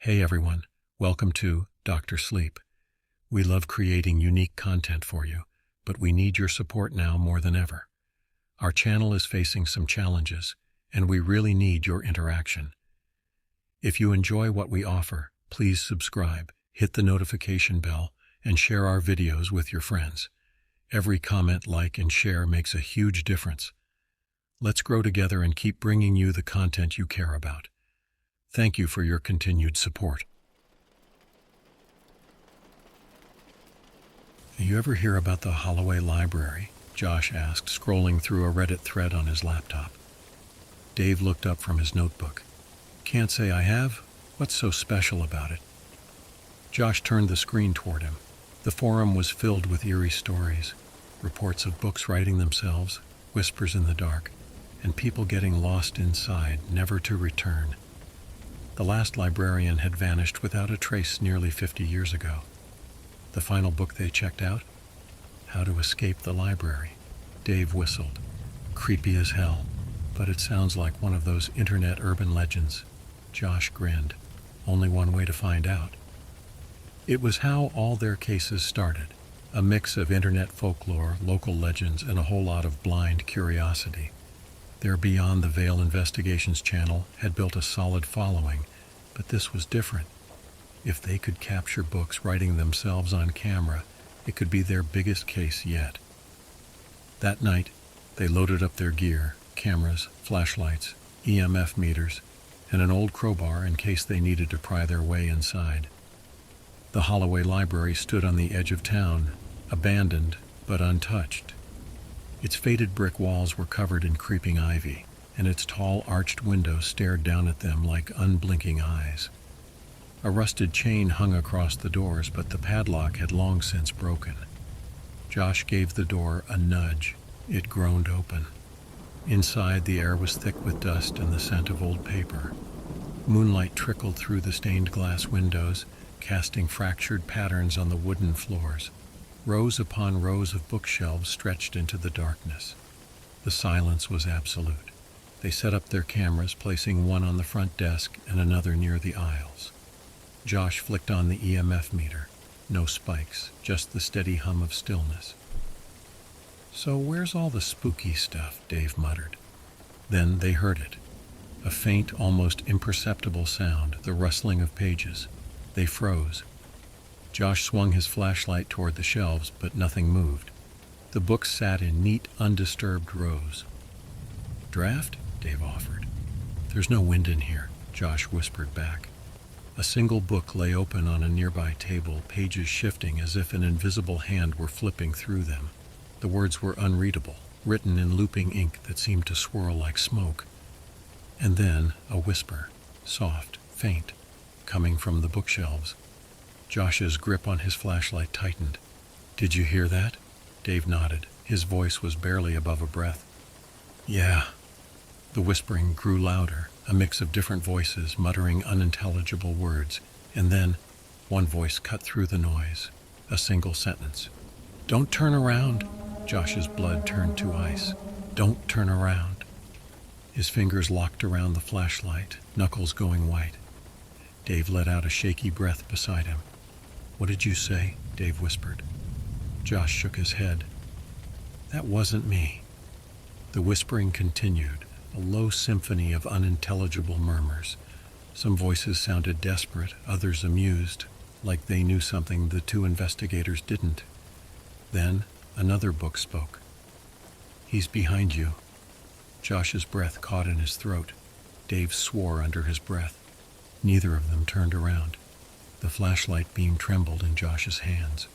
Hey everyone, welcome to Dr. Sleep. We love creating unique content for you, but we need your support now more than ever. Our channel is facing some challenges, and we really need your interaction. If you enjoy what we offer, please subscribe, hit the notification bell, and share our videos with your friends. Every comment, like, and share makes a huge difference. Let's grow together and keep bringing you the content you care about. Thank you for your continued support. You ever hear about the Holloway Library? Josh asked, scrolling through a Reddit thread on his laptop. Dave looked up from his notebook. Can't say I have. What's so special about it? Josh turned the screen toward him. The forum was filled with eerie stories, reports of books writing themselves, whispers in the dark, and people getting lost inside, never to return. The last librarian had vanished without a trace nearly 50 years ago. The final book they checked out? How to Escape the Library. Dave whistled. Creepy as hell, but it sounds like one of those internet urban legends. Josh grinned. Only one way to find out. It was how all their cases started. A mix of internet folklore, local legends, and a whole lot of blind curiosity. Their Beyond the Veil Investigations channel had built a solid following, but this was different. If they could capture books writing themselves on camera, it could be their biggest case yet. That night, they loaded up their gear, cameras, flashlights, EMF meters, and an old crowbar in case they needed to pry their way inside. The Holloway Library stood on the edge of town, abandoned but untouched. Its faded brick walls were covered in creeping ivy, and its tall arched windows stared down at them like unblinking eyes. A rusted chain hung across the doors, but the padlock had long since broken. Josh gave the door a nudge. It groaned open. Inside, the air was thick with dust and the scent of old paper. Moonlight trickled through the stained glass windows, casting fractured patterns on the wooden floors. Rows upon rows of bookshelves stretched into the darkness. The silence was absolute. They set up their cameras, placing one on the front desk and another near the aisles. Josh flicked on the EMF meter. No spikes, just the steady hum of stillness. So where's all the spooky stuff? Dave muttered. Then they heard it. A faint, almost imperceptible sound, the rustling of pages. They froze. Josh swung his flashlight toward the shelves, but nothing moved. The books sat in neat, undisturbed rows. Draft? Dave offered. There's no wind in here, Josh whispered back. A single book lay open on a nearby table, pages shifting as if an invisible hand were flipping through them. The words were unreadable, written in looping ink that seemed to swirl like smoke. And then a whisper, soft, faint, coming from the bookshelves. Josh's grip on his flashlight tightened. Did you hear that? Dave nodded. His voice was barely above a breath. Yeah. The whispering grew louder, a mix of different voices muttering unintelligible words, and then one voice cut through the noise, a single sentence. Don't turn around. Josh's blood turned to ice. Don't turn around. His fingers locked around the flashlight, knuckles going white. Dave let out a shaky breath beside him. What did you say? Dave whispered. Josh shook his head. That wasn't me. The whispering continued, a low symphony of unintelligible murmurs. Some voices sounded desperate, others amused, like they knew something the two investigators didn't. Then another book spoke. He's behind you. Josh's breath caught in his throat. Dave swore under his breath. Neither of them turned around. The flashlight beam trembled in Josh's hands.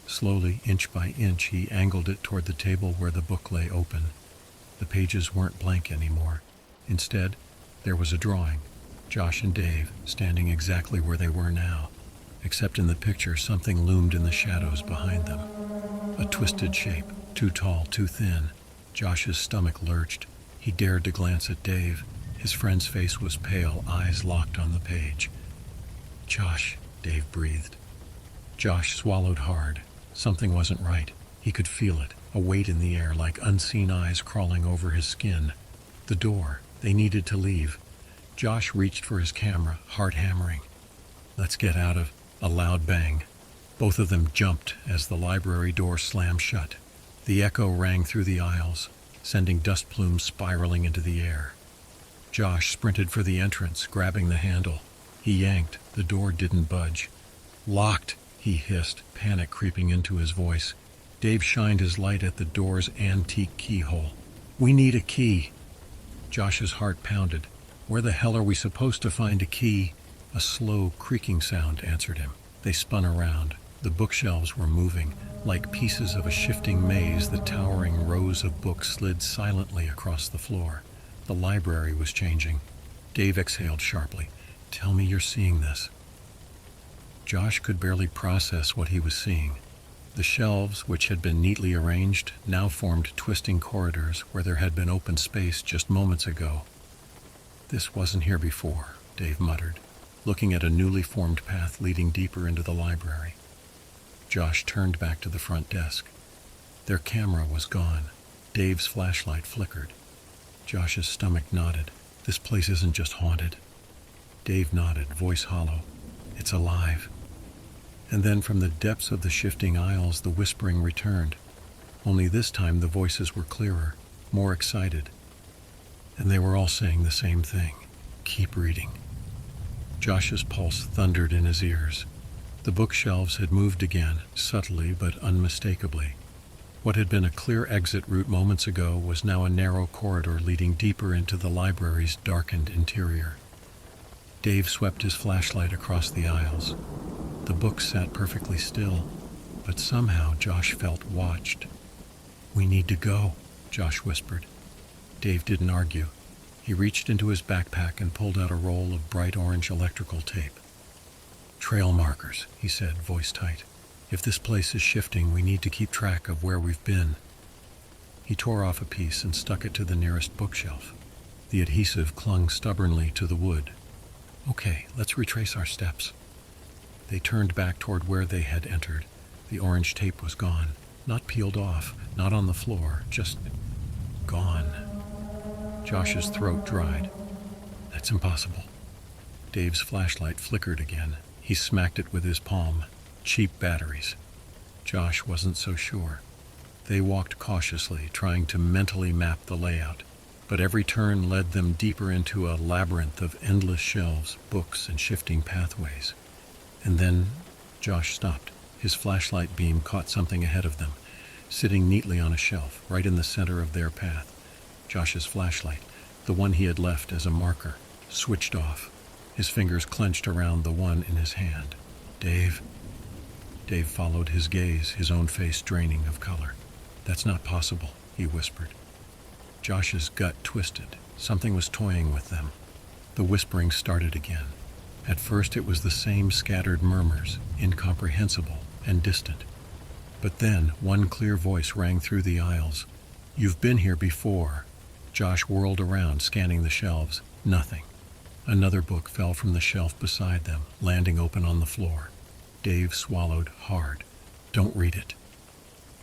Slowly, inch by inch, he angled it toward the table where the book lay open. The pages weren't blank anymore. Instead, there was a drawing. Josh and Dave standing exactly where they were now, except in the picture something loomed in the shadows behind them. A twisted shape, too tall, too thin. Josh's stomach lurched. He dared to glance at Dave. His friend's face was pale, eyes locked on the page. Josh, Dave breathed. Josh swallowed hard. Something wasn't right. He could feel it, a weight in the air like unseen eyes crawling over his skin. The door. They needed to leave. Josh reached for his camera, heart hammering. Let's get out of. A loud bang. Both of them jumped as the library door slammed shut. The echo rang through the aisles, sending dust plumes spiraling into the air. Josh sprinted for the entrance, grabbing the handle. He yanked. The door didn't budge. Locked, he hissed, panic creeping into his voice. Dave shined his light at the door's antique keyhole. We need a key. Josh's heart pounded. Where the hell are we supposed to find a key? A slow, creaking sound answered him. They spun around. The bookshelves were moving. Like pieces of a shifting maze, the towering rows of books slid silently across the floor. The library was changing. Dave exhaled sharply. Tell me you're seeing this. Josh could barely process what he was seeing. The shelves, which had been neatly arranged, now formed twisting corridors where there had been open space just moments ago. This wasn't here before, Dave muttered, looking at a newly formed path leading deeper into the library. Josh turned back to the front desk. Their camera was gone. Dave's flashlight flickered. Josh's stomach knotted. This place isn't just haunted. Dave nodded, voice hollow. It's alive. And then from the depths of the shifting aisles, the whispering returned. Only this time the voices were clearer, more excited. And they were all saying the same thing. Keep reading. Josh's pulse thundered in his ears. The bookshelves had moved again, subtly but unmistakably. What had been a clear exit route moments ago was now a narrow corridor leading deeper into the library's darkened interior. Dave swept his flashlight across the aisles. The books sat perfectly still, but somehow Josh felt watched. We need to go, Josh whispered. Dave didn't argue. He reached into his backpack and pulled out a roll of bright orange electrical tape. Trail markers, he said, voice tight. If this place is shifting, we need to keep track of where we've been. He tore off a piece and stuck it to the nearest bookshelf. The adhesive clung stubbornly to the wood. Okay, let's retrace our steps. They turned back toward where they had entered. The orange tape was gone. Not peeled off, not on the floor, just gone. Josh's throat dried. That's impossible. Dave's flashlight flickered again. He smacked it with his palm. Cheap batteries. Josh wasn't so sure. They walked cautiously, trying to mentally map the layout. But every turn led them deeper into a labyrinth of endless shelves, books, and shifting pathways. And then Josh stopped. His flashlight beam caught something ahead of them, sitting neatly on a shelf, right in the center of their path. Josh's flashlight, the one he had left as a marker, switched off. His fingers clenched around the one in his hand. Dave. Dave followed his gaze, his own face draining of color. That's not possible, he whispered. Josh's gut twisted. Something was toying with them. The whispering started again. At first it was the same scattered murmurs, incomprehensible and distant. But then one clear voice rang through the aisles. You've been here before. Josh whirled around, scanning the shelves. Nothing. Another book fell from the shelf beside them, landing open on the floor. Dave swallowed hard. Don't read it.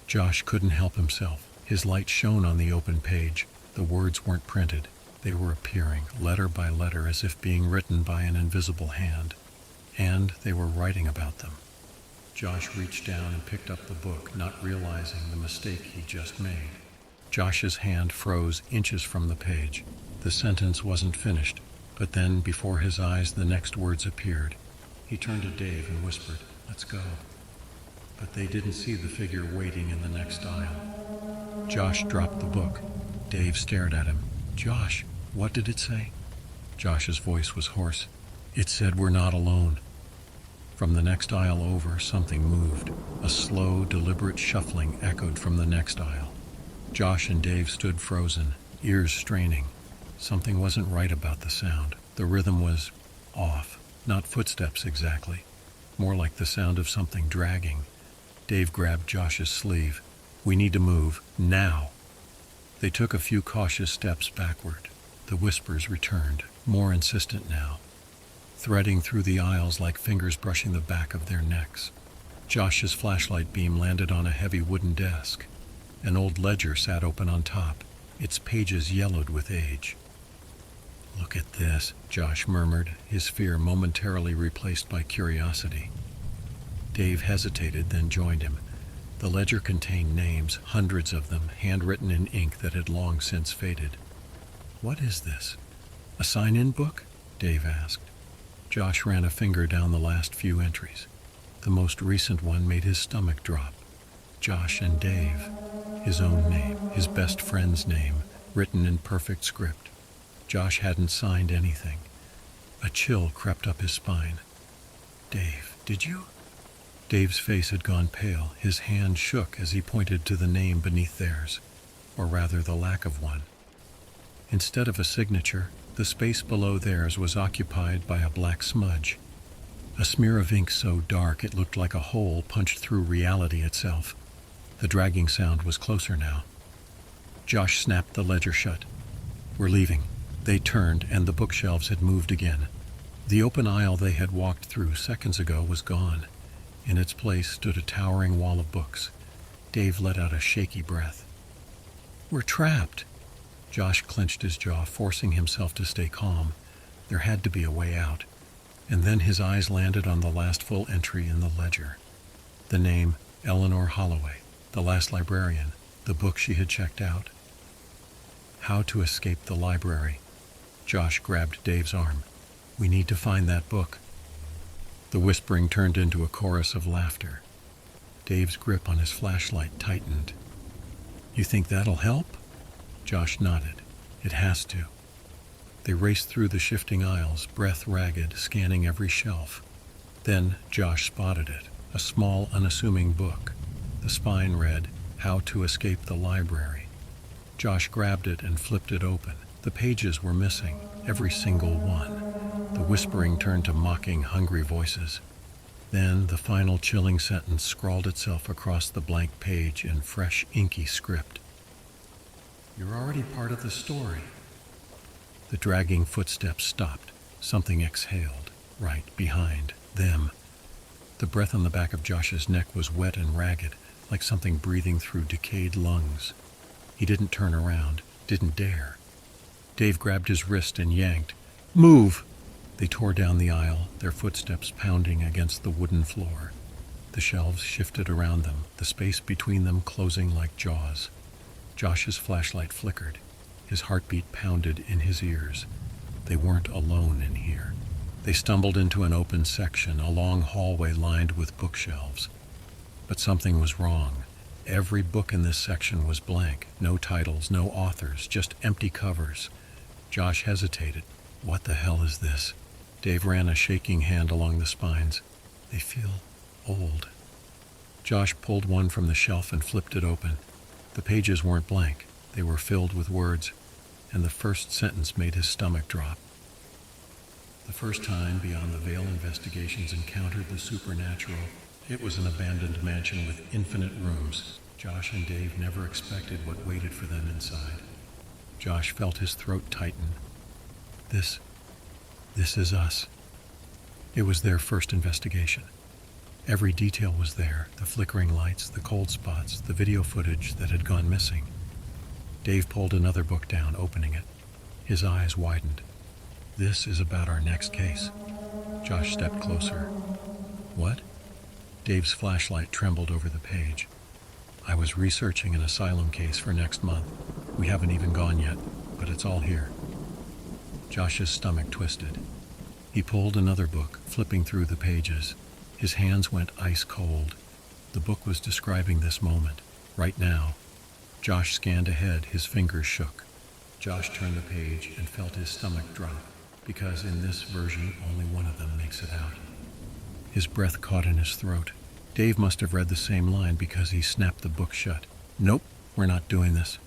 Josh couldn't help himself. His light shone on the open page. The words weren't printed. They were appearing, letter by letter, as if being written by an invisible hand. And they were writing about them. Josh reached down and picked up the book, not realizing the mistake he just made. Josh's hand froze inches from the page. The sentence wasn't finished, but then, before his eyes, the next words appeared. He turned to Dave and whispered, "Let's go." But they didn't see the figure waiting in the next aisle. Josh dropped the book. Dave stared at him. "Josh, what did it say?" Josh's voice was hoarse. "It said we're not alone." From the next aisle over, something moved. A slow, deliberate shuffling echoed from the next aisle. Josh and Dave stood frozen, ears straining. Something wasn't right about the sound. The rhythm was off. Not footsteps exactly. More like the sound of something dragging. Dave grabbed Josh's sleeve. "We need to move. Now." They took a few cautious steps backward. The whispers returned, more insistent now, threading through the aisles like fingers brushing the back of their necks. Josh's flashlight beam landed on a heavy wooden desk. An old ledger sat open on top, its pages yellowed with age. Look at this, Josh murmured, his fear momentarily replaced by curiosity. Dave hesitated, then joined him. The ledger contained names, hundreds of them, handwritten in ink that had long since faded. What is this? A sign-in book? Dave asked. Josh ran a finger down the last few entries. The most recent one made his stomach drop. Josh and Dave. His own name, his best friend's name, written in perfect script. Josh hadn't signed anything. A chill crept up his spine. Dave, did you? Dave's face had gone pale. His hand shook as he pointed to the name beneath theirs, or rather the lack of one. Instead of a signature, the space below theirs was occupied by a black smudge. A smear of ink so dark it looked like a hole punched through reality itself. The dragging sound was closer now. Josh snapped the ledger shut. We're leaving. They turned, and the bookshelves had moved again. The open aisle they had walked through seconds ago was gone. In its place stood a towering wall of books. Dave let out a shaky breath. We're trapped. Josh clenched his jaw, forcing himself to stay calm. There had to be a way out. And then his eyes landed on the last full entry in the ledger. The name, Eleanor Holloway, the last librarian, the book she had checked out. How to Escape the Library. Josh grabbed Dave's arm. We need to find that book. The whispering turned into a chorus of laughter. Dave's grip on his flashlight tightened. You think that'll help? Josh nodded. It has to. They raced through the shifting aisles, breath ragged, scanning every shelf. Then Josh spotted it, a small, unassuming book. The spine read, How to Escape the Library. Josh grabbed it and flipped it open. The pages were missing, every single one. The whispering turned to mocking, hungry voices. Then the final chilling sentence scrawled itself across the blank page in fresh, inky script. You're already part of the story. The dragging footsteps stopped. Something exhaled, right behind them. The breath on the back of Josh's neck was wet and ragged, like something breathing through decayed lungs. He didn't turn around, didn't dare. Dave grabbed his wrist and yanked. Move! They tore down the aisle, their footsteps pounding against the wooden floor. The shelves shifted around them, the space between them closing like jaws. Josh's flashlight flickered. His heartbeat pounded in his ears. They weren't alone in here. They stumbled into an open section, a long hallway lined with bookshelves. But something was wrong. Every book in this section was blank. No titles, no authors, just empty covers. Josh hesitated. What the hell is this? Dave ran a shaking hand along the spines. They feel old. Josh pulled one from the shelf and flipped it open. The pages weren't blank. They were filled with words, and the first sentence made his stomach drop. The first time Beyond the Veil investigations encountered the supernatural, it was an abandoned mansion with infinite rooms. Josh and Dave never expected what waited for them inside. Josh felt his throat tighten. This is us. It was their first investigation. Every detail was there, the flickering lights, the cold spots, the video footage that had gone missing. Dave pulled another book down, opening it. His eyes widened. This is about our next case. Josh stepped closer. What? Dave's flashlight trembled over the page. I was researching an asylum case for next month. We haven't even gone yet, but it's all here. Josh's stomach twisted. He pulled another book, flipping through the pages. His hands went ice cold. The book was describing this moment, right now. Josh scanned ahead, his fingers shook. Josh turned the page and felt his stomach drop, because in this version only one of them makes it out. His breath caught in his throat. Dave must have read the same line because he snapped the book shut. Nope, we're not doing this.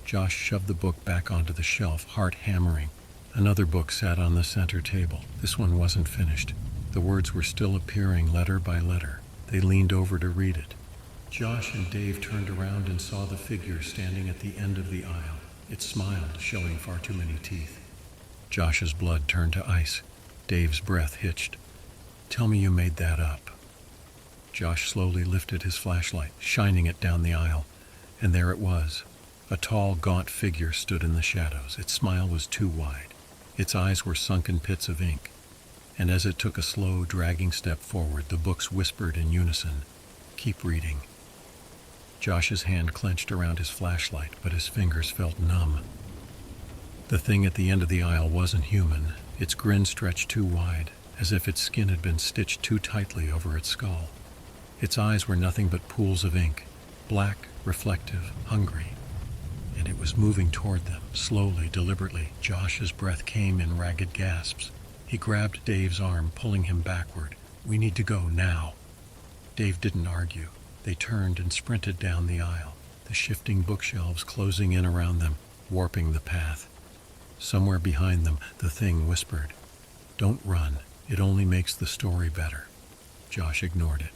Josh shoved the book back onto the shelf, heart hammering. Another book sat on the center table. This one wasn't finished. The words were still appearing letter by letter. They leaned over to read it. Josh and Dave turned around and saw the figure standing at the end of the aisle. It smiled, showing far too many teeth. Josh's blood turned to ice. Dave's breath hitched. Tell me you made that up. Josh slowly lifted his flashlight, shining it down the aisle. And there it was. A tall, gaunt figure stood in the shadows. Its smile was too wide. Its eyes were sunken pits of ink, and as it took a slow, dragging step forward, the books whispered in unison, "Keep reading." Josh's hand clenched around his flashlight, but his fingers felt numb. The thing at the end of the aisle wasn't human. Its grin stretched too wide, as if its skin had been stitched too tightly over its skull. Its eyes were nothing but pools of ink, black, reflective, hungry. And it was moving toward them, slowly, deliberately. Josh's breath came in ragged gasps. He grabbed Dave's arm, pulling him backward. "We need to go now." Dave didn't argue. They turned and sprinted down the aisle, the shifting bookshelves closing in around them, warping the path. Somewhere behind them, the thing whispered, "Don't run. It only makes the story better." Josh ignored it.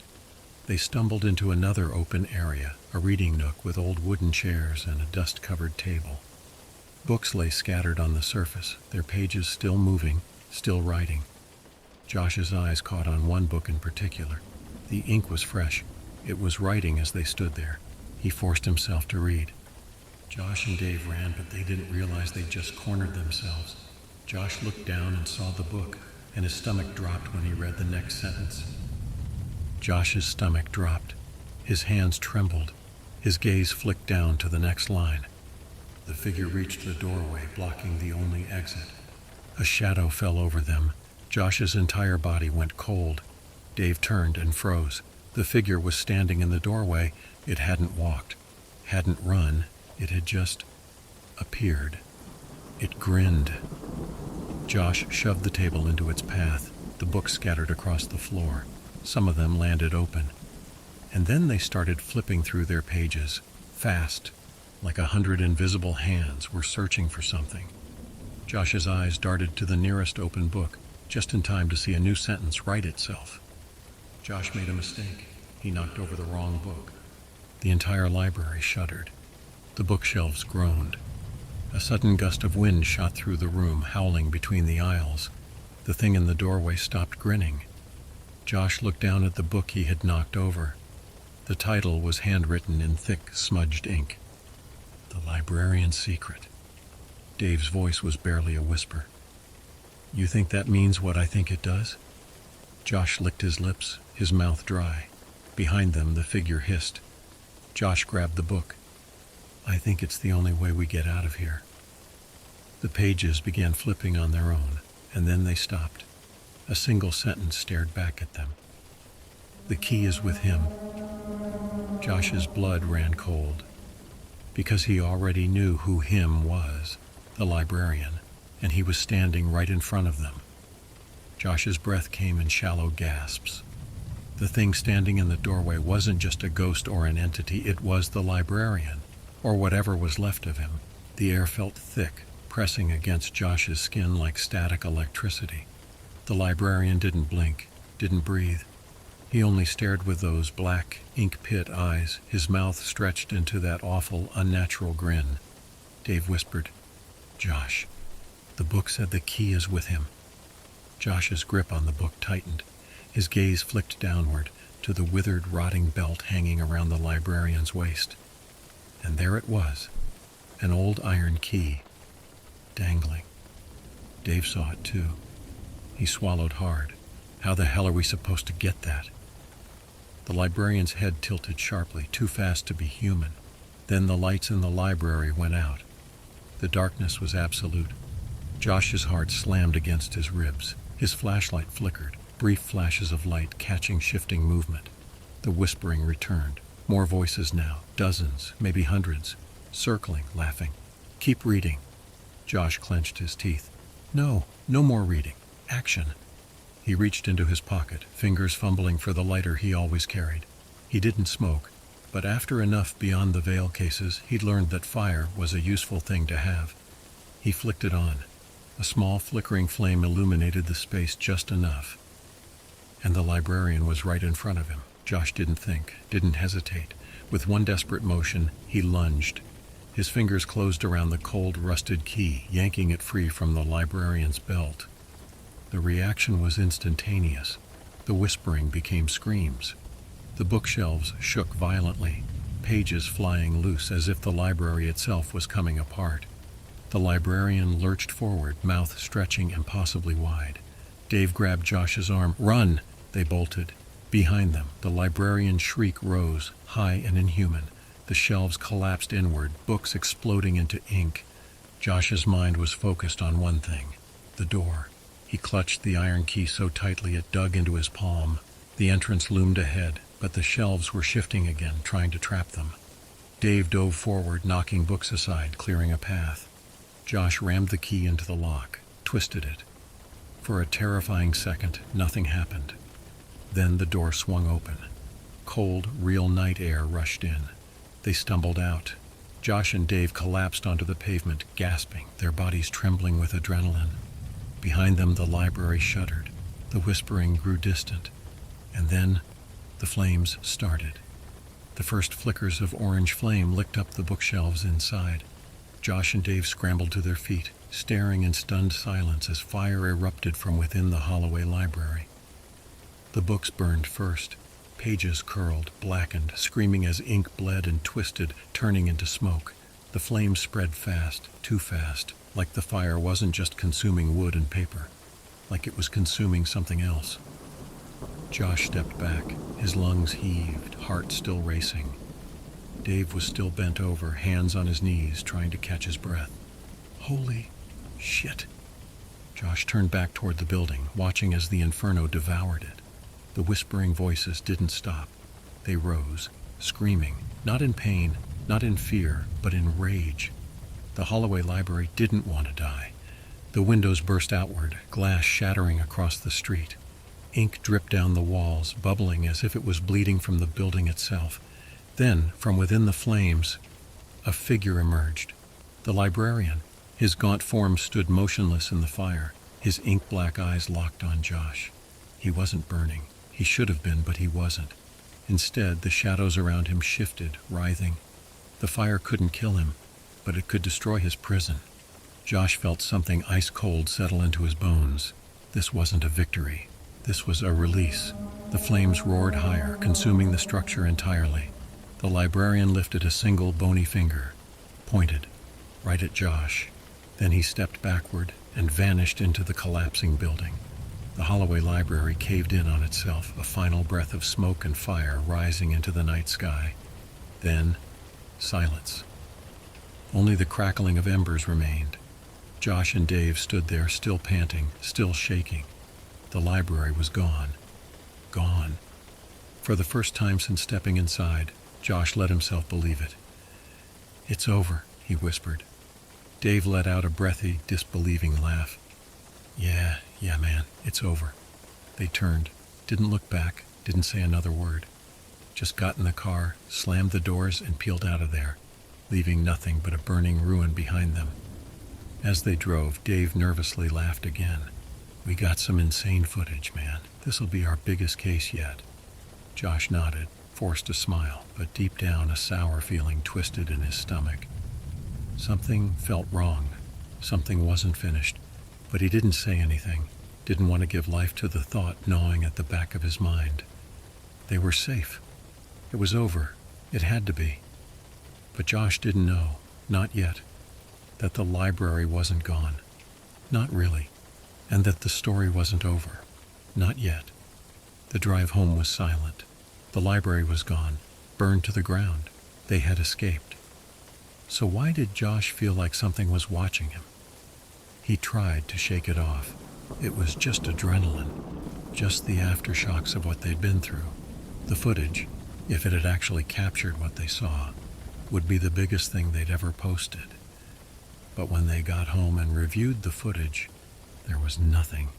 They stumbled into another open area, a reading nook with old wooden chairs and a dust-covered table. Books lay scattered on the surface, their pages still moving, still writing. Josh's eyes caught on one book in particular. The ink was fresh. It was writing as they stood there. He forced himself to read. Josh and Dave ran, but they didn't realize they'd just cornered themselves. Josh looked down and saw the book, and his stomach dropped when he read the next sentence. Josh's stomach dropped. His hands trembled. His gaze flicked down to the next line. The figure reached the doorway, blocking the only exit. A shadow fell over them. Josh's entire body went cold. Dave turned and froze. The figure was standing in the doorway. It hadn't walked, hadn't run. It had just appeared. It grinned. Josh shoved the table into its path. The books scattered across the floor. Some of them landed open. And then they started flipping through their pages, fast, like 100 invisible hands were searching for something. Josh's eyes darted to the nearest open book, just in time to see a new sentence write itself. Josh made a mistake. He knocked over the wrong book. The entire library shuddered. The bookshelves groaned. A sudden gust of wind shot through the room, howling between the aisles. The thing in the doorway stopped grinning. Josh looked down at the book he had knocked over. The title was handwritten in thick, smudged ink. The Librarian's Secret. Dave's voice was barely a whisper. "You think that means what I think it does?" Josh licked his lips, his mouth dry. Behind them, the figure hissed. Josh grabbed the book. "I think it's the only way we get out of here." The pages began flipping on their own, and then they stopped. A single sentence stared back at them. "The key is with him." Josh's blood ran cold, because he already knew who him was, the librarian, and he was standing right in front of them. Josh's breath came in shallow gasps. The thing standing in the doorway wasn't just a ghost or an entity, it was the librarian, or whatever was left of him. The air felt thick, pressing against Josh's skin like static electricity. The librarian didn't blink, didn't breathe. He only stared with those black, ink pit eyes, his mouth stretched into that awful, unnatural grin. Dave whispered, "Josh." The book said the key is with him. Josh's grip on the book tightened. His gaze flicked downward to the withered, rotting belt hanging around the librarian's waist. And there it was, an old iron key, dangling. Dave saw it too. He swallowed hard. How the hell are we supposed to get that? The librarian's head tilted sharply, too fast to be human. Then the lights in the library went out. The darkness was absolute. Josh's heart slammed against his ribs. His flashlight flickered, brief flashes of light catching shifting movement. The whispering returned. More voices now, dozens, maybe hundreds, circling, laughing. "Keep reading." Josh clenched his teeth. No more reading. Action. He reached into his pocket, fingers fumbling for the lighter he always carried. He didn't smoke, but after enough beyond the veil cases, he'd learned that fire was a useful thing to have. He flicked it on. A small flickering flame illuminated the space just enough. And the librarian was right in front of him. Josh didn't think, didn't hesitate. With one desperate motion, he lunged. His fingers closed around the cold, rusted key, yanking it free from the librarian's belt. The reaction was instantaneous. The whispering became screams. The bookshelves shook violently, pages flying loose as if the library itself was coming apart. The librarian lurched forward, mouth stretching impossibly wide. Dave grabbed Josh's arm. "Run!" They bolted. Behind them, the librarian's shriek rose, high and inhuman. The shelves collapsed inward, books exploding into ink. Josh's mind was focused on one thing: the door. He clutched the iron key so tightly it dug into his palm. The entrance loomed ahead, but the shelves were shifting again, trying to trap them. Dave dove forward, knocking books aside, clearing a path. Josh rammed the key into the lock, twisted it. For a terrifying second, nothing happened. Then the door swung open. Cold, real night air rushed in. They stumbled out. Josh and Dave collapsed onto the pavement, gasping, their bodies trembling with adrenaline. Behind them, the library shuddered. The whispering grew distant. And then, the flames started. The first flickers of orange flame licked up the bookshelves inside. Josh and Dave scrambled to their feet, staring in stunned silence as fire erupted from within the Holloway library. The books burned first. Pages curled, blackened, screaming as ink bled and twisted, turning into smoke. The flames spread fast, too fast, like the fire wasn't just consuming wood and paper, like it was consuming something else. Josh stepped back. His lungs heaved, heart still racing. Dave was still bent over, hands on his knees, trying to catch his breath. Holy shit! Josh turned back toward the building, watching as the inferno devoured it. The whispering voices didn't stop. They rose, screaming, not in pain, not in fear, but in rage. The Holloway library didn't want to die. The windows burst outward, glass shattering across the street. Ink dripped down the walls, bubbling as if it was bleeding from the building itself. Then, from within the flames, a figure emerged. The librarian. His gaunt form stood motionless in the fire, his ink-black eyes locked on Josh. He wasn't burning. He should have been, but he wasn't. Instead, the shadows around him shifted, writhing. The fire couldn't kill him, but it could destroy his prison. Josh felt something ice-cold settle into his bones. This wasn't a victory. This was a release. The flames roared higher, consuming the structure entirely. The librarian lifted a single bony finger, pointed, right at Josh. Then he stepped backward and vanished into the collapsing building. The Holloway library caved in on itself, a final breath of smoke and fire rising into the night sky. Then, silence. Only the crackling of embers remained. Josh and Dave stood there, still panting, still shaking. The library was gone. Gone. For the first time since stepping inside, Josh let himself believe it. "It's over," he whispered. Dave let out a breathy, disbelieving laugh. Yeah, man, it's over." They turned, didn't look back, didn't say another word. Just got in the car, slammed the doors, and peeled out of there, leaving nothing but a burning ruin behind them. As they drove, Dave nervously laughed again. "We got some insane footage, man. This'll be our biggest case yet." Josh nodded, forced a smile, but deep down a sour feeling twisted in his stomach. Something felt wrong. Something wasn't finished. But he didn't say anything, didn't want to give life to the thought gnawing at the back of his mind. They were safe. It was over. It had to be. But Josh didn't know, not yet, that the library wasn't gone. Not really. And that the story wasn't over. Not yet. The drive home was silent. The library was gone, burned to the ground. They had escaped. So why did Josh feel like something was watching him? He tried to shake it off. It was just adrenaline, just the aftershocks of what they'd been through. The footage, if it had actually captured what they saw, would be the biggest thing they'd ever posted. But when they got home and reviewed the footage, there was nothing.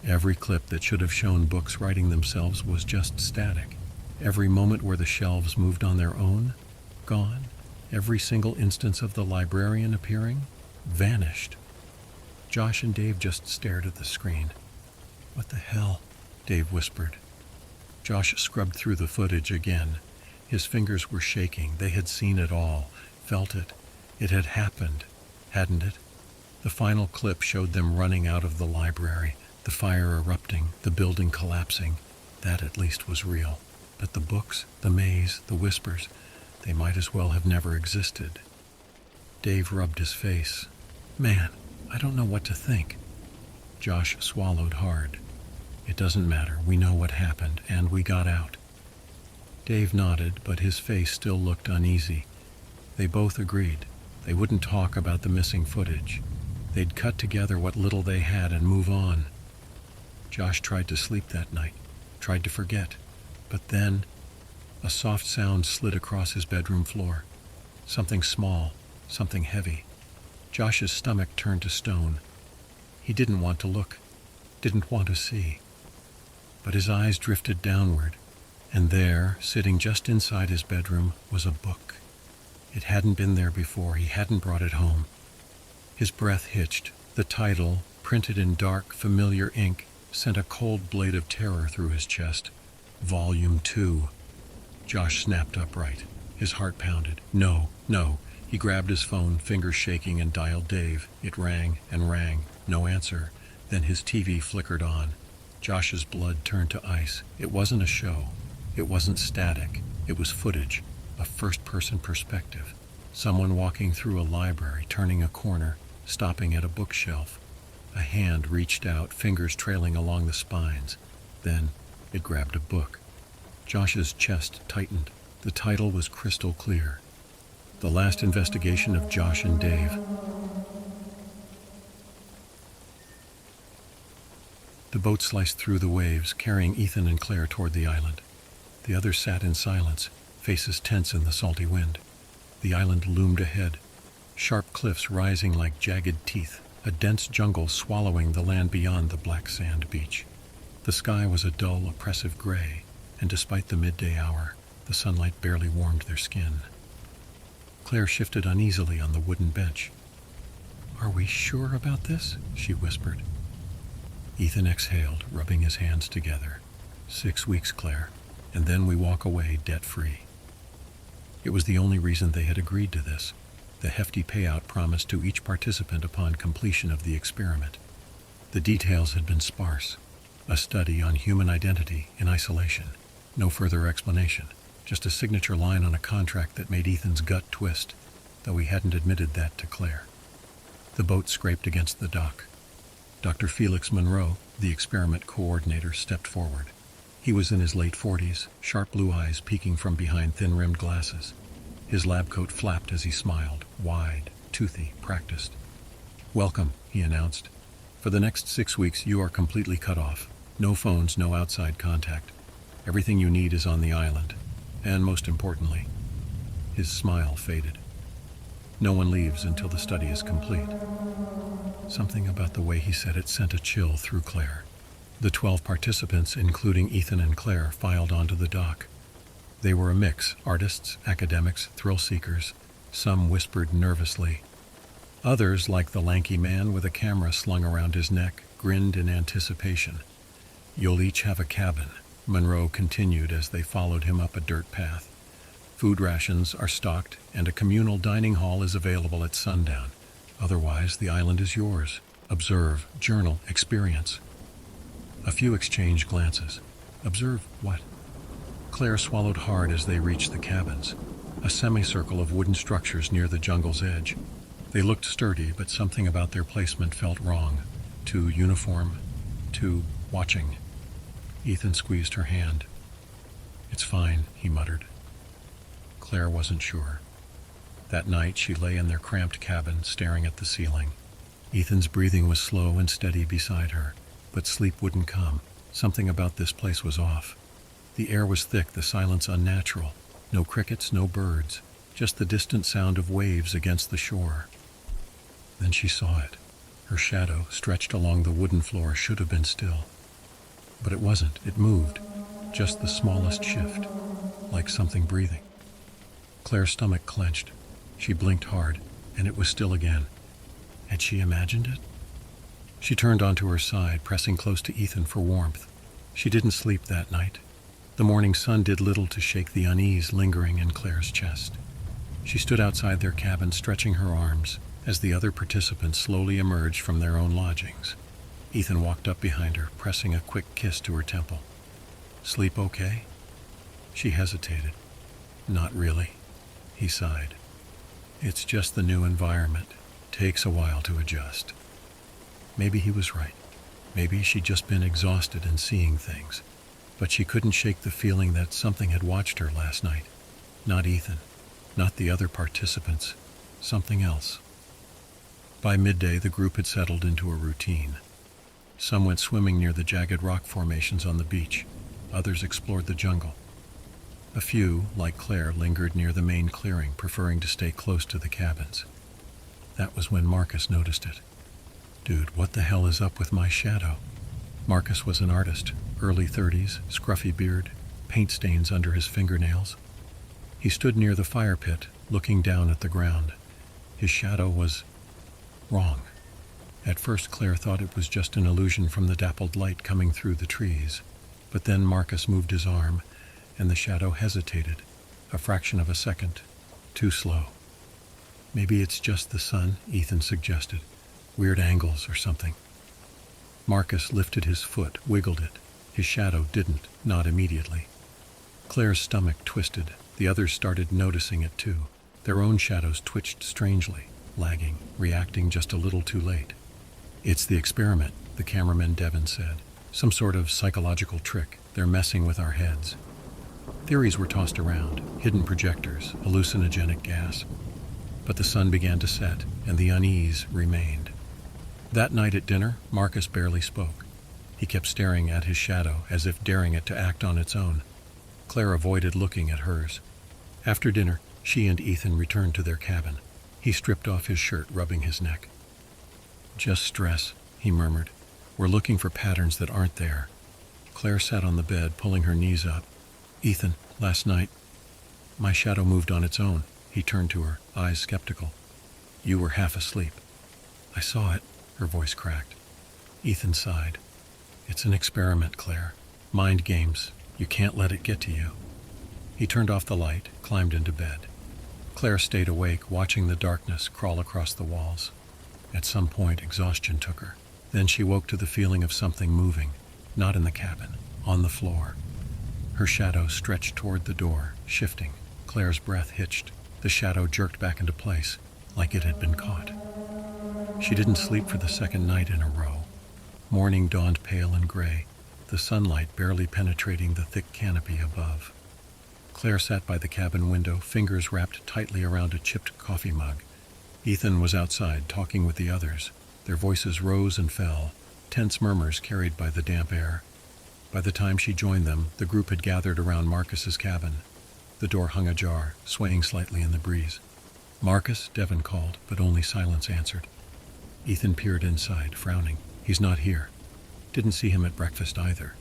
Every clip that should have shown books writing themselves was just static. Every moment where the shelves moved on their own, gone. Every single instance of the librarian appearing, vanished. Josh and Dave just stared at the screen. "What the hell?" Dave whispered. Josh scrubbed through the footage again. His fingers were shaking. They had seen it all, felt it. It had happened, hadn't it? The final clip showed them running out of the library, the fire erupting, the building collapsing. That at least was real. But the books, the maze, the whispers, they might as well have never existed. Dave rubbed his face. Man, I don't know what to think. Josh swallowed hard. It doesn't matter. We know what happened, and we got out. Dave nodded, but his face still looked uneasy. They both agreed. They wouldn't talk about the missing footage. They'd cut together what little they had and move on. Josh tried to sleep that night, tried to forget. But then, a soft sound slid across his bedroom floor. Something small, something heavy. Josh's stomach turned to stone. He didn't want to look, didn't want to see. But his eyes drifted downward, and there, sitting just inside his bedroom, was a book. It hadn't been there before. He hadn't brought it home. His breath hitched. The title, printed in dark, familiar ink, sent a cold blade of terror through his chest. Volume 2. Josh snapped upright. His heart pounded. No, no. He grabbed his phone, fingers shaking, and dialed Dave. It rang and rang. No answer. Then his TV flickered on. Josh's blood turned to ice. It wasn't a show. It wasn't static. It was footage. A first-person perspective. Someone walking through a library, turning a corner, stopping at a bookshelf. A hand reached out, fingers trailing along the spines. Then it grabbed a book. Josh's chest tightened. The title was crystal clear. The Last Investigation of Josh and Dave. The boat sliced through the waves, carrying Ethan and Claire toward the island. The others sat in silence, faces tense in the salty wind. The island loomed ahead, sharp cliffs rising like jagged teeth, a dense jungle swallowing the land beyond the black sand beach. The sky was a dull, oppressive gray, and despite the midday hour, the sunlight barely warmed their skin. Claire shifted uneasily on the wooden bench. "Are we sure about this?" she whispered. Ethan exhaled, rubbing his hands together. 6 weeks, Claire, and then we walk away debt-free. It was the only reason they had agreed to this, the hefty payout promised to each participant upon completion of the experiment. The details had been sparse. A study on human identity in isolation. No further explanation. Just a signature line on a contract that made Ethan's gut twist, though he hadn't admitted that to Claire. The boat scraped against the dock. Dr. Felix Monroe, the experiment coordinator, stepped forward. He was in his late 40s, sharp blue eyes peeking from behind thin-rimmed glasses. His lab coat flapped as he smiled, wide, toothy, practiced. "Welcome," he announced. "For the next 6 weeks, you are completely cut off. No phones, no outside contact. Everything you need is on the island. And most importantly," his smile faded, "no one leaves until the study is complete." Something about the way he said it sent a chill through Claire. The 12 participants, including Ethan and Claire, filed onto the dock. They were a mix: artists, academics, thrill-seekers. Some whispered nervously. Others, like the lanky man with a camera slung around his neck, grinned in anticipation. "You'll each have a cabin," Monroe continued as they followed him up a dirt path. "Food rations are stocked, and a communal dining hall is available at sundown. Otherwise, the island is yours. Observe, journal, experience." A few exchanged glances. Observe what? Claire swallowed hard as they reached the cabins, a semicircle of wooden structures near the jungle's edge. They looked sturdy, but something about their placement felt wrong. Too uniform, too watching. Ethan squeezed her hand. "It's fine," he muttered. Claire wasn't sure. That night she lay in their cramped cabin, staring at the ceiling. Ethan's breathing was slow and steady beside her, but sleep wouldn't come. Something about this place was off. The air was thick, the silence unnatural. No crickets, no birds, just the distant sound of waves against the shore. Then she saw it. Her shadow, stretched along the wooden floor, should have been still. But it wasn't. It moved. Just the smallest shift, like something breathing. Claire's stomach clenched. She blinked hard, and it was still again. Had she imagined it? She turned onto her side, pressing close to Ethan for warmth. She didn't sleep that night. The morning sun did little to shake the unease lingering in Claire's chest. She stood outside their cabin, stretching her arms, as the other participants slowly emerged from their own lodgings. Ethan walked up behind her, pressing a quick kiss to her temple. "Sleep okay?" She hesitated. "Not really," he sighed. "It's just the new environment. takes a while to adjust. Maybe he was right. Maybe she'd just been exhausted and seeing things. But she couldn't shake the feeling that something had watched her last night. Not Ethan. Not the other participants. Something else. By midday, the group had settled into a routine. Some went swimming near the jagged rock formations on the beach. Others explored the jungle. A few, like Claire, lingered near the main clearing, preferring to stay close to the cabins. That was when Marcus noticed it. "Dude, what the hell is up with my shadow?" Marcus was an artist, early 30s, scruffy beard, paint stains under his fingernails. He stood near the fire pit, looking down at the ground. His shadow was wrong. At first, Claire thought it was just an illusion from the dappled light coming through the trees. But then Marcus moved his arm, and the shadow hesitated, a fraction of a second, too slow. "Maybe it's just the sun," Ethan suggested. "Weird angles or something." Marcus lifted his foot, wiggled it. His shadow didn't, not immediately. Claire's stomach twisted. The others started noticing it too. Their own shadows twitched strangely, lagging, reacting just a little too late. "It's the experiment," the cameraman Devin said. "Some sort of psychological trick. They're messing with our heads." Theories were tossed around, hidden projectors, hallucinogenic gas. But the sun began to set, and the unease remained. That night at dinner, Marcus barely spoke. He kept staring at his shadow, as if daring it to act on its own. Claire avoided looking at hers. After dinner, she and Ethan returned to their cabin. He stripped off his shirt, rubbing his neck. "Just stress," he murmured. "We're looking for patterns that aren't there." Claire sat on the bed, pulling her knees up. "Ethan, last night, my shadow moved on its own." He turned to her, eyes skeptical. "You were half asleep." "I saw it," her voice cracked. Ethan sighed. "It's an experiment, Claire. Mind games. You can't let it get to you." He turned off the light, climbed into bed. Claire stayed awake, watching the darkness crawl across the walls. At some point, exhaustion took her. Then she woke to the feeling of something moving, not in the cabin, on the floor. Her shadow stretched toward the door, shifting. Claire's breath hitched. The shadow jerked back into place, like it had been caught. She didn't sleep for the second night in a row. Morning dawned pale and gray, the sunlight barely penetrating the thick canopy above. Claire sat by the cabin window, fingers wrapped tightly around a chipped coffee mug. Ethan was outside, talking with the others. Their voices rose and fell, tense murmurs carried by the damp air. By the time she joined them, the group had gathered around Marcus's cabin. The door hung ajar, swaying slightly in the breeze. "Marcus," Devin called, but only silence answered. Ethan peered inside, frowning. "He's not here. Didn't see him at breakfast either."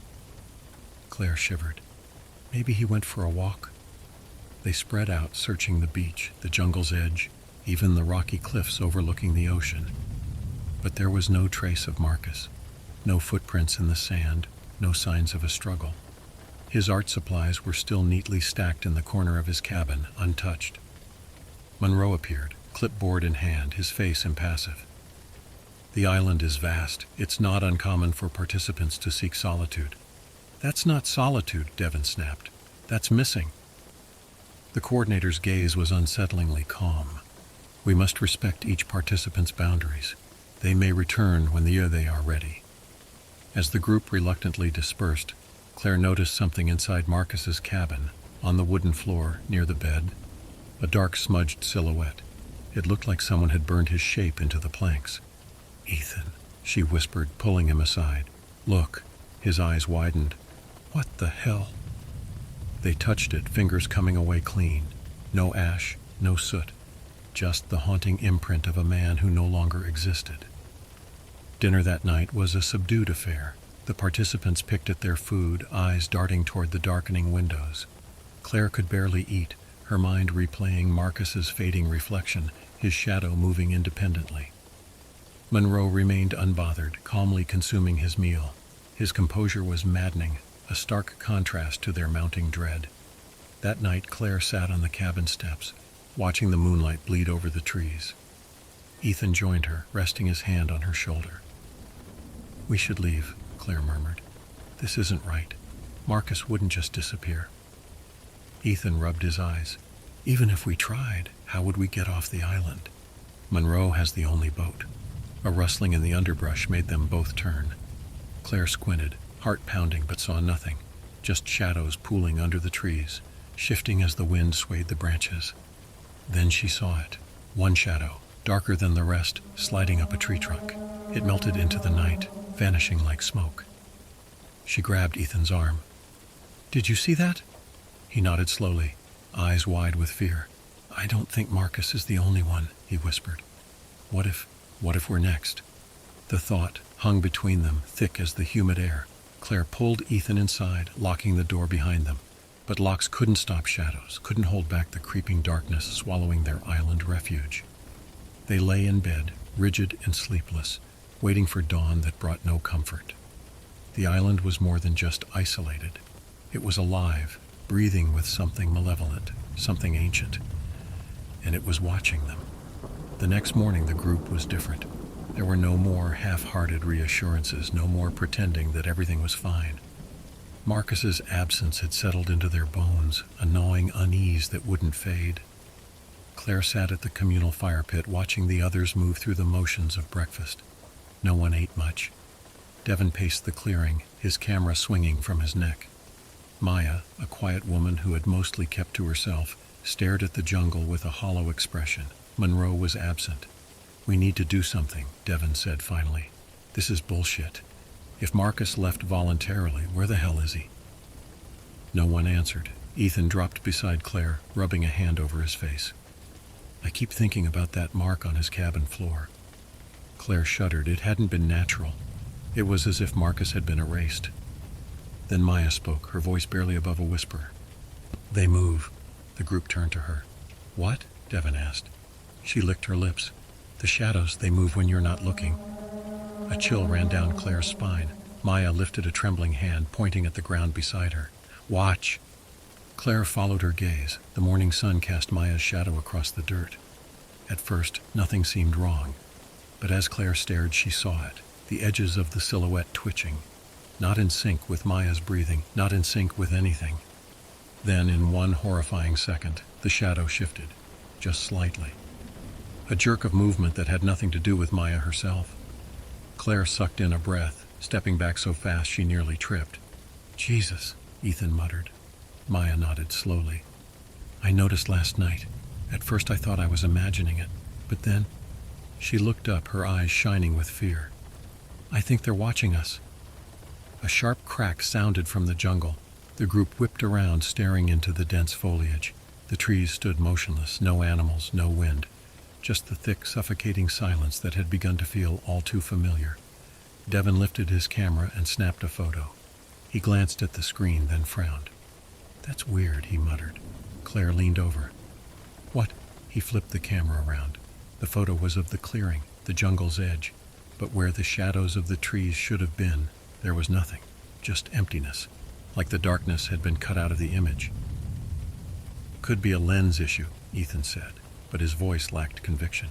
Claire shivered. "Maybe he went for a walk." They spread out, searching the beach, the jungle's edge, even the rocky cliffs overlooking the ocean. But there was no trace of Marcus. No footprints in the sand, no signs of a struggle. His art supplies were still neatly stacked in the corner of his cabin, untouched. Monroe appeared, clipboard in hand, his face impassive. "The island is vast. It's not uncommon for participants to seek solitude." "That's not solitude," Devin snapped. "That's missing." The coordinator's gaze was unsettlingly calm. "We must respect each participant's boundaries. They may return when they are ready." As the group reluctantly dispersed, Claire noticed something inside Marcus's cabin, on the wooden floor near the bed. A dark, smudged silhouette. It looked like someone had burned his shape into the planks. "Ethan," she whispered, pulling him aside. "Look." His eyes widened. "What the hell?" They touched it, fingers coming away clean. No ash, no soot. Just the haunting imprint of a man who no longer existed. Dinner that night was a subdued affair. The participants picked at their food, eyes darting toward the darkening windows. Claire could barely eat, her mind replaying Marcus's fading reflection, his shadow moving independently. Monroe remained unbothered, calmly consuming his meal. His composure was maddening, a stark contrast to their mounting dread. That night, Claire sat on the cabin steps, watching the moonlight bleed over the trees. Ethan joined her, resting his hand on her shoulder. "We should leave," Claire murmured. "This isn't right. Marcus wouldn't just disappear." Ethan rubbed his eyes. "Even if we tried, how would we get off the island?" Monroe has the only boat. A rustling in the underbrush made them both turn. Claire squinted, heart pounding, but saw nothing, just shadows pooling under the trees, shifting as the wind swayed the branches. Then she saw it. One shadow, darker than the rest, sliding up a tree trunk. It melted into the night, vanishing like smoke. She grabbed Ethan's arm. "Did you see that?" He nodded slowly, eyes wide with fear. "I don't think Marcus is the only one," he whispered. What if we're next?" The thought hung between them, thick as the humid air. Claire pulled Ethan inside, locking the door behind them. But locks couldn't stop shadows, couldn't hold back the creeping darkness swallowing their island refuge. They lay in bed, rigid and sleepless, waiting for dawn that brought no comfort. The island was more than just isolated. It was alive, breathing with something malevolent, something ancient. And it was watching them. The next morning the group was different. There were no more half-hearted reassurances, no more pretending that everything was fine. Marcus's absence had settled into their bones, a gnawing unease that wouldn't fade. Claire sat at the communal fire pit, watching the others move through the motions of breakfast. No one ate much. Devon paced the clearing, his camera swinging from his neck. Maya, a quiet woman who had mostly kept to herself, stared at the jungle with a hollow expression. Monroe was absent. "We need to do something," Devon said finally. "This is bullshit. If Marcus left voluntarily, where the hell is he?" No one answered. Ethan dropped beside Claire, rubbing a hand over his face. "I keep thinking about that mark on his cabin floor." Claire shuddered. It hadn't been natural. It was as if Marcus had been erased. Then Maya spoke, her voice barely above a whisper. "They move." The group turned to her. "What?" Devon asked. She licked her lips. "The shadows, they move when you're not looking." A chill ran down Claire's spine. Maya lifted a trembling hand, pointing at the ground beside her. "Watch!" Claire followed her gaze. The morning sun cast Maya's shadow across the dirt. At first, nothing seemed wrong. But as Claire stared, she saw it, the edges of the silhouette twitching. Not in sync with Maya's breathing, not in sync with anything. Then, in one horrifying second, the shadow shifted, just slightly. A jerk of movement that had nothing to do with Maya herself. Claire sucked in a breath, stepping back so fast she nearly tripped. "Jesus," Ethan muttered. Maya nodded slowly. "I noticed last night. At first I thought I was imagining it, but then..." She looked up, her eyes shining with fear. "I think they're watching us." A sharp crack sounded from the jungle. The group whipped around, staring into the dense foliage. The trees stood motionless, no animals, no wind. Just the thick, suffocating silence that had begun to feel all too familiar. Devon lifted his camera and snapped a photo. He glanced at the screen, then frowned. "That's weird," he muttered. Claire leaned over. "What?" He flipped the camera around. The photo was of the clearing, the jungle's edge, but where the shadows of the trees should have been, there was nothing, just emptiness, like the darkness had been cut out of the image. "Could be a lens issue," Ethan said, but his voice lacked conviction.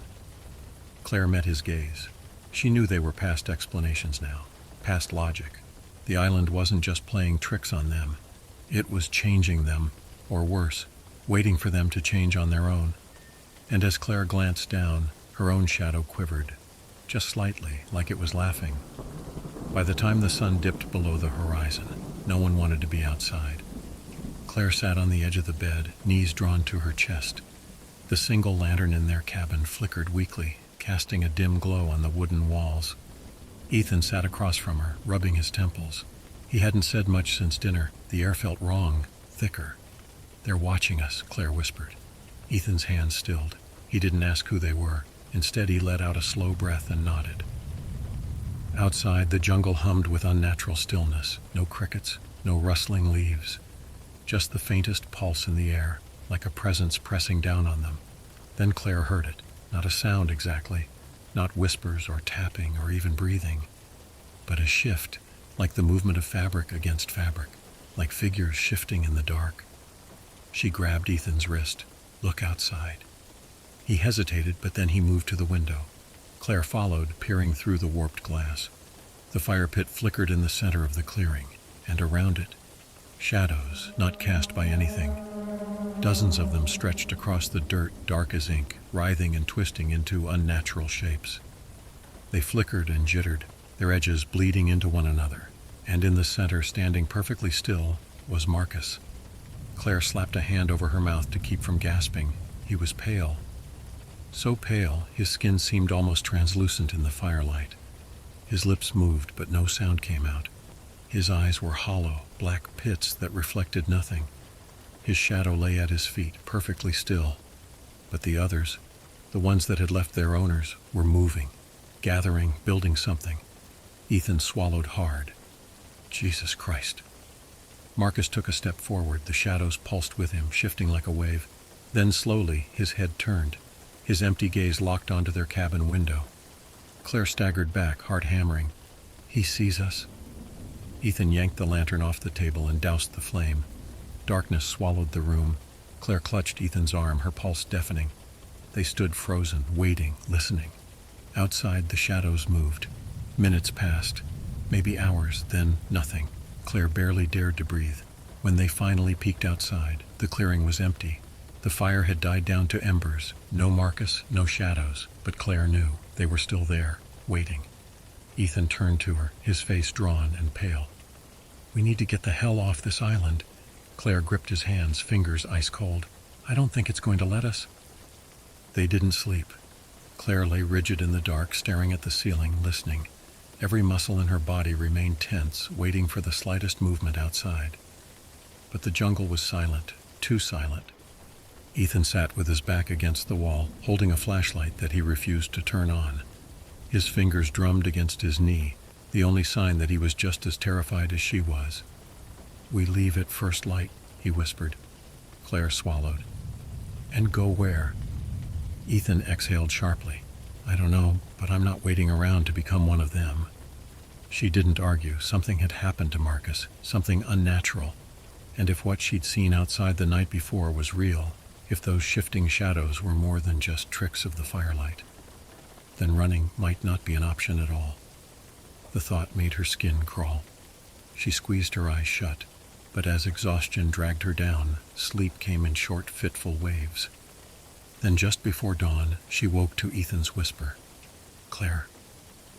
Claire met his gaze. She knew they were past explanations now, past logic. The island wasn't just playing tricks on them. It was changing them, or worse, waiting for them to change on their own. And as Claire glanced down, her own shadow quivered, just slightly, like it was laughing. By the time the sun dipped below the horizon, no one wanted to be outside. Claire sat on the edge of the bed, knees drawn to her chest. The single lantern in their cabin flickered weakly, casting a dim glow on the wooden walls. Ethan sat across from her, rubbing his temples. He hadn't said much since dinner. The air felt wrong, thicker. "They're watching us," Claire whispered. Ethan's hands stilled. He didn't ask who they were. Instead, he let out a slow breath and nodded. Outside, the jungle hummed with unnatural stillness. No crickets, no rustling leaves. Just the faintest pulse in the air, like a presence pressing down on them. Then Claire heard it. Not a sound exactly, not whispers or tapping or even breathing, but a shift, like the movement of fabric against fabric, like figures shifting in the dark. She grabbed Ethan's wrist. "Look outside." He hesitated, but then he moved to the window. Claire followed, peering through the warped glass. The fire pit flickered in the center of the clearing, and around it, shadows, not cast by anything. Dozens of them stretched across the dirt, dark as ink, writhing and twisting into unnatural shapes. They flickered and jittered, their edges bleeding into one another, and in the center, standing perfectly still, was Marcus. Claire slapped a hand over her mouth to keep from gasping. He was pale. So pale, his skin seemed almost translucent in the firelight. His lips moved, but no sound came out. His eyes were hollow, black pits that reflected nothing. His shadow lay at his feet, perfectly still. But the others, the ones that had left their owners, were moving, gathering, building something. Ethan swallowed hard. Jesus Christ. Marcus took a step forward. The shadows pulsed with him, shifting like a wave. Then slowly, his head turned. His empty gaze locked onto their cabin window. Claire staggered back, heart hammering. He sees us. Ethan yanked the lantern off the table and doused the flame. Darkness swallowed the room. Claire clutched Ethan's arm, her pulse deafening. They stood frozen, waiting, listening. Outside, the shadows moved. Minutes passed, maybe hours, then nothing. Claire barely dared to breathe. When they finally peeked outside, the clearing was empty. The fire had died down to embers. No Marcus, no shadows, but Claire knew they were still there, waiting. Ethan turned to her, his face drawn and pale. "We need to get the hell off this island." Claire gripped his hands, fingers ice cold. "I don't think it's going to let us." They didn't sleep. Claire lay rigid in the dark, staring at the ceiling, listening. Every muscle in her body remained tense, waiting for the slightest movement outside. But the jungle was silent, too silent. Ethan sat with his back against the wall, holding a flashlight that he refused to turn on. His fingers drummed against his knee, the only sign that he was just as terrified as she was. "We leave at first light," he whispered. Claire swallowed. "And go where?" Ethan exhaled sharply. "I don't know, but I'm not waiting around to become one of them." She didn't argue. Something had happened to Marcus, something unnatural. And if what she'd seen outside the night before was real, if those shifting shadows were more than just tricks of the firelight, then running might not be an option at all. The thought made her skin crawl. She squeezed her eyes shut, but as exhaustion dragged her down, sleep came in short, fitful waves. Then just before dawn, she woke to Ethan's whisper. "Claire."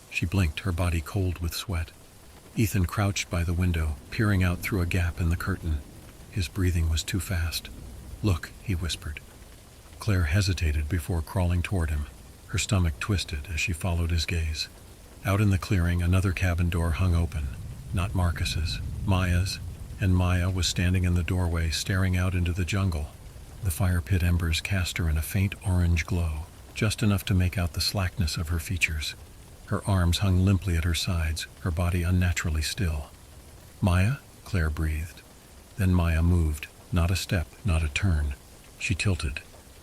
She blinked, her body cold with sweat. Ethan crouched by the window, peering out through a gap in the curtain. His breathing was too fast. "Look," he whispered. Claire hesitated before crawling toward him. Her stomach twisted as she followed his gaze. Out in the clearing, another cabin door hung open. Not Marcus's, Maya's, and Maya was standing in the doorway, staring out into the jungle. The fire pit embers cast her in a faint orange glow, just enough to make out the slackness of her features. Her arms hung limply at her sides, her body unnaturally still. "Maya?" Claire breathed. Then Maya moved, not a step, not a turn. She tilted.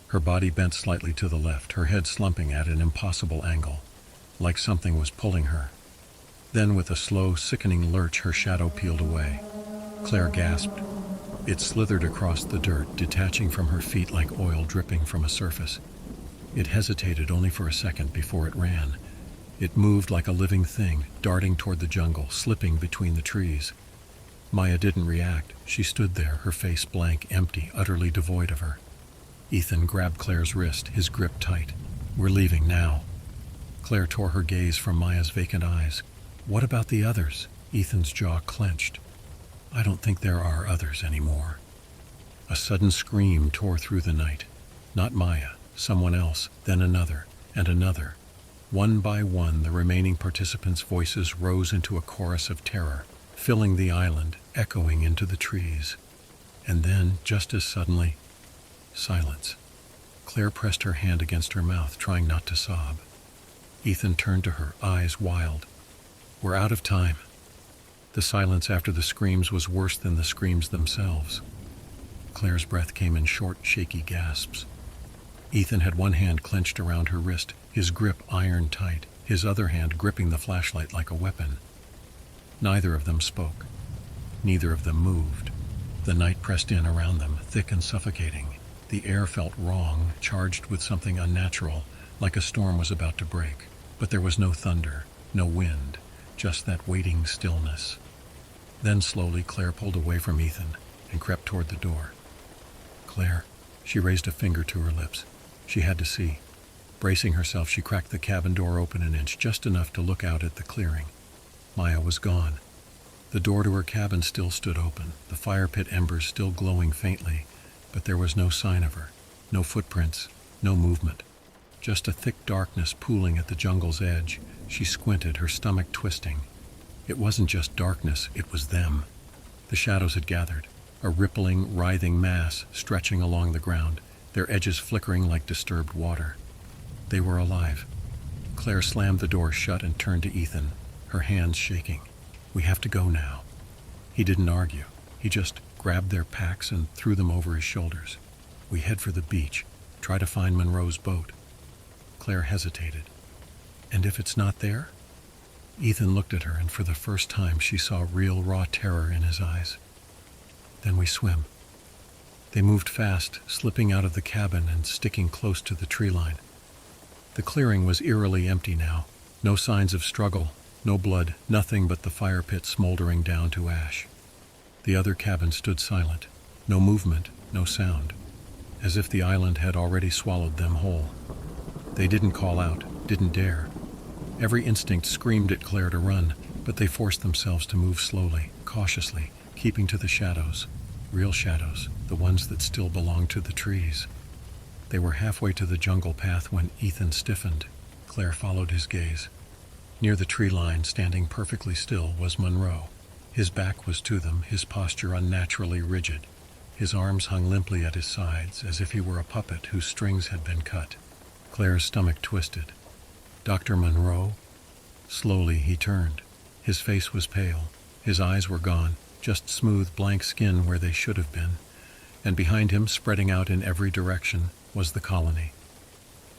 Her body bent slightly to the left, her head slumping at an impossible angle, like something was pulling her. Then with a slow, sickening lurch, her shadow peeled away. Claire gasped. It slithered across the dirt, detaching from her feet like oil dripping from a surface. It hesitated only for a second before it ran. It moved like a living thing, darting toward the jungle, slipping between the trees. Maya didn't react. She stood there, her face blank, empty, utterly devoid of her. Ethan grabbed Claire's wrist, his grip tight. "We're leaving now." Claire tore her gaze from Maya's vacant eyes. "What about the others?" Ethan's jaw clenched. "I don't think there are others anymore." A sudden scream tore through the night. Not Maya, someone else, then another, and another. One by one, the remaining participants' voices rose into a chorus of terror, filling the island, echoing into the trees. And then, just as suddenly, silence. Claire pressed her hand against her mouth, trying not to sob. Ethan turned to her, eyes wild. "We're out of time." The silence after the screams was worse than the screams themselves. Claire's breath came in short, shaky gasps. Ethan had one hand clenched around her wrist, his grip iron tight, his other hand gripping the flashlight like a weapon. Neither of them spoke. Neither of them moved. The night pressed in around them, thick and suffocating. The air felt wrong, charged with something unnatural, like a storm was about to break. But there was no thunder, no wind, just that waiting stillness. Then slowly Claire pulled away from Ethan and crept toward the door. "Claire," She raised a finger to her lips. She had to see. Bracing herself, she cracked the cabin door open an inch, just enough to look out at the clearing. Maya was gone. The door to her cabin still stood open, the fire pit embers still glowing faintly, but there was no sign of her. No footprints, no movement. Just a thick darkness pooling at the jungle's edge. She squinted, her stomach twisting. It wasn't just darkness, it was them. The shadows had gathered, a rippling, writhing mass stretching along the ground, their edges flickering like disturbed water. They were alive. Claire slammed the door shut and turned to Ethan, her hands shaking. "We have to go now." He didn't argue. He just grabbed their packs and threw them over his shoulders. "We head for the beach, try to find Monroe's boat." Claire hesitated. "And if it's not there?" Ethan looked at her, and for the first time she saw real, raw terror in his eyes. "Then we swim." They moved fast, slipping out of the cabin and sticking close to the tree line. The clearing was eerily empty now. No signs of struggle, no blood, nothing but the fire pit smoldering down to ash. The other cabin stood silent. No movement, no sound. As if the island had already swallowed them whole. They didn't call out, didn't dare. Every instinct screamed at Claire to run, but they forced themselves to move slowly, cautiously, keeping to the shadows. Real shadows, the ones that still belonged to the trees. They were halfway to the jungle path when Ethan stiffened. Claire followed his gaze. Near the tree line, standing perfectly still, was Monroe. His back was to them, his posture unnaturally rigid. His arms hung limply at his sides, as if he were a puppet whose strings had been cut. Claire's stomach twisted. "Dr. Monroe?" Slowly he turned. His face was pale. His eyes were gone, just smooth, blank skin where they should have been. And behind him, spreading out in every direction, was the colony.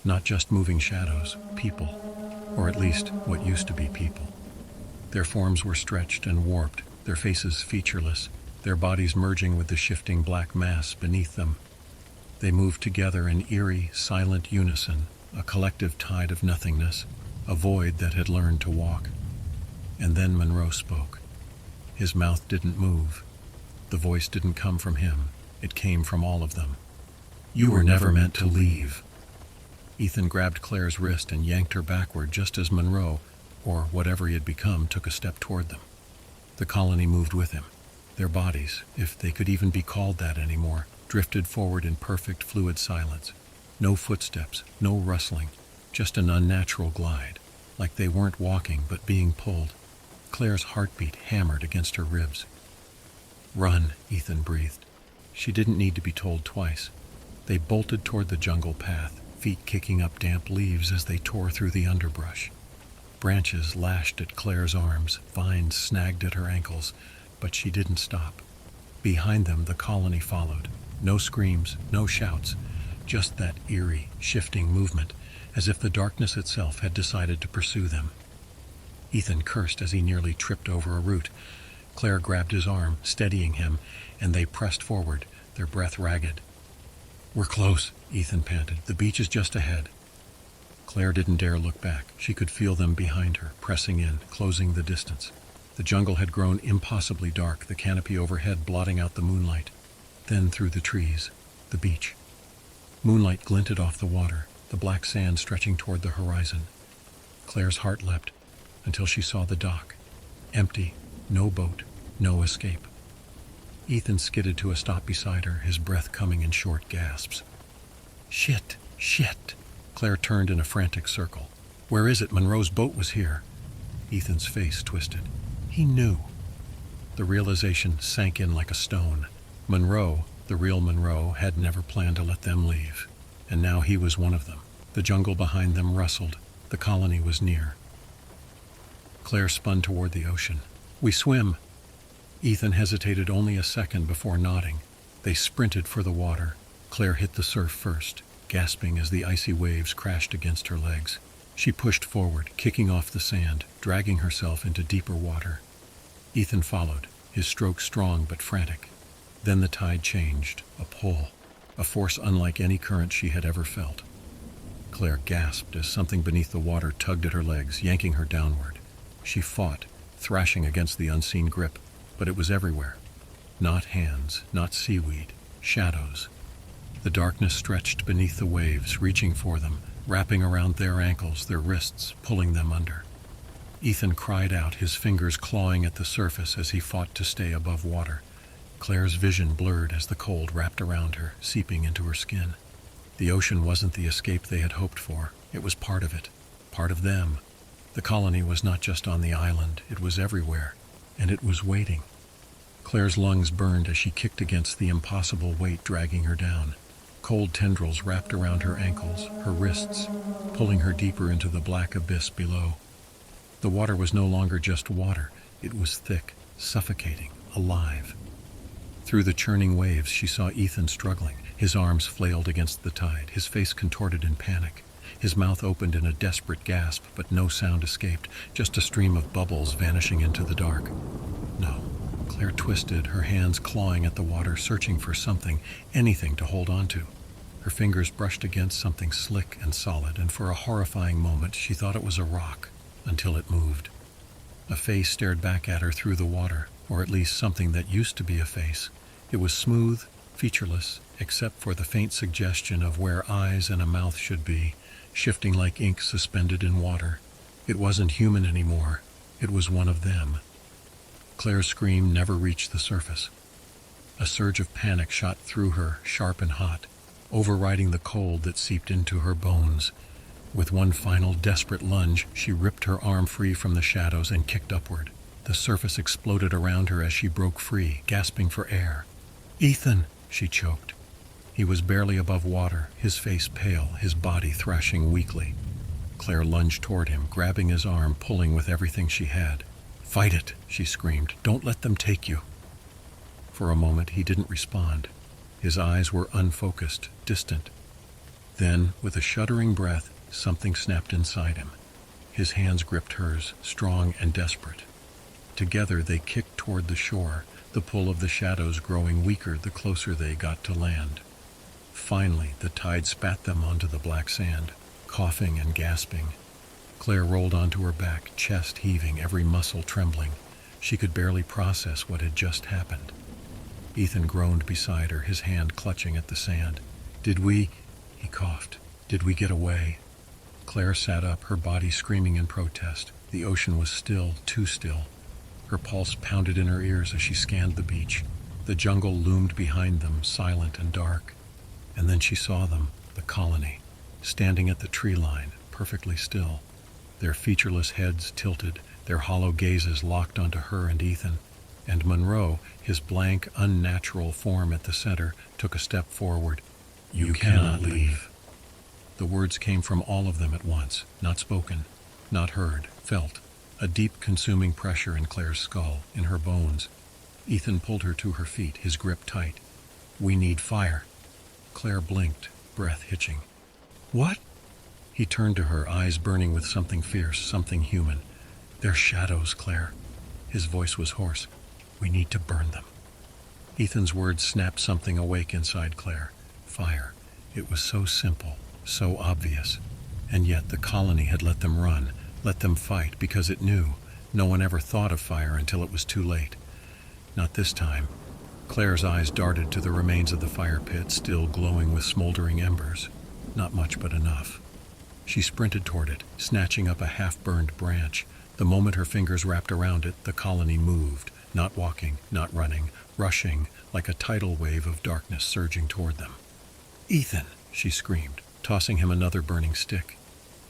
Not just moving shadows, people, or at least what used to be people. Their forms were stretched and warped, their faces featureless, their bodies merging with the shifting black mass beneath them. They moved together in eerie, silent unison, a collective tide of nothingness, a void that had learned to walk. And then Monroe spoke. His mouth didn't move. The voice didn't come from him. It came from all of them. "You were never meant to leave." Ethan grabbed Claire's wrist and yanked her backward just as Monroe, or whatever he had become, took a step toward them. The colony moved with him. Their bodies, if they could even be called that anymore, drifted forward in perfect fluid silence. No footsteps, no rustling, just an unnatural glide, like they weren't walking but being pulled. Claire's heartbeat hammered against her ribs. "Run," Ethan breathed. She didn't need to be told twice. They bolted toward the jungle path, feet kicking up damp leaves as they tore through the underbrush. Branches lashed at Claire's arms, vines snagged at her ankles, but she didn't stop. Behind them, the colony followed. No screams, no shouts, just that eerie, shifting movement, as if the darkness itself had decided to pursue them. Ethan cursed as he nearly tripped over a root. Claire grabbed his arm, steadying him, and they pressed forward, their breath ragged. "We're close," Ethan panted. "The beach is just ahead." Claire didn't dare look back. She could feel them behind her, pressing in, closing the distance. The jungle had grown impossibly dark, the canopy overhead blotting out the moonlight. Then through the trees, the beach. Moonlight glinted off the water, the black sand stretching toward the horizon. Claire's heart leapt until she saw the dock. Empty, no boat, no escape. Ethan skidded to a stop beside her, his breath coming in short gasps. "Shit! Shit!" Claire turned in a frantic circle. "Where is it? Monroe's boat was here." Ethan's face twisted. He knew. The realization sank in like a stone. Monroe, the real Monroe, had never planned to let them leave. And now he was one of them. The jungle behind them rustled. The colony was near. Claire spun toward the ocean. "We swim." Ethan hesitated only a second before nodding. They sprinted for the water. Claire hit the surf first, gasping as the icy waves crashed against her legs. She pushed forward, kicking off the sand, dragging herself into deeper water. Ethan followed, his stroke strong but frantic. Then the tide changed, a pull, a force unlike any current she had ever felt. Claire gasped as something beneath the water tugged at her legs, yanking her downward. She fought, thrashing against the unseen grip, but it was everywhere. Not hands, not seaweed, shadows. The darkness stretched beneath the waves, reaching for them, wrapping around their ankles, their wrists, pulling them under. Ethan cried out, his fingers clawing at the surface as he fought to stay above water. Claire's vision blurred as the cold wrapped around her, seeping into her skin. The ocean wasn't the escape they had hoped for. It was part of it, part of them. The colony was not just on the island, it was everywhere, and it was waiting. Claire's lungs burned as she kicked against the impossible weight dragging her down. Cold tendrils wrapped around her ankles, her wrists, pulling her deeper into the black abyss below. The water was no longer just water. It was thick, suffocating, alive. Through the churning waves, she saw Ethan struggling. His arms flailed against the tide, his face contorted in panic. His mouth opened in a desperate gasp, but no sound escaped, just a stream of bubbles vanishing into the dark. No. Claire twisted, her hands clawing at the water, searching for something, anything to hold on to. Her fingers brushed against something slick and solid, and for a horrifying moment she thought it was a rock, until it moved. A face stared back at her through the water, or at least something that used to be a face. It was smooth, featureless, except for the faint suggestion of where eyes and a mouth should be, shifting like ink suspended in water. It wasn't human anymore. It was one of them. Claire's scream never reached the surface. A surge of panic shot through her, sharp and hot, overriding the cold that seeped into her bones. With one final desperate lunge, she ripped her arm free from the shadows and kicked upward. The surface exploded around her as she broke free, gasping for air. "Ethan!" she choked. He was barely above water, his face pale, his body thrashing weakly. Claire lunged toward him, grabbing his arm, pulling with everything she had. "Fight it!" she screamed. "Don't let them take you!" For a moment, he didn't respond. His eyes were unfocused, distant. Then, with a shuddering breath, something snapped inside him. His hands gripped hers, strong and desperate. Together, they kicked toward the shore, the pull of the shadows growing weaker the closer they got to land. Finally, the tide spat them onto the black sand, coughing and gasping. Claire rolled onto her back, chest heaving, every muscle trembling. She could barely process what had just happened. Ethan groaned beside her, his hand clutching at the sand. He coughed. "Did we get away?" Claire sat up, her body screaming in protest. The ocean was still, too still. Her pulse pounded in her ears as she scanned the beach. The jungle loomed behind them, silent and dark. And then she saw them, the colony, standing at the tree line, perfectly still. Their featureless heads tilted, their hollow gazes locked onto her and Ethan. And Monroe, his blank, unnatural form at the center, took a step forward. "You cannot leave." The words came from all of them at once, not spoken, not heard, felt. A deep, consuming pressure in Claire's skull, in her bones. Ethan pulled her to her feet, his grip tight. "We need fire." Claire blinked, breath hitching. "What?" He turned to her, eyes burning with something fierce, something human. "They're shadows, Claire." His voice was hoarse. "We need to burn them." Ethan's words snapped something awake inside Claire. Fire. It was so simple, so obvious. And yet the colony had let them run, let them fight, because it knew. No one ever thought of fire until it was too late. Not this time. Claire's eyes darted to the remains of the fire pit, still glowing with smoldering embers. Not much, but enough. She sprinted toward it, snatching up a half-burned branch. The moment her fingers wrapped around it, the colony moved, not walking, not running, rushing, like a tidal wave of darkness surging toward them. "Ethan!" she screamed, tossing him another burning stick.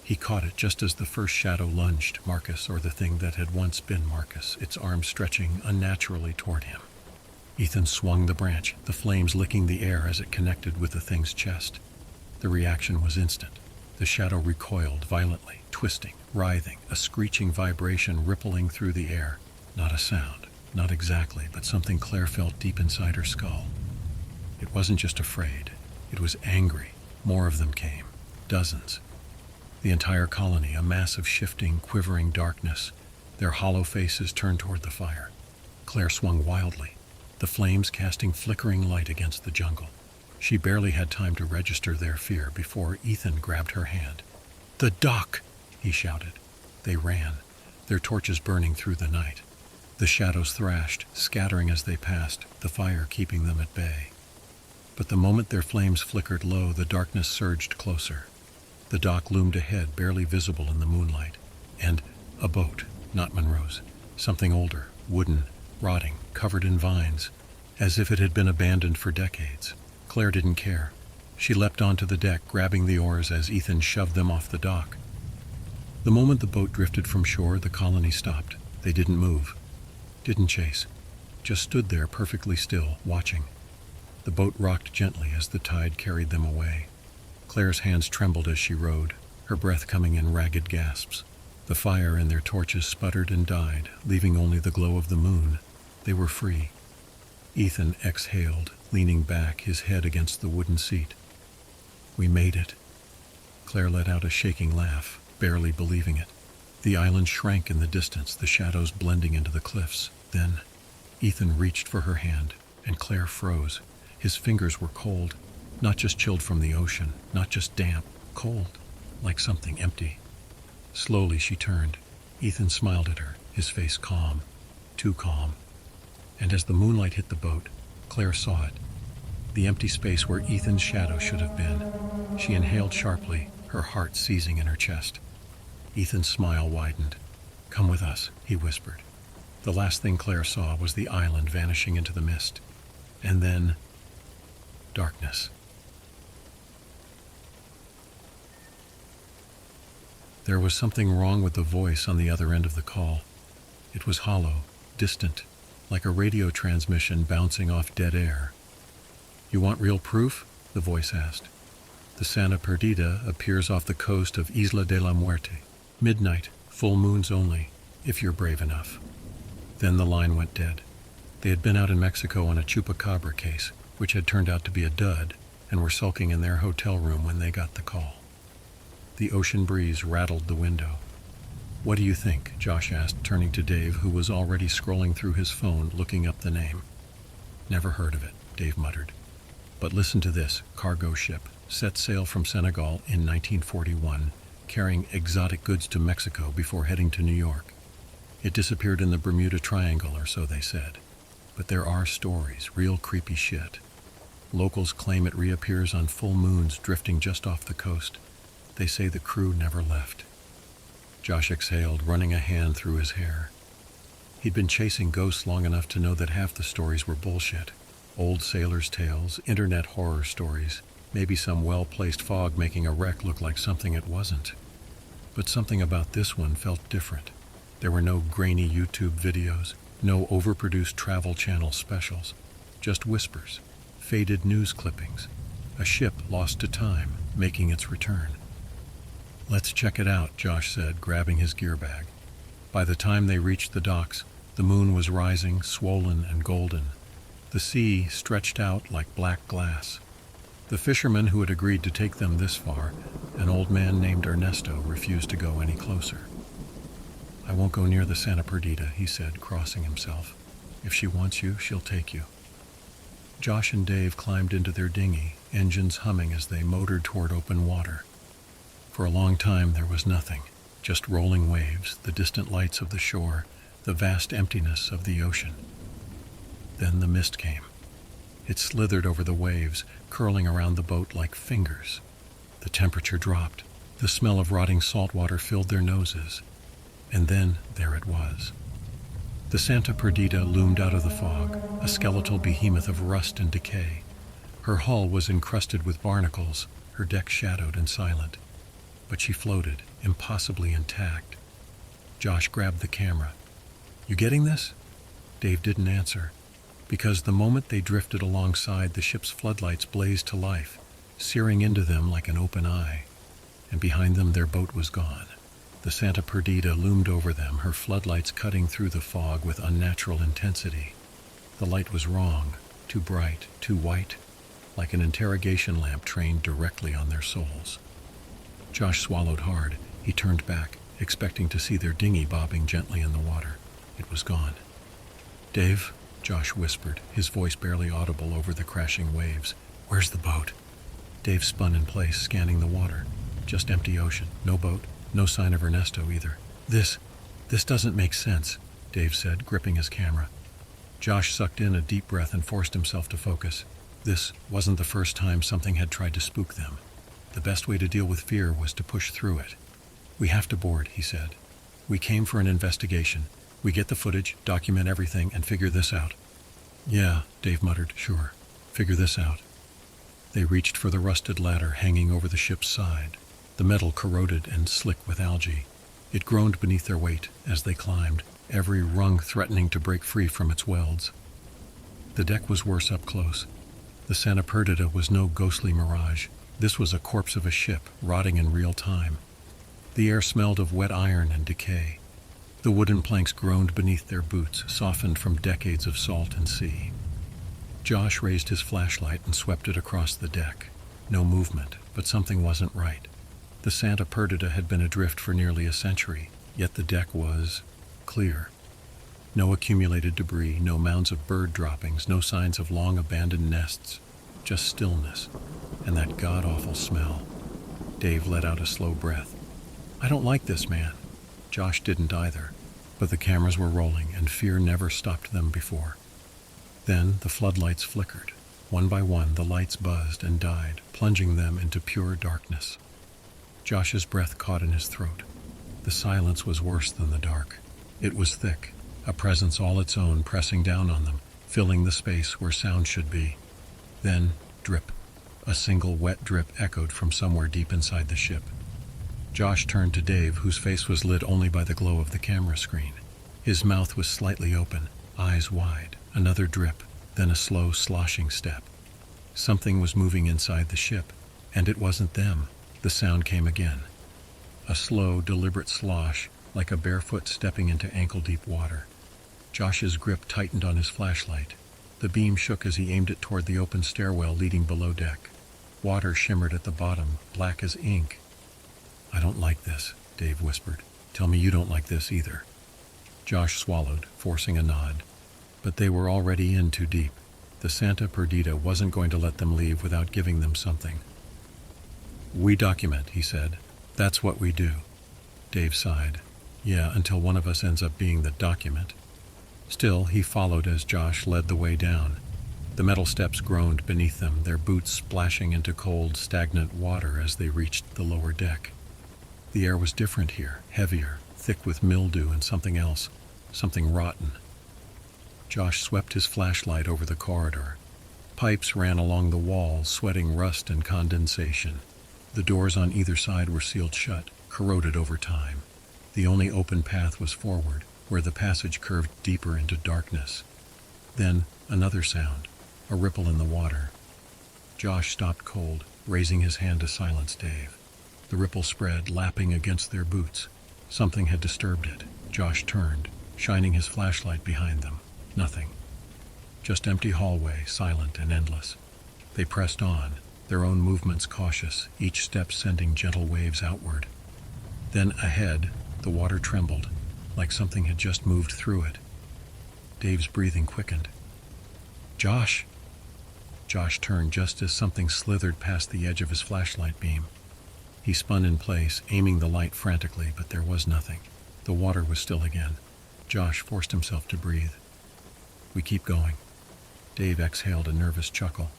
He caught it just as the first shadow lunged, Marcus, or the thing that had once been Marcus, its arms stretching unnaturally toward him. Ethan swung the branch, the flames licking the air as it connected with the thing's chest. The reaction was instant. The shadow recoiled violently, twisting, writhing, a screeching vibration rippling through the air. Not a sound, not exactly, but something Claire felt deep inside her skull. It wasn't just afraid. It was angry. More of them came. Dozens. The entire colony, a mass of shifting, quivering darkness. Their hollow faces turned toward the fire. Claire swung wildly, the flames casting flickering light against the jungle. She barely had time to register their fear before Ethan grabbed her hand. "The dock!" he shouted. They ran, their torches burning through the night. The shadows thrashed, scattering as they passed, the fire keeping them at bay. But the moment their flames flickered low, the darkness surged closer. The dock loomed ahead, barely visible in the moonlight. And a boat, not Monroe's. Something older, wooden, rotting, covered in vines, as if it had been abandoned for decades. Claire didn't care. She leapt onto the deck, grabbing the oars as Ethan shoved them off the dock. The moment the boat drifted from shore, the colony stopped. They didn't move, didn't chase, just stood there perfectly still, watching. The boat rocked gently as the tide carried them away. Claire's hands trembled as she rowed, her breath coming in ragged gasps. The fire in their torches sputtered and died, leaving only the glow of the moon. They were free. Ethan exhaled, leaning back, his head against the wooden seat. "We made it." Claire let out a shaking laugh, barely believing it. The island shrank in the distance, the shadows blending into the cliffs. Then Ethan reached for her hand, and Claire froze. His fingers were cold, not just chilled from the ocean, not just damp, cold, like something empty. Slowly she turned. Ethan smiled at her, his face calm, too calm. And as the moonlight hit the boat, Claire saw it. The empty space where Ethan's shadow should have been. She inhaled sharply, her heart seizing in her chest. Ethan's smile widened. "Come with us," he whispered. The last thing Claire saw was the island vanishing into the mist. And then darkness. There was something wrong with the voice on the other end of the call. It was hollow, distant, like a radio transmission bouncing off dead air. "You want real proof?" the voice asked. "The Santa Perdida appears off the coast of Isla de la Muerte. Midnight, full moons only, if you're brave enough." Then the line went dead. They had been out in Mexico on a chupacabra case, which had turned out to be a dud, and were sulking in their hotel room when they got the call. The ocean breeze rattled the window. "What do you think?" Josh asked, turning to Dave, who was already scrolling through his phone, looking up the name. "Never heard of it," Dave muttered. "But listen to this. Cargo ship. Set sail from Senegal in 1941, carrying exotic goods to Mexico before heading to New York. It disappeared in the Bermuda Triangle, or so they said. But there are stories, real creepy shit. Locals claim it reappears on full moons drifting just off the coast. They say the crew never left." Josh exhaled, running a hand through his hair. He'd been chasing ghosts long enough to know that half the stories were bullshit. Old sailors' tales, internet horror stories, maybe some well-placed fog making a wreck look like something it wasn't. But something about this one felt different. There were no grainy YouTube videos, no overproduced Travel Channel specials, just whispers, faded news clippings, a ship lost to time, making its return. "Let's check it out," Josh said, grabbing his gear bag. By the time they reached the docks, the moon was rising, swollen and golden. The sea stretched out like black glass. The fisherman who had agreed to take them this far, an old man named Ernesto, refused to go any closer. "I won't go near the Santa Perdida," he said, crossing himself. "If she wants you, she'll take you." Josh and Dave climbed into their dinghy, engines humming as they motored toward open water. For a long time there was nothing, just rolling waves, the distant lights of the shore, the vast emptiness of the ocean. Then the mist came. It slithered over the waves, curling around the boat like fingers. The temperature dropped. The smell of rotting salt water filled their noses. And then there it was. The Santa Perdida loomed out of the fog, a skeletal behemoth of rust and decay. Her hull was encrusted with barnacles, her deck shadowed and silent. But she floated, impossibly intact. Josh grabbed the camera. "You getting this?" Dave didn't answer, because the moment they drifted alongside, the ship's floodlights blazed to life, searing into them like an open eye. And behind them their boat was gone. The Santa Perdida loomed over them, her floodlights cutting through the fog with unnatural intensity. The light was wrong, too bright, too white, like an interrogation lamp trained directly on their souls. Josh swallowed hard. He turned back, expecting to see their dinghy bobbing gently in the water. It was gone. "Dave," Josh whispered, his voice barely audible over the crashing waves. "Where's the boat?" Dave spun in place, scanning the water. Just empty ocean, no boat, no sign of Ernesto either. This doesn't make sense," Dave said, gripping his camera. Josh sucked in a deep breath and forced himself to focus. This wasn't the first time something had tried to spook them. The best way to deal with fear was to push through it. "We have to board," he said. "We came for an investigation. We get the footage, document everything, and figure this out." "Yeah," Dave muttered, "sure. Figure this out." They reached for the rusted ladder hanging over the ship's side, the metal corroded and slick with algae. It groaned beneath their weight as they climbed, every rung threatening to break free from its welds. The deck was worse up close. The Santa Perdita was no ghostly mirage. This was a corpse of a ship, rotting in real time. The air smelled of wet iron and decay. The wooden planks groaned beneath their boots, softened from decades of salt and sea. Josh raised his flashlight and swept it across the deck. No movement, but something wasn't right. The Santa Perdita had been adrift for nearly a century, yet the deck was clear. No accumulated debris, no mounds of bird droppings, no signs of long-abandoned nests, just stillness, and that god-awful smell. Dave let out a slow breath. "I don't like this, man." Josh didn't either, but the cameras were rolling, and fear never stopped them before. Then the floodlights flickered. One by one, the lights buzzed and died, plunging them into pure darkness. Josh's breath caught in his throat. The silence was worse than the dark. It was thick, a presence all its own pressing down on them, filling the space where sound should be. Then, drip. A single wet drip echoed from somewhere deep inside the ship. Josh turned to Dave, whose face was lit only by the glow of the camera screen. His mouth was slightly open, eyes wide. Another drip, then a slow, sloshing step. Something was moving inside the ship, and it wasn't them. The sound came again. A slow, deliberate slosh, like a barefoot stepping into ankle-deep water. Josh's grip tightened on his flashlight. The beam shook as he aimed it toward the open stairwell leading below deck. Water shimmered at the bottom, black as ink. "I don't like this," Dave whispered. "Tell me you don't like this either." Josh swallowed, forcing a nod. But they were already in too deep. The Santa Perdita wasn't going to let them leave without giving them something. "We document," he said. "That's what we do." Dave sighed. "Yeah, until one of us ends up being the document." Still, he followed as Josh led the way down. The metal steps groaned beneath them, their boots splashing into cold, stagnant water as they reached the lower deck. The air was different here, heavier, thick with mildew and something else, something rotten. Josh swept his flashlight over the corridor. Pipes ran along the walls, sweating rust and condensation. The doors on either side were sealed shut, corroded over time. The only open path was forward, where the passage curved deeper into darkness. Then another sound, a ripple in the water. Josh stopped cold, raising his hand to silence Dave. The ripple spread, lapping against their boots. Something had disturbed it. Josh turned, shining his flashlight behind them. Nothing. Just empty hallway, silent and endless. They pressed on, their own movements cautious, each step sending gentle waves outward. Then ahead, the water trembled, like something had just moved through it. Dave's breathing quickened. "Josh!" Josh turned just as something slithered past the edge of his flashlight beam. He spun in place, aiming the light frantically, but there was nothing. The water was still again. Josh forced himself to breathe. "We keep going." Dave exhaled a nervous chuckle.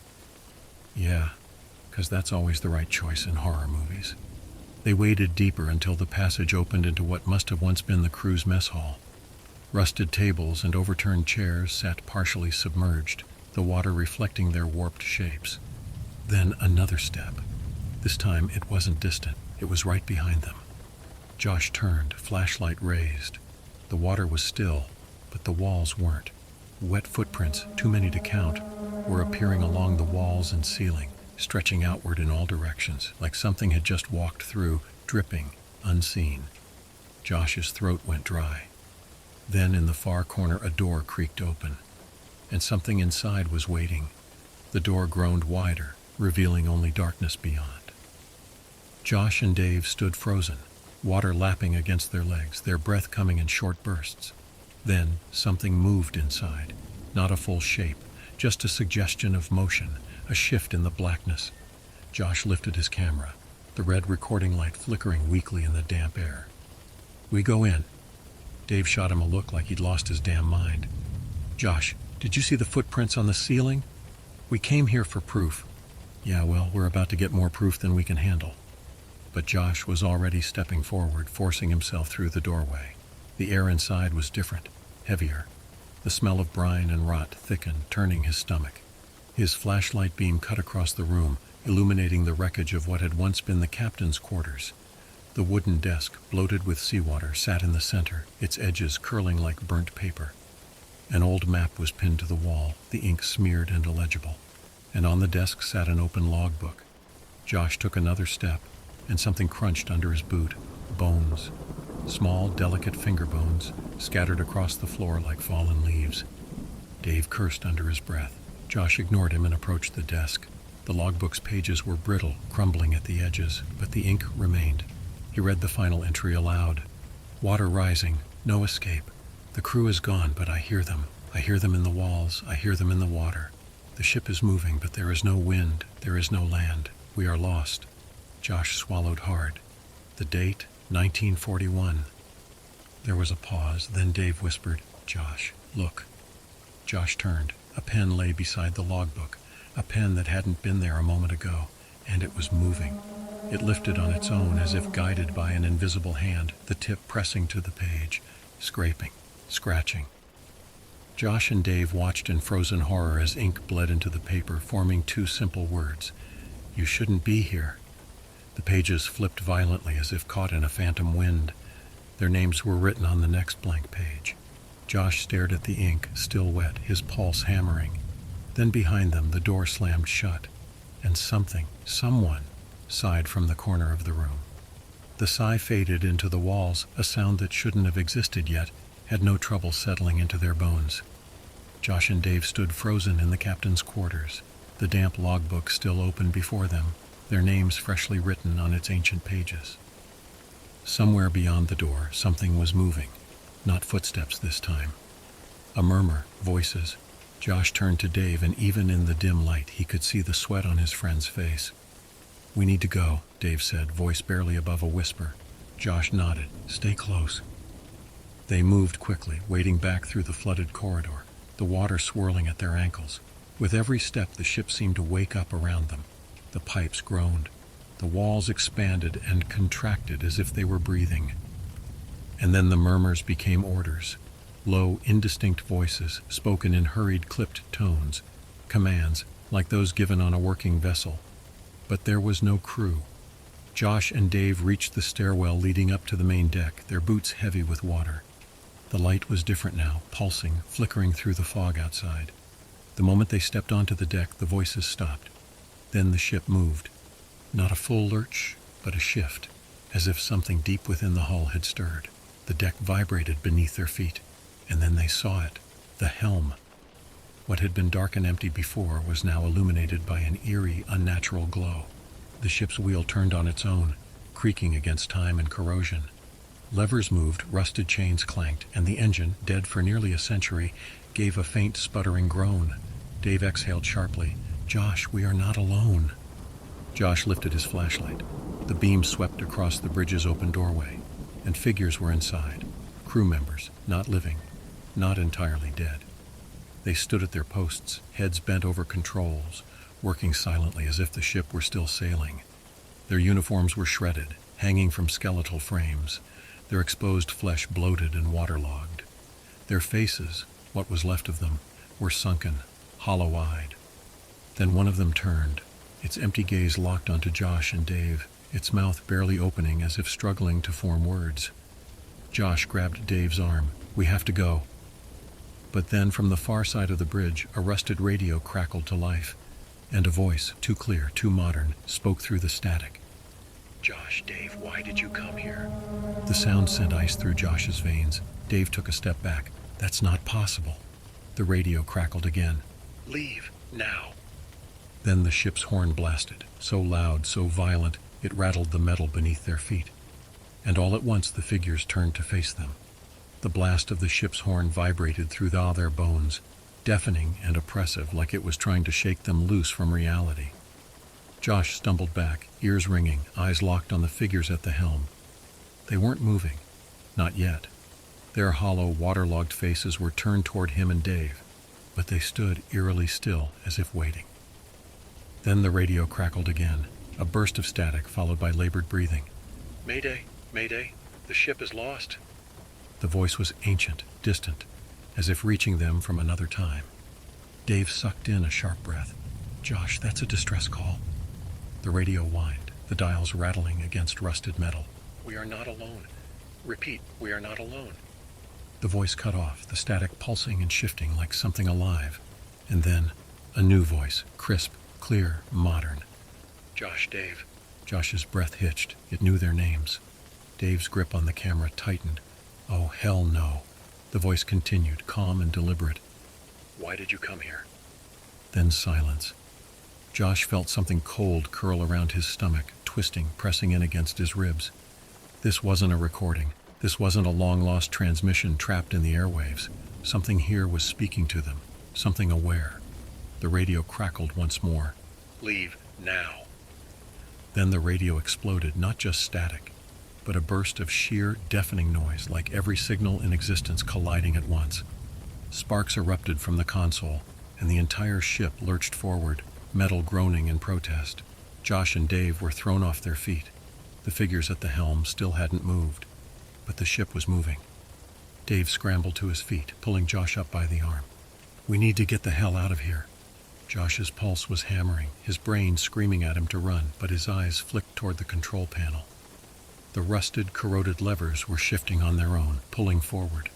"Yeah, 'cause that's always the right choice in horror movies." They waded deeper until the passage opened into what must have once been the crew's mess hall. Rusted tables and overturned chairs sat partially submerged, the water reflecting their warped shapes. Then another step. This time it wasn't distant, it was right behind them. Josh turned, flashlight raised. The water was still, but the walls weren't. Wet footprints, too many to count, were appearing along the walls and ceiling, stretching outward in all directions, like something had just walked through, dripping, unseen. Josh's throat went dry. Then in the far corner a door creaked open, and something inside was waiting. The door groaned wider, revealing only darkness beyond. Josh and Dave stood frozen, water lapping against their legs, their breath coming in short bursts. Then something moved inside, not a full shape, just a suggestion of motion, a shift in the blackness. Josh lifted his camera, the red recording light flickering weakly in the damp air. "We go in." Dave shot him a look like he'd lost his damn mind. "Josh, did you see the footprints on the ceiling?" We came here for proof. Yeah, well, we're about to get more proof than we can handle. But Josh was already stepping forward, forcing himself through the doorway. The air inside was different, heavier. The smell of brine and rot thickened, turning his stomach. His flashlight beam cut across the room, illuminating the wreckage of what had once been the captain's quarters. The wooden desk, bloated with seawater, sat in the center, its edges curling like burnt paper. An old map was pinned to the wall, the ink smeared and illegible. And on the desk sat an open logbook. Josh took another step, and something crunched under his boot. Bones. Small, delicate finger bones, scattered across the floor like fallen leaves. Dave cursed under his breath. Josh ignored him and approached the desk. The logbook's pages were brittle, crumbling at the edges, but the ink remained. He read the final entry aloud. Water rising, no escape. The crew is gone, but I hear them. I hear them in the walls, I hear them in the water. The ship is moving, but there is no wind, there is no land. We are lost. Josh swallowed hard. The date, 1941. There was a pause, then Dave whispered, Josh, look. Josh turned. A pen lay beside the logbook, a pen that hadn't been there a moment ago, and it was moving. It lifted on its own as if guided by an invisible hand, the tip pressing to the page, scraping, scratching. Josh and Dave watched in frozen horror as ink bled into the paper, forming two simple words. You shouldn't be here. The pages flipped violently as if caught in a phantom wind. Their names were written on the next blank page. Josh stared at the ink, still wet, his pulse hammering. Then behind them, the door slammed shut, and someone, sighed from the corner of the room. The sigh faded into the walls, a sound that shouldn't have existed yet, had no trouble settling into their bones. Josh and Dave stood frozen in the captain's quarters, the damp logbook still open before them, their names freshly written on its ancient pages. Somewhere beyond the door, something was moving, not footsteps this time. A murmur, voices. Josh turned to Dave, and even in the dim light, he could see the sweat on his friend's face. We need to go, Dave said, voice barely above a whisper. Josh nodded. Stay close. They moved quickly, wading back through the flooded corridor, the water swirling at their ankles. With every step, the ship seemed to wake up around them. The pipes groaned. The walls expanded and contracted as if they were breathing. And then the murmurs became orders. Low, indistinct voices, spoken in hurried, clipped tones. Commands, like those given on a working vessel. But there was no crew. Josh and Dave reached the stairwell leading up to the main deck, their boots heavy with water. The light was different now, pulsing, flickering through the fog outside. The moment they stepped onto the deck, the voices stopped. Then the ship moved. Not a full lurch, but a shift, as if something deep within the hull had stirred. The deck vibrated beneath their feet, and then they saw it, the helm. What had been dark and empty before was now illuminated by an eerie, unnatural glow. The ship's wheel turned on its own, creaking against time and corrosion. Levers moved, rusted chains clanked, and the engine, dead for nearly a century, gave a faint, sputtering groan. Dave exhaled sharply. Josh, we are not alone. Josh lifted his flashlight. The beam swept across the bridge's open doorway, and figures were inside. Crew members, not living, not entirely dead. They stood at their posts, heads bent over controls, working silently as if the ship were still sailing. Their uniforms were shredded, hanging from skeletal frames, their exposed flesh bloated and waterlogged. Their faces, what was left of them, were sunken, hollow-eyed. Then one of them turned, its empty gaze locked onto Josh and Dave, its mouth barely opening as if struggling to form words. Josh grabbed Dave's arm. We have to go. But then from the far side of the bridge, a rusted radio crackled to life, and a voice, too clear, too modern, spoke through the static. Josh, Dave, why did you come here? The sound sent ice through Josh's veins. Dave took a step back. That's not possible. The radio crackled again. Leave, now. Then the ship's horn blasted, so loud, so violent, it rattled the metal beneath their feet. And all at once the figures turned to face them. The blast of the ship's horn vibrated through all their bones, deafening and oppressive, like it was trying to shake them loose from reality. Josh stumbled back, ears ringing, eyes locked on the figures at the helm. They weren't moving. Not yet. Their hollow, waterlogged faces were turned toward him and Dave, but they stood eerily still, as if waiting. Then the radio crackled again, a burst of static followed by labored breathing. "Mayday, mayday, the ship is lost." The voice was ancient, distant, as if reaching them from another time. Dave sucked in a sharp breath. "Josh, that's a distress call." The radio whined, the dials rattling against rusted metal. "We are not alone. Repeat, we are not alone." The voice cut off, the static pulsing and shifting like something alive. And then, a new voice, crisp, clear, modern. "Josh, Dave." Josh's breath hitched. It knew their names. Dave's grip on the camera tightened. "Oh, hell no." The voice continued, calm and deliberate. "Why did you come here?" Then silence. Josh felt something cold curl around his stomach, twisting, pressing in against his ribs. This wasn't a recording. This wasn't a long-lost transmission trapped in the airwaves. Something here was speaking to them, something aware. The radio crackled once more. "Leave, now." Then the radio exploded, not just static, but a burst of sheer, deafening noise, like every signal in existence colliding at once. Sparks erupted from the console, and the entire ship lurched forward, metal groaning in protest. Josh and Dave were thrown off their feet. The figures at the helm still hadn't moved, but the ship was moving. Dave scrambled to his feet, pulling Josh up by the arm. "We need to get the hell out of here." Josh's pulse was hammering, his brain screaming at him to run, but his eyes flicked toward the control panel. The rusted, corroded levers were shifting on their own, pulling forward.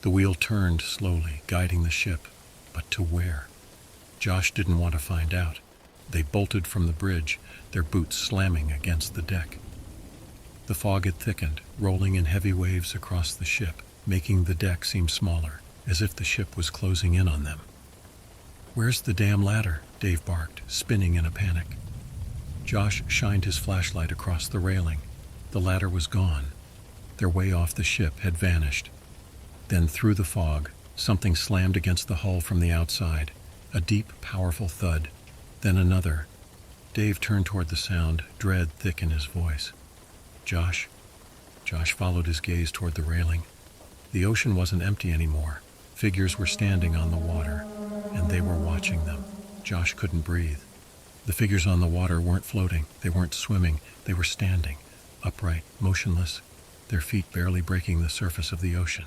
The wheel turned slowly, guiding the ship, but to where? Josh didn't want to find out. They bolted from the bridge, their boots slamming against the deck. The fog had thickened, rolling in heavy waves across the ship, making the deck seem smaller, as if the ship was closing in on them. "Where's the damn ladder?" Dave barked, spinning in a panic. Josh shined his flashlight across the railing. The ladder was gone. Their way off the ship had vanished. Then through the fog, something slammed against the hull from the outside, a deep, powerful thud, then another. Dave turned toward the sound, dread thick in his voice. "Josh?" Josh followed his gaze toward the railing. The ocean wasn't empty anymore. Figures were standing on the water, and they were watching them. Josh couldn't breathe. The figures on the water weren't floating, they weren't swimming, they were standing, upright, motionless, their feet barely breaking the surface of the ocean.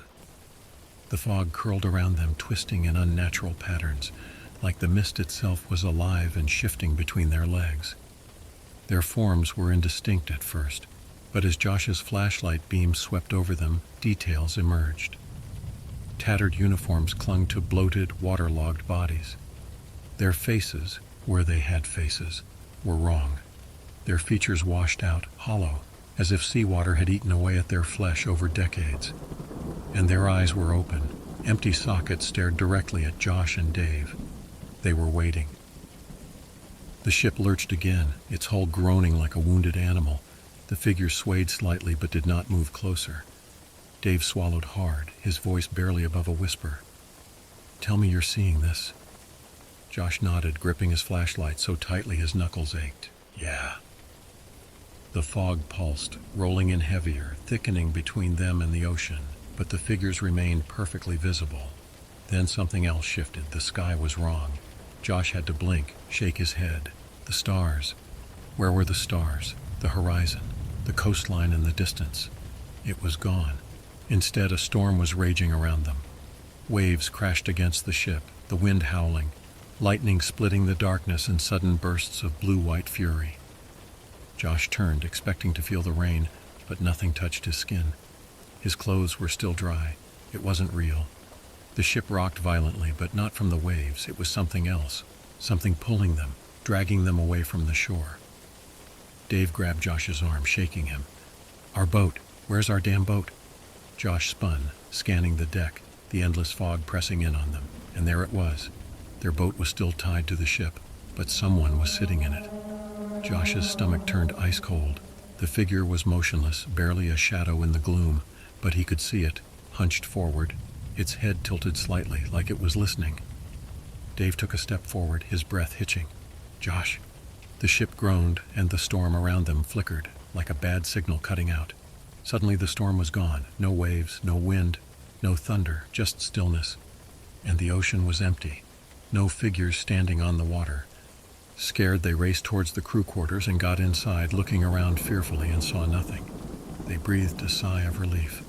The fog curled around them, twisting in unnatural patterns, like the mist itself was alive and shifting between their legs. Their forms were indistinct at first, but as Josh's flashlight beam swept over them, details emerged. Tattered uniforms clung to bloated, waterlogged bodies. Their faces, where they had faces, were wrong. Their features washed out, hollow, as if seawater had eaten away at their flesh over decades. And their eyes were open. Empty sockets stared directly at Josh and Dave. They were waiting. The ship lurched again, its hull groaning like a wounded animal. The figure swayed slightly but did not move closer. Dave swallowed hard, his voice barely above a whisper. "Tell me you're seeing this." Josh nodded, gripping his flashlight so tightly his knuckles ached. "Yeah." The fog pulsed, rolling in heavier, thickening between them and the ocean, but the figures remained perfectly visible. Then something else shifted. The sky was wrong. Josh had to blink, shake his head. The stars. Where were the stars? The horizon, the coastline in the distance. It was gone. Instead, a storm was raging around them. Waves crashed against the ship, the wind howling, lightning splitting the darkness in sudden bursts of blue-white fury. Josh turned, expecting to feel the rain, but nothing touched his skin. His clothes were still dry. It wasn't real. The ship rocked violently, but not from the waves. It was something else, something pulling them, dragging them away from the shore. Dave grabbed Josh's arm, shaking him. "Our boat. Where's our damn boat?" Josh spun, scanning the deck, the endless fog pressing in on them, and there it was. Their boat was still tied to the ship, but someone was sitting in it. Josh's stomach turned ice cold. The figure was motionless, barely a shadow in the gloom, but he could see it, hunched forward, its head tilted slightly, like it was listening. Dave took a step forward, his breath hitching. "Josh." The ship groaned, and the storm around them flickered, like a bad signal cutting out. Suddenly the storm was gone. No waves, no wind, no thunder, just stillness. And the ocean was empty. No figures standing on the water. Scared, they raced towards the crew quarters and got inside, looking around fearfully, and saw nothing. They breathed a sigh of relief.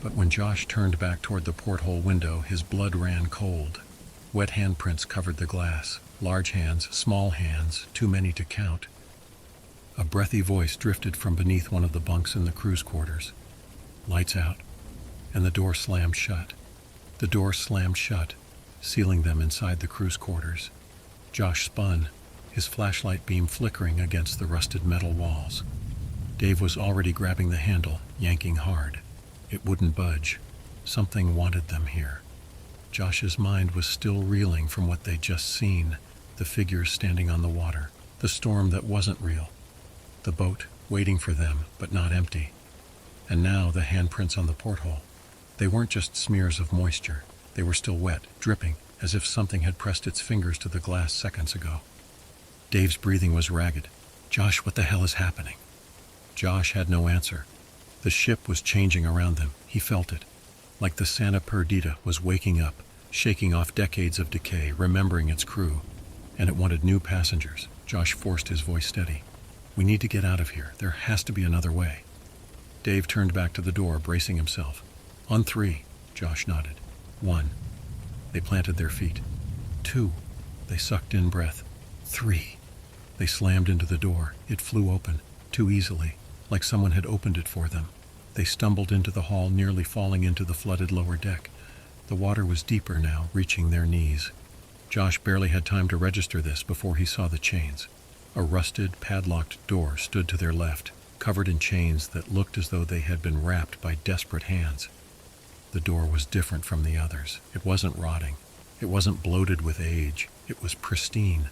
But when Josh turned back toward the porthole window, his blood ran cold. Wet handprints covered the glass. Large hands, small hands, too many to count. A breathy voice drifted from beneath one of the bunks in the crew's quarters. Lights out, and the door slammed shut. The door slammed shut, sealing them inside the crew's quarters. Josh spun, his flashlight beam flickering against the rusted metal walls. Dave was already grabbing the handle, yanking hard. It wouldn't budge. Something wanted them here. Josh's mind was still reeling from what they'd just seen, the figures standing on the water, the storm that wasn't real, the boat waiting for them but not empty, and now the handprints on the porthole. They weren't just smears of moisture. They were still wet, dripping, as if something had pressed its fingers to the glass seconds ago. Dave's breathing was ragged. "Josh, what the hell is happening?" Josh had no answer. The ship was changing around them. He felt it. Like the Santa Perdita was waking up, shaking off decades of decay, remembering its crew. And it wanted new passengers. Josh forced his voice steady. "We need to get out of here. There has to be another way." Dave turned back to the door, bracing himself. "On 3, Josh nodded. 1. They planted their feet. 2. They sucked in breath. 3. They slammed into the door. It flew open, too easily, like someone had opened it for them. They stumbled into the hall, nearly falling into the flooded lower deck. The water was deeper now, reaching their knees. Josh barely had time to register this before he saw the chains. A rusted, padlocked door stood to their left, covered in chains that looked as though they had been wrapped by desperate hands. The door was different from the others. It wasn't rotting. It wasn't bloated with age. It was pristine.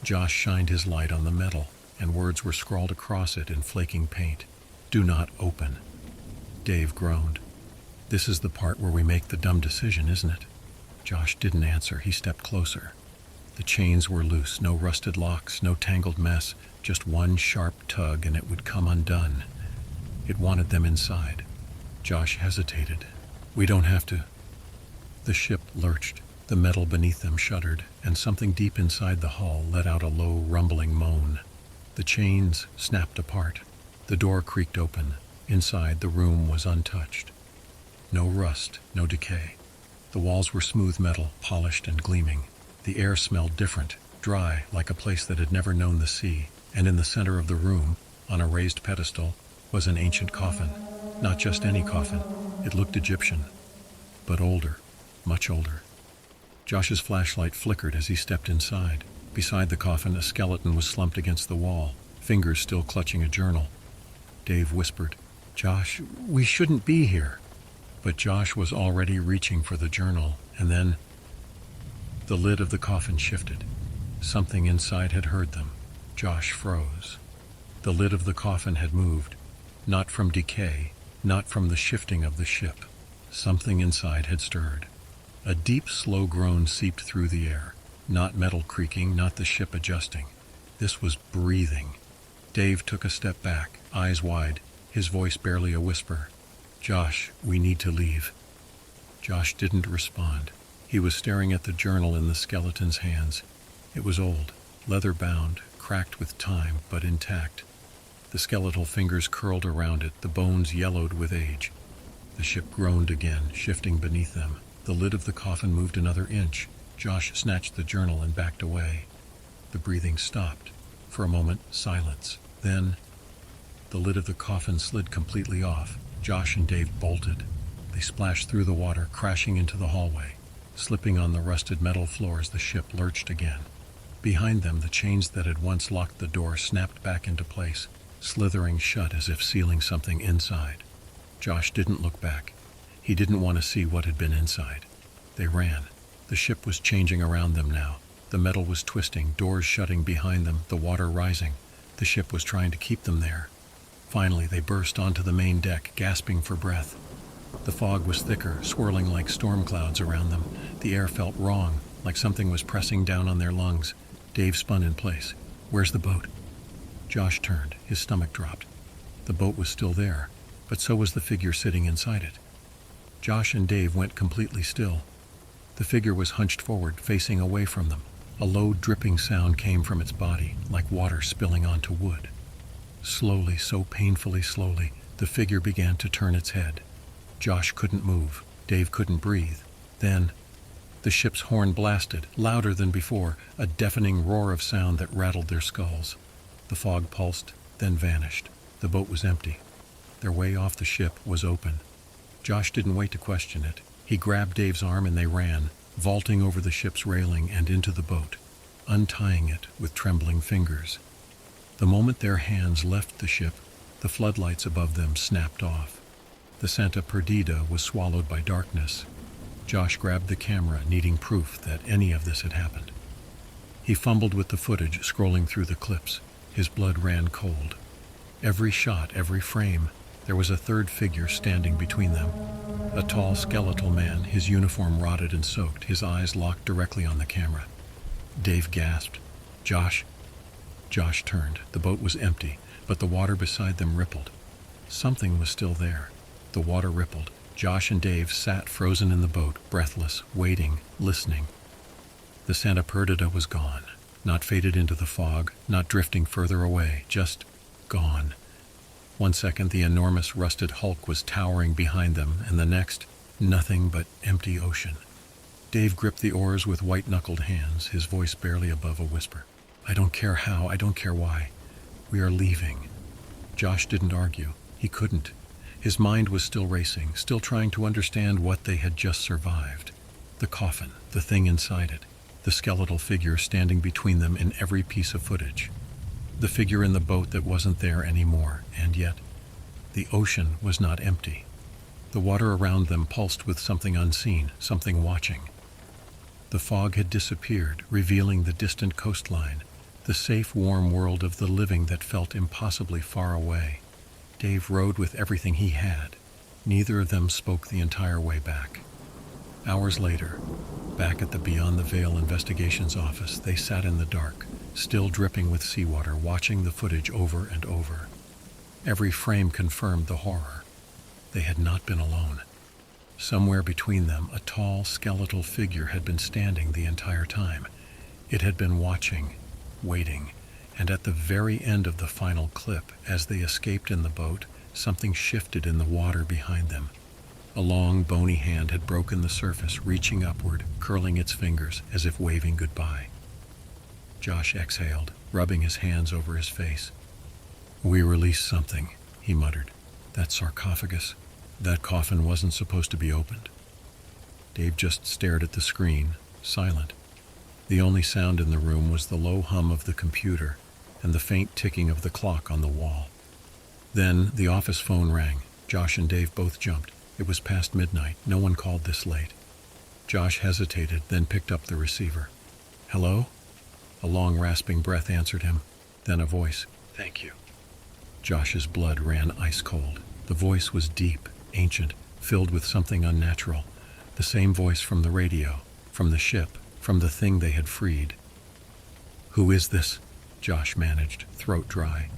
Josh shined his light on the metal, and words were scrawled across it in flaking paint. "Do not open." Dave groaned. "This is the part where we make the dumb decision, isn't it?" Josh didn't answer. He stepped closer. The chains were loose, no rusted locks, no tangled mess, just one sharp tug and it would come undone. It wanted them inside. Josh hesitated. "We don't have to." The ship lurched. The metal beneath them shuddered, and something deep inside the hull let out a low, rumbling moan. The chains snapped apart. The door creaked open. Inside, the room was untouched. No rust, no decay. The walls were smooth metal, polished and gleaming. The air smelled different, dry, like a place that had never known the sea. And in the center of the room, on a raised pedestal, was an ancient coffin. Not just any coffin. It looked Egyptian, but older, much older. Josh's flashlight flickered as he stepped inside. Beside the coffin, a skeleton was slumped against the wall, fingers still clutching a journal. Dave whispered, "Josh, we shouldn't be here." But Josh was already reaching for the journal, and then the lid of the coffin shifted. Something inside had heard them. Josh froze. The lid of the coffin had moved, not from decay, not from the shifting of the ship. Something inside had stirred. A deep, slow groan seeped through the air. Not metal creaking, not the ship adjusting. This was breathing. Dave took a step back, eyes wide, his voice barely a whisper. "Josh, we need to leave." Josh didn't respond. He was staring at the journal in the skeleton's hands. It was old, leather-bound, cracked with time, but intact. The skeletal fingers curled around it, the bones yellowed with age. The ship groaned again, shifting beneath them. The lid of the coffin moved another inch. Josh snatched the journal and backed away. The breathing stopped. For a moment, silence. Then, the lid of the coffin slid completely off. Josh and Dave bolted. They splashed through the water, crashing into the hallway. Slipping on the rusted metal floor as the ship lurched again. Behind them, the chains that had once locked the door snapped back into place, slithering shut as if sealing something inside. Josh didn't look back. He didn't want to see what had been inside. They ran. The ship was changing around them now. The metal was twisting, doors shutting behind them, the water rising. The ship was trying to keep them there. Finally, they burst onto the main deck, gasping for breath. The fog was thicker, swirling like storm clouds around them. The air felt wrong, like something was pressing down on their lungs. Dave spun in place. "Where's the boat?" Josh turned. His stomach dropped. The boat was still there, but so was the figure sitting inside it. Josh and Dave went completely still. The figure was hunched forward, facing away from them. A low dripping sound came from its body, like water spilling onto wood. Slowly, so painfully slowly, the figure began to turn its head. Josh couldn't move. Dave couldn't breathe. Then, the ship's horn blasted, louder than before, a deafening roar of sound that rattled their skulls. The fog pulsed, then vanished. The boat was empty. Their way off the ship was open. Josh didn't wait to question it. He grabbed Dave's arm and they ran, vaulting over the ship's railing and into the boat, untying it with trembling fingers. The moment their hands left the ship, the floodlights above them snapped off. The Santa Perdida was swallowed by darkness. Josh grabbed the camera, needing proof that any of this had happened. He fumbled with the footage, scrolling through the clips. His blood ran cold. Every shot, every frame, there was a third figure standing between them. A tall, skeletal man, his uniform rotted and soaked, his eyes locked directly on the camera. Dave gasped. "Josh?" Josh turned. The boat was empty, but the water beside them rippled. Something was still there. The water rippled. Josh and Dave sat frozen in the boat, breathless, waiting, listening. The Santa Perdida was gone, not faded into the fog, not drifting further away, just gone. 1 second, the enormous rusted hulk was towering behind them, and the next, nothing but empty ocean. Dave gripped the oars with white-knuckled hands, his voice barely above a whisper. "I don't care how, I don't care why. We are leaving." Josh didn't argue. He couldn't. His mind was still racing, still trying to understand what they had just survived. The coffin, the thing inside it, the skeletal figure standing between them in every piece of footage. The figure in the boat that wasn't there anymore, and yet, the ocean was not empty. The water around them pulsed with something unseen, something watching. The fog had disappeared, revealing the distant coastline, the safe, warm world of the living that felt impossibly far away. Dave rowed with everything he had. Neither of them spoke the entire way back. Hours later, back at the Beyond the Veil investigations office, they sat in the dark, still dripping with seawater, watching the footage over and over. Every frame confirmed the horror. They had not been alone. Somewhere between them, a tall, skeletal figure had been standing the entire time. It had been watching, waiting, and at the very end of the final clip, as they escaped in the boat, something shifted in the water behind them. A long, bony hand had broken the surface, reaching upward, curling its fingers as if waving goodbye. Josh exhaled, rubbing his hands over his face. "We released something," he muttered. "That sarcophagus, that coffin wasn't supposed to be opened." Dave just stared at the screen, silent. The only sound in the room was the low hum of the computer and the faint ticking of the clock on the wall. Then the office phone rang. Josh and Dave both jumped. It was past midnight. No one called this late. Josh hesitated, then picked up the receiver. "Hello?" A long, rasping breath answered him. Then a voice. "Thank you." Josh's blood ran ice cold. The voice was deep, ancient, filled with something unnatural. The same voice from the radio, from the ship, from the thing they had freed. "Who is this?" Josh managed, throat dry.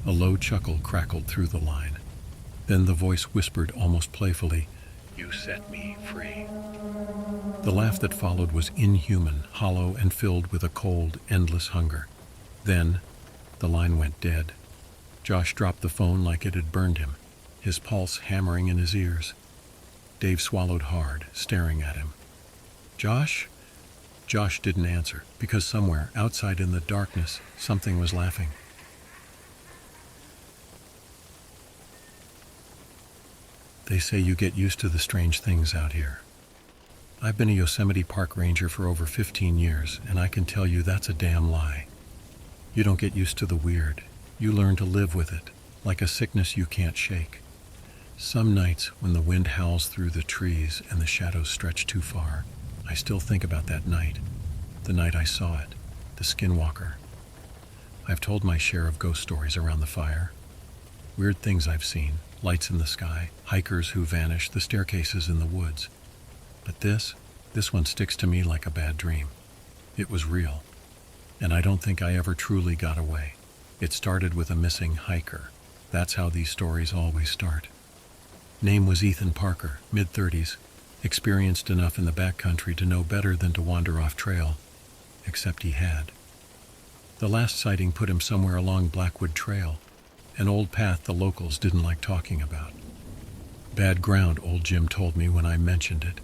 A low chuckle crackled through the line. Then the voice whispered almost playfully, "You set me free." The laugh that followed was inhuman, hollow, and filled with a cold, endless hunger. Then, the line went dead. Josh dropped the phone like it had burned him, his pulse hammering in his ears. Dave swallowed hard, staring at him. "Josh?" Josh didn't answer, because somewhere, outside in the darkness, something was laughing. "They say you get used to the strange things out here. I've been a Yosemite Park ranger for over 15 years, and I can tell you that's a damn lie. You don't get used to the weird. You learn to live with it, like a sickness you can't shake. Some nights, when the wind howls through the trees and the shadows stretch too far, I still think about that night, the night I saw it, the Skinwalker. I've told my share of ghost stories around the fire. Weird things I've seen, lights in the sky, hikers who vanish, the staircases in the woods. But this one sticks to me like a bad dream. It was real, and I don't think I ever truly got away. It started with a missing hiker. That's how these stories always start. Name was Ethan Parker, mid-30s, experienced enough in the backcountry to know better than to wander off trail. except he had. The last sighting put him somewhere along Blackwood Trail, an old path the locals didn't like talking about. Bad ground, old Jim told me when I mentioned it.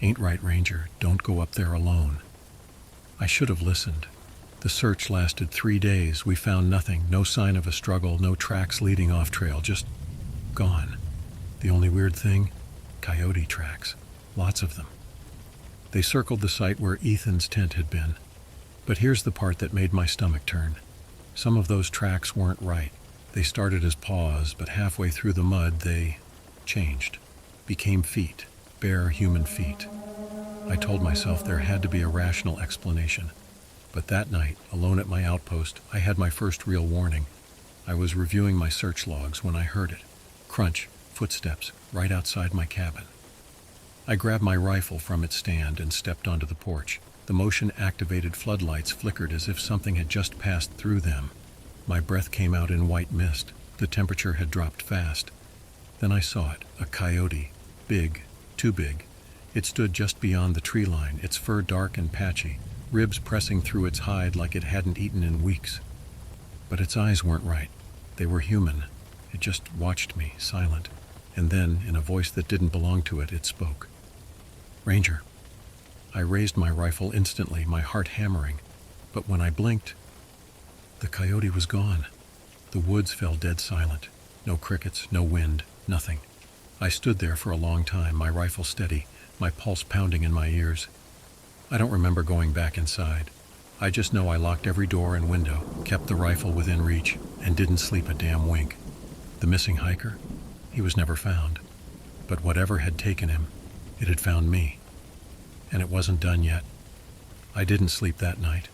Ain't right, Ranger, don't go up there alone. I should have listened. The search lasted 3 days. We found nothing, no sign of a struggle, no tracks leading off trail, just gone. The only weird thing? Coyote tracks. Lots of them. They circled the site where Ethan's tent had been. But here's the part that made my stomach turn. Some of those tracks weren't right. They started as paws, but halfway through the mud they changed, became feet, bare human feet. I told myself there had to be a rational explanation. But that night, alone at my outpost, I had my first real warning. I was reviewing my search logs when I heard it. Crunch, footsteps, right outside my cabin. I grabbed my rifle from its stand and stepped onto the porch. The motion-activated floodlights flickered as if something had just passed through them. My breath came out in white mist. The temperature had dropped fast. Then I saw it, a coyote. Big, too big. It stood just beyond the tree line, its fur dark and patchy, ribs pressing through its hide like it hadn't eaten in weeks. But its eyes weren't right. They were human. It just watched me, silent. And then, in a voice that didn't belong to it, it spoke. Ranger. I raised my rifle instantly, my heart hammering. But when I blinked, the coyote was gone. The woods fell dead silent. No crickets, no wind, nothing. I stood there for a long time, my rifle steady, my pulse pounding in my ears. I don't remember going back inside. I just know I locked every door and window, kept the rifle within reach, and didn't sleep a damn wink. The missing hiker? He was never found. But whatever had taken him, it had found me. And it wasn't done yet. I didn't sleep that night.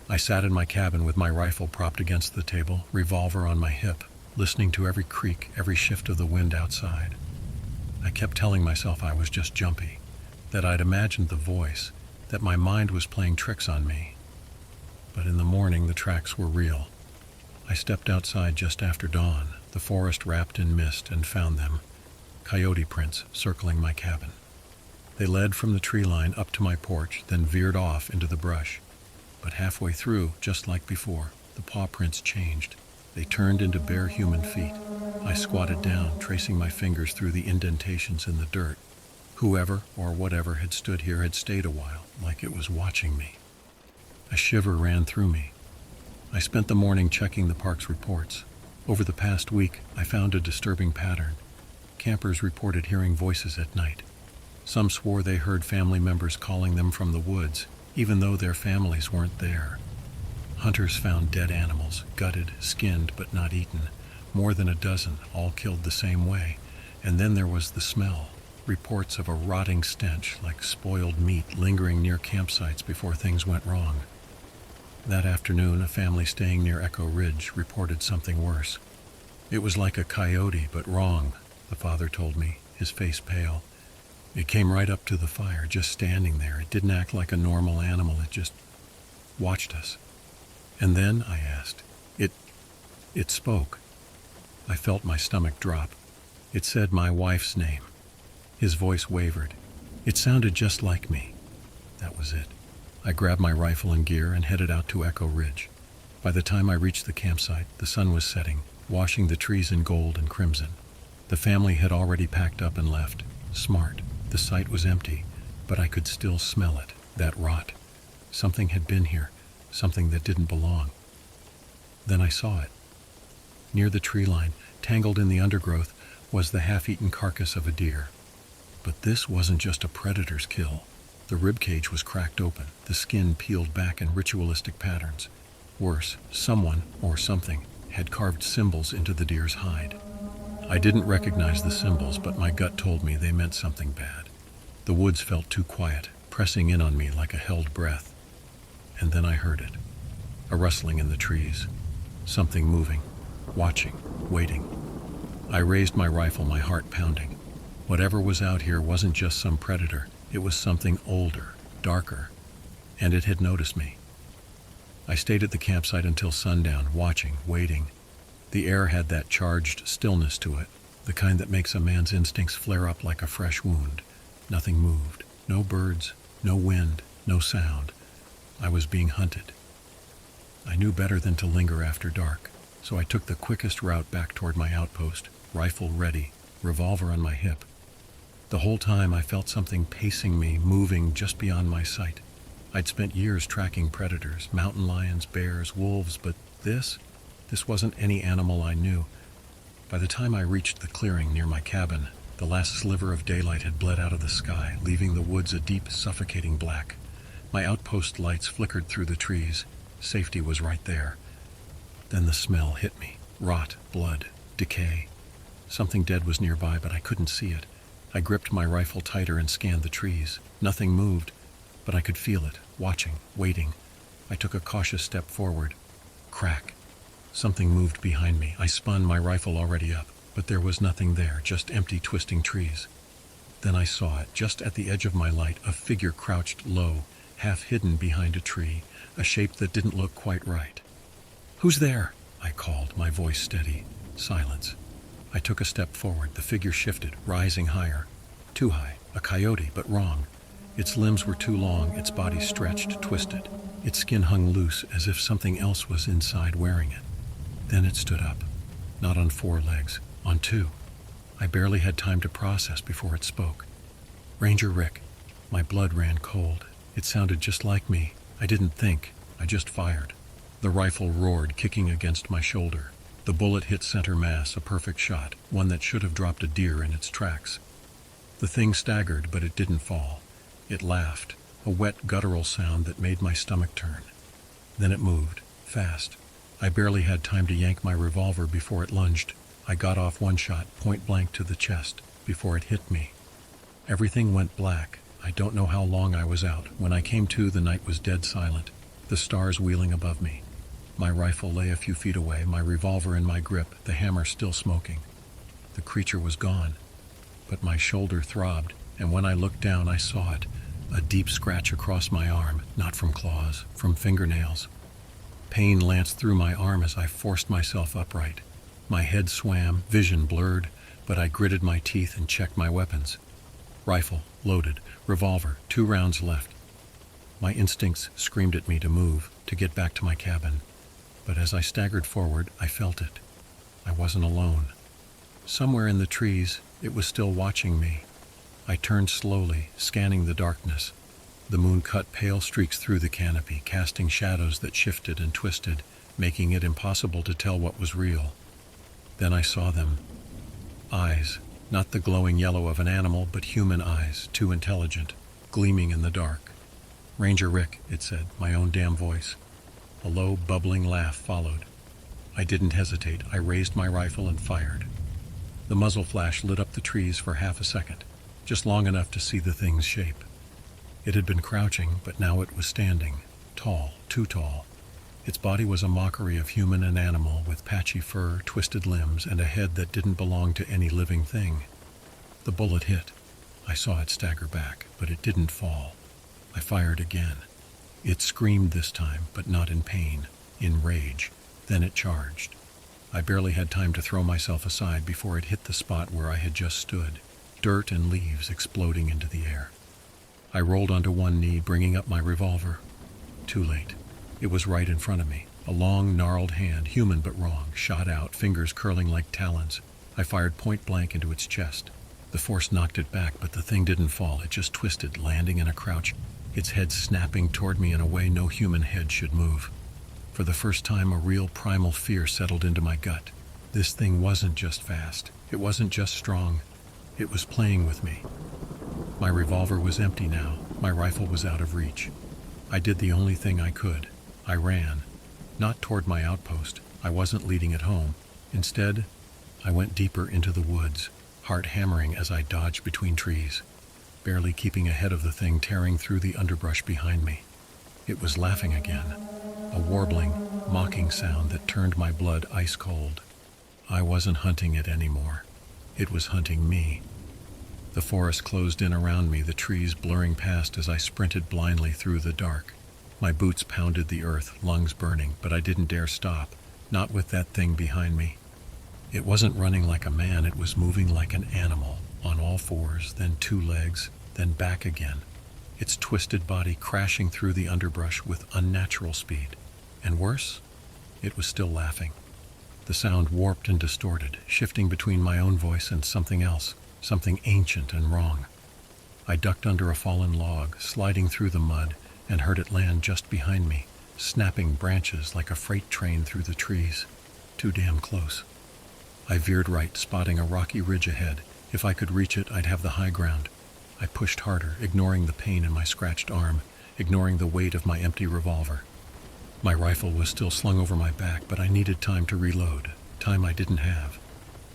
I sat in my cabin with my rifle propped against the table, revolver on my hip, listening to every creak, every shift of the wind outside. I kept telling myself I was just jumpy, that I'd imagined the voice, that my mind was playing tricks on me. But in the morning, the tracks were real. I stepped outside just after dawn, the forest wrapped in mist, and found them, coyote prints circling my cabin. They led from the tree line up to my porch, then veered off into the brush. But halfway through, just like before, the paw prints changed. They turned into bare human feet. I squatted down, tracing my fingers through the indentations in the dirt. Whoever or whatever had stood here had stayed a while, like it was watching me. A shiver ran through me. I spent the morning checking the park's reports. Over the past week, I found a disturbing pattern. Campers reported hearing voices at night. Some swore they heard family members calling them from the woods, even though their families weren't there. Hunters found dead animals, gutted, skinned, but not eaten. More than a dozen, all killed the same way. And then there was the smell. Reports of a rotting stench, like spoiled meat, lingering near campsites before things went wrong. That afternoon, a family staying near Echo Ridge reported something worse. It was like a coyote, but wrong, the father told me, his face pale. It came right up to the fire, just standing there. It didn't act like a normal animal. It just watched us. And then, I asked, it spoke. I felt my stomach drop. It said my wife's name. His voice wavered. It sounded just like me. That was it. I grabbed my rifle and gear and headed out to Echo Ridge. By the time I reached the campsite, the sun was setting, washing the trees in gold and crimson. The family had already packed up and left. Smart. The site was empty, but I could still smell it, that rot. Something had been here, something that didn't belong. Then I saw it. Near the tree line, tangled in the undergrowth, was the half-eaten carcass of a deer. But this wasn't just a predator's kill. The ribcage was cracked open, the skin peeled back in ritualistic patterns. Worse, someone, or something, had carved symbols into the deer's hide. I didn't recognize the symbols, but my gut told me they meant something bad. The woods felt too quiet, pressing in on me like a held breath. And then I heard it. A rustling in the trees. Something moving, watching, waiting. I raised my rifle, my heart pounding. Whatever was out here wasn't just some predator. It was something older, darker, and it had noticed me. I stayed at the campsite until sundown, watching, waiting. The air had that charged stillness to it, the kind that makes a man's instincts flare up like a fresh wound. Nothing moved. No birds, no wind, no sound. I was being hunted. I knew better than to linger after dark, so I took the quickest route back toward my outpost, rifle ready, revolver on my hip. The whole time I felt something pacing me, moving just beyond my sight. I'd spent years tracking predators, mountain lions, bears, wolves, but this wasn't any animal I knew. By the time I reached the clearing near my cabin, the last sliver of daylight had bled out of the sky, leaving the woods a deep, suffocating black. My outpost lights flickered through the trees. Safety was right there. Then the smell hit me. Rot, blood, decay. Something dead was nearby, but I couldn't see it. I gripped my rifle tighter and scanned the trees. Nothing moved, but I could feel it, watching, waiting. I took a cautious step forward. Crack. Something moved behind me. I spun, my rifle already up, but there was nothing there, just empty, twisting trees. Then I saw it, just at the edge of my light, a figure crouched low, half hidden behind a tree, a shape that didn't look quite right. "Who's there?" I called, my voice steady. Silence. I took a step forward. The figure shifted, rising higher. Too high. A coyote, but wrong. Its limbs were too long, its body stretched, twisted. Its skin hung loose, as if something else was inside wearing it. Then it stood up. Not on 4 legs, on 2. I barely had time to process before it spoke. "Ranger Rick." My blood ran cold. It sounded just like me. I didn't think. I just fired. The rifle roared, kicking against my shoulder. The bullet hit center mass, a perfect shot, one that should have dropped a deer in its tracks. The thing staggered, but it didn't fall. It laughed, a wet, guttural sound that made my stomach turn. Then it moved, fast. I barely had time to yank my revolver before it lunged. I got off one shot, point blank to the chest, before it hit me. Everything went black. I don't know how long I was out. When I came to, the night was dead silent, the stars wheeling above me. My rifle lay a few feet away, my revolver in my grip, the hammer still smoking. The creature was gone, but my shoulder throbbed, and when I looked down, I saw it, a deep scratch across my arm, not from claws, from fingernails. Pain lanced through my arm as I forced myself upright. My head swam, vision blurred, but I gritted my teeth and checked my weapons. Rifle, loaded, revolver, 2 rounds left. My instincts screamed at me to move, to get back to my cabin. But as I staggered forward, I felt it. I wasn't alone. Somewhere in the trees, it was still watching me. I turned slowly, scanning the darkness. The moon cut pale streaks through the canopy, casting shadows that shifted and twisted, making it impossible to tell what was real. Then I saw them. Eyes, not the glowing yellow of an animal, but human eyes, too intelligent, gleaming in the dark. "Ranger Rick," it said, my own damn voice. A low, bubbling laugh followed. I didn't hesitate. I raised my rifle and fired. The muzzle flash lit up the trees for half a second, just long enough to see the thing's shape. It had been crouching, but now it was standing, tall, too tall. Its body was a mockery of human and animal, with patchy fur, twisted limbs, and a head that didn't belong to any living thing. The bullet hit. I saw it stagger back, but it didn't fall. I fired again. It screamed this time, but not in pain, in rage. Then it charged. I barely had time to throw myself aside before it hit the spot where I had just stood, dirt and leaves exploding into the air. I rolled onto one knee, bringing up my revolver. Too late. It was right in front of me. A long, gnarled hand, human but wrong, shot out, fingers curling like talons. I fired point blank into its chest. The force knocked it back, but the thing didn't fall. It just twisted, landing in a crouch, its head snapping toward me in a way no human head should move. For the first time, a real primal fear settled into my gut. This thing wasn't just fast. It wasn't just strong. It was playing with me. My revolver was empty now. My rifle was out of reach. I did the only thing I could. I ran. Not toward my outpost. I wasn't leading it home. Instead, I went deeper into the woods, heart hammering as I dodged between trees, barely keeping ahead of the thing tearing through the underbrush behind me. It was laughing again, a warbling, mocking sound that turned my blood ice cold. I wasn't hunting it anymore. It was hunting me. The forest closed in around me, the trees blurring past as I sprinted blindly through the dark. My boots pounded the earth, lungs burning, but I didn't dare stop, not with that thing behind me. It wasn't running like a man, it was moving like an animal, on all fours, then 2 legs, then back again. its twisted body crashing through the underbrush with unnatural speed. And worse, it was still laughing. The sound warped and distorted, shifting between my own voice and something else, something ancient and wrong. I ducked under a fallen log, sliding through the mud, and heard it land just behind me, snapping branches like a freight train through the trees. Too damn close. I veered right, spotting a rocky ridge ahead. If I could reach it, I'd have the high ground. I pushed harder, ignoring the pain in my scratched arm, ignoring the weight of my empty revolver. My rifle was still slung over my back, but I needed time to reload, time I didn't have.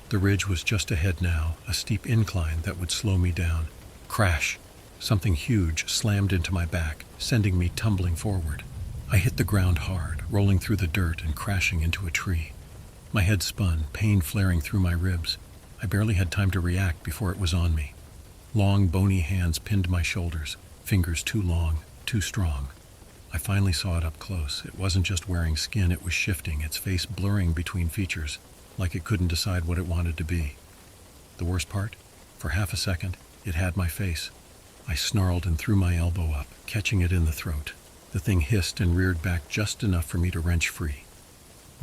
The ridge was just ahead now, a steep incline that would slow me down. Crash! Something huge slammed into my back, sending me tumbling forward. I hit the ground hard, rolling through the dirt and crashing into a tree. My head spun, pain flaring through my ribs. I barely had time to react before it was on me. Long, bony hands pinned my shoulders, fingers too long, too strong. I finally saw it up close. It wasn't just wearing skin, it was shifting, its face blurring between features, like it couldn't decide what it wanted to be. The worst part? For half a second, it had my face. I snarled and threw my elbow up, catching it in the throat. The thing hissed and reared back just enough for me to wrench free.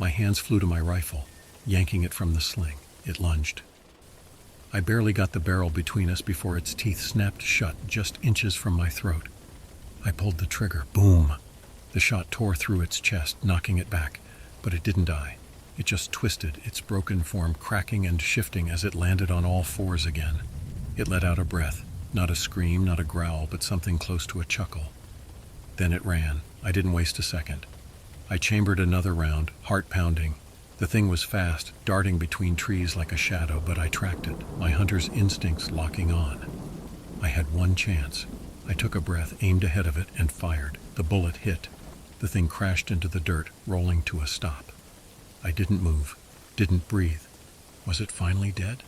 My hands flew to my rifle, yanking it from the sling. It lunged. I barely got the barrel between us before its teeth snapped shut just inches from my throat. I pulled the trigger. Boom! The shot tore through its chest, knocking it back, but it didn't die. It just twisted, its broken form cracking and shifting as it landed on all fours again. It let out a breath, not a scream, not a growl, but something close to a chuckle. Then it ran. I didn't waste a second. I chambered another round, heart pounding. The thing was fast, darting between trees like a shadow, but I tracked it, my hunter's instincts locking on. I had one chance. I took a breath, aimed ahead of it, and fired. The bullet hit. The thing crashed into the dirt, rolling to a stop. I didn't move, didn't breathe. Was it finally dead?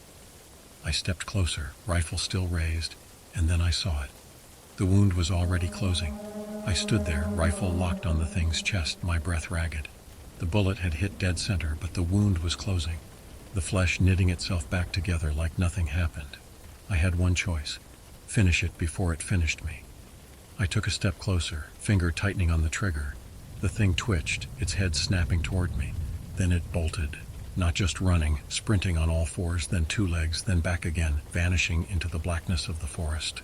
I stepped closer, rifle still raised, and then I saw it. The wound was already closing. I stood there, rifle locked on the thing's chest, my breath ragged. The bullet had hit dead center, but the wound was closing, the flesh knitting itself back together like nothing happened. I had one choice: finish it before it finished me. I took a step closer, finger tightening on the trigger. The thing twitched, its head snapping toward me. Then it bolted, not just running, sprinting on all fours, then two legs, then back again, vanishing into the blackness of the forest.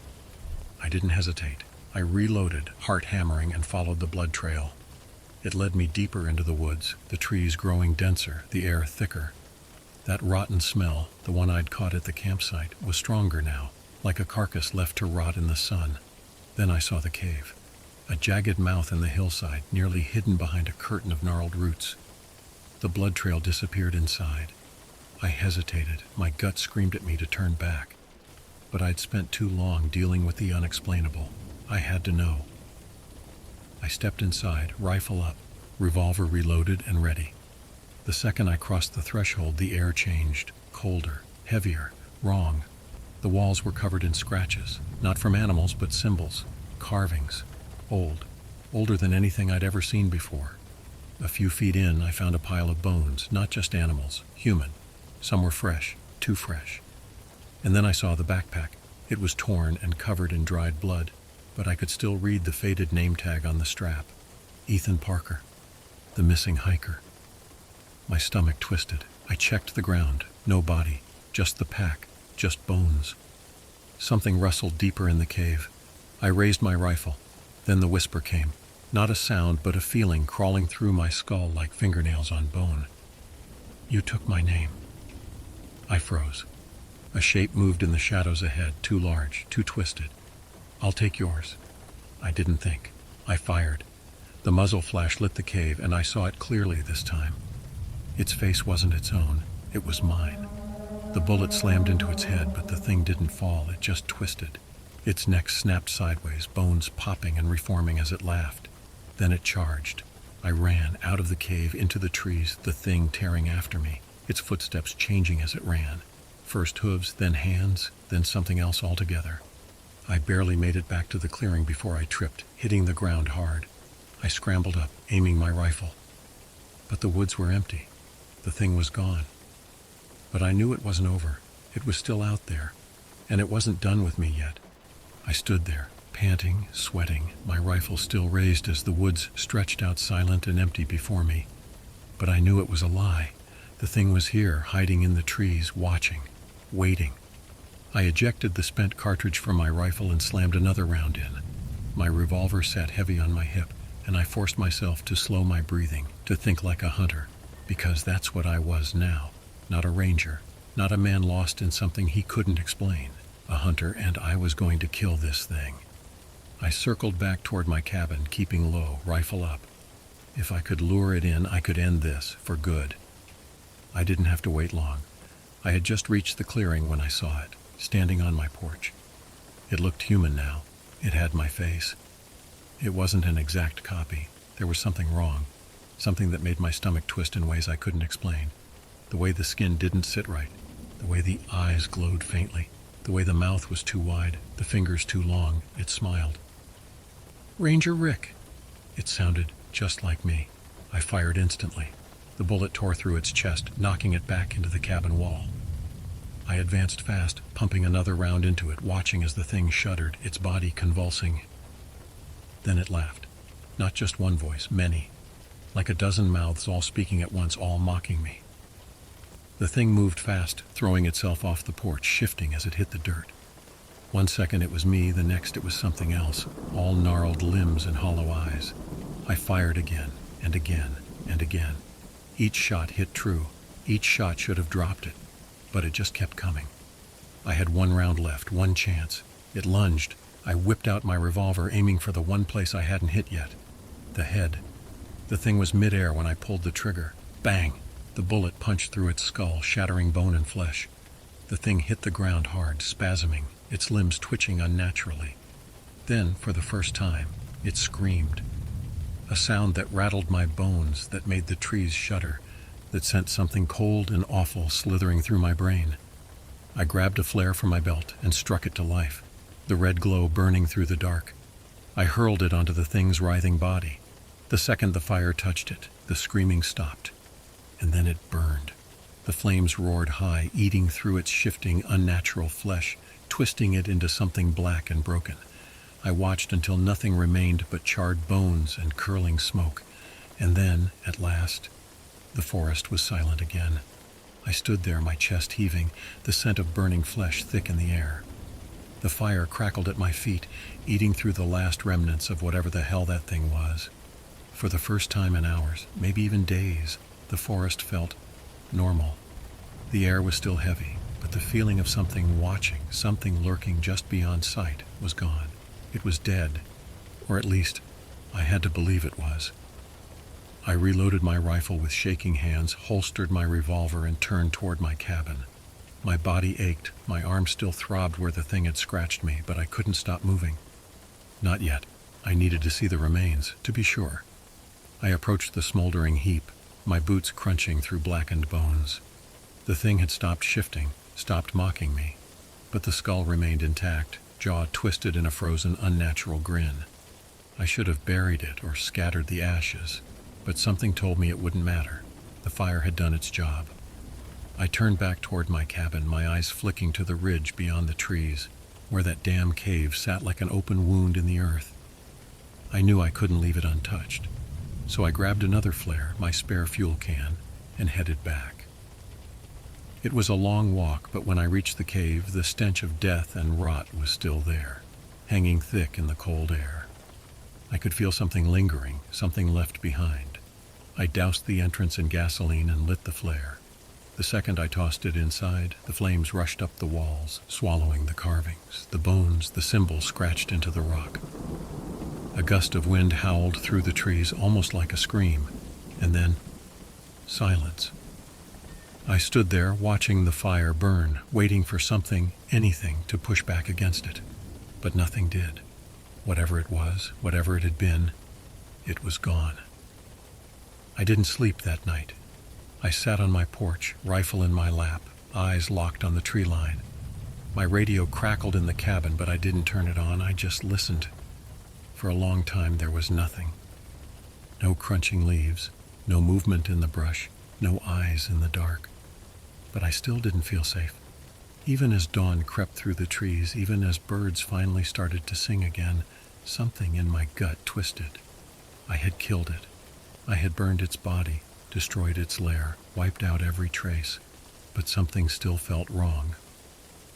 I didn't hesitate. I reloaded, heart hammering, and followed the blood trail. It led me deeper into the woods, the trees growing denser, the air thicker. That rotten smell, the one I'd caught at the campsite, was stronger now, like a carcass left to rot in the sun. Then I saw the cave, a jagged mouth in the hillside, nearly hidden behind a curtain of gnarled roots. The blood trail disappeared inside. I hesitated, my gut screamed at me to turn back. But I'd spent too long dealing with the unexplainable. I had to know. I stepped inside, rifle up, revolver reloaded and ready. The second I crossed the threshold, the air changed, colder, heavier, wrong. The walls were covered in scratches, not from animals but symbols, carvings, old, older than anything I'd ever seen before. A few feet in, I found a pile of bones, not just animals, human. Some were fresh, too fresh. And then I saw the backpack. It was torn and covered in dried blood, but I could still read the faded name tag on the strap. Ethan Parker, the missing hiker. My stomach twisted. I checked the ground. No body, just the pack, just bones. Something rustled deeper in the cave. I raised my rifle. Then the whisper came. Not a sound, but a feeling crawling through my skull like fingernails on bone. You took my name. I froze. A shape moved in the shadows ahead, too large, too twisted. I'll take yours. I didn't think. I fired. The muzzle flash lit the cave, and I saw it clearly this time. Its face wasn't its own. It was mine. The bullet slammed into its head, but the thing didn't fall. It just twisted. Its neck snapped sideways, bones popping and reforming as it laughed. Then it charged. I ran out of the cave into the trees, the thing tearing after me, its footsteps changing as it ran. First hooves, then hands, then something else altogether. I barely made it back to the clearing before I tripped, hitting the ground hard. I scrambled up, aiming my rifle. But the woods were empty. The thing was gone. But I knew it wasn't over. It was still out there, and it wasn't done with me yet. I stood there, Panting, sweating, my rifle still raised as the woods stretched out silent and empty before me. But I knew it was a lie. The thing was here, hiding in the trees, watching, waiting. I ejected the spent cartridge from my rifle and slammed another round in. My revolver sat heavy on my hip, and I forced myself to slow my breathing, to think like a hunter, because that's what I was now. Not a ranger, not a man lost in something he couldn't explain. A hunter, and I was going to kill this thing. I circled back toward my cabin, keeping low, rifle up. If I could lure it in, I could end this, for good. I didn't have to wait long. I had just reached the clearing when I saw it, standing on my porch. It looked human now. It had my face. It wasn't an exact copy. There was something wrong, something that made my stomach twist in ways I couldn't explain. The way the skin didn't sit right, the way the eyes glowed faintly, the way the mouth was too wide, the fingers too long. It smiled. "Ranger Rick." It sounded just like me. I fired instantly. The bullet tore through its chest, knocking it back into the cabin wall. I advanced fast, pumping another round into it, watching as the thing shuddered, its body convulsing. Then it laughed. Not just one voice, many. Like a dozen mouths all speaking at once, all mocking me. The thing moved fast, throwing itself off the porch, shifting as it hit the dirt. One second it was me, the next it was something else, all gnarled limbs and hollow eyes. I fired again, and again, and again. Each shot hit true. Each shot should have dropped it, but it just kept coming. I had one round left, one chance. It lunged. I whipped out my revolver, aiming for the one place I hadn't hit yet. The head. The thing was midair when I pulled the trigger. Bang! The bullet punched through its skull, shattering bone and flesh. The thing hit the ground hard, spasming, its limbs twitching unnaturally. Then, for the first time, it screamed. A sound that rattled my bones, that made the trees shudder, that sent something cold and awful slithering through my brain. I grabbed a flare from my belt and struck it to life, the red glow burning through the dark. I hurled it onto the thing's writhing body. The second the fire touched it, the screaming stopped. And then it burned. The flames roared high, eating through its shifting, unnatural flesh, twisting it into something black and broken. I watched until nothing remained but charred bones and curling smoke. And then, at last, the forest was silent again. I stood there, my chest heaving, the scent of burning flesh thick in the air. The fire crackled at my feet, eating through the last remnants of whatever the hell that thing was. For the first time in hours, maybe even days, the forest felt normal. The air was still heavy, but the feeling of something watching, something lurking just beyond sight, was gone. It was dead, or at least, I had to believe it was. I reloaded my rifle with shaking hands, holstered my revolver, and turned toward my cabin. My body ached, my arm still throbbed where the thing had scratched me, but I couldn't stop moving. Not yet. I needed to see the remains, to be sure. I approached the smoldering heap, my boots crunching through blackened bones. The thing had stopped shifting, stopped mocking me, but the skull remained intact, jaw twisted in a frozen, unnatural grin. I should have buried it or scattered the ashes, but something told me it wouldn't matter. The fire had done its job. I turned back toward my cabin, my eyes flicking to the ridge beyond the trees, where that damn cave sat like an open wound in the earth. I knew I couldn't leave it untouched, so I grabbed another flare, my spare fuel can, and headed back. It was a long walk, but when I reached the cave, the stench of death and rot was still there, hanging thick in the cold air. I could feel something lingering, something left behind. I doused the entrance in gasoline and lit the flare. The second I tossed it inside, the flames rushed up the walls, swallowing the carvings, the bones, the symbols scratched into the rock. A gust of wind howled through the trees, almost like a scream, and then silence. I stood there, watching the fire burn, waiting for something, anything, to push back against it. But nothing did. Whatever it was, whatever it had been, it was gone. I didn't sleep that night. I sat on my porch, rifle in my lap, eyes locked on the tree line. My radio crackled in the cabin, but I didn't turn it on. I just listened. For a long time there was nothing. No crunching leaves, no movement in the brush, no eyes in the dark. But I still didn't feel safe. Even as dawn crept through the trees, even as birds finally started to sing again, something in my gut twisted. I had killed it. I had burned its body, destroyed its lair, wiped out every trace, but something still felt wrong.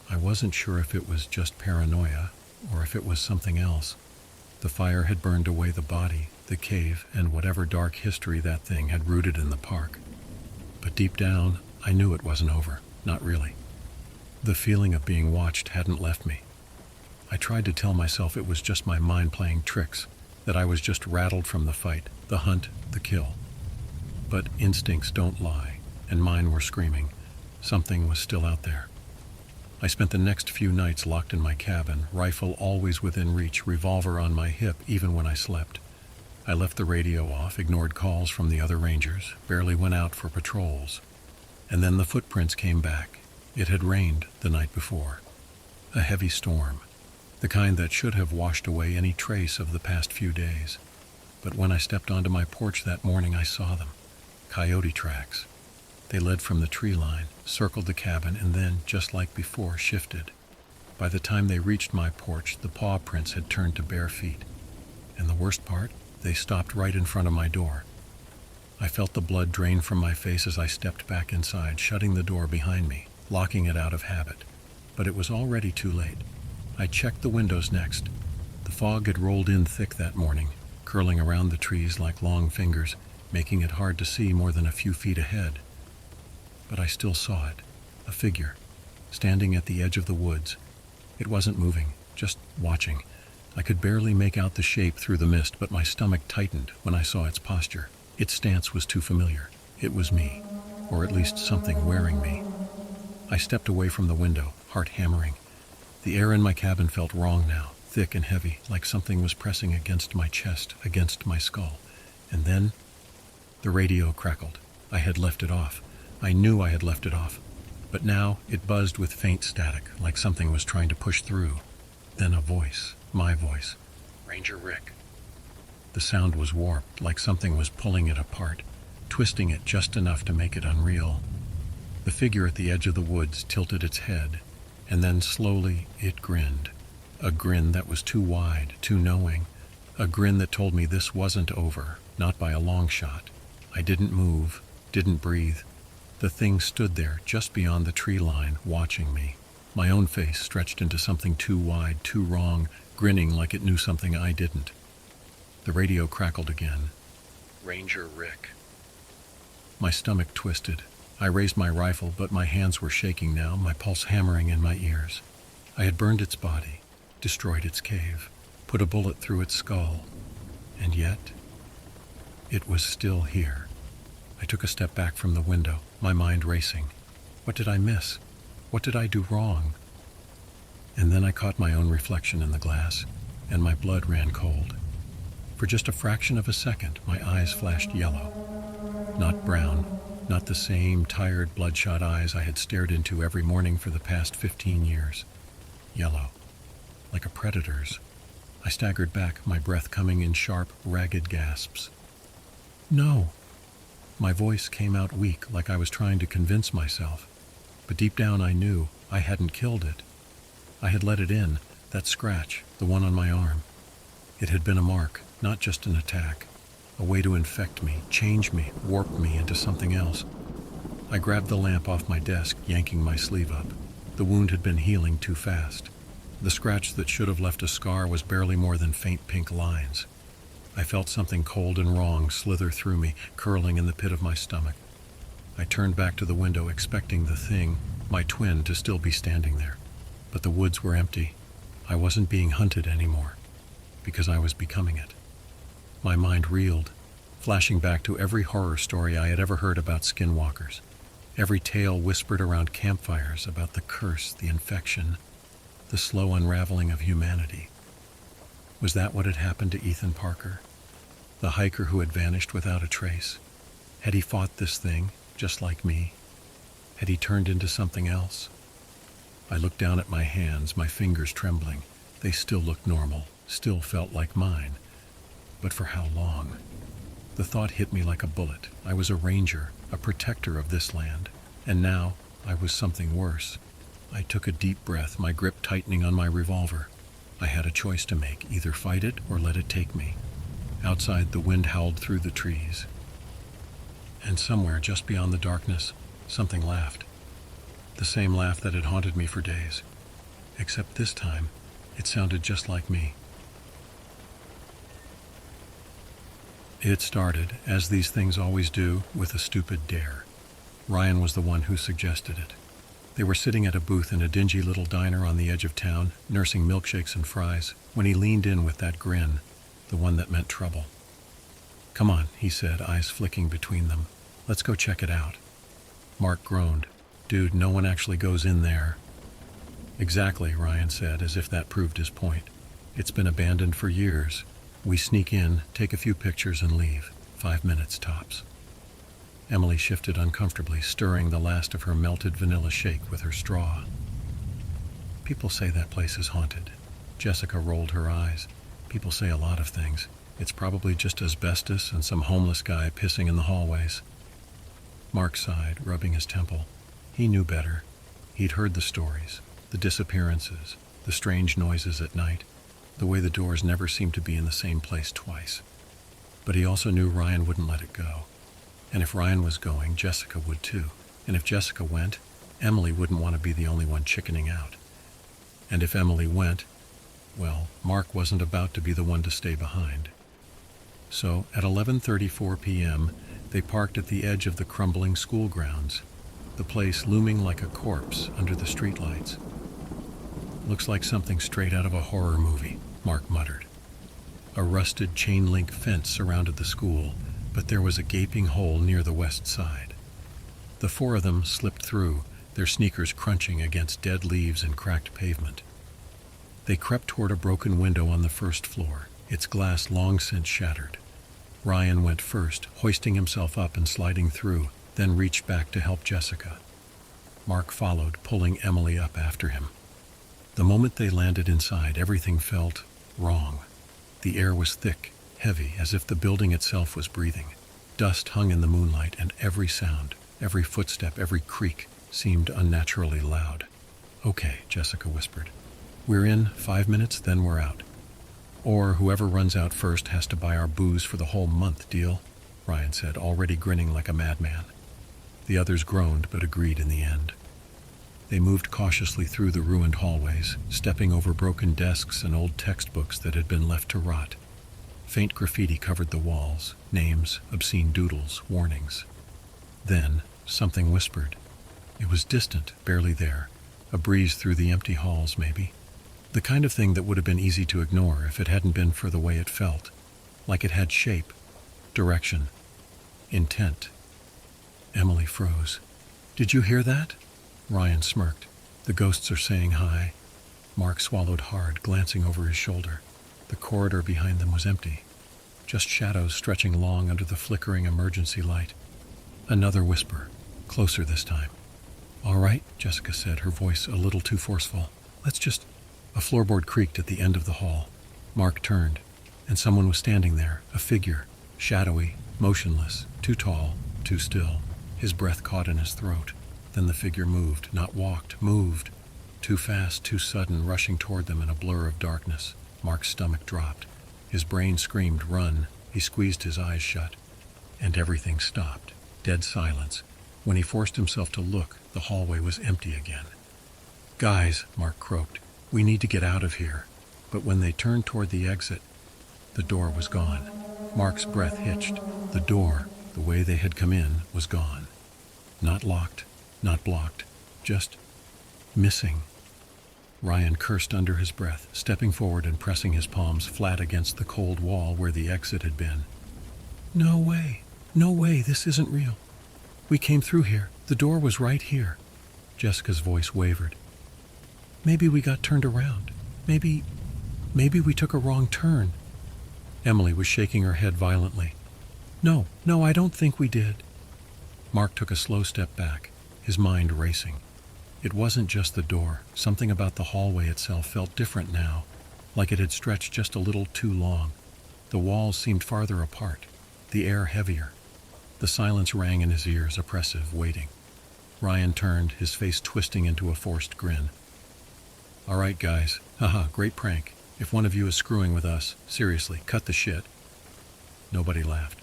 I wasn't sure if it was just paranoia or if it was something else. The fire had burned away the body, the cave, and whatever dark history that thing had rooted in the park. But deep down, I knew it wasn't over. Not really. The feeling of being watched hadn't left me. I tried to tell myself it was just my mind playing tricks, that I was just rattled from the fight, the hunt, the kill. But instincts don't lie, and mine were screaming. Something was still out there. I spent the next few nights locked in my cabin, rifle always within reach, revolver on my hip even when I slept. I left the radio off, ignored calls from the other rangers, barely went out for patrols. And then the footprints came back. It had rained the night before. A heavy storm, the kind that should have washed away any trace of the past few days. But when I stepped onto my porch that morning, I saw them. Coyote tracks. They led from the tree line, circled the cabin, and then, just like before, shifted. By the time they reached my porch, the paw prints had turned to bare feet. And the worst part, they stopped right in front of my door. I felt the blood drain from my face as I stepped back inside, shutting the door behind me, locking it out of habit. But it was already too late. I checked the windows next. The fog had rolled in thick that morning, curling around the trees like long fingers, making it hard to see more than a few feet ahead. But I still saw it, a figure, standing at the edge of the woods. It wasn't moving, just watching. I could barely make out the shape through the mist, but my stomach tightened when I saw its posture. Its stance was too familiar. It was me, or at least something wearing me. I stepped away from the window, heart hammering. The air in my cabin felt wrong now, thick and heavy, like something was pressing against my chest, against my skull. And then, the radio crackled. I had left it off. I knew I had left it off. But now, it buzzed with faint static, like something was trying to push through. Then a voice, my voice. Ranger Rick. The sound was warped, like something was pulling it apart, twisting it just enough to make it unreal. The figure at the edge of the woods tilted its head, and then slowly it grinned. A grin that was too wide, too knowing. A grin that told me this wasn't over, not by a long shot. I didn't move, didn't breathe. The thing stood there, just beyond the tree line, watching me. My own face stretched into something too wide, too wrong, grinning like it knew something I didn't. The radio crackled again. Ranger Rick. My stomach twisted. I raised my rifle, but my hands were shaking now, my pulse hammering in my ears. I had burned its body, destroyed its cave, put a bullet through its skull. And yet, it was still here. I took a step back from the window, my mind racing. What did I miss? What did I do wrong? And then I caught my own reflection in the glass, and my blood ran cold. For just a fraction of a second, my eyes flashed yellow. Not brown, not the same tired, bloodshot eyes I had stared into every morning for the past 15 years. Yellow, like a predator's. I staggered back, my breath coming in sharp, ragged gasps. No! My voice came out weak, like I was trying to convince myself. But deep down I knew I hadn't killed it. I had let it in, that scratch, the one on my arm. It had been a mark, not just an attack. A way to infect me, change me, warp me into something else. I grabbed the lamp off my desk, yanking my sleeve up. The wound had been healing too fast. The scratch that should have left a scar was barely more than faint pink lines. I felt something cold and wrong slither through me, curling in the pit of my stomach. I turned back to the window, expecting the thing, my twin, to still be standing there. But the woods were empty. I wasn't being hunted anymore, because I was becoming it. My mind reeled, flashing back to every horror story I had ever heard about skinwalkers. Every tale whispered around campfires about the curse, the infection, the slow unraveling of humanity. Was that what had happened to Ethan Parker? The hiker who had vanished without a trace? Had he fought this thing, just like me? Had he turned into something else? I looked down at my hands, my fingers trembling. They still looked normal, still felt like mine. But for how long? The thought hit me like a bullet. I was a ranger, a protector of this land. And now I was something worse. I took a deep breath, my grip tightening on my revolver. I had a choice to make, either fight it or let it take me. Outside, the wind howled through the trees. And somewhere, just beyond the darkness, something laughed. The same laugh that had haunted me for days. Except this time, it sounded just like me. It started, as these things always do, with a stupid dare. Ryan was the one who suggested it. They were sitting at a booth in a dingy little diner on the edge of town, nursing milkshakes and fries, when he leaned in with that grin, the one that meant trouble. "Come on," he said, eyes flicking between them. "Let's go check it out." Mark groaned. "Dude, no one actually goes in there." "Exactly," Ryan said, as if that proved his point. "It's been abandoned for years. We sneak in, take a few pictures, and leave. 5 minutes tops." Emily shifted uncomfortably, stirring the last of her melted vanilla shake with her straw. "People say that place is haunted." Jessica rolled her eyes. "People say a lot of things. It's probably just asbestos and some homeless guy pissing in the hallways." Mark sighed, rubbing his temple. He knew better. He'd heard the stories, the disappearances, the strange noises at night, the way the doors never seemed to be in the same place twice. But he also knew Ryan wouldn't let it go. And if Ryan was going, Jessica would too. And if Jessica went, Emily wouldn't want to be the only one chickening out. And if Emily went, well, Mark wasn't about to be the one to stay behind. So, at 11:34 p.m., they parked at the edge of the crumbling school grounds, the place looming like a corpse under the streetlights. "Looks like something straight out of a horror movie," Mark muttered. A rusted chain-link fence surrounded the school, but there was a gaping hole near the west side. The four of them slipped through, their sneakers crunching against dead leaves and cracked pavement. They crept toward a broken window on the first floor, its glass long since shattered. Ryan went first, hoisting himself up and sliding through, then reached back to help Jessica. Mark followed, pulling Emily up after him. The moment they landed inside, everything felt wrong. The air was thick, heavy, as if the building itself was breathing. Dust hung in the moonlight, and every sound, every footstep, every creak seemed unnaturally loud. "Okay," Jessica whispered. "We're in 5 minutes, then we're out. Or whoever runs out first has to buy our booze for the whole month, deal?" Ryan said, already grinning like a madman. The others groaned, but agreed in the end. They moved cautiously through the ruined hallways, stepping over broken desks and old textbooks that had been left to rot. Faint graffiti covered the walls, names, obscene doodles, warnings. Then, something whispered. It was distant, barely there, a breeze through the empty halls, maybe. The kind of thing that would have been easy to ignore if it hadn't been for the way it felt, like it had shape, direction, intent. Emily froze. "Did you hear that?" Ryan smirked. "The ghosts are saying hi." Mark swallowed hard, glancing over his shoulder. The corridor behind them was empty, just shadows stretching long under the flickering emergency light. Another whisper, closer this time. "All right," Jessica said, her voice a little too forceful. "Let's just..." A floorboard creaked at the end of the hall. Mark turned, and someone was standing there, a figure, shadowy, motionless, too tall, too still. His breath caught in his throat. Then the figure moved, not walked, moved. Too fast, too sudden, rushing toward them in a blur of darkness. Mark's stomach dropped. His brain screamed, "Run!" He squeezed his eyes shut. And everything stopped. Dead silence. When he forced himself to look, the hallway was empty again. "Guys," Mark croaked, "we need to get out of here." But when they turned toward the exit, the door was gone. Mark's breath hitched. The door, the way they had come in, was gone. Not locked, not blocked, just missing. Ryan cursed under his breath, stepping forward and pressing his palms flat against the cold wall where the exit had been. "No way, no way, this isn't real. We came through here. The door was right here." Jessica's voice wavered. "Maybe we got turned around. Maybe we took a wrong turn." Emily was shaking her head violently. No, I don't think we did." Mark took a slow step back, his mind racing. It wasn't just the door. Something about the hallway itself felt different now, like it had stretched just a little too long. The walls seemed farther apart, the air heavier. The silence rang in his ears, oppressive, waiting. Ryan turned, his face twisting into a forced grin. All right, guys. Haha, great prank. If one of you is screwing with us, seriously, cut the shit. Nobody laughed.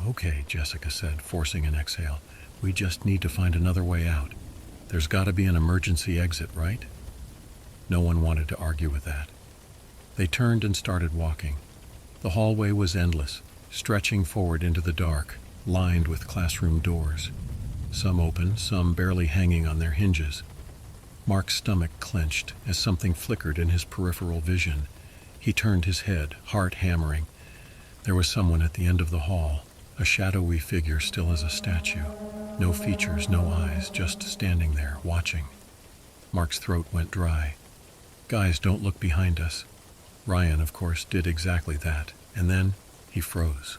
Okay, Jessica said, forcing an exhale. We just need to find another way out. There's got to be an emergency exit, right? No one wanted to argue with that. They turned and started walking. The hallway was endless, stretching forward into the dark, lined with classroom doors. Some open, some barely hanging on their hinges. Mark's stomach clenched as something flickered in his peripheral vision. He turned his head, heart hammering. There was someone at the end of the hall, a shadowy figure still as a statue. No features, no eyes, just standing there, watching. Mark's throat went dry. Guys, don't look behind us. Ryan, of course, did exactly that, and then he froze.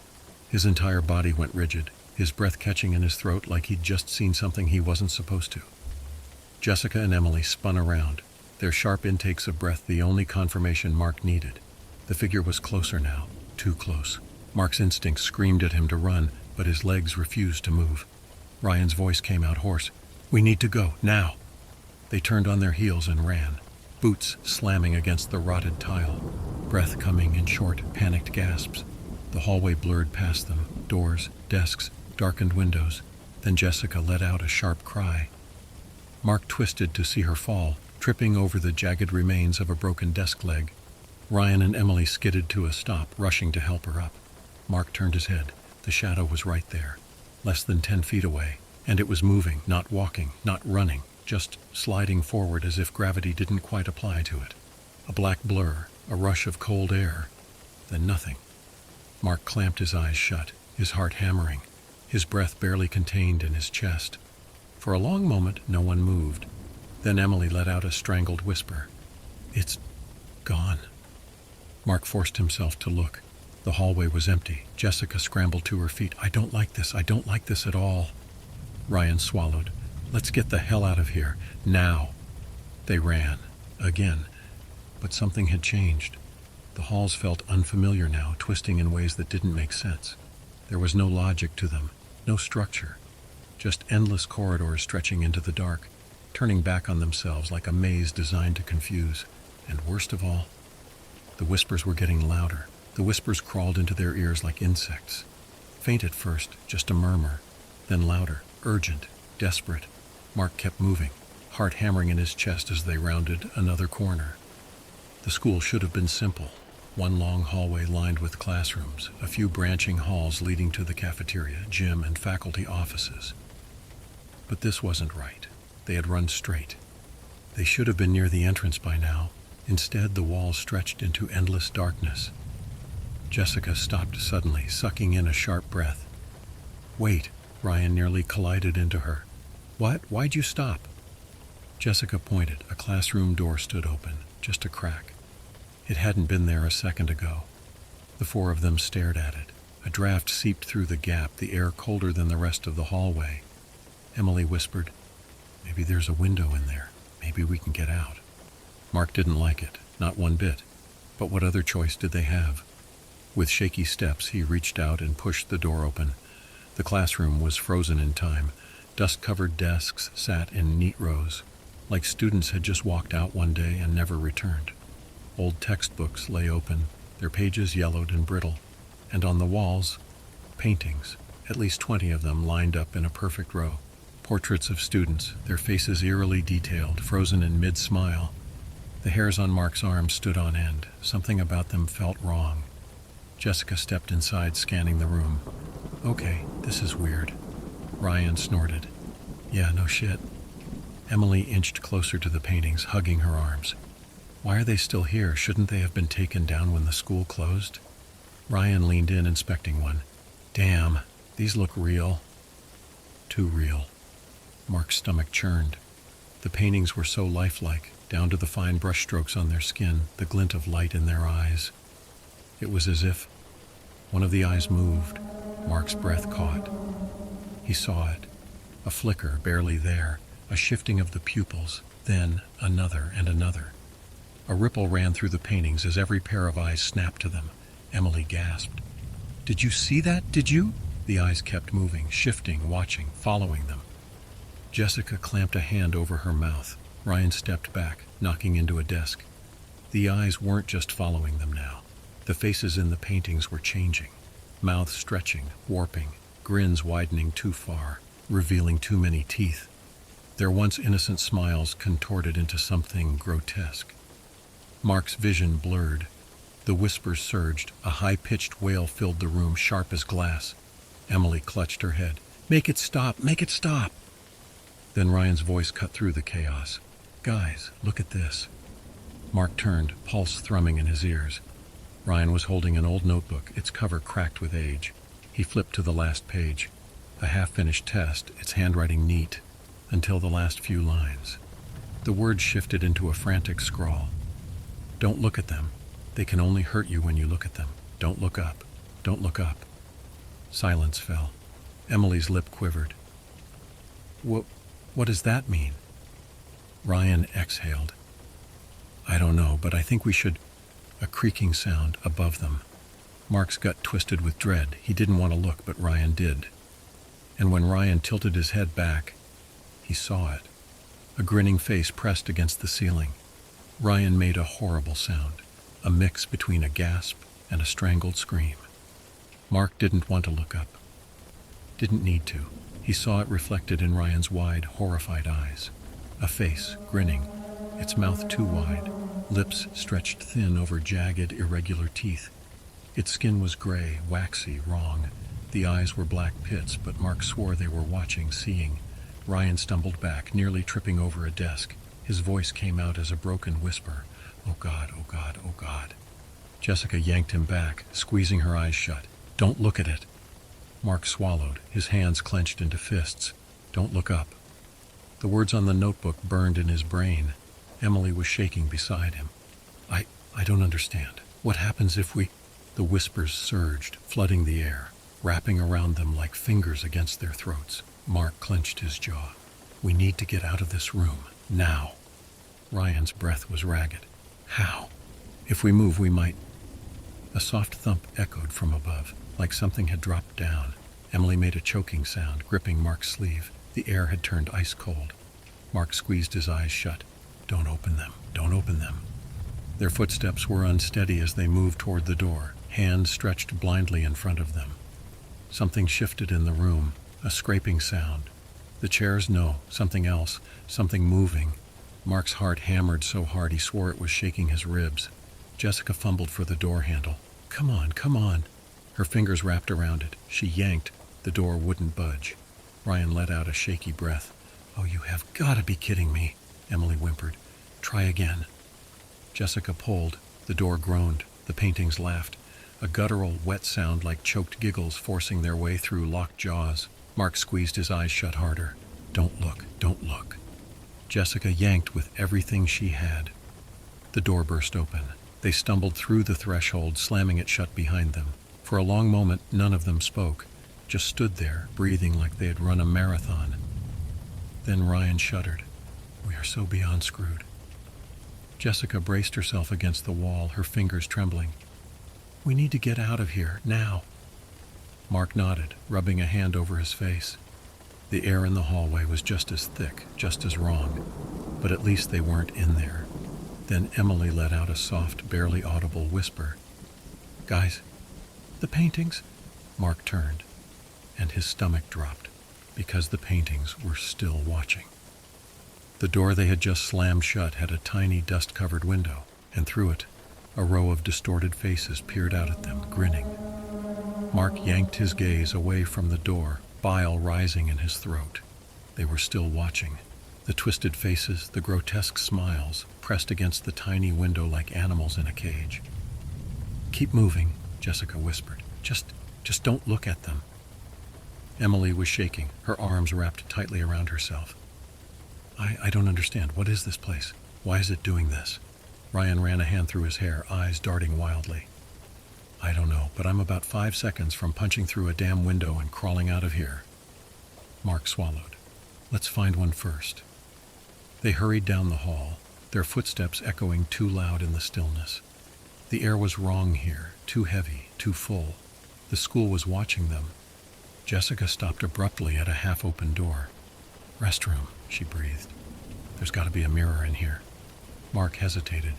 His entire body went rigid, his breath catching in his throat like he'd just seen something he wasn't supposed to. Jessica and Emily spun around, their sharp intakes of breath the only confirmation Mark needed. The figure was closer now, too close. Mark's instincts screamed at him to run, but his legs refused to move. Ryan's voice came out hoarse. We need to go, now. They turned on their heels and ran, boots slamming against the rotted tile, breath coming in short, panicked gasps. The hallway blurred past them, doors, desks, darkened windows. Then Jessica let out a sharp cry. Mark twisted to see her fall, tripping over the jagged remains of a broken desk leg. Ryan and Emily skidded to a stop, rushing to help her up. Mark turned his head. The shadow was right there, less than 10 feet away, and it was moving, not walking, not running, just sliding forward as if gravity didn't quite apply to it. A black blur, a rush of cold air, then nothing. Mark clamped his eyes shut, his heart hammering, his breath barely contained in his chest. For a long moment, no one moved. Then Emily let out a strangled whisper. It's gone. Mark forced himself to look. The hallway was empty. Jessica scrambled to her feet. I don't like this. I don't like this at all. Ryan swallowed. Let's get the hell out of here. Now. They ran. Again. But something had changed. The halls felt unfamiliar now, twisting in ways that didn't make sense. There was no logic to them, no structure. Just endless corridors stretching into the dark, turning back on themselves like a maze designed to confuse. And worst of all, the whispers were getting louder. The whispers crawled into their ears like insects. Faint at first, just a murmur, then louder, urgent, desperate. Mark kept moving, heart hammering in his chest as they rounded another corner. The school should have been simple. One long hallway lined with classrooms, a few branching halls leading to the cafeteria, gym, and faculty offices. But this wasn't right. They had run straight. They should have been near the entrance by now. Instead, the walls stretched into endless darkness. Jessica stopped suddenly, sucking in a sharp breath. Wait, Ryan nearly collided into her. What? Why'd you stop? Jessica pointed. A classroom door stood open, just a crack. It hadn't been there a second ago. The four of them stared at it. A draft seeped through the gap, the air colder than the rest of the hallway. Emily whispered, Maybe there's a window in there. Maybe we can get out. Mark didn't like it, not one bit. But what other choice did they have? With shaky steps, he reached out and pushed the door open. The classroom was frozen in time. Dust-covered desks sat in neat rows, like students had just walked out one day and never returned. Old textbooks lay open, their pages yellowed and brittle, and on the walls, paintings, at least 20 of them lined up in a perfect row. Portraits of students, their faces eerily detailed, frozen in mid-smile. The hairs on Mark's arms stood on end. Something about them felt wrong. Jessica stepped inside, scanning the room. Okay, this is weird. Ryan snorted. Yeah, no shit. Emily inched closer to the paintings, hugging her arms. Why are they still here? Shouldn't they have been taken down when the school closed? Ryan leaned in, inspecting one. Damn, these look real. Too real. Mark's stomach churned. The paintings were so lifelike, down to the fine brushstrokes on their skin, the glint of light in their eyes. It was as if one of the eyes moved. Mark's breath caught. He saw it. A flicker, barely there, a shifting of the pupils, then another and another. A ripple ran through the paintings as every pair of eyes snapped to them. Emily gasped. Did you see that? Did you? The eyes kept moving, shifting, watching, following them. Jessica clamped a hand over her mouth. Ryan stepped back, knocking into a desk. The eyes weren't just following them now. The faces in the paintings were changing. Mouths stretching, warping, grins widening too far, revealing too many teeth. Their once innocent smiles contorted into something grotesque. Mark's vision blurred. The whispers surged. A high-pitched wail filled the room, sharp as glass. Emily clutched her head. "Make it stop! Make it stop!" Then Ryan's voice cut through the chaos. "Guys, look at this." Mark turned, pulse thrumming in his ears. Ryan was holding an old notebook, its cover cracked with age. He flipped to the last page. A half-finished test, its handwriting neat, until the last few lines. The words shifted into a frantic scrawl. "Don't look at them. They can only hurt you when you look at them. Don't look up. Don't look up." Silence fell. Emily's lip quivered. What does that mean?" Ryan exhaled. "I don't know, but I think we should—" A creaking sound above them. Mark's gut twisted with dread. He didn't want to look, but Ryan did. And when Ryan tilted his head back, he saw it. A grinning face pressed against the ceiling. Ryan made a horrible sound, a mix between a gasp and a strangled scream. Mark didn't want to look up. Didn't need to. He saw it reflected in Ryan's wide, horrified eyes. A face, grinning, its mouth too wide, lips stretched thin over jagged, irregular teeth. Its skin was gray, waxy, wrong. The eyes were black pits, but Mark swore they were watching, seeing. Ryan stumbled back, nearly tripping over a desk. His voice came out as a broken whisper. "Oh God, oh God, oh God." Jessica yanked him back, squeezing her eyes shut. "Don't look at it." Mark swallowed, his hands clenched into fists. "Don't look up." The words on the notebook burned in his brain. Emily was shaking beside him. I don't understand. What happens if we—" The whispers surged, flooding the air, wrapping around them like fingers against their throats. Mark clenched his jaw. "We need to get out of this room, now." Ryan's breath was ragged. "How? If we move, we might—" A soft thump echoed from above, like something had dropped down. Emily made a choking sound, gripping Mark's sleeve. The air had turned ice cold. Mark squeezed his eyes shut. "Don't open them. Don't open them." Their footsteps were unsteady as they moved toward the door, hands stretched blindly in front of them. Something shifted in the room, a scraping sound. The chairs, no, something else, something moving. Mark's heart hammered so hard he swore it was shaking his ribs. Jessica fumbled for the door handle. Come on, come on." Her fingers wrapped around it. She yanked. The door wouldn't budge. Ryan let out a shaky breath. "Oh, you have got to be kidding me," Emily whimpered. "Try again." Jessica pulled. The door groaned. The paintings laughed. A guttural, wet sound like choked giggles forcing their way through locked jaws. Mark squeezed his eyes shut harder. "Don't look, don't look." Jessica yanked with everything she had. The door burst open. They stumbled through the threshold, slamming it shut behind them. For a long moment, none of them spoke, just stood there, breathing like they had run a marathon. Then Ryan shuddered. "We are so beyond screwed." Jessica braced herself against the wall, her fingers trembling. "We need to get out of here, now." Mark nodded, rubbing a hand over his face. The air in the hallway was just as thick, just as wrong, but at least they weren't in there. Then Emily let out a soft, barely audible whisper. "Guys, the paintings?" Mark turned, and his stomach dropped, because the paintings were still watching. The door they had just slammed shut had a tiny, dust-covered window, and through it, a row of distorted faces peered out at them, grinning. Mark yanked his gaze away from the door, bile rising in his throat. They were still watching. The twisted faces, the grotesque smiles, pressed against the tiny window like animals in a cage. "Keep moving," Jessica whispered. Just don't look at them." Emily was shaking, her arms wrapped tightly around herself. I don't understand. What is this place? Why is it doing this?" Ryan ran a hand through his hair, eyes darting wildly. "I don't know, but I'm about 5 seconds from punching through a damn window and crawling out of here." Mark swallowed. "Let's find one first." They hurried down the hall, their footsteps echoing too loud in the stillness. The air was wrong here, too heavy, too full. The school was watching them. Jessica stopped abruptly at a half-open door. Restroom, she breathed. There's got to be a mirror in here. Mark hesitated.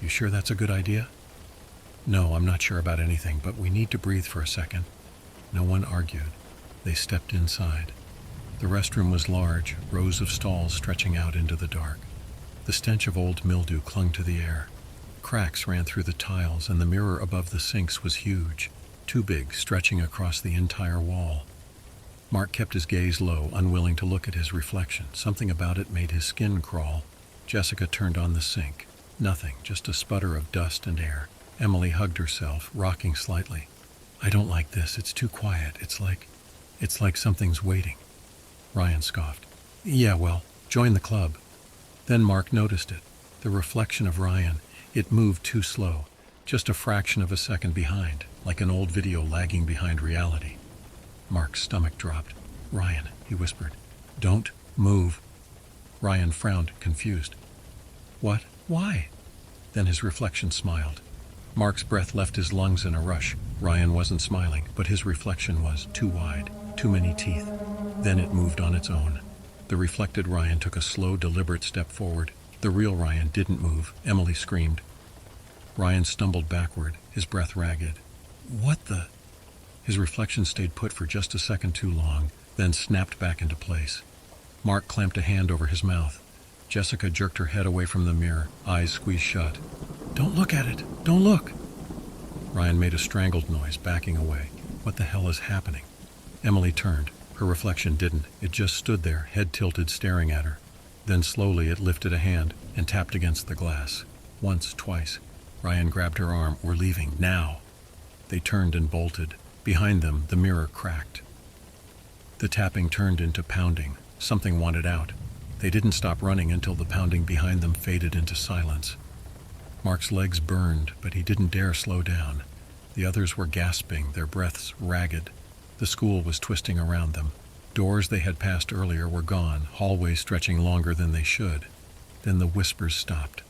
You sure that's a good idea? No, I'm not sure about anything, but we need to breathe for a second. No one argued. They stepped inside. The restroom was large, rows of stalls stretching out into the dark. The stench of old mildew clung to the air. Cracks ran through the tiles, and the mirror above the sinks was huge, too big, stretching across the entire wall. Mark kept his gaze low, unwilling to look at his reflection. Something about it made his skin crawl. Jessica turned on the sink. Nothing, just a sputter of dust and air. Emily hugged herself, rocking slightly. I don't like this. It's too quiet. It's like something's waiting. Ryan scoffed. Yeah, well, join the club. Then Mark noticed it. The reflection of Ryan. It moved too slow, just a fraction of a second behind, like an old video lagging behind reality. Mark's stomach dropped. Ryan, he whispered. Don't move. Ryan frowned, confused. What? Why? Then his reflection smiled. Mark's breath left his lungs in a rush. Ryan wasn't smiling, but his reflection was too wide, too many teeth. Then it moved on its own. The reflected Ryan took a slow, deliberate step forward. The real Ryan didn't move. Emily screamed. Ryan stumbled backward, his breath ragged. What the? His reflection stayed put for just a second too long, then snapped back into place. Mark clamped a hand over his mouth. Jessica jerked her head away from the mirror, eyes squeezed shut. Don't look at it! Don't look! Ryan made a strangled noise, backing away. What the hell is happening? Emily turned. Her reflection didn't. It just stood there, head tilted, staring at her. Then slowly it lifted a hand and tapped against the glass. Once, twice. Ryan grabbed her arm. We're leaving, now. They turned and bolted. Behind them, the mirror cracked. The tapping turned into pounding. Something wanted out. They didn't stop running until the pounding behind them faded into silence. Mark's legs burned, but he didn't dare slow down. The others were gasping, their breaths ragged. The school was twisting around them. Doors they had passed earlier were gone, hallways stretching longer than they should. Then the whispers stopped.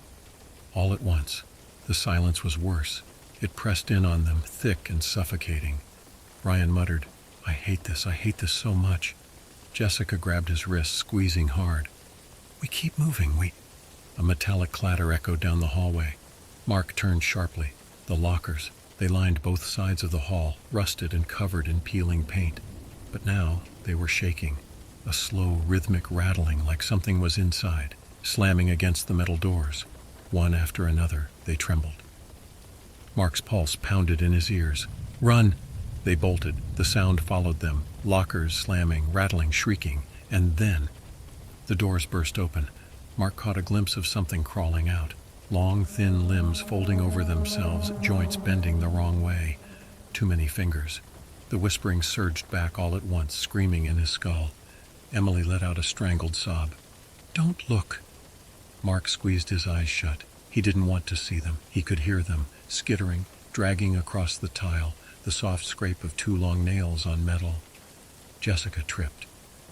All at once, the silence was worse. It pressed in on them, thick and suffocating. Ryan muttered, I hate this so much. Jessica grabbed his wrist, squeezing hard. We keep moving, A metallic clatter echoed down the hallway. Mark turned sharply. The lockers. They lined both sides of the hall, rusted and covered in peeling paint. But now they were shaking. A slow, rhythmic rattling like something was inside, slamming against the metal doors. One after another, they trembled. Mark's pulse pounded in his ears. Run! They bolted. The sound followed them. Lockers slamming, rattling, shrieking. And then the doors burst open. Mark caught a glimpse of something crawling out. Long, thin limbs folding over themselves, joints bending the wrong way. Too many fingers. The whispering surged back all at once, screaming in his skull. Emily let out a strangled sob. Don't look. Mark squeezed his eyes shut. He didn't want to see them. He could hear them, skittering, dragging across the tile, the soft scrape of 2 long nails on metal. Jessica tripped.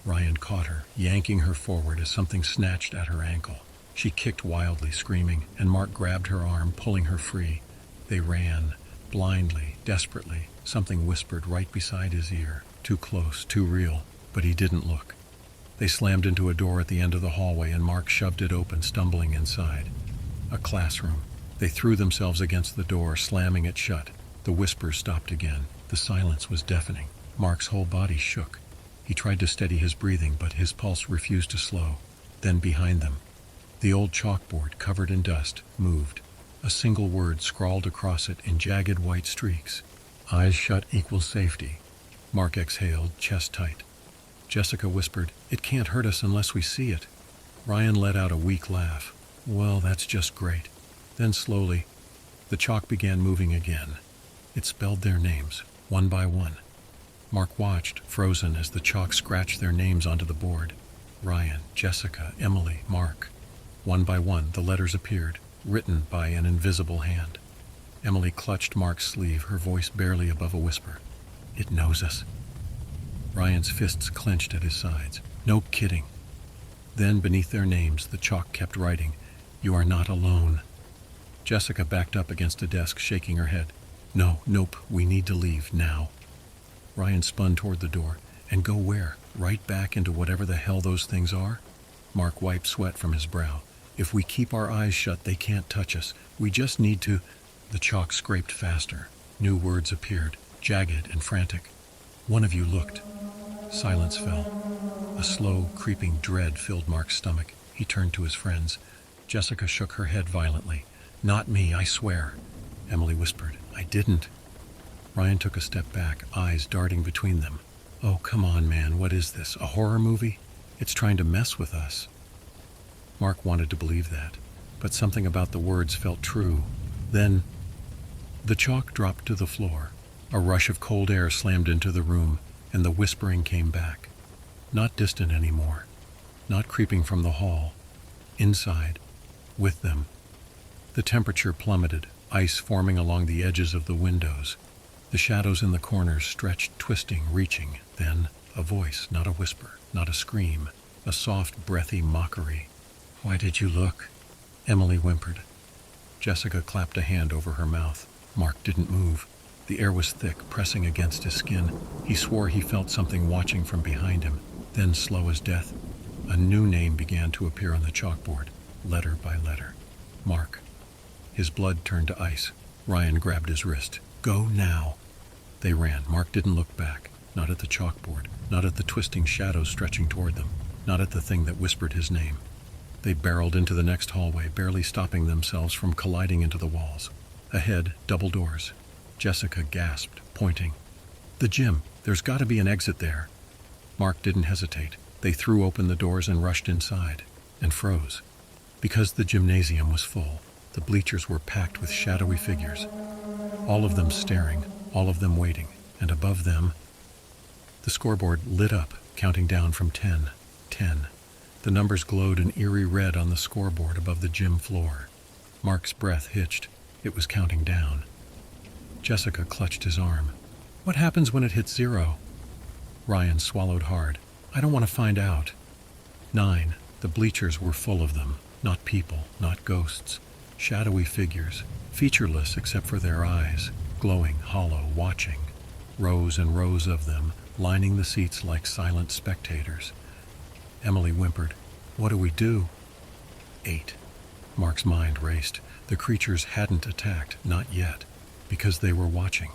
Ryan caught her, yanking her forward as something snatched at her ankle. She kicked wildly, screaming, and Mark grabbed her arm, pulling her free. They ran, blindly, desperately. Something whispered right beside his ear. Too close, too real, but he didn't look. They slammed into a door at the end of the hallway, and Mark shoved it open, stumbling inside. A classroom. They threw themselves against the door, slamming it shut. The whispers stopped again. The silence was deafening. Mark's whole body shook. He tried to steady his breathing, but his pulse refused to slow. Then behind them, the old chalkboard, covered in dust, moved. A single word scrawled across it in jagged white streaks. Eyes shut equals safety. Mark exhaled, chest tight. Jessica whispered, It can't hurt us unless we see it. Ryan let out a weak laugh. Well, that's just great. Then slowly, the chalk began moving again. It spelled their names, one by one. Mark watched, frozen, as the chalk scratched their names onto the board. Ryan, Jessica, Emily, Mark. One by one, the letters appeared, written by an invisible hand. Emily clutched Mark's sleeve, her voice barely above a whisper. It knows us. Ryan's fists clenched at his sides. No kidding. Then, beneath their names, the chalk kept writing, You are not alone. Jessica backed up against a desk, shaking her head. Nope, we need to leave, now. Ryan spun toward the door. And go where? right back into whatever the hell those things are? Mark wiped sweat from his brow. If we keep our eyes shut, they can't touch us. We just need to... The chalk scraped faster. New words appeared, jagged and frantic. One of you looked. Silence fell. A slow, creeping dread filled Mark's stomach. He turned to his friends. Jessica shook her head violently. Not me, I swear. Emily whispered, I didn't. Ryan took a step back, eyes darting between them. Oh, come on, man, what is this? A horror movie? It's trying to mess with us. Mark wanted to believe that, but something about the words felt true. Then, the chalk dropped to the floor. A rush of cold air slammed into the room, and the whispering came back. Not distant anymore, not creeping from the hall. Inside, with them. The temperature plummeted, ice forming along the edges of the windows. The shadows in the corners stretched, twisting, reaching. Then, a voice, not a whisper, not a scream, a soft, breathy mockery. Why did you look? Emily whimpered. Jessica clapped a hand over her mouth. Mark didn't move. The air was thick, pressing against his skin. He swore he felt something watching from behind him. Then, slow as death, a new name began to appear on the chalkboard, letter by letter. Mark. His blood turned to ice. Ryan grabbed his wrist. Go now. They ran. Mark didn't look back. Not at the chalkboard. Not at the twisting shadows stretching toward them. Not at the thing that whispered his name. They barreled into the next hallway, barely stopping themselves from colliding into the walls. Ahead, double doors. Jessica gasped, pointing. The gym. There's got to be an exit there. Mark didn't hesitate. They threw open the doors and rushed inside, and froze. Because the gymnasium was full, the bleachers were packed with shadowy figures. All of them staring, all of them waiting, and above them, the scoreboard lit up, counting down from 10. 10. The numbers glowed an eerie red on the scoreboard above the gym floor. Mark's breath hitched. It was counting down. Jessica clutched his arm. What happens when it hits 0? Ryan swallowed hard. I don't want to find out. 9. The bleachers were full of them. Not people, not ghosts. Shadowy figures, featureless except for their eyes, glowing, hollow, watching. Rows and rows of them, lining the seats like silent spectators. Emily whimpered, What do we do? 8. Mark's mind raced. The creatures hadn't attacked, not yet, because they were watching.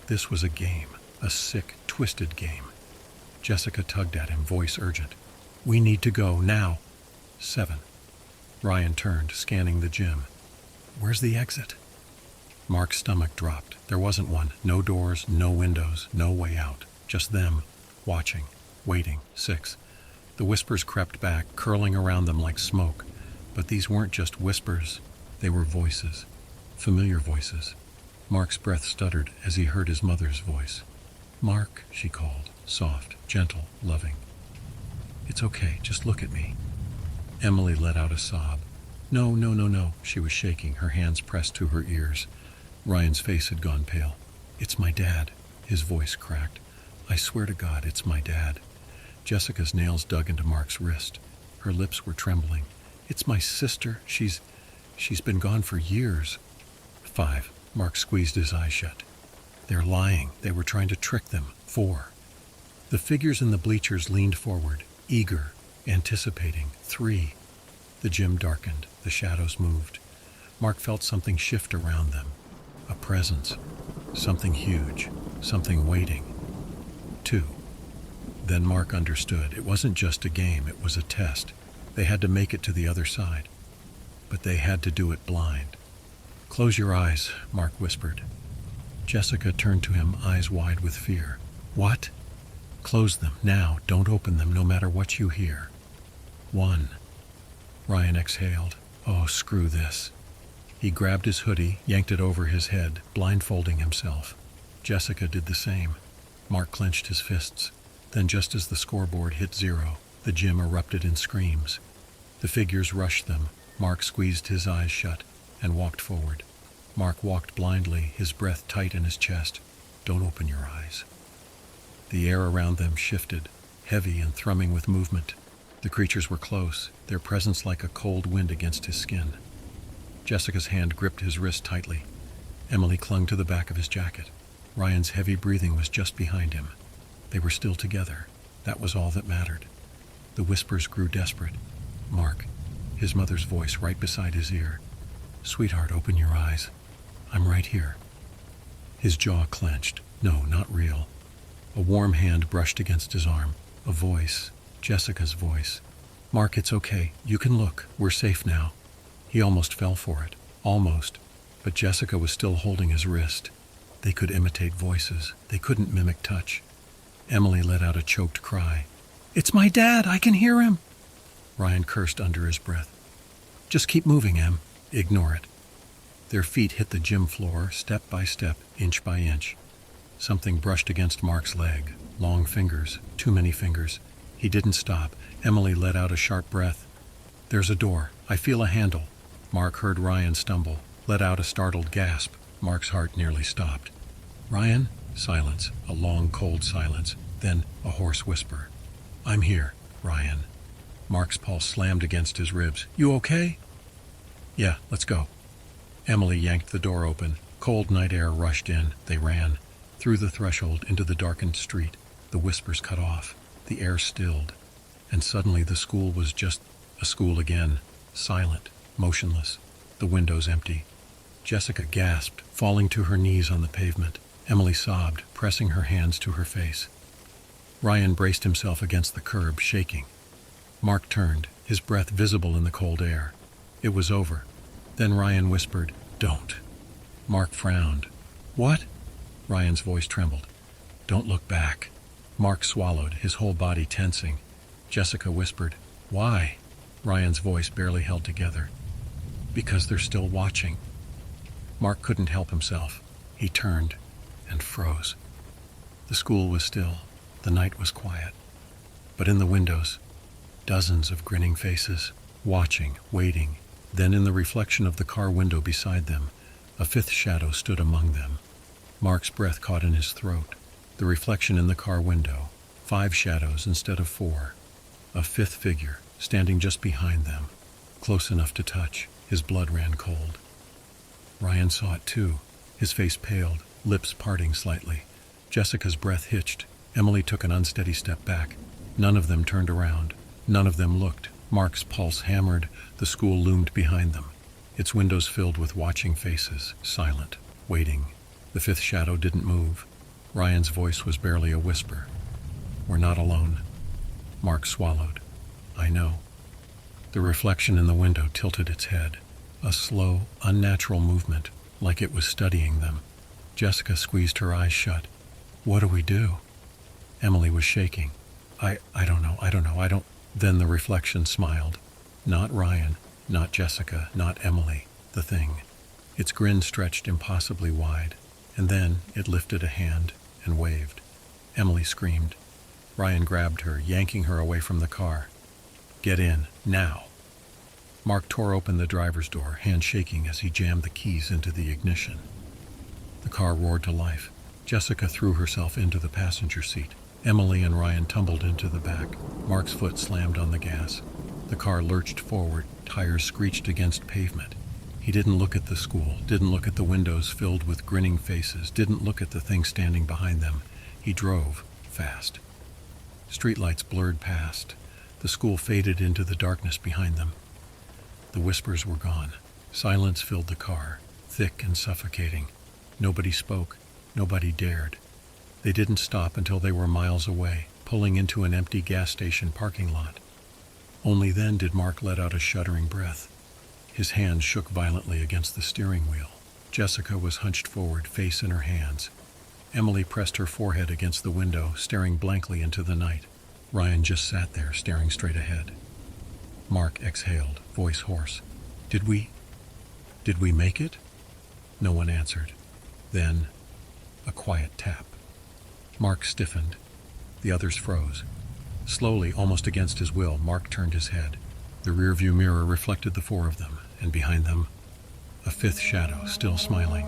This was a game, a sick, twisted game. Jessica tugged at him, voice urgent. We need to go, now. 7. Ryan turned, scanning the gym. Where's the exit? Mark's stomach dropped. There wasn't one. No doors, no windows, no way out. Just them, watching, waiting. 6. The whispers crept back, curling around them like smoke. But these weren't just whispers. They were voices. Familiar voices. Mark's breath stuttered as he heard his mother's voice. Mark, she called, soft, gentle, loving. It's okay, just look at me. Emily let out a sob. No, no, no, no. She was shaking, her hands pressed to her ears. Ryan's face had gone pale. It's my dad. His voice cracked. I swear to God, it's my dad. Jessica's nails dug into Mark's wrist. Her lips were trembling. It's my sister. She's been gone for years. 5. Mark squeezed his eyes shut. They're lying. They were trying to trick them. 4. The figures in the bleachers leaned forward, eager, anticipating. 3. The gym darkened. The shadows moved. Mark felt something shift around them. A presence. Something huge. Something waiting. 2. Then Mark understood. It wasn't just a game. It was a test. They had to make it to the other side. But they had to do it blind. Close your eyes, Mark whispered. Jessica turned to him, eyes wide with fear. What? Close them, now. Don't open them, no matter what you hear. 1. Ryan exhaled. Oh, screw this. He grabbed his hoodie, yanked it over his head, blindfolding himself. Jessica did the same. Mark clenched his fists. Then just as the scoreboard hit 0, the gym erupted in screams. The figures rushed them. Mark squeezed his eyes shut and walked forward. Mark walked blindly, his breath tight in his chest. Don't open your eyes. The air around them shifted, heavy and thrumming with movement. The creatures were close, their presence like a cold wind against his skin. Jessica's hand gripped his wrist tightly. Emily clung to the back of his jacket. Ryan's heavy breathing was just behind him. They were still together, That was all that mattered. The whispers grew desperate. Mark, his mother's voice right beside his ear. Sweetheart, open your eyes. I'm right here. His jaw clenched. No, not real. A warm hand brushed against his arm. A voice. Jessica's voice. Mark, it's okay. You can look. We're safe now. He almost fell for it. Almost. But Jessica was still holding his wrist. They could imitate voices. They couldn't mimic touch. Emily let out a choked cry. It's my dad! I can hear him! Ryan cursed under his breath. Just keep moving, Em. Ignore it. Their feet hit the gym floor, step by step, inch by inch. Something brushed against Mark's leg. Long fingers. Too many fingers. He didn't stop. Emily let out a sharp breath. There's a door. I feel a handle. Mark heard Ryan stumble, let out a startled gasp. Mark's heart nearly stopped. Ryan? Silence. A long, cold silence. Then a hoarse whisper. I'm here, Ryan. Mark's pulse slammed against his ribs. You okay? Yeah, let's go. Emily yanked the door open. Cold night air rushed in. They ran. Through the threshold into the darkened street. The whispers cut off. The air stilled. And suddenly the school was just a school again. Silent. Motionless. The windows empty. Jessica gasped, falling to her knees on the pavement. Emily sobbed, pressing her hands to her face. Ryan braced himself against the curb, shaking. Mark turned, his breath visible in the cold air. It was over. Then Ryan whispered, Don't. Mark frowned. What? Ryan's voice trembled. Don't look back. Mark swallowed, his whole body tensing. Jessica whispered, Why? Ryan's voice barely held together. Because they're still watching. Mark couldn't help himself. He turned and froze. The school was still. The night was quiet. But in the windows, dozens of grinning faces, watching, waiting. Then in the reflection of the car window beside them, a fifth shadow stood among them. Mark's breath caught in his throat. The reflection in the car window, 5 shadows instead of 4. A fifth figure, standing just behind them, close enough to touch. His blood ran cold. Ryan saw it too. His face paled, lips parting slightly. Jessica's breath hitched. Emily took an unsteady step back. None of them turned around. None of them looked. Mark's pulse hammered. The school loomed behind them, its windows filled with watching faces, silent, waiting. The fifth shadow didn't move. Ryan's voice was barely a whisper. We're not alone. Mark swallowed. I know. The reflection in the window tilted its head. A slow, unnatural movement, like it was studying them. Jessica squeezed her eyes shut. What do we do? Emily was shaking. I don't know. Then the reflection smiled. Not Ryan, not Jessica, not Emily, the thing. Its grin stretched impossibly wide, and then it lifted a hand and waved. Emily screamed. Ryan grabbed her, yanking her away from the car. Get in, now. Mark tore open the driver's door, hand shaking as he jammed the keys into the ignition. The car roared to life. Jessica threw herself into the passenger seat. Emily and Ryan tumbled into the back. Mark's foot slammed on the gas. The car lurched forward, tires screeched against pavement. He didn't look at the school, didn't look at the windows filled with grinning faces, didn't look at the thing standing behind them. He drove, fast. Streetlights blurred past. The school faded into the darkness behind them. The whispers were gone. Silence filled the car, thick and suffocating. Nobody spoke. Nobody dared. They didn't stop until they were miles away, pulling into an empty gas station parking lot. Only then did Mark let out a shuddering breath. His hands shook violently against the steering wheel. Jessica was hunched forward, face in her hands. Emily pressed her forehead against the window, staring blankly into the night. Ryan just sat there, staring straight ahead. Mark exhaled, voice hoarse. Did we make it? No one answered. Then, a quiet tap. Mark stiffened. The others froze. Slowly, almost against his will, Mark turned his head. The rearview mirror reflected the 4 of them, and behind them, a fifth shadow, still smiling.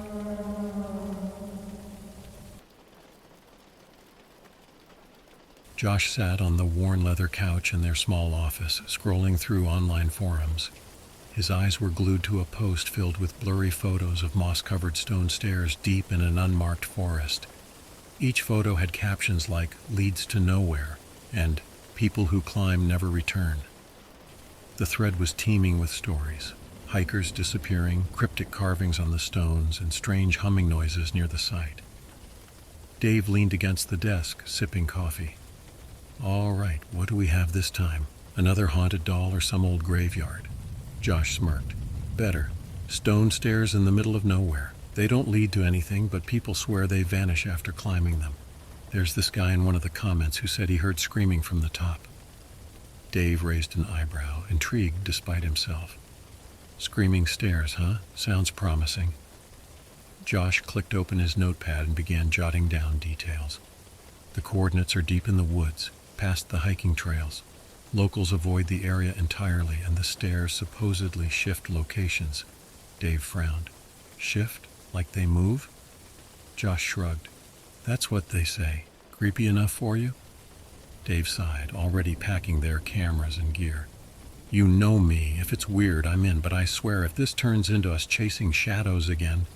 Josh sat on the worn leather couch in their small office, scrolling through online forums. His eyes were glued to a post filled with blurry photos of moss-covered stone stairs deep in an unmarked forest. Each photo had captions like, leads to nowhere, and people who climb never return. The thread was teeming with stories. Hikers disappearing, cryptic carvings on the stones, and strange humming noises near the site. Dave leaned against the desk, sipping coffee. All right, what do we have this time? Another haunted doll or some old graveyard? Josh smirked. Better. Stone stairs in the middle of nowhere. They don't lead to anything, but people swear they vanish after climbing them. There's this guy in one of the comments who said he heard screaming from the top. Dave raised an eyebrow, intrigued despite himself. Screaming stairs, huh? Sounds promising. Josh clicked open his notepad and began jotting down details. The coordinates are deep in the woods, past the hiking trails. Locals avoid the area entirely, and the stairs supposedly shift locations. Dave frowned. Shift? Like they move? Josh shrugged. That's what they say. Creepy enough for you? Dave sighed, already packing their cameras and gear. You know me. If it's weird, I'm in, but I swear if this turns into us chasing shadows again...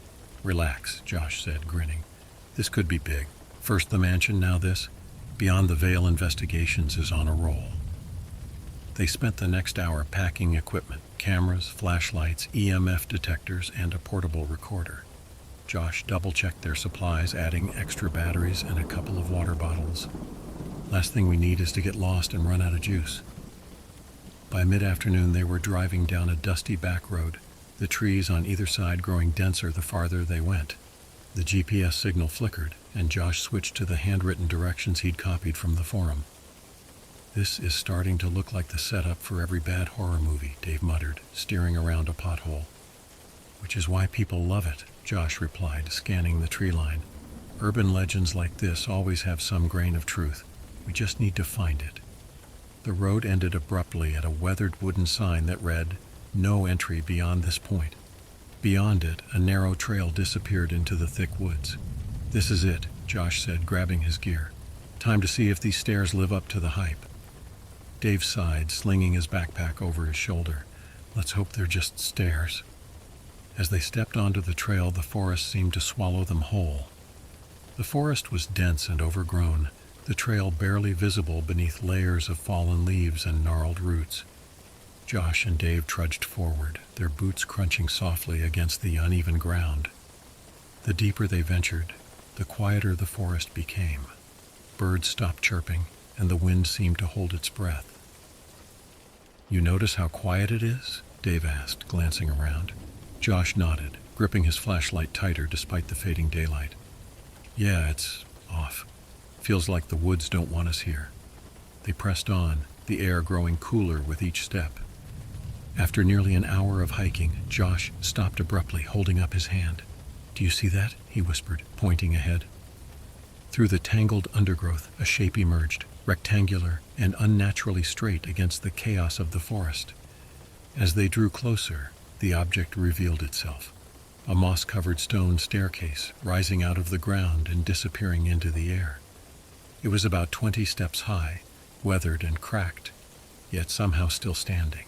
Relax, Josh said, grinning. This could be big. First the mansion, now this. Beyond the Veil Investigations is on a roll. They spent the next hour packing equipment, cameras, flashlights, EMF detectors, and a portable recorder. Josh double-checked their supplies, adding extra batteries and a couple of water bottles. Last thing we need is to get lost and run out of juice. By mid-afternoon, they were driving down a dusty back road, the trees on either side growing denser the farther they went. The GPS signal flickered, and Josh switched to the handwritten directions he'd copied from the forum. This is starting to look like the setup for every bad horror movie, Dave muttered, steering around a pothole. Which is why people love it, Josh replied, scanning the tree line. Urban legends like this always have some grain of truth. We just need to find it. The road ended abruptly at a weathered wooden sign that read, "No entry beyond this point." Beyond it, a narrow trail disappeared into the thick woods. This is it, Josh said, grabbing his gear. Time to see if these stairs live up to the hype. Dave sighed, slinging his backpack over his shoulder. Let's hope they're just stairs. As they stepped onto the trail, the forest seemed to swallow them whole. The forest was dense and overgrown, the trail barely visible beneath layers of fallen leaves and gnarled roots. Josh and Dave trudged forward, their boots crunching softly against the uneven ground. The deeper they ventured, the quieter the forest became. Birds stopped chirping, and the wind seemed to hold its breath. You notice how quiet it is? Dave asked, glancing around. Josh nodded, gripping his flashlight tighter despite the fading daylight. Yeah, it's off. Feels like the woods don't want us here. They pressed on, the air growing cooler with each step. After nearly an hour of hiking, Josh stopped abruptly, holding up his hand. Do you see that? He whispered, pointing ahead. Through the tangled undergrowth, a shape emerged, rectangular and unnaturally straight against the chaos of the forest. As they drew closer, the object revealed itself. A moss-covered stone staircase, rising out of the ground and disappearing into the air. It was about 20 steps high, weathered and cracked, yet somehow still standing.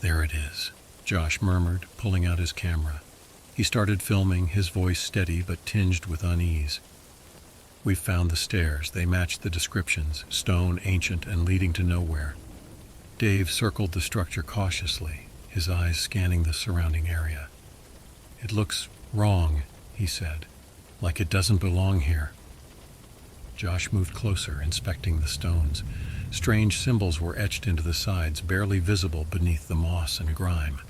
There it is, Josh murmured, pulling out his camera. He started filming, his voice steady but tinged with unease. We've found the stairs. They matched the descriptions, stone, ancient, and leading to nowhere. Dave circled the structure cautiously, his eyes scanning the surrounding area. It looks wrong, he said, like it doesn't belong here. Josh moved closer, inspecting the stones. Strange symbols were etched into the sides, barely visible beneath the moss and grime.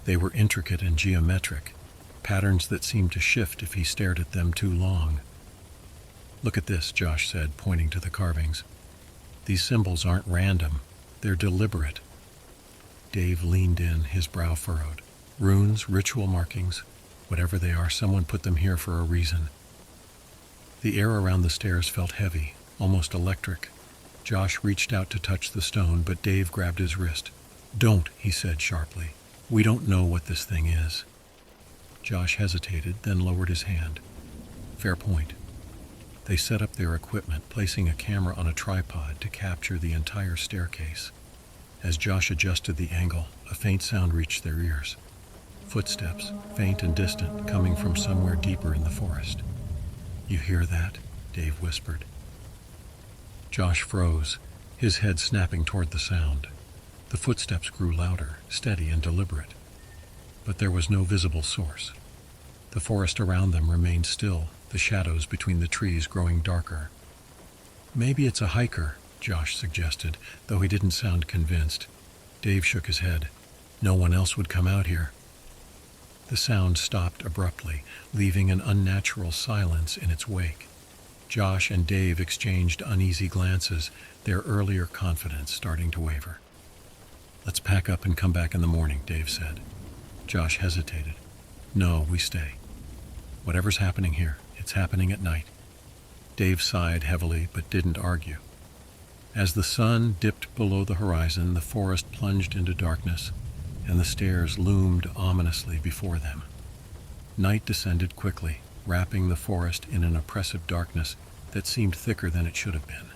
They were intricate and geometric, patterns that seemed to shift if he stared at them too long. Look at this, Josh said, pointing to the carvings. These symbols aren't random, they're deliberate. Dave leaned in, his brow furrowed. Runes, ritual markings, whatever they are, someone put them here for a reason. The air around the stairs felt heavy, almost electric. Josh reached out to touch the stone, but Dave grabbed his wrist. Don't, he said sharply. We don't know what this thing is. Josh hesitated, then lowered his hand. Fair point. They set up their equipment, placing a camera on a tripod to capture the entire staircase. As Josh adjusted the angle, a faint sound reached their ears. Footsteps, faint and distant, coming from somewhere deeper in the forest. You hear that? Dave whispered. Josh froze, his head snapping toward the sound. The footsteps grew louder, steady and deliberate. But there was no visible source. The forest around them remained still, the shadows between the trees growing darker. "Maybe it's a hiker," Josh suggested, though he didn't sound convinced. Dave shook his head. "No one else would come out here." The sound stopped abruptly, leaving an unnatural silence in its wake. Josh and Dave exchanged uneasy glances, their earlier confidence starting to waver. "Let's pack up and come back in the morning," Dave said. Josh hesitated. "No, we stay. Whatever's happening here, it's happening at night." Dave sighed heavily but didn't argue. As the sun dipped below the horizon, the forest plunged into darkness, and the stairs loomed ominously before them. Night descended quickly, wrapping the forest in an oppressive darkness that seemed thicker than it should have been.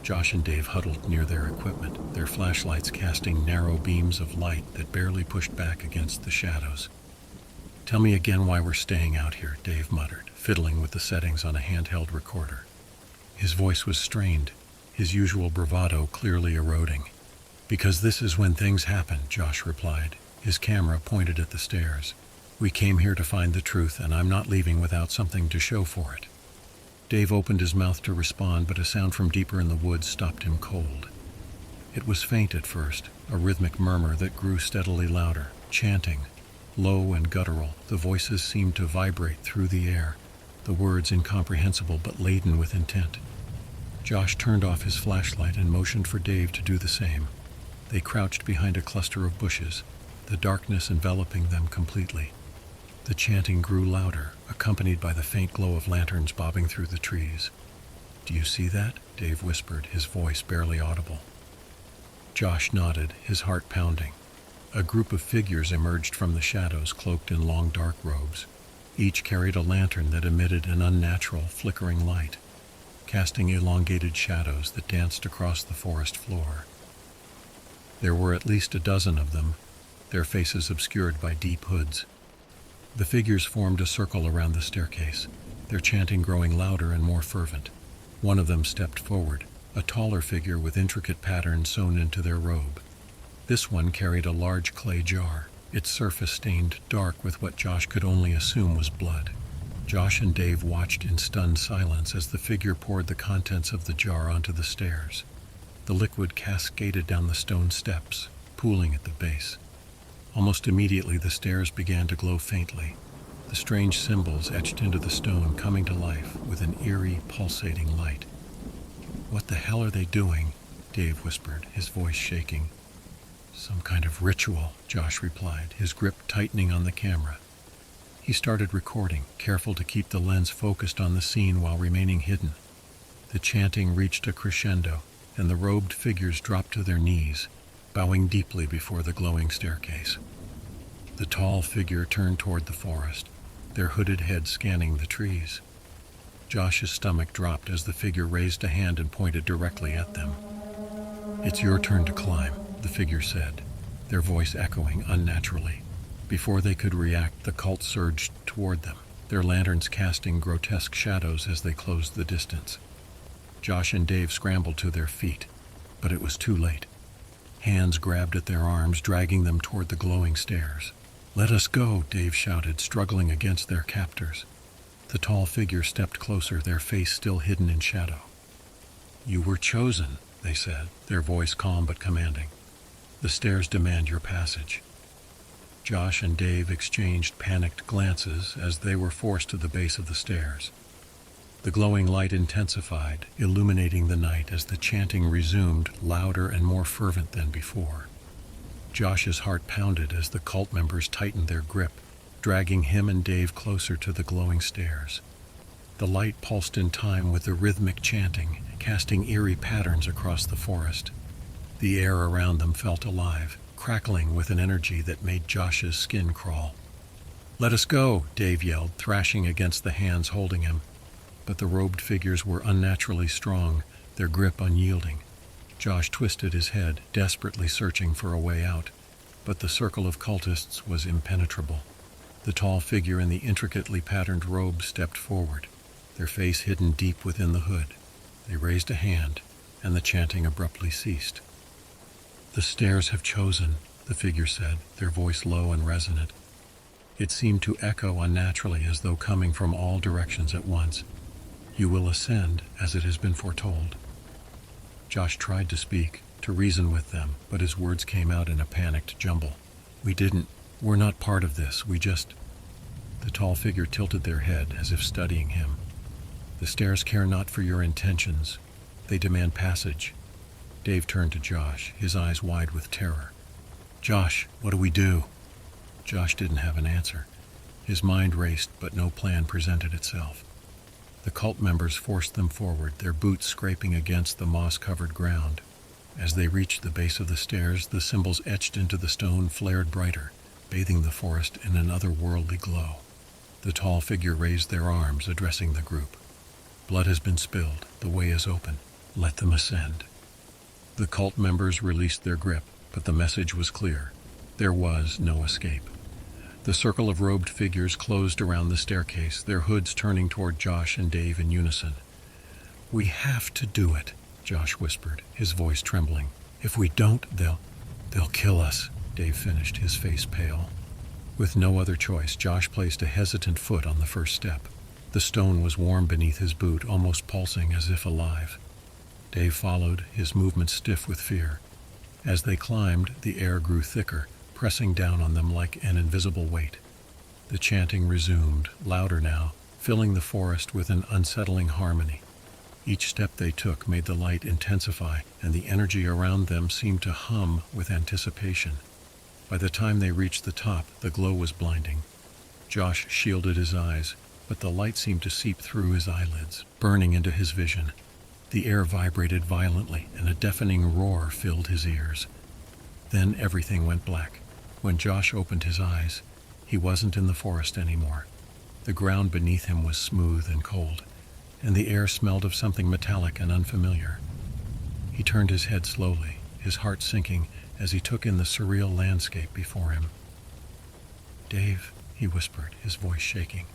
Josh and Dave huddled near their equipment, their flashlights casting narrow beams of light that barely pushed back against the shadows. "Tell me again why we're staying out here," Dave muttered, fiddling with the settings on a handheld recorder. His voice was strained, his usual bravado clearly eroding. "Because this is when things happen," Josh replied, his camera pointed at the stairs. "We came here to find the truth, and I'm not leaving without something to show for it." Dave opened his mouth to respond, but a sound from deeper in the woods stopped him cold. It was faint at first, a rhythmic murmur that grew steadily louder, chanting. Low and guttural, the voices seemed to vibrate through the air, the words incomprehensible but laden with intent. Josh turned off his flashlight and motioned for Dave to do the same. They crouched behind a cluster of bushes, the darkness enveloping them completely. The chanting grew louder, accompanied by the faint glow of lanterns bobbing through the trees. "Do you see that?" Dave whispered, his voice barely audible. Josh nodded, his heart pounding. A group of figures emerged from the shadows, cloaked in long dark robes. Each carried a lantern that emitted an unnatural, flickering light, casting elongated shadows that danced across the forest floor. There were at least a dozen of them, their faces obscured by deep hoods. The figures formed a circle around the staircase, their chanting growing louder and more fervent. One of them stepped forward, a taller figure with intricate patterns sewn into their robe. This one carried a large clay jar, its surface stained dark with what Josh could only assume was blood. Josh and Dave watched in stunned silence as the figure poured the contents of the jar onto the stairs. The liquid cascaded down the stone steps, pooling at the base. Almost immediately the stairs began to glow faintly, the strange symbols etched into the stone coming to life with an eerie, pulsating light. "What the hell are they doing?" Dave whispered, his voice shaking. "Some kind of ritual," Josh replied, his grip tightening on the camera. He started recording, careful to keep the lens focused on the scene while remaining hidden. The chanting reached a crescendo, and the robed figures dropped to their knees, bowing deeply before the glowing staircase. The tall figure turned toward the forest, their hooded heads scanning the trees. Josh's stomach dropped as the figure raised a hand and pointed directly at them. "It's your turn to climb," the figure said, their voice echoing unnaturally. Before they could react, the cult surged toward them, their lanterns casting grotesque shadows as they closed the distance. Josh and Dave scrambled to their feet, but it was too late. Hands grabbed at their arms, dragging them toward the glowing stairs. "Let us go," Dave shouted, struggling against their captors. The tall figure stepped closer, their face still hidden in shadow. "You were chosen," they said, their voice calm but commanding. "The stairs demand your passage." Josh and Dave exchanged panicked glances as they were forced to the base of the stairs. The glowing light intensified, illuminating the night as the chanting resumed, louder and more fervent than before. Josh's heart pounded as the cult members tightened their grip, dragging him and Dave closer to the glowing stairs. The light pulsed in time with the rhythmic chanting, casting eerie patterns across the forest. The air around them felt alive, crackling with an energy that made Josh's skin crawl. "Let us go," Dave yelled, thrashing against the hands holding him. But the robed figures were unnaturally strong, their grip unyielding. Josh twisted his head, desperately searching for a way out, but the circle of cultists was impenetrable. The tall figure in the intricately patterned robe stepped forward, their face hidden deep within the hood. They raised a hand, and the chanting abruptly ceased. "The stairs have chosen," the figure said, their voice low and resonant. It seemed to echo unnaturally as though coming from all directions at once. "You will ascend as it has been foretold." Josh tried to speak, to reason with them, but his words came out in a panicked jumble. We're not part of this, we just..." The tall figure tilted their head as if studying him. "The stairs care not for your intentions. They demand passage." Dave turned to Josh, his eyes wide with terror. "Josh, what do we do?" Josh didn't have an answer. His mind raced, but no plan presented itself. The cult members forced them forward, their boots scraping against the moss-covered ground. As they reached the base of the stairs, the symbols etched into the stone flared brighter, bathing the forest in an otherworldly glow. The tall figure raised their arms, addressing the group. "Blood has been spilled. The way is open. Let them ascend." The cult members released their grip, but the message was clear. There was no escape. The circle of robed figures closed around the staircase, their hoods turning toward Josh and Dave in unison. "We have to do it," Josh whispered, his voice trembling. "If we don't, they'll kill us," Dave finished, his face pale. With no other choice, Josh placed a hesitant foot on the first step. The stone was warm beneath his boot, almost pulsing as if alive. Dave followed, his movements stiff with fear. As they climbed, the air grew thicker, pressing down on them like an invisible weight. The chanting resumed, louder now, filling the forest with an unsettling harmony. Each step they took made the light intensify, and the energy around them seemed to hum with anticipation. By the time they reached the top, the glow was blinding. Josh shielded his eyes, but the light seemed to seep through his eyelids, burning into his vision. The air vibrated violently, and a deafening roar filled his ears. Then everything went black. When Josh opened his eyes, he wasn't in the forest anymore. The ground beneath him was smooth and cold, and the air smelled of something metallic and unfamiliar. He turned his head slowly, his heart sinking as he took in the surreal landscape before him. "Dave," he whispered, his voice shaking.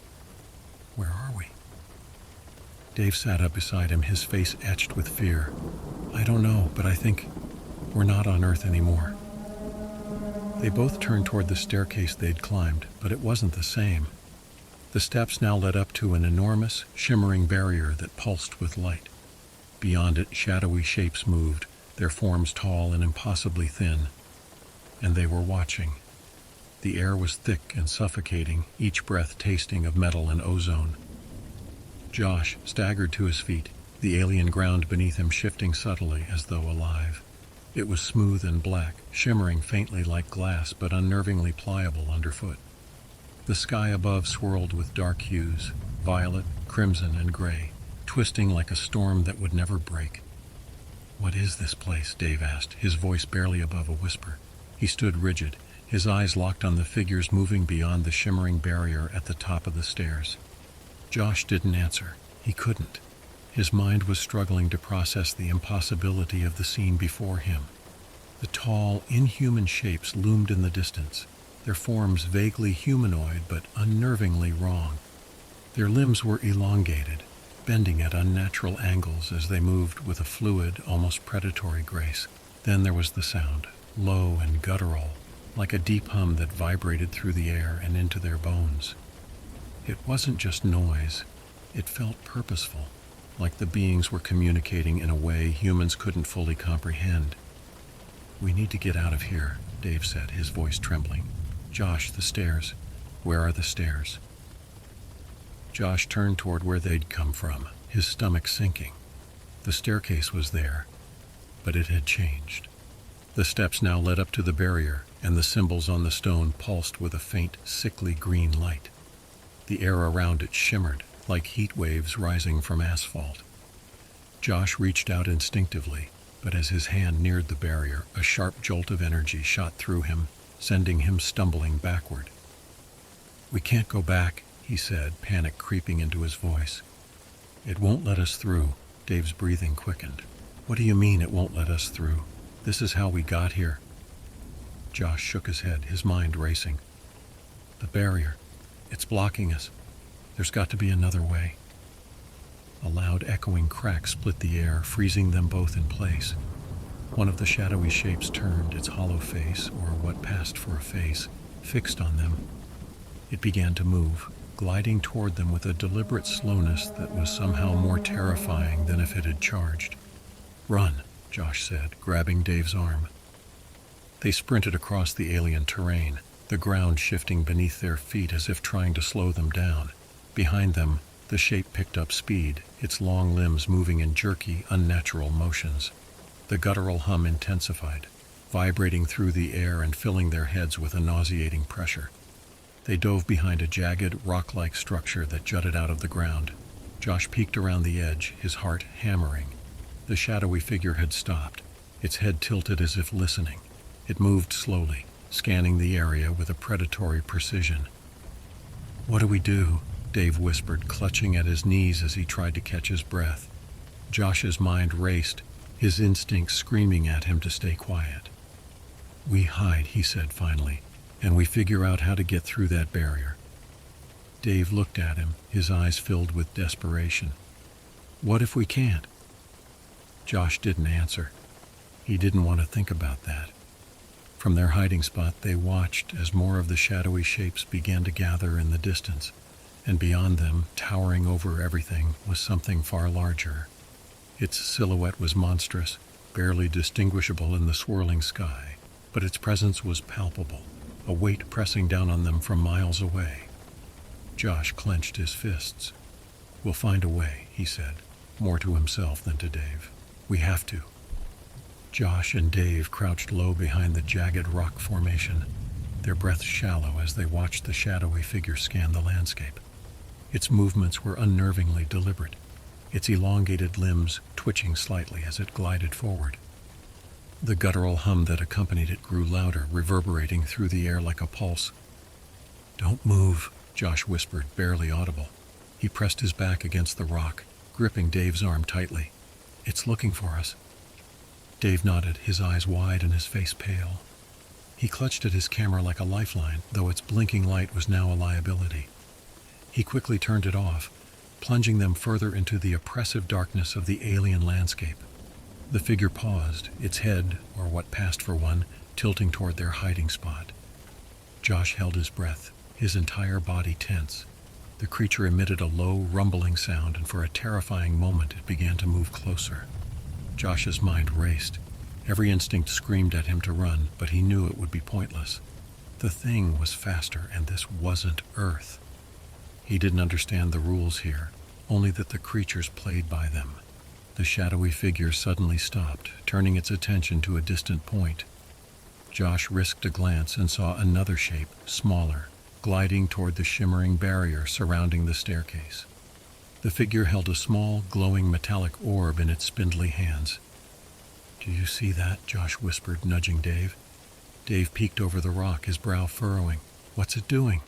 "Where are we?" Dave sat up beside him, his face etched with fear. "I don't know, but I think we're not on Earth anymore." They both turned toward the staircase they'd climbed, but it wasn't the same. The steps now led up to an enormous, shimmering barrier that pulsed with light. Beyond it, shadowy shapes moved, their forms tall and impossibly thin. And they were watching. The air was thick and suffocating, each breath tasting of metal and ozone. Josh staggered to his feet, the alien ground beneath him shifting subtly as though alive. It was smooth and black, shimmering faintly like glass but unnervingly pliable underfoot. The sky above swirled with dark hues, violet, crimson, and gray, twisting like a storm that would never break. "What is this place?" Dave asked, his voice barely above a whisper. He stood rigid, his eyes locked on the figures moving beyond the shimmering barrier at the top of the stairs. Josh didn't answer. He couldn't. His mind was struggling to process the impossibility of the scene before him. The tall, inhuman shapes loomed in the distance, their forms vaguely humanoid but unnervingly wrong. Their limbs were elongated, bending at unnatural angles as they moved with a fluid, almost predatory grace. Then there was the sound, low and guttural, like a deep hum that vibrated through the air and into their bones. It wasn't just noise. It felt purposeful, like the beings were communicating in a way humans couldn't fully comprehend. "We need to get out of here," Dave said, his voice trembling. "Josh, the stairs. Where are the stairs?" Josh turned toward where they'd come from, his stomach sinking. The staircase was there, but it had changed. The steps now led up to the barrier, and the symbols on the stone pulsed with a faint, sickly green light. The air around it shimmered, like heat waves rising from asphalt. Josh reached out instinctively, but as his hand neared the barrier, a sharp jolt of energy shot through him, sending him stumbling backward. "We can't go back," he said, panic creeping into his voice. "It won't let us through." Dave's breathing quickened. "What do you mean it won't let us through? This is how we got here." Josh shook his head, his mind racing. "The barrier. It's blocking us. There's got to be another way." A loud echoing crack split the air, freezing them both in place. One of the shadowy shapes turned, its hollow face, or what passed for a face, fixed on them. It began to move, gliding toward them with a deliberate slowness that was somehow more terrifying than if it had charged. "Run," Josh said, grabbing Dave's arm. They sprinted across the alien terrain, the ground shifting beneath their feet as if trying to slow them down. Behind them, the shape picked up speed, its long limbs moving in jerky, unnatural motions. The guttural hum intensified, vibrating through the air and filling their heads with a nauseating pressure. They dove behind a jagged, rock-like structure that jutted out of the ground. Josh peeked around the edge, his heart hammering. The shadowy figure had stopped, its head tilted as if listening. It moved slowly, scanning the area with a predatory precision. "What do we do?" Dave whispered, clutching at his knees as he tried to catch his breath. Josh's mind raced, his instincts screaming at him to stay quiet. "We hide," he said finally, "and we figure out how to get through that barrier." Dave looked at him, his eyes filled with desperation. "What if we can't?" Josh didn't answer. He didn't want to think about that. From their hiding spot, they watched as more of the shadowy shapes began to gather in the distance, and beyond them, towering over everything, was something far larger. Its silhouette was monstrous, barely distinguishable in the swirling sky, but its presence was palpable, a weight pressing down on them from miles away. Josh clenched his fists. "We'll find a way," he said, more to himself than to Dave. "We have to." Josh and Dave crouched low behind the jagged rock formation, their breaths shallow as they watched the shadowy figure scan the landscape. Its movements were unnervingly deliberate, its elongated limbs twitching slightly as it glided forward. The guttural hum that accompanied it grew louder, reverberating through the air like a pulse. "Don't move," Josh whispered, barely audible. He pressed his back against the rock, gripping Dave's arm tightly. "It's looking for us." Dave nodded, his eyes wide and his face pale. He clutched at his camera like a lifeline, though its blinking light was now a liability. He quickly turned it off, plunging them further into the oppressive darkness of the alien landscape. The figure paused, its head, or what passed for one, tilting toward their hiding spot. Josh held his breath, his entire body tense. The creature emitted a low, rumbling sound, and for a terrifying moment it began to move closer. Josh's mind raced. Every instinct screamed at him to run, but he knew it would be pointless. The thing was faster, and this wasn't Earth. He didn't understand the rules here, only that the creatures played by them. The shadowy figure suddenly stopped, turning its attention to a distant point. Josh risked a glance and saw another shape, smaller, gliding toward the shimmering barrier surrounding the staircase. The figure held a small, glowing metallic orb in its spindly hands. "Do you see that?" Josh whispered, nudging Dave. Dave peeked over the rock, his brow furrowing. "What's it doing?"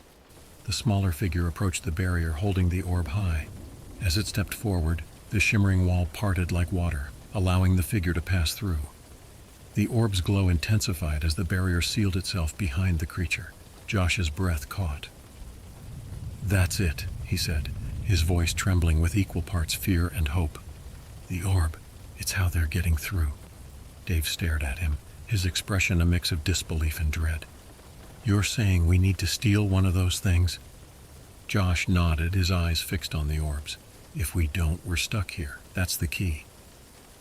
The smaller figure approached the barrier, holding the orb high. As it stepped forward, the shimmering wall parted like water, allowing the figure to pass through. The orb's glow intensified as the barrier sealed itself behind the creature. Josh's breath caught. "That's it," he said, his voice trembling with equal parts fear and hope. "The orb, it's how they're getting through." Dave stared at him, his expression a mix of disbelief and dread. "You're saying we need to steal one of those things?" Josh nodded, his eyes fixed on the orbs. "If we don't, we're stuck here. That's the key."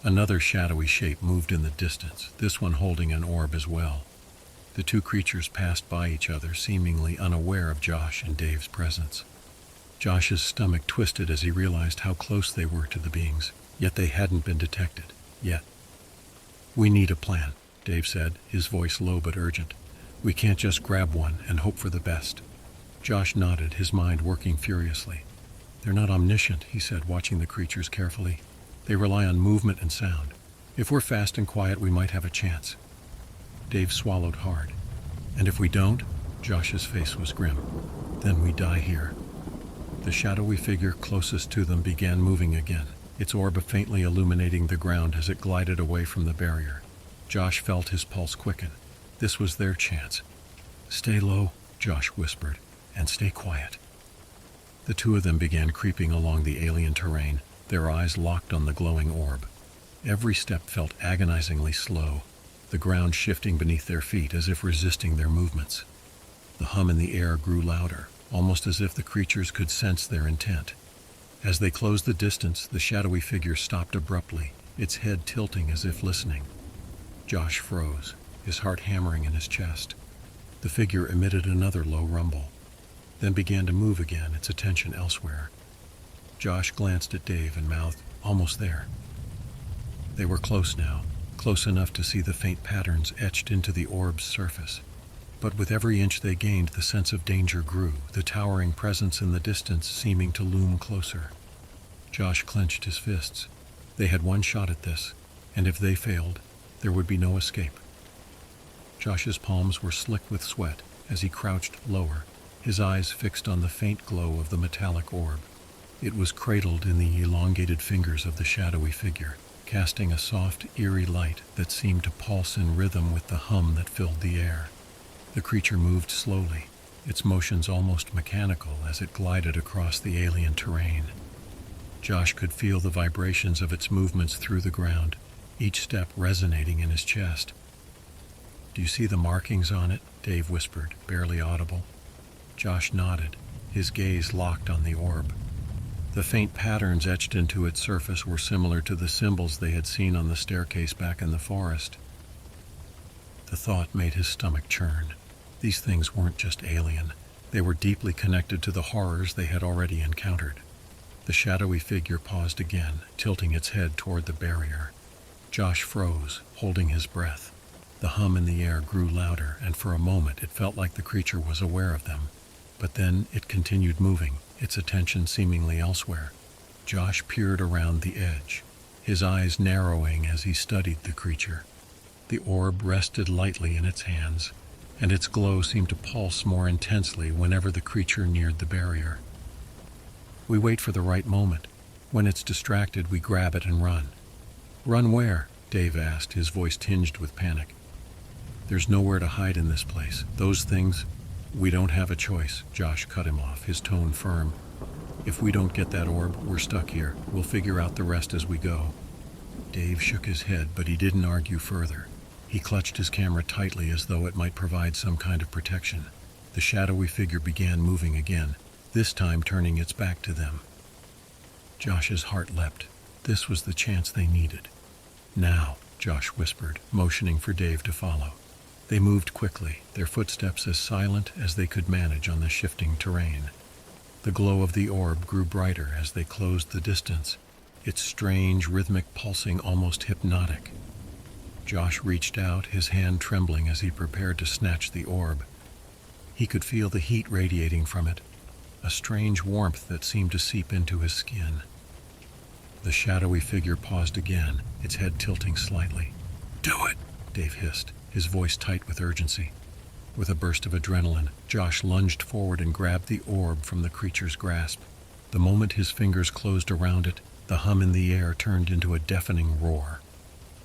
Another shadowy shape moved in the distance, this one holding an orb as well. The two creatures passed by each other, seemingly unaware of Josh and Dave's presence. Josh's stomach twisted as he realized how close they were to the beings, yet they hadn't been detected, yet. "We need a plan," Dave said, his voice low but urgent. "We can't just grab one and hope for the best." Josh nodded, his mind working furiously. "They're not omniscient," he said, watching the creatures carefully. "They rely on movement and sound. If we're fast and quiet, we might have a chance." Dave swallowed hard. "And if we don't?" Josh's face was grim. "Then we die here." The shadowy figure closest to them began moving again, its orb faintly illuminating the ground as it glided away from the barrier. Josh felt his pulse quicken. This was their chance. "Stay low," Josh whispered, "and stay quiet." The two of them began creeping along the alien terrain, their eyes locked on the glowing orb. Every step felt agonizingly slow, the ground shifting beneath their feet as if resisting their movements. The hum in the air grew louder, almost as if the creatures could sense their intent. As they closed the distance, the shadowy figure stopped abruptly, its head tilting as if listening. Josh froze, his heart hammering in his chest. The figure emitted another low rumble, then began to move again, its attention elsewhere. Josh glanced at Dave and mouthed, "Almost there." They were close now, close enough to see the faint patterns etched into the orb's surface. But with every inch they gained, the sense of danger grew, the towering presence in the distance seeming to loom closer. Josh clenched his fists. They had one shot at this, and if they failed, there would be no escape. Josh's palms were slick with sweat as he crouched lower, his eyes fixed on the faint glow of the metallic orb. It was cradled in the elongated fingers of the shadowy figure, casting a soft, eerie light that seemed to pulse in rhythm with the hum that filled the air. The creature moved slowly, its motions almost mechanical as it glided across the alien terrain. Josh could feel the vibrations of its movements through the ground, each step resonating in his chest. "Do you see the markings on it?" Dave whispered, barely audible. Josh nodded, his gaze locked on the orb. The faint patterns etched into its surface were similar to the symbols they had seen on the staircase back in the forest. The thought made his stomach churn. These things weren't just alien. They were deeply connected to the horrors they had already encountered. The shadowy figure paused again, tilting its head toward the barrier. Josh froze, holding his breath. The hum in the air grew louder, and for a moment it felt like the creature was aware of them. But then it continued moving, its attention seemingly elsewhere. Josh peered around the edge, his eyes narrowing as he studied the creature. The orb rested lightly in its hands, and its glow seemed to pulse more intensely whenever the creature neared the barrier. We wait for the right moment. When it's distracted, we grab it and run. "Run where?" Dave asked, his voice tinged with panic. "There's nowhere to hide in this place. Those things—" "We don't have a choice," Josh cut him off, his tone firm. "If we don't get that orb, we're stuck here. We'll figure out the rest as we go." Dave shook his head, but he didn't argue further. He clutched his camera tightly as though it might provide some kind of protection. The shadowy figure began moving again, this time turning its back to them. Josh's heart leapt. This was the chance they needed. "Now," Josh whispered, motioning for Dave to follow. They moved quickly, their footsteps as silent as they could manage on the shifting terrain. The glow of the orb grew brighter as they closed the distance, its strange, rhythmic pulsing almost hypnotic. Josh reached out, his hand trembling as he prepared to snatch the orb. He could feel the heat radiating from it, a strange warmth that seemed to seep into his skin. The shadowy figure paused again, its head tilting slightly. "Do it!" Dave hissed, his voice tight with urgency. With a burst of adrenaline, Josh lunged forward and grabbed the orb from the creature's grasp. The moment his fingers closed around it, the hum in the air turned into a deafening roar.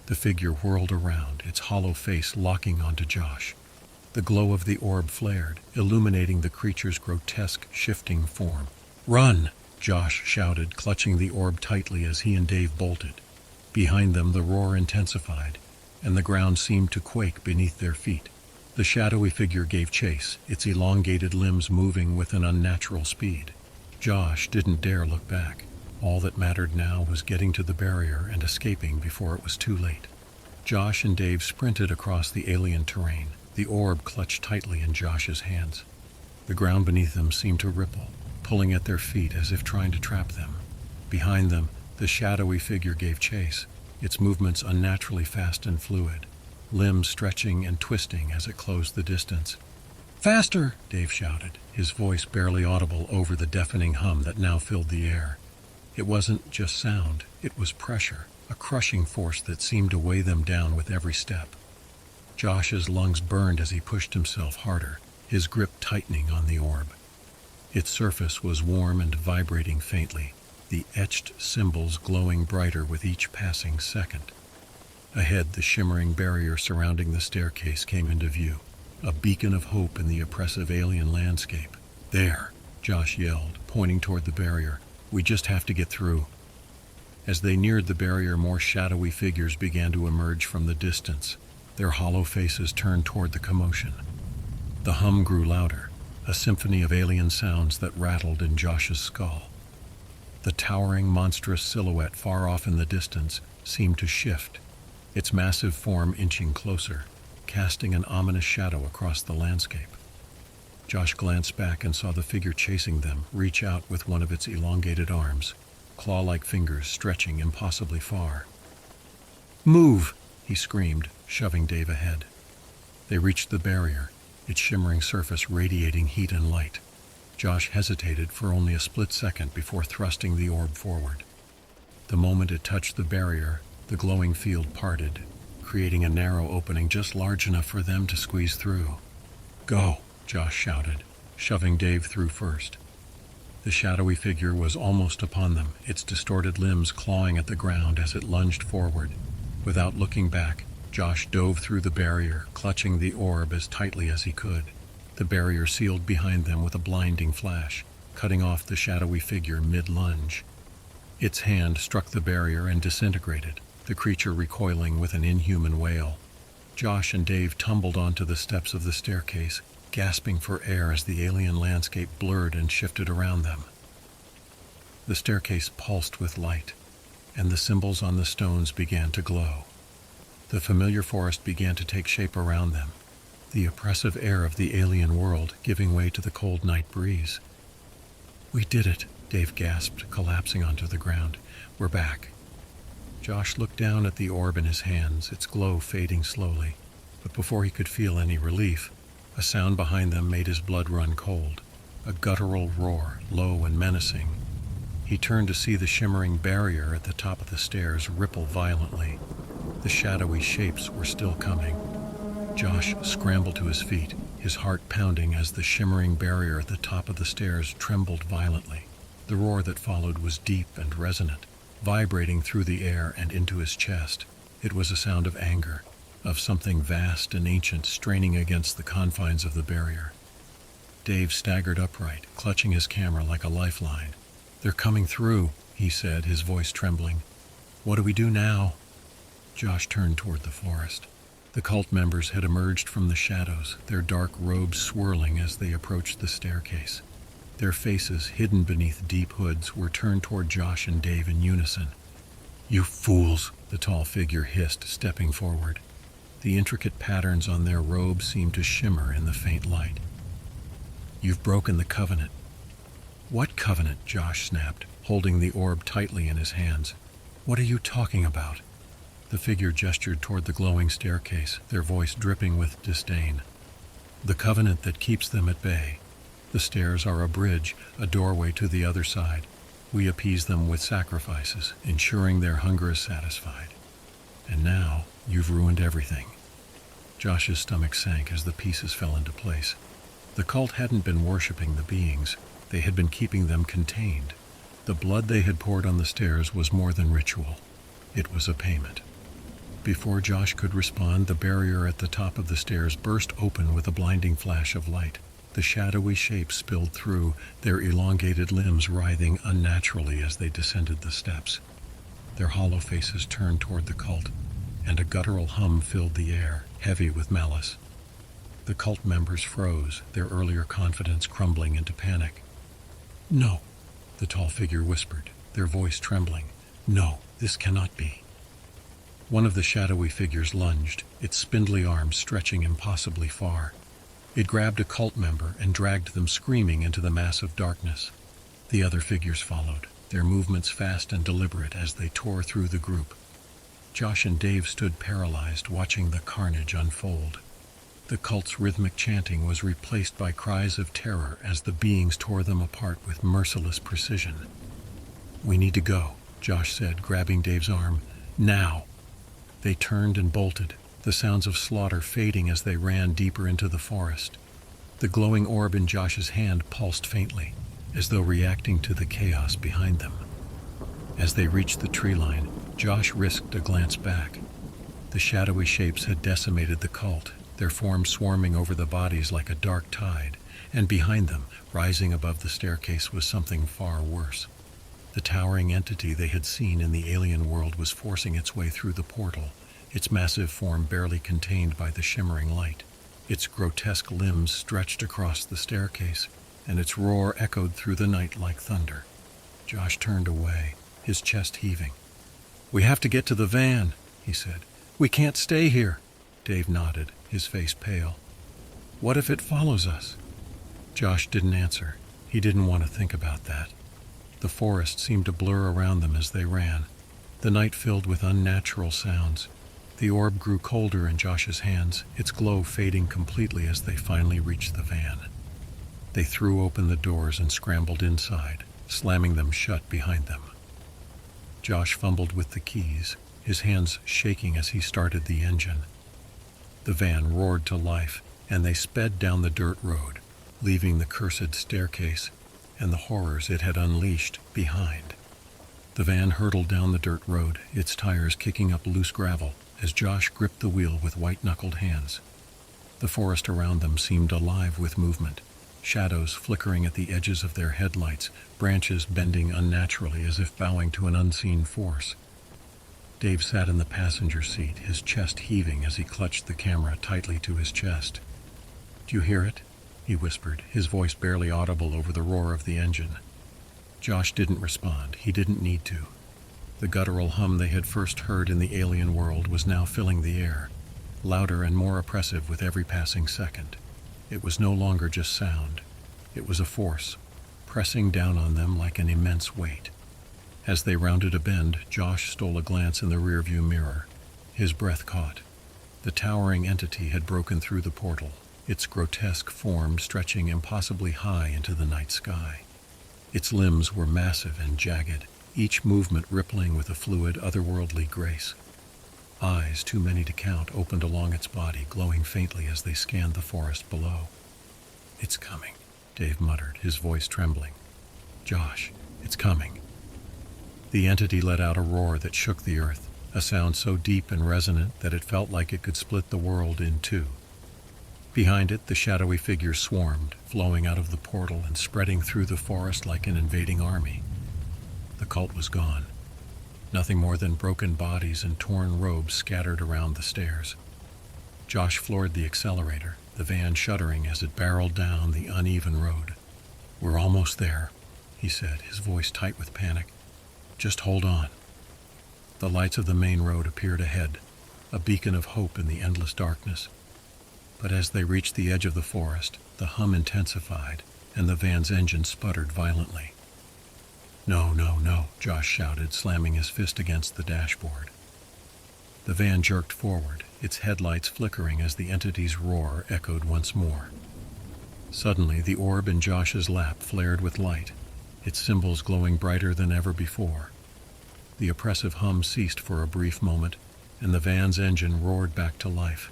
The figure whirled around, its hollow face locking onto Josh. The glow of the orb flared, illuminating the creature's grotesque, shifting form. "Run!" Josh shouted, clutching the orb tightly as he and Dave bolted. Behind them, the roar intensified, and the ground seemed to quake beneath their feet. The shadowy figure gave chase, its elongated limbs moving with an unnatural speed. Josh didn't dare look back. All that mattered now was getting to the barrier and escaping before it was too late. Josh and Dave sprinted across the alien terrain, the orb clutched tightly in Josh's hands. The ground beneath them seemed to ripple, pulling at their feet as if trying to trap them. Behind them, the shadowy figure gave chase, its movements unnaturally fast and fluid, limbs stretching and twisting as it closed the distance. "Faster!" Dave shouted, his voice barely audible over the deafening hum that now filled the air. It wasn't just sound, it was pressure, a crushing force that seemed to weigh them down with every step. Josh's lungs burned as he pushed himself harder, his grip tightening on the orb. Its surface was warm and vibrating faintly, the etched symbols glowing brighter with each passing second. Ahead, the shimmering barrier surrounding the staircase came into view, a beacon of hope in the oppressive alien landscape. "There!" Josh yelled, pointing toward the barrier. "We just have to get through." As they neared the barrier, more shadowy figures began to emerge from the distance, their hollow faces turned toward the commotion. The hum grew louder, a symphony of alien sounds that rattled in Josh's skull. The towering, monstrous silhouette far off in the distance seemed to shift, its massive form inching closer, casting an ominous shadow across the landscape. Josh glanced back and saw the figure chasing them reach out with one of its elongated arms, claw-like fingers stretching impossibly far. "Move!" he screamed, shoving Dave ahead. They reached the barrier, its shimmering surface radiating heat and light. Josh hesitated for only a split second before thrusting the orb forward. The moment it touched the barrier, the glowing field parted, creating a narrow opening just large enough for them to squeeze through. "Go!" Josh shouted, shoving Dave through first. The shadowy figure was almost upon them, its distorted limbs clawing at the ground as it lunged forward. Without looking back, Josh dove through the barrier, clutching the orb as tightly as he could. The barrier sealed behind them with a blinding flash, cutting off the shadowy figure mid-lunge. Its hand struck the barrier and disintegrated, the creature recoiling with an inhuman wail. Josh and Dave tumbled onto the steps of the staircase, gasping for air as the alien landscape blurred and shifted around them. The staircase pulsed with light, and the symbols on the stones began to glow. The familiar forest began to take shape around them, the oppressive air of the alien world giving way to the cold night breeze. "We did it," Dave gasped, collapsing onto the ground. "We're back." Josh looked down at the orb in his hands, its glow fading slowly, but before he could feel any relief, a sound behind them made his blood run cold, a guttural roar, low and menacing. He turned to see the shimmering barrier at the top of the stairs ripple violently. The shadowy shapes were still coming. Josh scrambled to his feet, his heart pounding as the shimmering barrier at the top of the stairs trembled violently. The roar that followed was deep and resonant, vibrating through the air and into his chest. It was a sound of anger, of something vast and ancient straining against the confines of the barrier. Dave staggered upright, clutching his camera like a lifeline. "They're coming through," he said, his voice trembling. "What do we do now?" Josh turned toward the forest. The cult members had emerged from the shadows, their dark robes swirling as they approached the staircase. Their faces, hidden beneath deep hoods, were turned toward Josh and Dave in unison. "You fools," the tall figure hissed, stepping forward. The intricate patterns on their robes seemed to shimmer in the faint light. "You've broken the covenant." "What covenant?" Josh snapped, holding the orb tightly in his hands. "What are you talking about?" The figure gestured toward the glowing staircase, their voice dripping with disdain. "The covenant that keeps them at bay. The stairs are a bridge, a doorway to the other side. We appease them with sacrifices, ensuring their hunger is satisfied. And now, you've ruined everything." Josh's stomach sank as the pieces fell into place. The cult hadn't been worshipping the beings, they had been keeping them contained. The blood they had poured on the stairs was more than ritual. It was a payment. Before Josh could respond, the barrier at the top of the stairs burst open with a blinding flash of light. The shadowy shapes spilled through, their elongated limbs writhing unnaturally as they descended the steps. Their hollow faces turned toward the cult, and a guttural hum filled the air, heavy with malice. The cult members froze, their earlier confidence crumbling into panic. "No," the tall figure whispered, their voice trembling. "No, this cannot be." One of the shadowy figures lunged, its spindly arms stretching impossibly far. It grabbed a cult member and dragged them screaming into the mass of darkness. The other figures followed, their movements fast and deliberate as they tore through the group. Josh and Dave stood paralyzed, watching the carnage unfold. The cult's rhythmic chanting was replaced by cries of terror as the beings tore them apart with merciless precision. "We need to go," Josh said, grabbing Dave's arm. "Now!" They turned and bolted, the sounds of slaughter fading as they ran deeper into the forest. The glowing orb in Josh's hand pulsed faintly, as though reacting to the chaos behind them. As they reached the tree line, Josh risked a glance back. The shadowy shapes had decimated the cult, their forms swarming over the bodies like a dark tide, and behind them, rising above the staircase, was something far worse. The towering entity they had seen in the alien world was forcing its way through the portal, its massive form barely contained by the shimmering light. Its grotesque limbs stretched across the staircase, and its roar echoed through the night like thunder. Josh turned away, his chest heaving. "We have to get to the van," he said. "We can't stay here." Dave nodded, his face pale. "What if it follows us?" Josh didn't answer. He didn't want to think about that. The forest seemed to blur around them as they ran, the night filled with unnatural sounds. The orb grew colder in Josh's hands, its glow fading completely as they finally reached the van. They threw open the doors and scrambled inside, slamming them shut behind them. Josh fumbled with the keys, his hands shaking as he started the engine. The van roared to life, and they sped down the dirt road, leaving the cursed staircase and the horrors it had unleashed behind. The van hurtled down the dirt road, its tires kicking up loose gravel as Josh gripped the wheel with white-knuckled hands. The forest around them seemed alive with movement, shadows flickering at the edges of their headlights, branches bending unnaturally as if bowing to an unseen force. Dave sat in the passenger seat, his chest heaving as he clutched the camera tightly to his chest. "Do you hear it?" he whispered, his voice barely audible over the roar of the engine. Josh didn't respond. He didn't need to. The guttural hum they had first heard in the alien world was now filling the air, louder and more oppressive with every passing second. It was no longer just sound. It was a force, pressing down on them like an immense weight. As they rounded a bend, Josh stole a glance in the rearview mirror. His breath caught. The towering entity had broken through the portal, its grotesque form stretching impossibly high into the night sky. Its limbs were massive and jagged, each movement rippling with a fluid, otherworldly grace. Eyes, too many to count, opened along its body, glowing faintly as they scanned the forest below. "It's coming," Dave muttered, his voice trembling. "Josh, it's coming." The entity let out a roar that shook the earth, a sound so deep and resonant that it felt like it could split the world in two. Behind it, the shadowy figures swarmed, flowing out of the portal and spreading through the forest like an invading army. The cult was gone. Nothing more than broken bodies and torn robes scattered around the stairs. Josh floored the accelerator, the van shuddering as it barreled down the uneven road. "We're almost there," he said, his voice tight with panic. "Just hold on." The lights of the main road appeared ahead, a beacon of hope in the endless darkness. But as they reached the edge of the forest, the hum intensified, and the van's engine sputtered violently. "No, no, no," Josh shouted, slamming his fist against the dashboard. The van jerked forward, its headlights flickering as the entity's roar echoed once more. Suddenly, the orb in Josh's lap flared with light, its symbols glowing brighter than ever before. The oppressive hum ceased for a brief moment, and the van's engine roared back to life.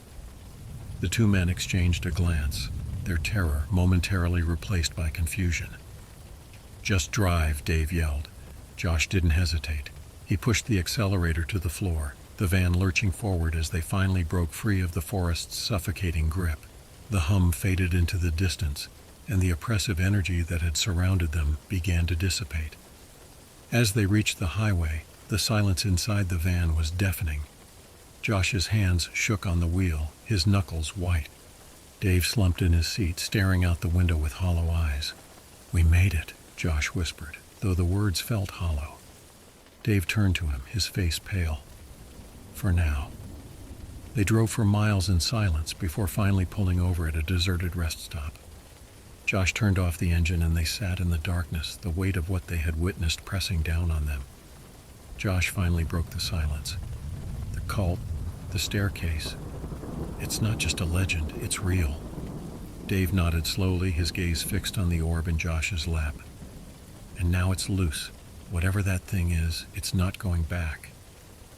The two men exchanged a glance, their terror momentarily replaced by confusion. "Just drive," Dave yelled. Josh didn't hesitate. He pushed the accelerator to the floor, the van lurching forward as they finally broke free of the forest's suffocating grip. The hum faded into the distance, and the oppressive energy that had surrounded them began to dissipate. As they reached the highway, the silence inside the van was deafening. Josh's hands shook on the wheel, his knuckles white. Dave slumped in his seat, staring out the window with hollow eyes. "We made it," Josh whispered, though the words felt hollow. Dave turned to him, his face pale. "For now." They drove for miles in silence before finally pulling over at a deserted rest stop. Josh turned off the engine and they sat in the darkness, the weight of what they had witnessed pressing down on them. Josh finally broke the silence. "The cult, the staircase. It's not just a legend, it's real." Dave nodded slowly, his gaze fixed on the orb in Josh's lap. "And now it's loose. Whatever that thing is, it's not going back."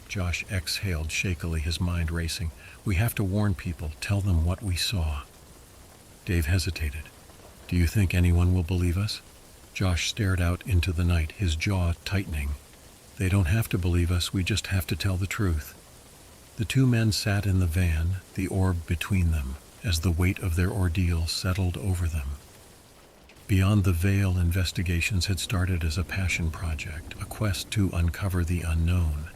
Josh exhaled shakily, his mind racing. "We have to warn people, tell them what we saw." Dave hesitated. "Do you think anyone will believe us?" Josh stared out into the night, his jaw tightening. "They don't have to believe us, we just have to tell the truth." The two men sat in the van, the orb between them, as the weight of their ordeal settled over them. Beyond the Veil, investigations had started as a passion project, a quest to uncover the unknown.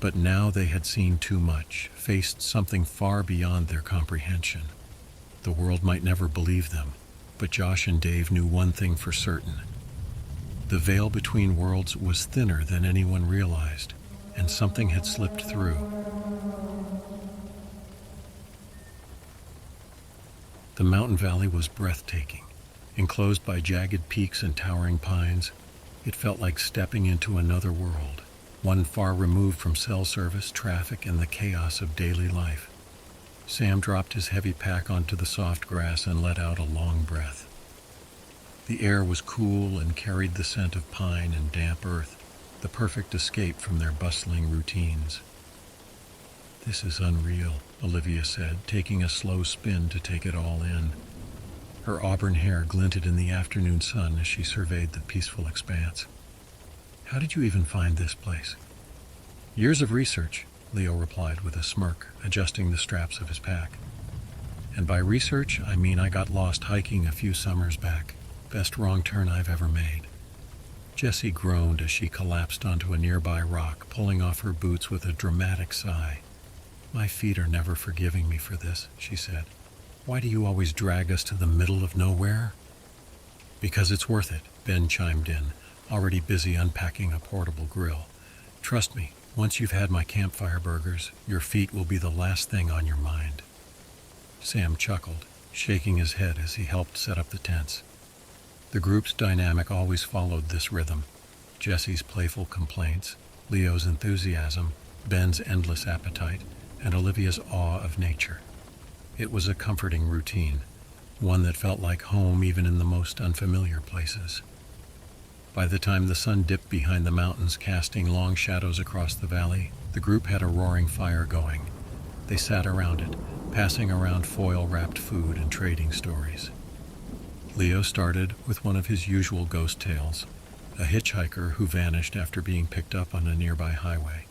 But now they had seen too much, faced something far beyond their comprehension. The world might never believe them, but Josh and Dave knew one thing for certain. The veil between worlds was thinner than anyone realized, and something had slipped through. The mountain valley was breathtaking. Enclosed by jagged peaks and towering pines, it felt like stepping into another world, one far removed from cell service, traffic, and the chaos of daily life. Sam dropped his heavy pack onto the soft grass and let out a long breath. The air was cool and carried the scent of pine and damp earth, the perfect escape from their bustling routines. "This is unreal," Olivia said, taking a slow spin to take it all in. Her auburn hair glinted in the afternoon sun as she surveyed the peaceful expanse. "How did you even find this place?" "Years of research," Leo replied with a smirk, adjusting the straps of his pack. "And by research, I mean I got lost hiking a few summers back. Best wrong turn I've ever made." Jessie groaned as she collapsed onto a nearby rock, pulling off her boots with a dramatic sigh. "My feet are never forgiving me for this," she said. "Why do you always drag us to the middle of nowhere?" "Because it's worth it," Ben chimed in, already busy unpacking a portable grill. "Trust me, once you've had my campfire burgers, your feet will be the last thing on your mind." Sam chuckled, shaking his head as he helped set up the tents. The group's dynamic always followed this rhythm: Jessie's playful complaints, Leo's enthusiasm, Ben's endless appetite, and Olivia's awe of nature. It was a comforting routine, one that felt like home even in the most unfamiliar places. By the time the sun dipped behind the mountains, casting long shadows across the valley, the group had a roaring fire going. They sat around it, passing around foil-wrapped food and trading stories. Leo started with one of his usual ghost tales, a hitchhiker who vanished after being picked up on a nearby highway.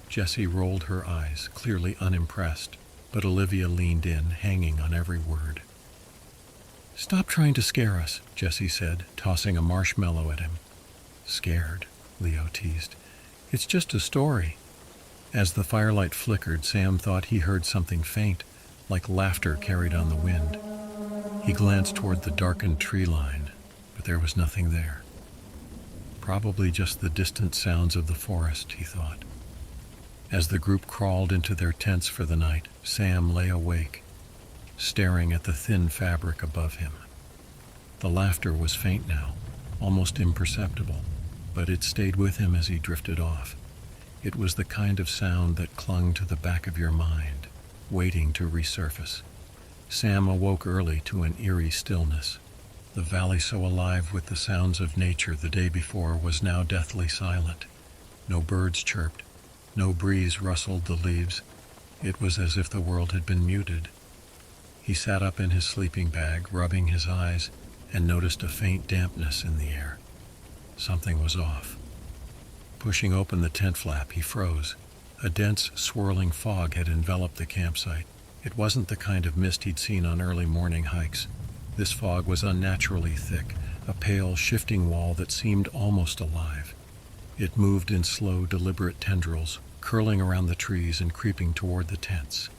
Jessie rolled her eyes, clearly unimpressed, but Olivia leaned in, hanging on every word. "Stop trying to scare us," Jessie said, tossing a marshmallow at him. "Scared?" Leo teased. "It's just a story." As the firelight flickered, Sam thought he heard something faint, like laughter carried on the wind. He glanced toward the darkened tree line, but there was nothing there. Probably just the distant sounds of the forest, he thought. As the group crawled into their tents for the night, Sam lay awake, staring at the thin fabric above him. The laughter was faint now, almost imperceptible, but it stayed with him as he drifted off. It was the kind of sound that clung to the back of your mind, waiting to resurface. Sam awoke early to an eerie stillness. The valley, so alive with the sounds of nature the day before, was now deathly silent. No birds chirped. No breeze rustled the leaves. It was as if the world had been muted. He sat up in his sleeping bag, rubbing his eyes, and noticed a faint dampness in the air. Something was off. Pushing open the tent flap, he froze. A dense, swirling fog had enveloped the campsite. It wasn't the kind of mist he'd seen on early morning hikes. This fog was unnaturally thick, a pale, shifting wall that seemed almost alive. It moved in slow, deliberate tendrils, curling around the trees and creeping toward the tents.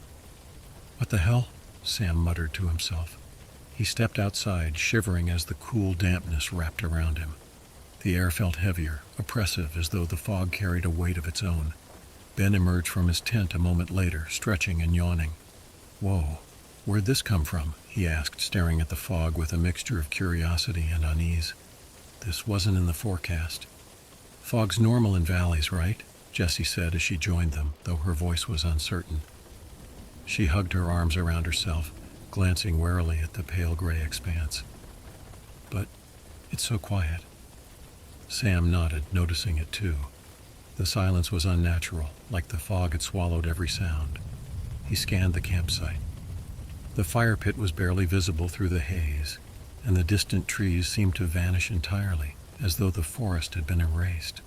"What the hell?" Sam muttered to himself. He stepped outside, shivering as the cool dampness wrapped around him. The air felt heavier, oppressive, as though the fog carried a weight of its own. Ben emerged from his tent a moment later, stretching and yawning. "Whoa, where'd this come from?" he asked, staring at the fog with a mixture of curiosity and unease. "This wasn't in the forecast." "Fog's normal in valleys, right?" Jessie said as she joined them, though her voice was uncertain. She hugged her arms around herself, glancing warily at the pale gray expanse. "But it's so quiet." Sam nodded, noticing it too. The silence was unnatural, like the fog had swallowed every sound. He scanned the campsite. The fire pit was barely visible through the haze, and the distant trees seemed to vanish entirely, as though the forest had been erased.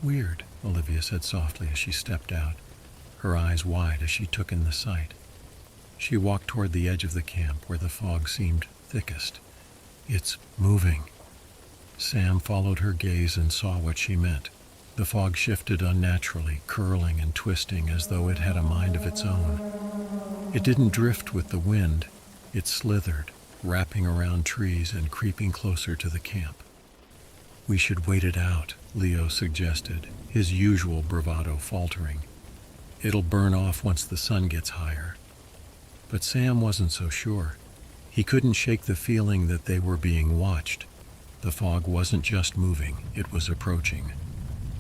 "Weird," Olivia said softly as she stepped out, her eyes wide as she took in the sight. She walked toward the edge of the camp where the fog seemed thickest. It's moving. Sam followed her gaze and saw what she meant. The fog shifted unnaturally, curling and twisting as though it had a mind of its own. It didn't drift with the wind. It slithered, wrapping around trees and creeping closer to the camp. "We should wait it out," Leo suggested, his usual bravado faltering. "It'll burn off once the sun gets higher." But Sam wasn't so sure. He couldn't shake the feeling that they were being watched. The fog wasn't just moving, it was approaching.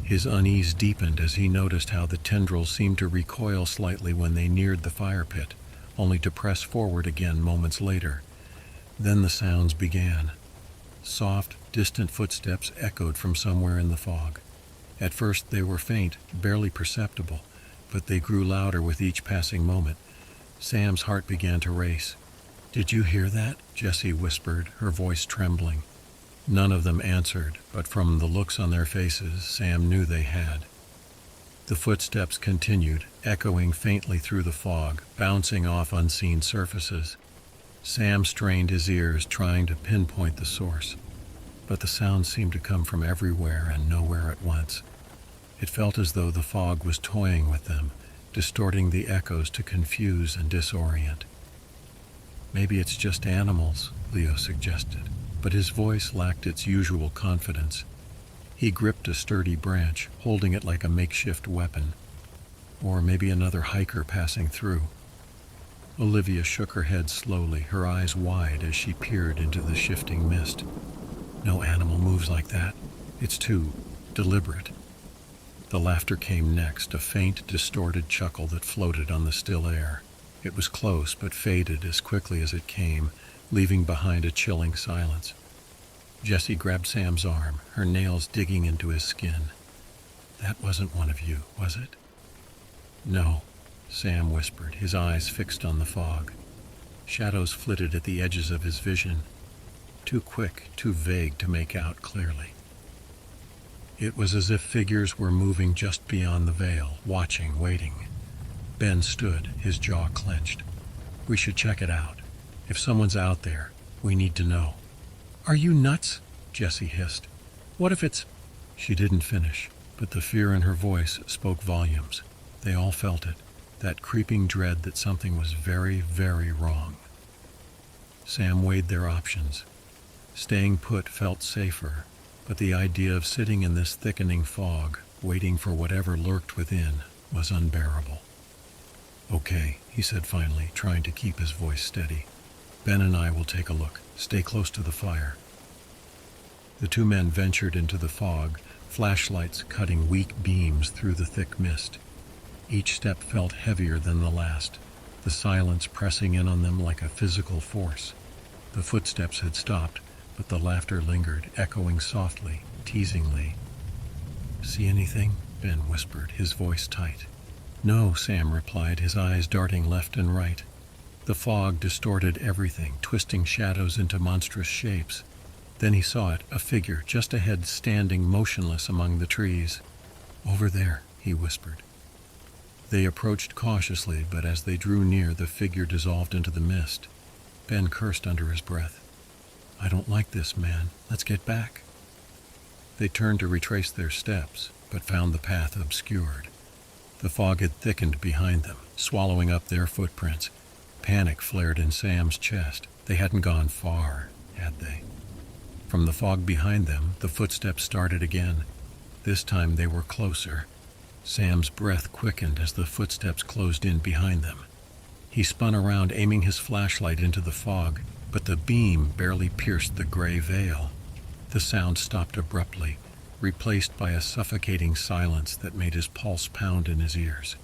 His unease deepened as he noticed how the tendrils seemed to recoil slightly when they neared the fire pit, only to press forward again moments later. Then the sounds began. Soft, distant footsteps echoed from somewhere in the fog. At first they were faint, barely perceptible, but they grew louder with each passing moment. Sam's heart began to race. "Did you hear that?" Jessie whispered, her voice trembling. None of them answered, but from the looks on their faces, Sam knew they had. The footsteps continued, echoing faintly through the fog, bouncing off unseen surfaces. Sam strained his ears, trying to pinpoint the source, but the sounds seemed to come from everywhere and nowhere at once. It felt as though the fog was toying with them, distorting the echoes to confuse and disorient. "Maybe it's just animals," Leo suggested, but his voice lacked its usual confidence. He gripped a sturdy branch, holding it like a makeshift weapon. Or maybe another hiker passing through. Olivia shook her head slowly, her eyes wide as she peered into the shifting mist. "No animal moves like that. It's too deliberate." The laughter came next, a faint, distorted chuckle that floated on the still air. It was close, but faded as quickly as it came, leaving behind a chilling silence. Jessie grabbed Sam's arm, her nails digging into his skin. "That wasn't one of you, was it?" "No," Sam whispered, his eyes fixed on the fog. Shadows flitted at the edges of his vision, too quick, too vague to make out clearly. It was as if figures were moving just beyond the veil, watching, waiting. Ben stood, his jaw clenched. "We should check it out. If someone's out there, we need to know." "Are you nuts?" Jessie hissed. "What if it's—" She didn't finish, but the fear in her voice spoke volumes. They all felt it, that creeping dread that something was very, very wrong. Sam weighed their options. Staying put felt safer, but the idea of sitting in this thickening fog, waiting for whatever lurked within, was unbearable. "Okay," he said finally, trying to keep his voice steady. "Ben and I will take a look. Stay close to the fire." The two men ventured into the fog, flashlights cutting weak beams through the thick mist. Each step felt heavier than the last, the silence pressing in on them like a physical force. The footsteps had stopped, but the laughter lingered, echoing softly, teasingly. "See anything?" Ben whispered, his voice tight. "No," Sam replied, his eyes darting left and right. The fog distorted everything, twisting shadows into monstrous shapes. Then he saw it, a figure just ahead, standing motionless among the trees. "Over there," he whispered. They approached cautiously, but as they drew near, the figure dissolved into the mist. Ben cursed under his breath. "I don't like this, man. Let's get back." They turned to retrace their steps, but found the path obscured. The fog had thickened behind them, swallowing up their footprints. Panic flared in Sam's chest. They hadn't gone far, had they? From the fog behind them, the footsteps started again. This time they were closer. Sam's breath quickened as the footsteps closed in behind them. He spun around, aiming his flashlight into the fog, but the beam barely pierced the gray veil. The sound stopped abruptly, replaced by a suffocating silence that made his pulse pound in his ears.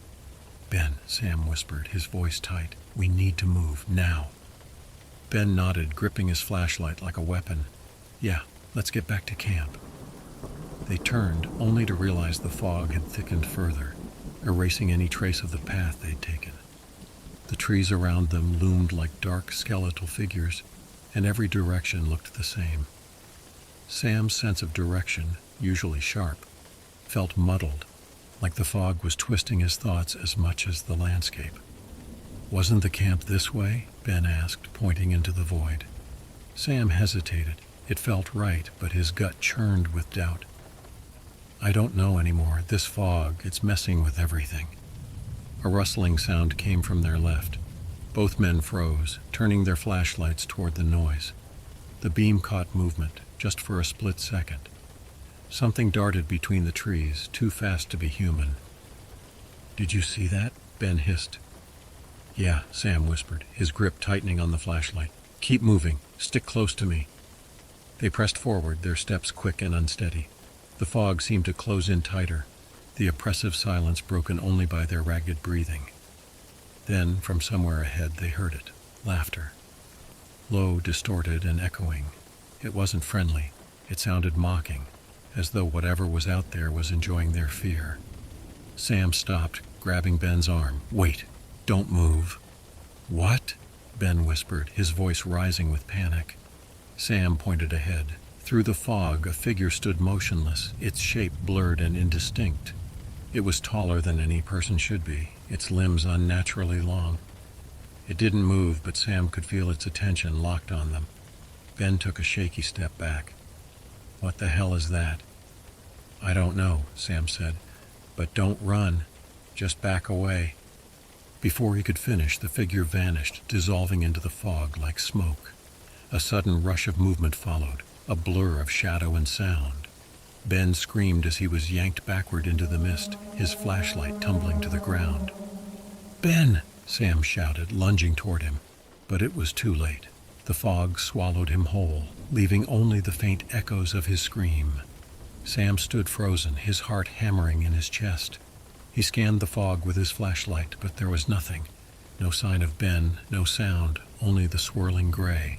"Ben," Sam whispered, his voice tight, "we need to move, now." Ben nodded, gripping his flashlight like a weapon. "Yeah, let's get back to camp." They turned, only to realize the fog had thickened further, erasing any trace of the path they'd taken. The trees around them loomed like dark skeletal figures, and every direction looked the same. Sam's sense of direction, usually sharp, felt muddled, like the fog was twisting his thoughts as much as the landscape. "Wasn't the camp this way?" Ben asked, pointing into the void. Sam hesitated. It felt right, but his gut churned with doubt. I don't know anymore. This fog, it's messing with everything. A rustling sound came from their left. Both men froze, turning their flashlights toward the noise. The beam caught movement, just for a split second. Something darted between the trees, too fast to be human. "Did you see that?" Ben hissed. "Yeah," Sam whispered, his grip tightening on the flashlight. "Keep moving. Stick close to me." They pressed forward, their steps quick and unsteady. The fog seemed to close in tighter, the oppressive silence broken only by their ragged breathing. Then, from somewhere ahead, they heard it. Laughter. Low, distorted, and echoing. It wasn't friendly. It sounded mocking, as though whatever was out there was enjoying their fear. Sam stopped, grabbing Ben's arm. "Wait! Don't move!" "What?" Ben whispered, his voice rising with panic. Sam pointed ahead. Through the fog, a figure stood motionless, its shape blurred and indistinct. It was taller than any person should be, its limbs unnaturally long. It didn't move, but Sam could feel its attention locked on them. Ben took a shaky step back. "What the hell is that?" "I don't know," Sam said. "But don't run. Just back away." Before he could finish, the figure vanished, dissolving into the fog like smoke. A sudden rush of movement followed, a blur of shadow and sound. Ben screamed as he was yanked backward into the mist, his flashlight tumbling to the ground. "Ben!" Sam shouted, lunging toward him. But it was too late. The fog swallowed him whole, leaving only the faint echoes of his scream. Sam stood frozen, his heart hammering in his chest. He scanned the fog with his flashlight, but there was nothing. No sign of Ben, no sound, only the swirling gray.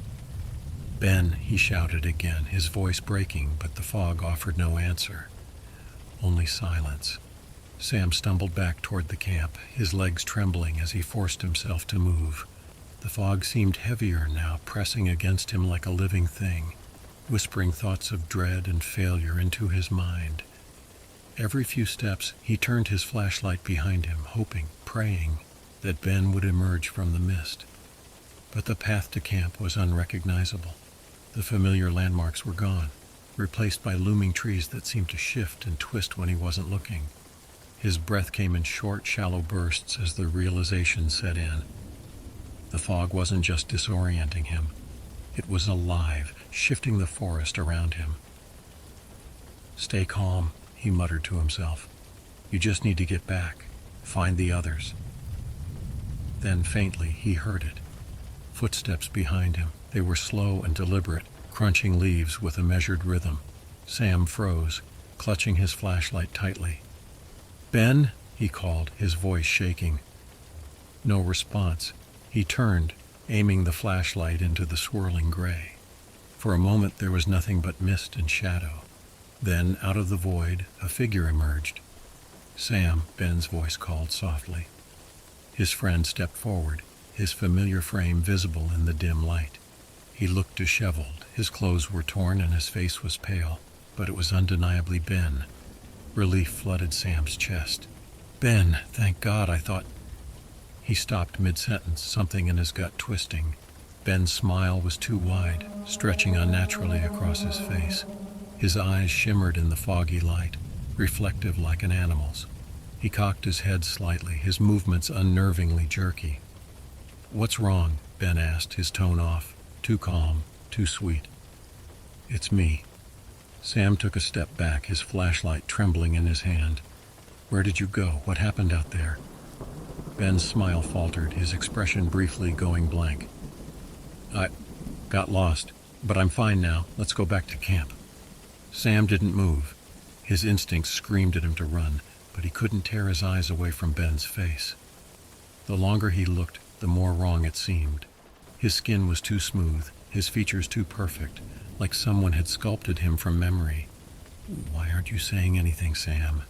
"Ben," he shouted again, his voice breaking, but the fog offered no answer. Only silence. Sam stumbled back toward the camp, his legs trembling as he forced himself to move. The fog seemed heavier now, pressing against him like a living thing, whispering thoughts of dread and failure into his mind. Every few steps, he turned his flashlight behind him, hoping, praying, that Ben would emerge from the mist. But the path to camp was unrecognizable. The familiar landmarks were gone, replaced by looming trees that seemed to shift and twist when he wasn't looking. His breath came in short, shallow bursts as the realization set in. The fog wasn't just disorienting him. It was alive, shifting the forest around him. "Stay calm," he muttered to himself. "You just need to get back. Find the others." Then, faintly, he heard it. Footsteps behind him. They were slow and deliberate, crunching leaves with a measured rhythm. Sam froze, clutching his flashlight tightly. "Ben?" he called, his voice shaking. No response. He turned, aiming the flashlight into the swirling gray. For a moment there was nothing but mist and shadow. Then, out of the void, a figure emerged. "Sam," Ben's voice called softly. His friend stepped forward, his familiar frame visible in the dim light. He looked disheveled, his clothes were torn and his face was pale, but it was undeniably Ben. Relief flooded Sam's chest. "Ben, thank God, I thought—" He stopped mid-sentence, something in his gut twisting. Ben's smile was too wide, stretching unnaturally across his face. His eyes shimmered in the foggy light, reflective like an animal's. He cocked his head slightly, his movements unnervingly jerky. "What's wrong?" Ben asked, his tone off, too calm, too sweet. "It's me." Sam took a step back, his flashlight trembling in his hand. "Where did you go? What happened out there?" Ben's smile faltered, his expression briefly going blank. "I got lost, but I'm fine now. Let's go back to camp." Sam didn't move. His instincts screamed at him to run, but he couldn't tear his eyes away from Ben's face. The longer he looked, the more wrong it seemed. His skin was too smooth, his features too perfect, like someone had sculpted him from memory. "Why aren't you saying anything, Sam?"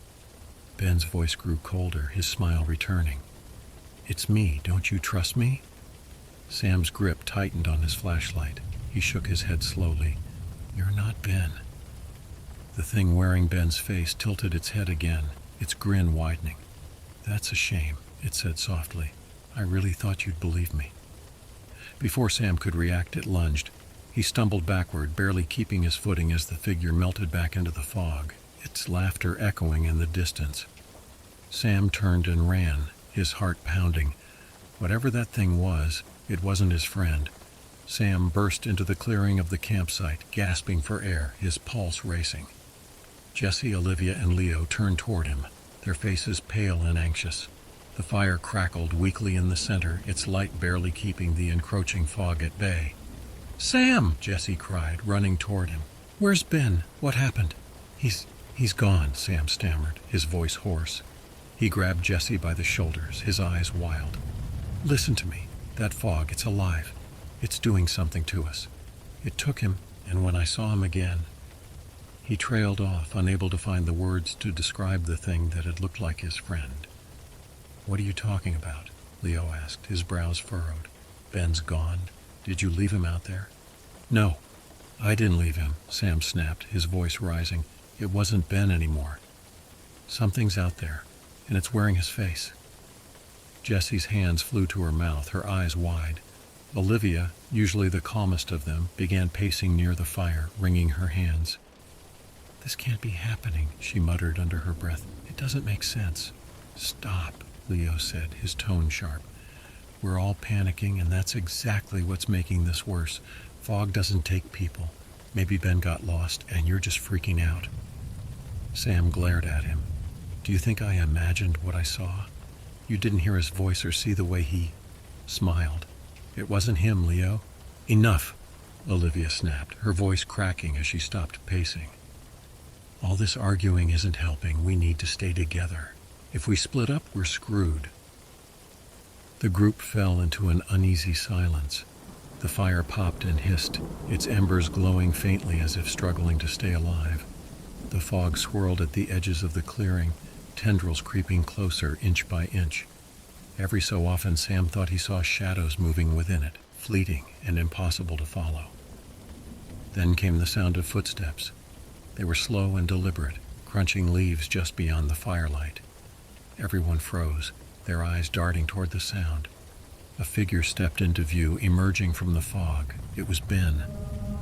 Ben's voice grew colder, his smile returning. "It's me. Don't you trust me?" Sam's grip tightened on his flashlight. He shook his head slowly. "You're not Ben." The thing wearing Ben's face tilted its head again, its grin widening. "That's a shame," it said softly. "I really thought you'd believe me." Before Sam could react, it lunged. He stumbled backward, barely keeping his footing as the figure melted back into the fog, its laughter echoing in the distance. Sam turned and ran, his heart pounding. Whatever that thing was, it wasn't his friend. Sam burst into the clearing of the campsite, gasping for air, his pulse racing. Jesse, Olivia, and Leo turned toward him, their faces pale and anxious. The fire crackled weakly in the center, its light barely keeping the encroaching fog at bay. "Sam!" Jesse cried, running toward him. "Where's Ben? What happened?" He's gone," Sam stammered, his voice hoarse. He grabbed Jesse by the shoulders, his eyes wild. "Listen to me. That fog, it's alive. It's doing something to us. It took him, and when I saw him again..." He trailed off, unable to find the words to describe the thing that had looked like his friend. "What are you talking about?" Leo asked, his brows furrowed. "Ben's gone? Did you leave him out there?" "No, I didn't leave him," Sam snapped, his voice rising. "It wasn't Ben anymore. Something's out there, and it's wearing his face." Jessie's hands flew to her mouth, her eyes wide. Olivia, usually the calmest of them, began pacing near the fire, wringing her hands. "This can't be happening," she muttered under her breath. "It doesn't make sense." "Stop," Leo said, his tone sharp. "We're all panicking, and that's exactly what's making this worse. Fog doesn't take people. Maybe Ben got lost, and you're just freaking out." Sam glared at him. "Do you think I imagined what I saw? You didn't hear his voice or see the way he smiled. It wasn't him, Leo." "Enough," Olivia snapped, her voice cracking as she stopped pacing. "All this arguing isn't helping. We need to stay together. If we split up, we're screwed." The group fell into an uneasy silence. The fire popped and hissed, its embers glowing faintly as if struggling to stay alive. The fog swirled at the edges of the clearing, tendrils creeping closer inch by inch. Every so often Sam thought he saw shadows moving within it, fleeting and impossible to follow. Then came the sound of footsteps. They were slow and deliberate, crunching leaves just beyond the firelight. Everyone froze, their eyes darting toward the sound. A figure stepped into view, emerging from the fog. It was Ben.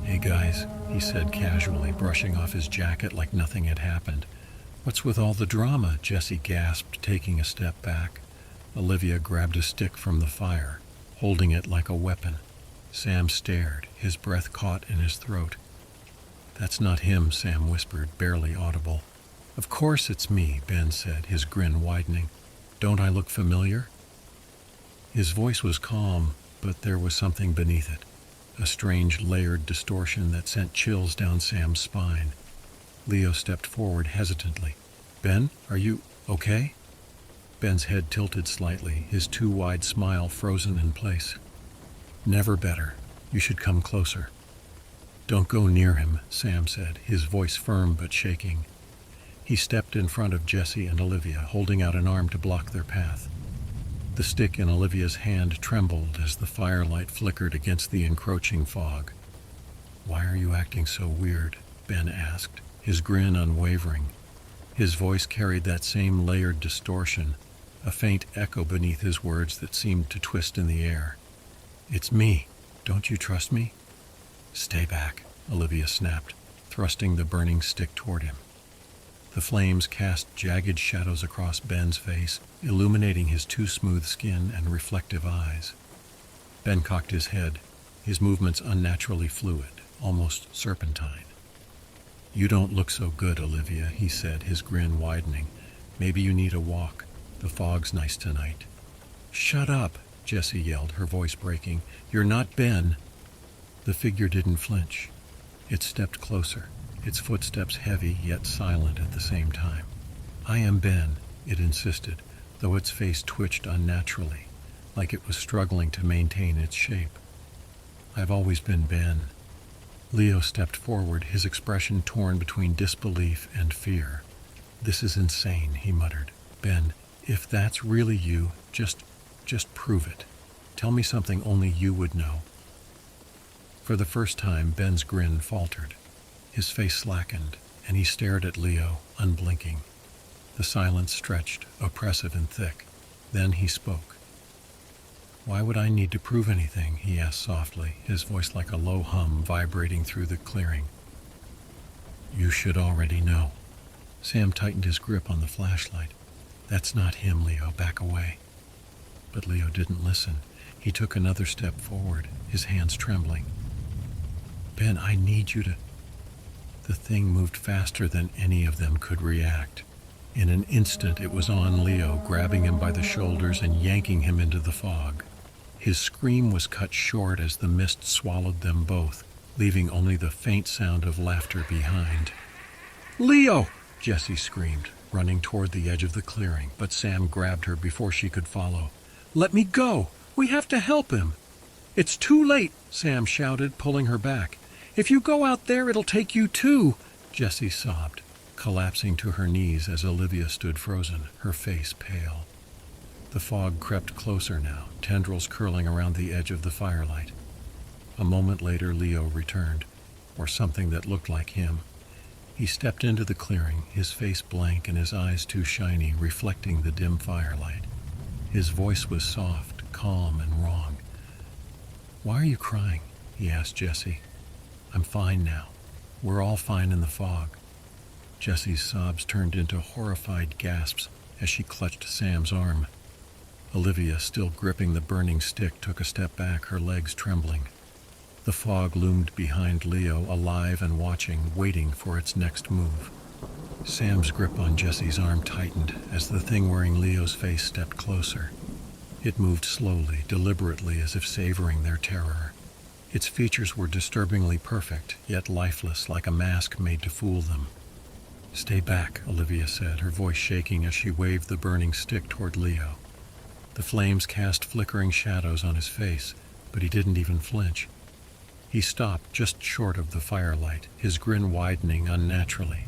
"Hey guys," he said casually, brushing off his jacket like nothing had happened. "What's with all the drama?" Jesse gasped, taking a step back. Olivia grabbed a stick from the fire, holding it like a weapon. Sam stared, his breath caught in his throat. "That's not him," Sam whispered, barely audible. "Of course it's me," Ben said, his grin widening. "Don't I look familiar?" His voice was calm, but there was something beneath it, a strange layered distortion that sent chills down Sam's spine. Leo stepped forward hesitantly. "Ben, are you okay?" Ben's head tilted slightly, his too wide smile frozen in place. "Never better. You should come closer." "Don't go near him," Sam said, his voice firm but shaking. He stepped in front of Jesse and Olivia, holding out an arm to block their path. The stick in Olivia's hand trembled as the firelight flickered against the encroaching fog. "Why are you acting so weird?" Ben asked, his grin unwavering. His voice carried that same layered distortion, a faint echo beneath his words that seemed to twist in the air. "It's me. Don't you trust me?" "Stay back," Olivia snapped, thrusting the burning stick toward him. The flames cast jagged shadows across Ben's face, illuminating his too smooth skin and reflective eyes. Ben cocked his head, his movements unnaturally fluid, almost serpentine. "You don't look so good, Olivia," he said, his grin widening. "Maybe you need a walk. The fog's nice tonight." "Shut up," Jessie yelled, her voice breaking. "You're not Ben." The figure didn't flinch. It stepped closer, its footsteps heavy yet silent at the same time. "I am Ben," it insisted, though its face twitched unnaturally, like it was struggling to maintain its shape. "I've always been Ben." Leo stepped forward, his expression torn between disbelief and fear. "This is insane," he muttered. "Ben, if that's really you, just prove it. Tell me something only you would know." For the first time, Ben's grin faltered. His face slackened, and he stared at Leo, unblinking. The silence stretched, oppressive and thick. Then he spoke. Why would I need to prove anything? He asked softly, his voice like a low hum vibrating through the clearing. You should already know. Sam tightened his grip on the flashlight. That's not him, Leo. Back away. But Leo didn't listen. He took another step forward, his hands trembling. Ben, I need you to... The thing moved faster than any of them could react. In an instant, it was on Leo, grabbing him by the shoulders and yanking him into the fog. His scream was cut short as the mist swallowed them both, leaving only the faint sound of laughter behind. Leo! Jessie screamed, running toward the edge of the clearing, but Sam grabbed her before she could follow. Let me go! We have to help him! It's too late, Sam shouted, pulling her back. If you go out there, it'll take you too, Jessie sobbed, collapsing to her knees as Olivia stood frozen, her face pale. The fog crept closer now, tendrils curling around the edge of the firelight. A moment later, Leo returned, or something that looked like him. He stepped into the clearing, his face blank and his eyes too shiny, reflecting the dim firelight. His voice was soft, calm, and wrong. Why are you crying? He asked Jessie. I'm fine now. We're all fine in the fog. Jessie's sobs turned into horrified gasps as she clutched Sam's arm. Olivia, still gripping the burning stick, took a step back, her legs trembling. The fog loomed behind Leo, alive and watching, waiting for its next move. Sam's grip on Jessie's arm tightened as the thing wearing Leo's face stepped closer. It moved slowly, deliberately, as if savoring their terror. Its features were disturbingly perfect, yet lifeless, like a mask made to fool them. Stay back, Olivia said, her voice shaking as she waved the burning stick toward Leo. The flames cast flickering shadows on his face, but he didn't even flinch. He stopped just short of the firelight, his grin widening unnaturally.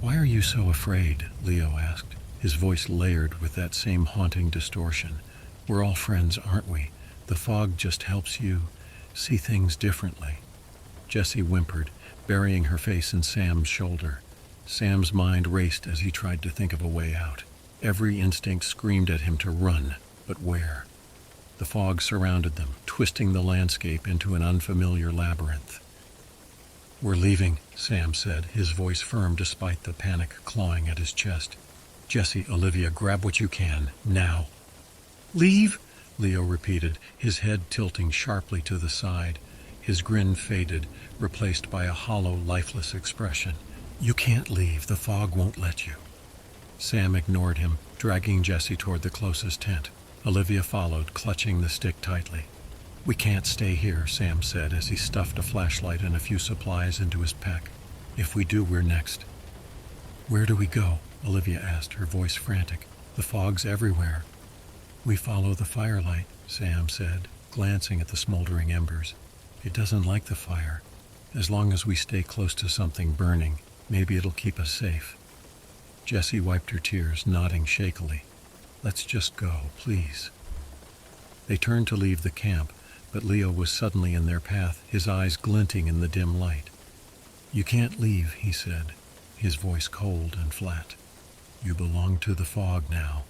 Why are you so afraid? Leo asked, his voice layered with that same haunting distortion. We're all friends, aren't we? The fog just helps you see things differently. Jessie whimpered, burying her face in Sam's shoulder. Sam's mind raced as he tried to think of a way out. Every instinct screamed at him to run, but where? The fog surrounded them, twisting the landscape into an unfamiliar labyrinth. We're leaving, Sam said, his voice firm despite the panic clawing at his chest. Jessie, Olivia, grab what you can, now. Leave? Leo repeated, his head tilting sharply to the side. His grin faded, replaced by a hollow, lifeless expression. You can't leave. The fog won't let you. Sam ignored him, dragging Jessie toward the closest tent. Olivia followed, clutching the stick tightly. We can't stay here, Sam said as he stuffed a flashlight and a few supplies into his pack. If we do, we're next. Where do we go? Olivia asked, her voice frantic. The fog's everywhere. We follow the firelight, Sam said, glancing at the smoldering embers. It doesn't like the fire. As long as we stay close to something burning, maybe it'll keep us safe. Jessie wiped her tears, nodding shakily. Let's just go, please. They turned to leave the camp, but Leo was suddenly in their path, his eyes glinting in the dim light. You can't leave, he said, his voice cold and flat. You belong to the fog now.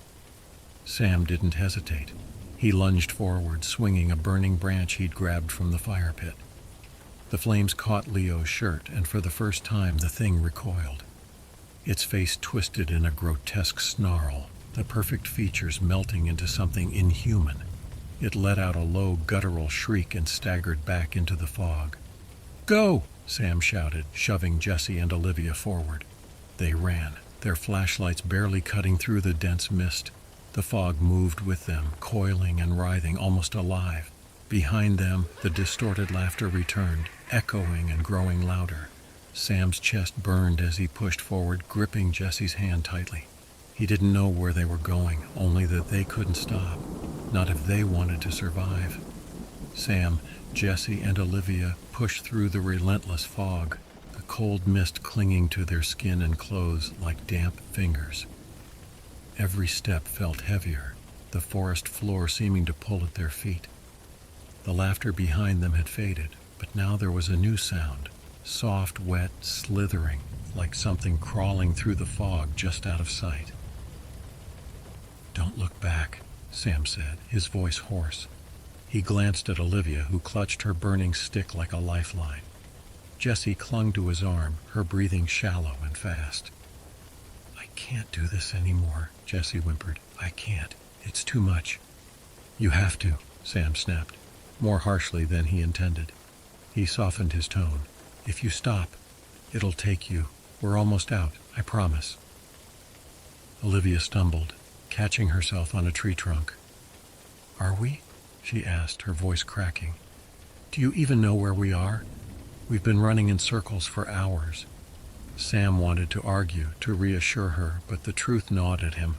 Sam didn't hesitate. He lunged forward, swinging a burning branch he'd grabbed from the fire pit. The flames caught Leo's shirt, and for the first time the thing recoiled. Its face twisted in a grotesque snarl, the perfect features melting into something inhuman. It let out a low, guttural shriek and staggered back into the fog. Go! Sam shouted, shoving Jessie and Olivia forward. They ran, their flashlights barely cutting through the dense mist. The fog moved with them, coiling and writhing, almost alive. Behind them, the distorted laughter returned, echoing and growing louder. Sam's chest burned as he pushed forward, gripping Jessie's hand tightly. He didn't know where they were going, only that they couldn't stop, not if they wanted to survive. Sam, Jessie, and Olivia pushed through the relentless fog, the cold mist clinging to their skin and clothes like damp fingers. Every step felt heavier, the forest floor seeming to pull at their feet. The laughter behind them had faded, but now there was a new sound, soft, wet, slithering, like something crawling through the fog just out of sight. Don't look back, Sam said, his voice hoarse. He glanced at Olivia, who clutched her burning stick like a lifeline. Jessie clung to his arm, her breathing shallow and fast. "I can't do this anymore," Jessie whimpered. "I can't. It's too much." "You have to," Sam snapped, more harshly than he intended. He softened his tone. "If you stop, it'll take you. We're almost out, I promise." Olivia stumbled, catching herself on a tree trunk. "Are we?" she asked, her voice cracking. "Do you even know where we are? We've been running in circles for hours." Sam wanted to argue, to reassure her, but the truth gnawed at him.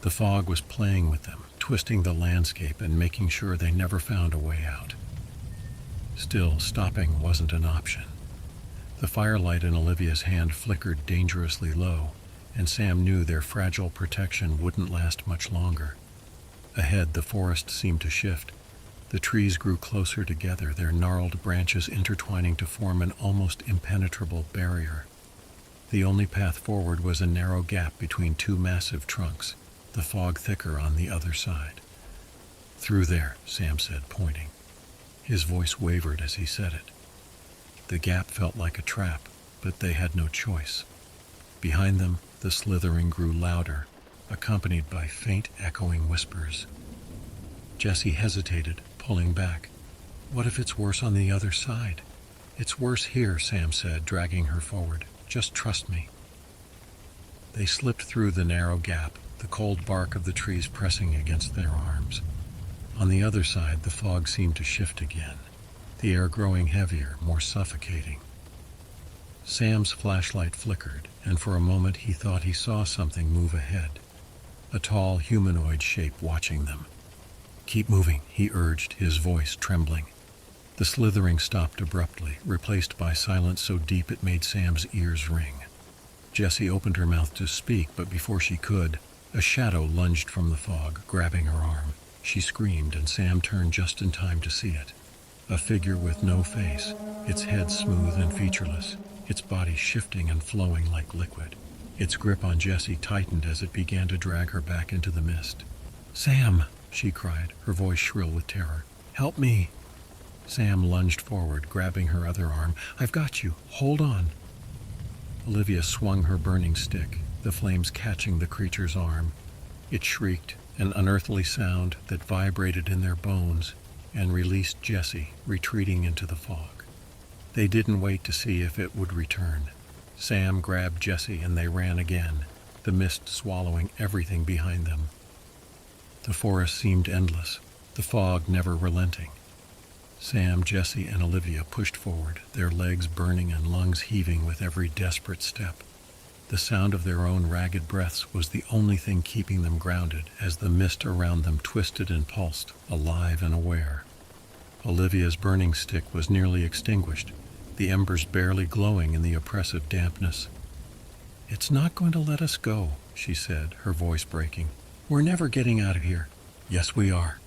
The fog was playing with them, twisting the landscape and making sure they never found a way out. Still, stopping wasn't an option. The firelight in Olivia's hand flickered dangerously low, and Sam knew their fragile protection wouldn't last much longer. Ahead, the forest seemed to shift. The trees grew closer together, their gnarled branches intertwining to form an almost impenetrable barrier. The only path forward was a narrow gap between two massive trunks, the fog thicker on the other side. "Through there," Sam said, pointing. His voice wavered as he said it. The gap felt like a trap, but they had no choice. Behind them, the slithering grew louder, accompanied by faint, echoing whispers. Jessie hesitated, pulling back. "What if it's worse on the other side?" "It's worse here," Sam said, dragging her forward. "Just trust me." They slipped through the narrow gap, the cold bark of the trees pressing against their arms. On the other side, the fog seemed to shift again, the air growing heavier, more suffocating. Sam's flashlight flickered, and for a moment he thought he saw something move ahead, a tall humanoid shape watching them. "Keep moving," he urged, his voice trembling. The slithering stopped abruptly, replaced by silence so deep it made Sam's ears ring. Jessie opened her mouth to speak, but before she could, a shadow lunged from the fog, grabbing her arm. She screamed, and Sam turned just in time to see it. A figure with no face, its head smooth and featureless, its body shifting and flowing like liquid. Its grip on Jessie tightened as it began to drag her back into the mist. "Sam!" she cried, her voice shrill with terror. "Help me!" Sam lunged forward, grabbing her other arm. "I've got you. Hold on." Olivia swung her burning stick, the flames catching the creature's arm. It shrieked, an unearthly sound that vibrated in their bones, and released Jessie, retreating into the fog. They didn't wait to see if it would return. Sam grabbed Jessie and they ran again, the mist swallowing everything behind them. The forest seemed endless, the fog never relenting. Sam, Jessie, and Olivia pushed forward, their legs burning and lungs heaving with every desperate step. The sound of their own ragged breaths was the only thing keeping them grounded as the mist around them twisted and pulsed, alive and aware. Olivia's burning stick was nearly extinguished, the embers barely glowing in the oppressive dampness. "It's not going to let us go," she said, her voice breaking. "We're never getting out of here." "Yes, we are,"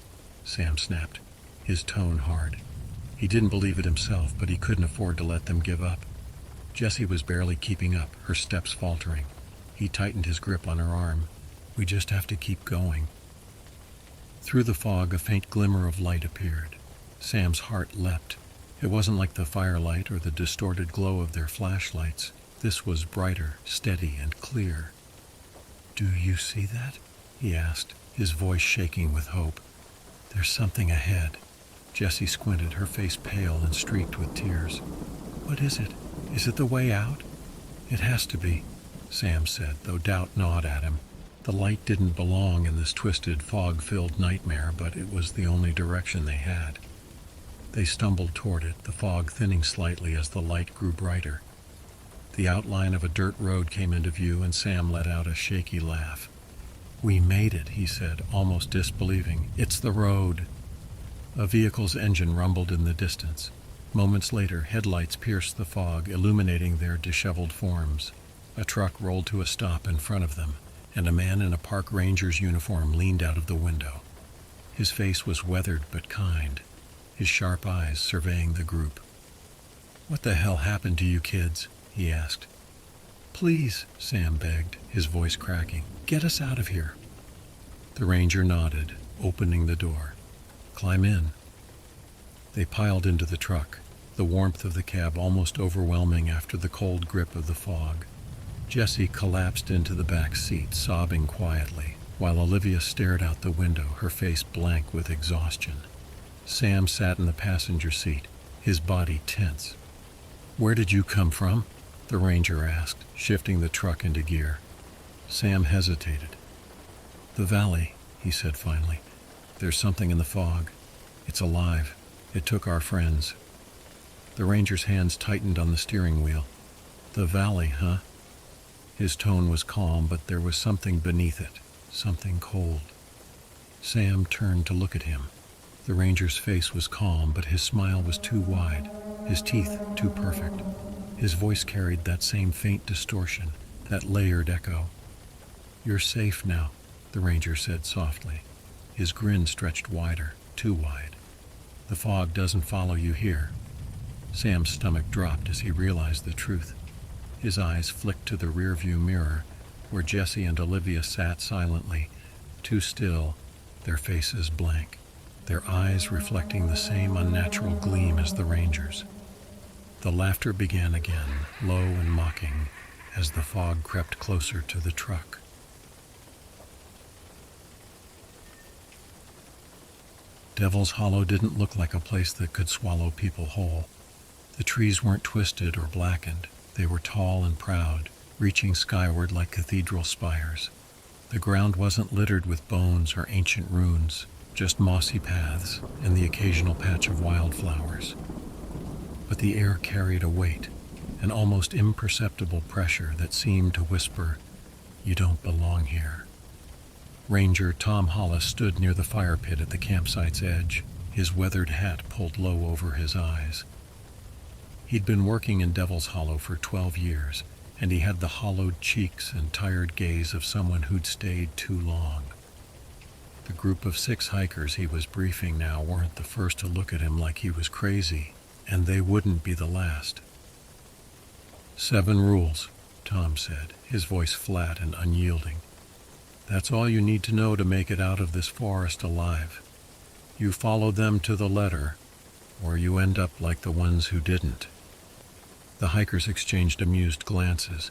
Sam snapped, his tone hard. He didn't believe it himself, but he couldn't afford to let them give up. Jessie was barely keeping up, her steps faltering. He tightened his grip on her arm. "We just have to keep going." Through the fog, a faint glimmer of light appeared. Sam's heart leapt. It wasn't like the firelight or the distorted glow of their flashlights. This was brighter, steady, and clear. "Do you see that?" he asked, his voice shaking with hope. "There's something ahead." Jessie squinted, her face pale and streaked with tears. "What is it? Is it the way out?" "It has to be," Sam said, though doubt gnawed at him. The light didn't belong in this twisted, fog-filled nightmare, but it was the only direction they had. They stumbled toward it, the fog thinning slightly as the light grew brighter. The outline of a dirt road came into view, and Sam let out a shaky laugh. "We made it," he said, almost disbelieving. "It's the road." A vehicle's engine rumbled in the distance. Moments later, headlights pierced the fog, illuminating their disheveled forms. A truck rolled to a stop in front of them, and a man in a park ranger's uniform leaned out of the window. His face was weathered but kind, his sharp eyes surveying the group. "What the hell happened to you kids?" he asked. "Please," Sam begged, his voice cracking, "get us out of here." The ranger nodded, opening the door. "Climb in. They piled into the truck, the warmth of the cab almost overwhelming after the cold grip of the fog. Jessie collapsed into the back seat, sobbing quietly, while Olivia stared out the window, her face blank with exhaustion. Sam sat in the passenger seat, his body tense. "Where did you come from?" the ranger asked, shifting the truck into gear. Sam hesitated. "The valley," he said finally. "There's something in the fog. It's alive. It took our friends." The ranger's hands tightened on the steering wheel. "The valley, huh?" His tone was calm, but there was something beneath it, something cold. Sam turned to look at him. The ranger's face was calm, but his smile was too wide, his teeth too perfect. His voice carried that same faint distortion, that layered echo. "You're safe now," the ranger said softly. His grin stretched wider, too wide. "The fog doesn't follow you here." Sam's stomach dropped as he realized the truth. His eyes flicked to the rearview mirror, where Jessie and Olivia sat silently, too still, their faces blank, their eyes reflecting the same unnatural gleam as the ranger's. The laughter began again, low and mocking, as the fog crept closer to the truck. Devil's Hollow didn't look like a place that could swallow people whole. The trees weren't twisted or blackened. They were tall and proud, reaching skyward like cathedral spires. The ground wasn't littered with bones or ancient ruins, just mossy paths and the occasional patch of wildflowers. But the air carried a weight, an almost imperceptible pressure that seemed to whisper, "You don't belong here." Ranger Tom Hollis stood near the fire pit at the campsite's edge, his weathered hat pulled low over his eyes. He'd been working in Devil's Hollow for 12 years, and he had the hollowed cheeks and tired gaze of someone who'd stayed too long. The group of 6 hikers he was briefing now weren't the first to look at him like he was crazy, and they wouldn't be the last. "7 rules," Tom said, his voice flat and unyielding. "That's all you need to know to make it out of this forest alive. You follow them to the letter, or you end up like the ones who didn't." The hikers exchanged amused glances.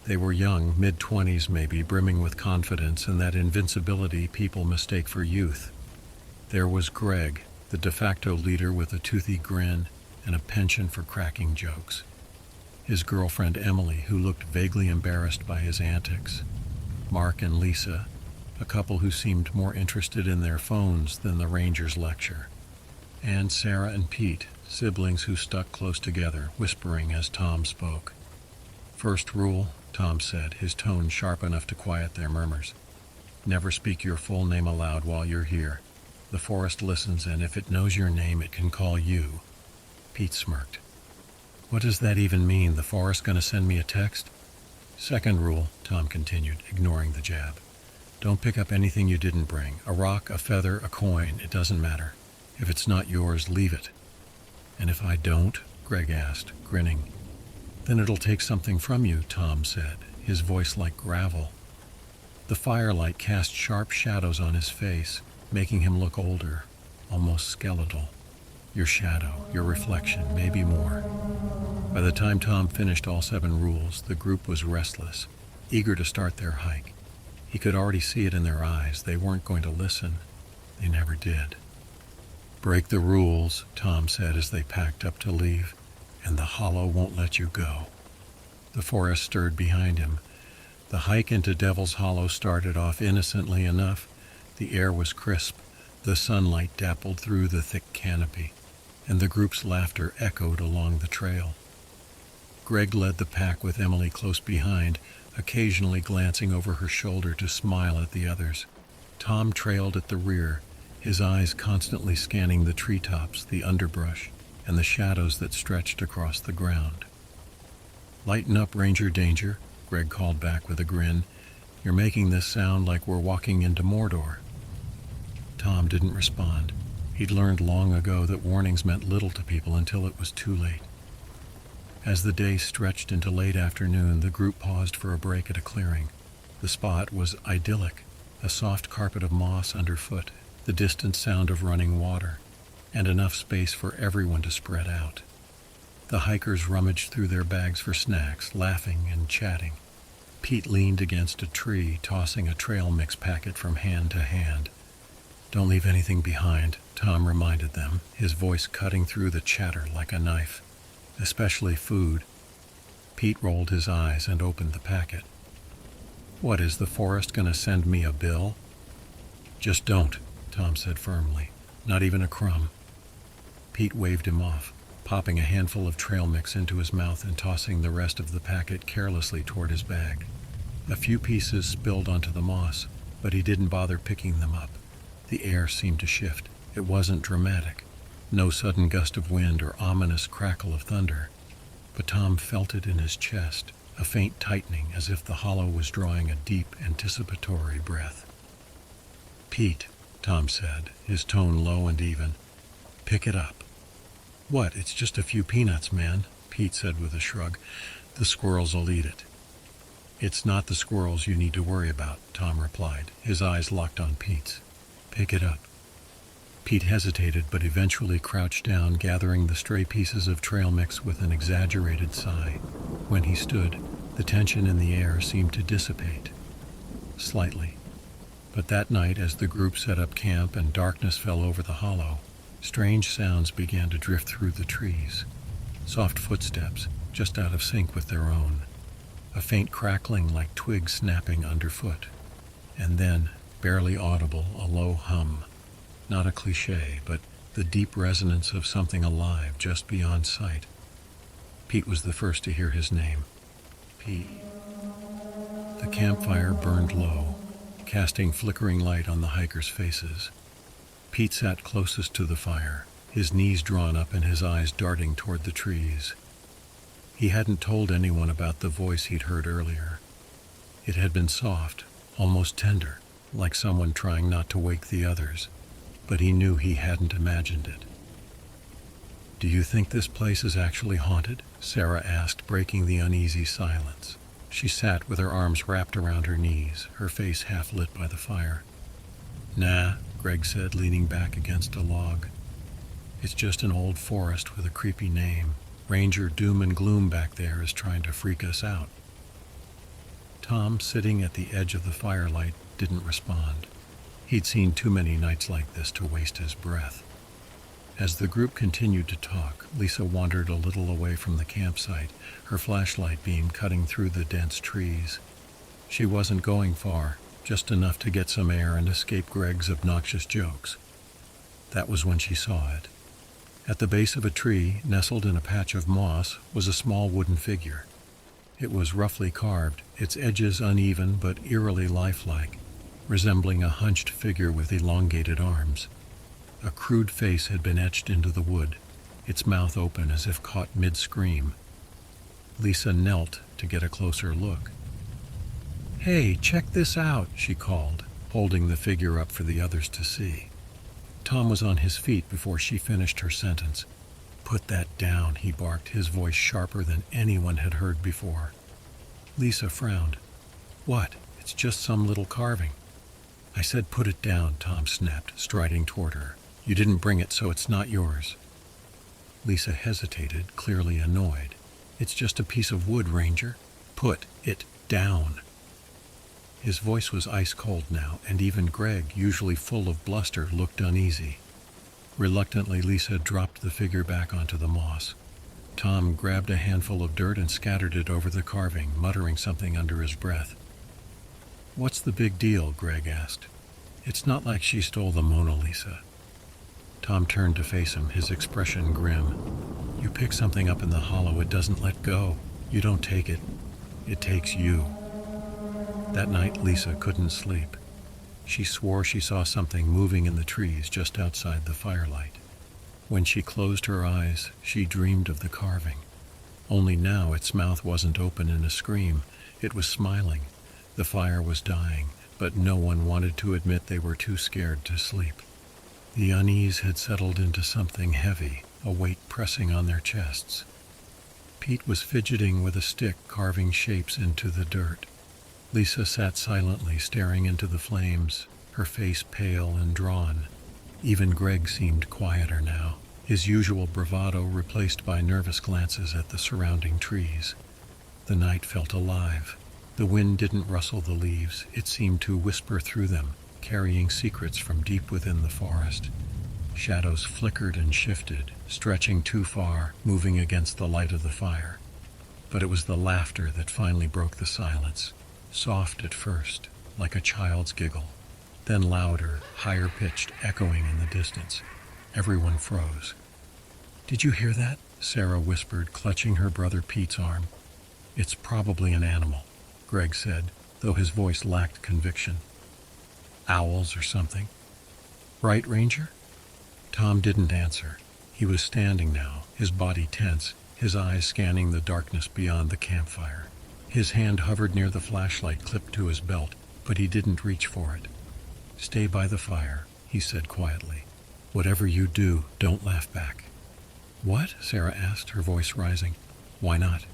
They were young, mid-20s maybe, brimming with confidence and that invincibility people mistake for youth. There was Greg, the de facto leader with a toothy grin and a penchant for cracking jokes. His girlfriend Emily, who looked vaguely embarrassed by his antics. Mark and Lisa, a couple who seemed more interested in their phones than the ranger's lecture. And Sarah and Pete, siblings who stuck close together, whispering as Tom spoke. "First rule," Tom said, his tone sharp enough to quiet their murmurs. "Never speak your full name aloud while you're here. The forest listens, and if it knows your name, it can call you." Pete smirked. "What does that even mean? The forest gonna send me a text?" "Second rule," Tom continued, ignoring the jab. "Don't pick up anything you didn't bring. A rock, a feather, a coin, it doesn't matter. If it's not yours, leave it." "And if I don't?" Greg asked, grinning. "Then it'll take something from you," Tom said, his voice like gravel. The firelight cast sharp shadows on his face, making him look older, almost skeletal. Your shadow, your reflection, maybe more. By the time Tom finished all 7 rules, the group was restless, eager to start their hike. He could already see it in their eyes. They weren't going to listen. They never did. "Break the rules," Tom said as they packed up to leave, "and the hollow won't let you go." The forest stirred behind him. The hike into Devil's Hollow started off innocently enough. The air was crisp, the sunlight dappled through the thick canopy, and the group's laughter echoed along the trail. Greg led the pack with Emily close behind, occasionally glancing over her shoulder to smile at the others. Tom trailed at the rear, his eyes constantly scanning the treetops, the underbrush, and the shadows that stretched across the ground. "Lighten up, Ranger Danger," Greg called back with a grin. "You're making this sound like we're walking into Mordor." Tom didn't respond. He'd learned long ago that warnings meant little to people until it was too late. As the day stretched into late afternoon, the group paused for a break at a clearing. The spot was idyllic, a soft carpet of moss underfoot, the distant sound of running water. and enough space for everyone to spread out. The hikers rummaged through their bags for snacks, laughing and chatting. Pete leaned against a tree, tossing a trail mix packet from hand to hand. "Don't leave anything behind," Tom reminded them, his voice cutting through the chatter like a knife. "Especially food." Pete rolled his eyes and opened the packet. "What, is the forest going to send me a bill?" "Just don't," Tom said firmly. "Not even a crumb." Pete waved him off, popping a handful of trail mix into his mouth and tossing the rest of the packet carelessly toward his bag. A few pieces spilled onto the moss, but he didn't bother picking them up. The air seemed to shift. It wasn't dramatic. No sudden gust of wind or ominous crackle of thunder. But Tom felt it in his chest, a faint tightening as if the hollow was drawing a deep, anticipatory breath. "Pete," Tom said, his tone low and even, "pick it up." "What, it's just a few peanuts, man," Pete said with a shrug. "The squirrels will eat it." "It's not the squirrels you need to worry about," Tom replied, his eyes locked on Pete's. "Pick it up." Pete hesitated, but eventually crouched down, gathering the stray pieces of trail mix with an exaggerated sigh. When he stood, the tension in the air seemed to dissipate. Slightly. But that night, as the group set up camp and darkness fell over the hollow, strange sounds began to drift through the trees. Soft footsteps, just out of sync with their own. A faint crackling like twigs snapping underfoot. And then, barely audible, a low hum. Not a cliché, but the deep resonance of something alive just beyond sight. Pete was the first to hear his name. Pete. The campfire burned low, casting flickering light on the hikers' faces. Pete sat closest to the fire, his knees drawn up and his eyes darting toward the trees. He hadn't told anyone about the voice he'd heard earlier. It had been soft, almost tender, like someone trying not to wake the others, but he knew he hadn't imagined it. "Do you think this place is actually haunted?" Sarah asked, breaking the uneasy silence. She sat with her arms wrapped around her knees, her face half lit by the fire. "Nah," Greg said, leaning back against a log. "It's just an old forest with a creepy name. Ranger Doom and Gloom back there is trying to freak us out." Tom, sitting at the edge of the firelight, didn't respond. He'd seen too many nights like this to waste his breath. As the group continued to talk, Lisa wandered a little away from the campsite, her flashlight beam cutting through the dense trees. She wasn't going far, just enough to get some air and escape Greg's obnoxious jokes. That was when she saw it. At the base of a tree, nestled in a patch of moss, was a small wooden figure. It was roughly carved, its edges uneven but eerily lifelike, resembling a hunched figure with elongated arms. A crude face had been etched into the wood, its mouth open as if caught mid-scream. Lisa knelt to get a closer look. "Hey, check this out," she called, holding the figure up for the others to see. Tom was on his feet before she finished her sentence. "Put that down," he barked, his voice sharper than anyone had heard before. Lisa frowned. "What? It's just some little carving." "I said put it down," Tom snapped, striding toward her. "You didn't bring it, so it's not yours." Lisa hesitated, clearly annoyed. "It's just a piece of wood, Ranger. Put it down." His voice was ice cold now, and even Greg, usually full of bluster, looked uneasy. Reluctantly, Lisa dropped the figure back onto the moss. Tom grabbed a handful of dirt and scattered it over the carving, muttering something under his breath. "What's the big deal?" Greg asked. "It's not like she stole the Mona Lisa." Tom turned to face him, his expression grim. "You pick something up in the hollow, it doesn't let go. You don't take it. It takes you." That night, Lisa couldn't sleep. She swore she saw something moving in the trees just outside the firelight. When she closed her eyes, she dreamed of the carving. Only now its mouth wasn't open in a scream. It was smiling. The fire was dying, but no one wanted to admit they were too scared to sleep. The unease had settled into something heavy, a weight pressing on their chests. Pete was fidgeting with a stick, carving shapes into the dirt. Lisa sat silently, staring into the flames, her face pale and drawn. Even Greg seemed quieter now, his usual bravado replaced by nervous glances at the surrounding trees. The night felt alive. The wind didn't rustle the leaves, it seemed to whisper through them, carrying secrets from deep within the forest. Shadows flickered and shifted, stretching too far, moving against the light of the fire. But it was the laughter that finally broke the silence, soft at first, like a child's giggle, then louder, higher-pitched, echoing in the distance. Everyone froze. "Did you hear that?" Sarah whispered, clutching her brother Pete's arm. "It's probably an animal," Greg said, though his voice lacked conviction. "Owls or something. Right, Ranger?" Tom didn't answer. He was standing now, his body tense, his eyes scanning the darkness beyond the campfire. His hand hovered near the flashlight clipped to his belt, but he didn't reach for it. "Stay by the fire," he said quietly. "Whatever you do, don't laugh back." "What?" Sarah asked, her voice rising. "Why not?"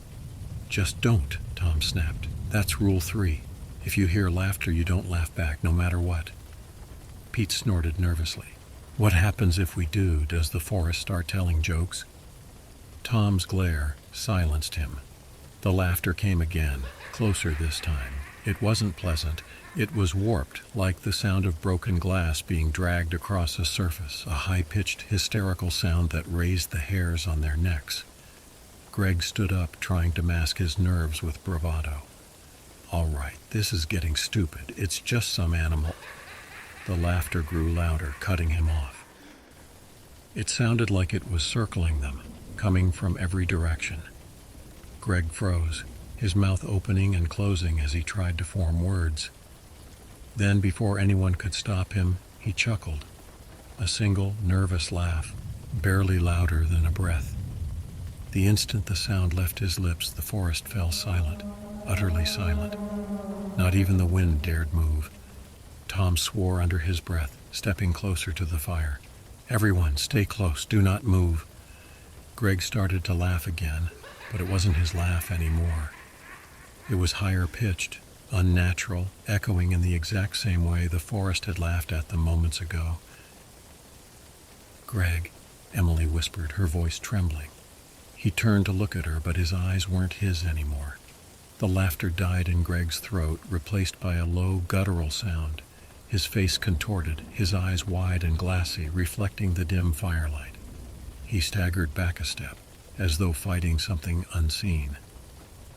"Just don't," Tom snapped. "That's rule 3. If you hear laughter, you don't laugh back, no matter what." Pete snorted nervously. "What happens if we do? Does the forest start telling jokes?" Tom's glare silenced him. The laughter came again, closer this time. It wasn't pleasant. It was warped, like the sound of broken glass being dragged across a surface, a high-pitched, hysterical sound that raised the hairs on their necks. Greg stood up, trying to mask his nerves with bravado. "All right, this is getting stupid. It's just some animal." The laughter grew louder, cutting him off. It sounded like it was circling them, coming from every direction. Greg froze, his mouth opening and closing as he tried to form words. Then, before anyone could stop him, he chuckled. A single, nervous laugh, barely louder than a breath. The instant the sound left his lips, the forest fell silent, utterly silent. Not even the wind dared move. Tom swore under his breath, stepping closer to the fire. "Everyone, stay close, do not move." Greg started to laugh again, but it wasn't his laugh anymore. It was higher pitched, unnatural, echoing in the exact same way the forest had laughed at them moments ago. "Greg," Emily whispered, her voice trembling. He turned to look at her, but his eyes weren't his anymore. The laughter died in Greg's throat, replaced by a low, guttural sound. His face contorted, his eyes wide and glassy, reflecting the dim firelight. He staggered back a step, as though fighting something unseen.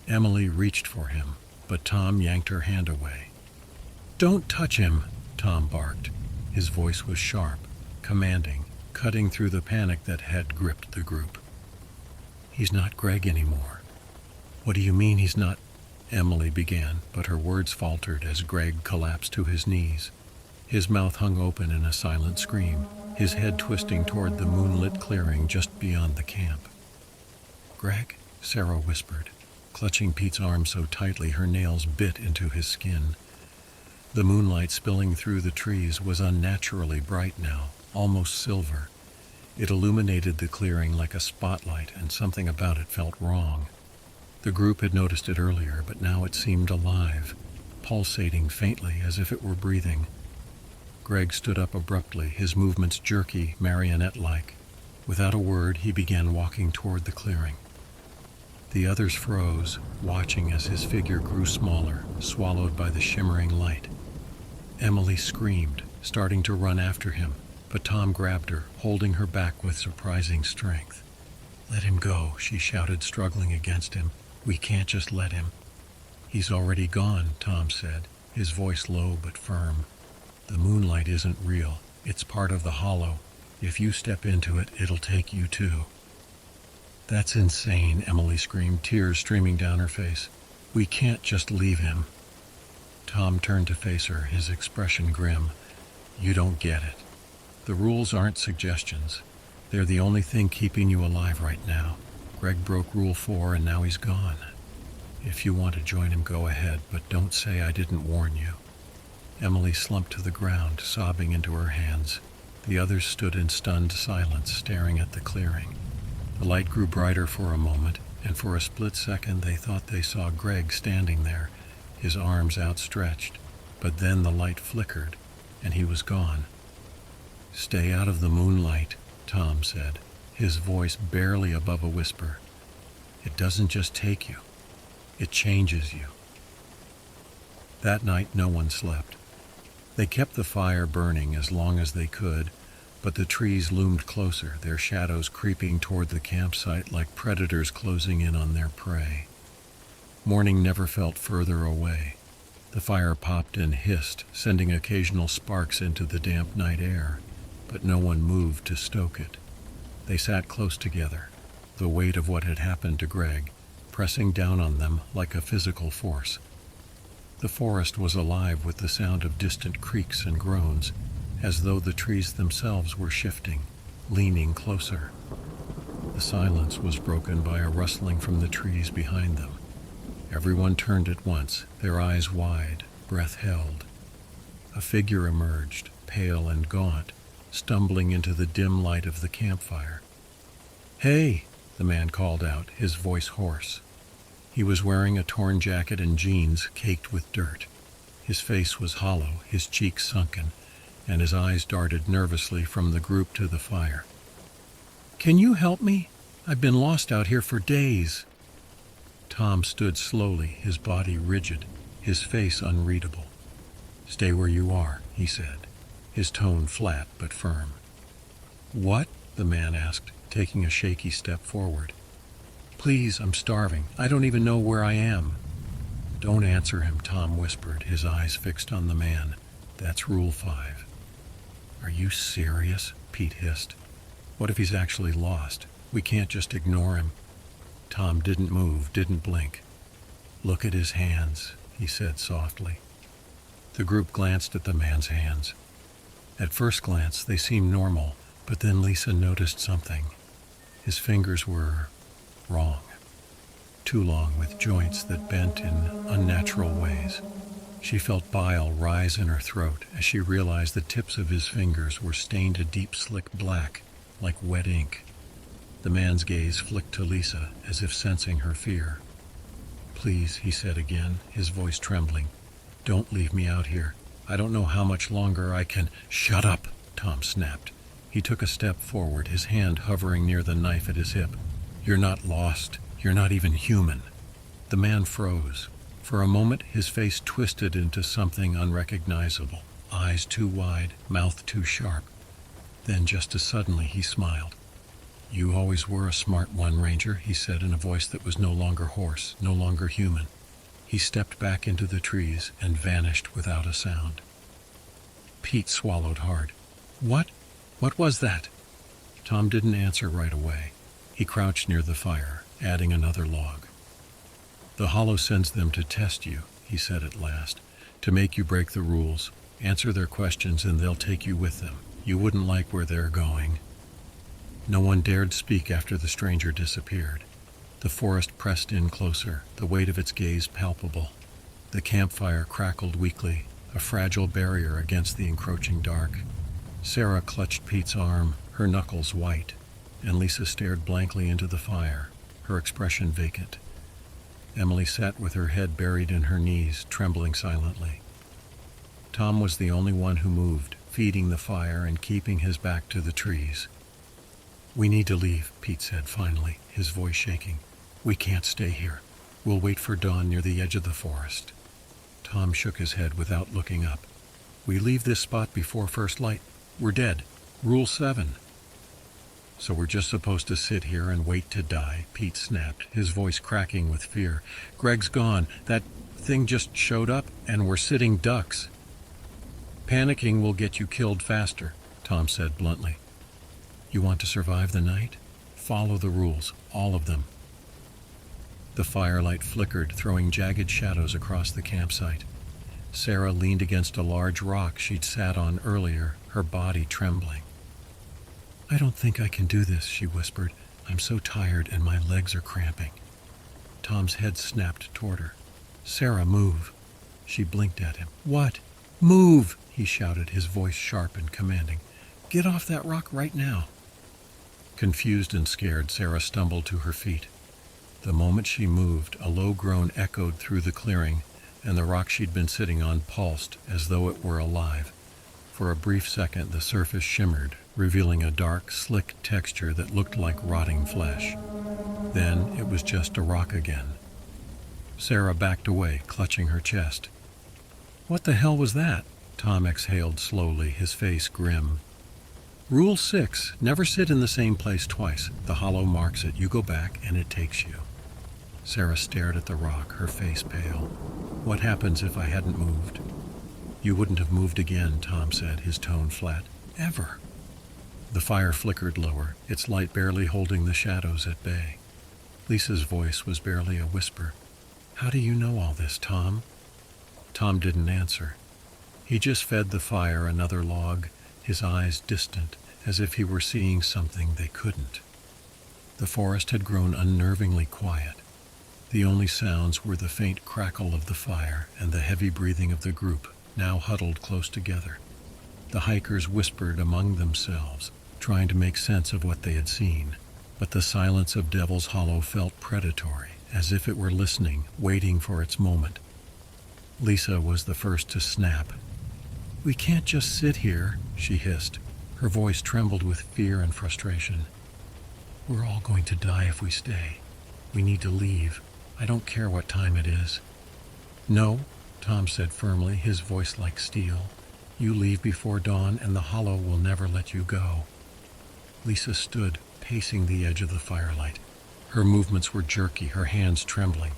Emily reached for him, but Tom yanked her hand away. "Don't touch him," Tom barked. His voice was sharp, commanding, cutting through the panic that had gripped the group. "He's not Greg anymore." "What do you mean he's not?" Emily began, but her words faltered as Greg collapsed to his knees. His mouth hung open in a silent scream, his head twisting toward the moonlit clearing just beyond the camp. "Greg?" Sarah whispered, clutching Pete's arm so tightly her nails bit into his skin. The moonlight spilling through the trees was unnaturally bright now, almost silver. It illuminated the clearing like a spotlight, and something about it felt wrong. The group had noticed it earlier, but now it seemed alive, pulsating faintly as if it were breathing. Greg stood up abruptly, his movements jerky, marionette-like. Without a word, he began walking toward the clearing. The others froze, watching as his figure grew smaller, swallowed by the shimmering light. Emily screamed, starting to run after him, but Tom grabbed her, holding her back with surprising strength. "Let him go," she shouted, struggling against him. "We can't just let him." "He's already gone," Tom said, his voice low but firm. "The moonlight isn't real. It's part of the hollow. If you step into it, it'll take you too." "That's insane," Emily screamed, tears streaming down her face. "We can't just leave him." Tom turned to face her, his expression grim. "You don't get it. The rules aren't suggestions. They're the only thing keeping you alive right now. Greg broke Rule 4 and now he's gone. If you want to join him, go ahead, but don't say I didn't warn you." Emily slumped to the ground, sobbing into her hands. The others stood in stunned silence, staring at the clearing. The light grew brighter for a moment, and for a split second they thought they saw Greg standing there, his arms outstretched. But then the light flickered, and he was gone. "Stay out of the moonlight," Tom said, his voice barely above a whisper. "It doesn't just take you, it changes you." That night no one slept. They kept the fire burning as long as they could, but the trees loomed closer, their shadows creeping toward the campsite like predators closing in on their prey. Morning never felt further away. The fire popped and hissed, sending occasional sparks into the damp night air, but no one moved to stoke it. They sat close together, the weight of what had happened to Greg pressing down on them like a physical force. The forest was alive with the sound of distant creaks and groans, as though the trees themselves were shifting, leaning closer. The silence was broken by a rustling from the trees behind them. Everyone turned at once, their eyes wide, breath held. A figure emerged, pale and gaunt, stumbling into the dim light of the campfire. "Hey!" the man called out, his voice hoarse. He was wearing a torn jacket and jeans caked with dirt. His face was hollow, his cheeks sunken, and his eyes darted nervously from the group to the fire. "Can you help me? I've been lost out here for days." Tom stood slowly, his body rigid, his face unreadable. "Stay where you are," he said, his tone flat but firm. "What?" the man asked, taking a shaky step forward. "Please, I'm starving. I don't even know where I am." "Don't answer him," Tom whispered, his eyes fixed on the man. "That's Rule 5. "Are you serious?" Pete hissed. "What if he's actually lost? We can't just ignore him." Tom didn't move, didn't blink. "Look at his hands," he said softly. The group glanced at the man's hands. At first glance, they seemed normal, but then Lisa noticed something. His fingers were wrong. Too long, with joints that bent in unnatural ways. She felt bile rise in her throat as she realized the tips of his fingers were stained a deep slick black, like wet ink. The man's gaze flicked to Lisa, as if sensing her fear. "Please," he said again, his voice trembling. "Don't leave me out here. I don't know how much longer I can—" "Shut up!" Tom snapped. He took a step forward, his hand hovering near the knife at his hip. "You're not lost. You're not even human." The man froze. For a moment, his face twisted into something unrecognizable, eyes too wide, mouth too sharp. Then, just as suddenly, he smiled. "You always were a smart one, Ranger," he said in a voice that was no longer hoarse, no longer human. He stepped back into the trees and vanished without a sound. Pete swallowed hard. "What? What was that?" Tom didn't answer right away. He crouched near the fire, adding another log. "The Hollow sends them to test you," he said at last, "to make you break the rules. Answer their questions and they'll take you with them. You wouldn't like where they're going." No one dared speak after the stranger disappeared. The forest pressed in closer, the weight of its gaze palpable. The campfire crackled weakly, a fragile barrier against the encroaching dark. Sarah clutched Pete's arm, her knuckles white, and Lisa stared blankly into the fire, her expression vacant. Emily sat with her head buried in her knees, trembling silently. Tom was the only one who moved, feeding the fire and keeping his back to the trees. "We need to leave," Pete said finally, his voice shaking. "We can't stay here. We'll wait for dawn near the edge of the forest." Tom shook his head without looking up. "We leave this spot before first light. We're dead. Rule 7. "So we're just supposed to sit here and wait to die?" Pete snapped, his voice cracking with fear. "Greg's gone. That thing just showed up, and we're sitting ducks." "Panicking will get you killed faster," Tom said bluntly. "You want to survive the night? Follow the rules, all of them." The firelight flickered, throwing jagged shadows across the campsite. Sarah leaned against a large rock she'd sat on earlier, her body trembling. "I don't think I can do this," she whispered. "I'm so tired and my legs are cramping." Tom's head snapped toward her. "Sarah, move." She blinked at him. "What?" "Move!" he shouted, his voice sharp and commanding. "Get off that rock right now." Confused and scared, Sarah stumbled to her feet. The moment she moved, a low groan echoed through the clearing, and the rock she'd been sitting on pulsed as though it were alive. For a brief second, the surface shimmered, revealing a dark, slick texture that looked like rotting flesh. Then it was just a rock again. Sarah backed away, clutching her chest. "What the hell was that?" Tom exhaled slowly, his face grim. "Rule 6, never sit in the same place twice. The hollow marks it. You go back, and it takes you." Sarah stared at the rock, her face pale. "What happens if I hadn't moved?" "You wouldn't have moved again," Tom said, his tone flat. "Ever." The fire flickered lower, its light barely holding the shadows at bay. Lisa's voice was barely a whisper. "How do you know all this, Tom?" Tom didn't answer. He just fed the fire another log, his eyes distant, as if he were seeing something they couldn't. The forest had grown unnervingly quiet. The only sounds were the faint crackle of the fire and the heavy breathing of the group, now huddled close together. The hikers whispered among themselves, trying to make sense of what they had seen, but the silence of Devil's Hollow felt predatory, as if it were listening, waiting for its moment. Lisa was the first to snap. "We can't just sit here," she hissed. Her voice trembled with fear and frustration. "We're all going to die if we stay. We need to leave. I don't care what time it is." "No," Tom said firmly, his voice like steel. "You leave before dawn, and the hollow will never let you go." Lisa stood, pacing the edge of the firelight. Her movements were jerky, her hands trembling.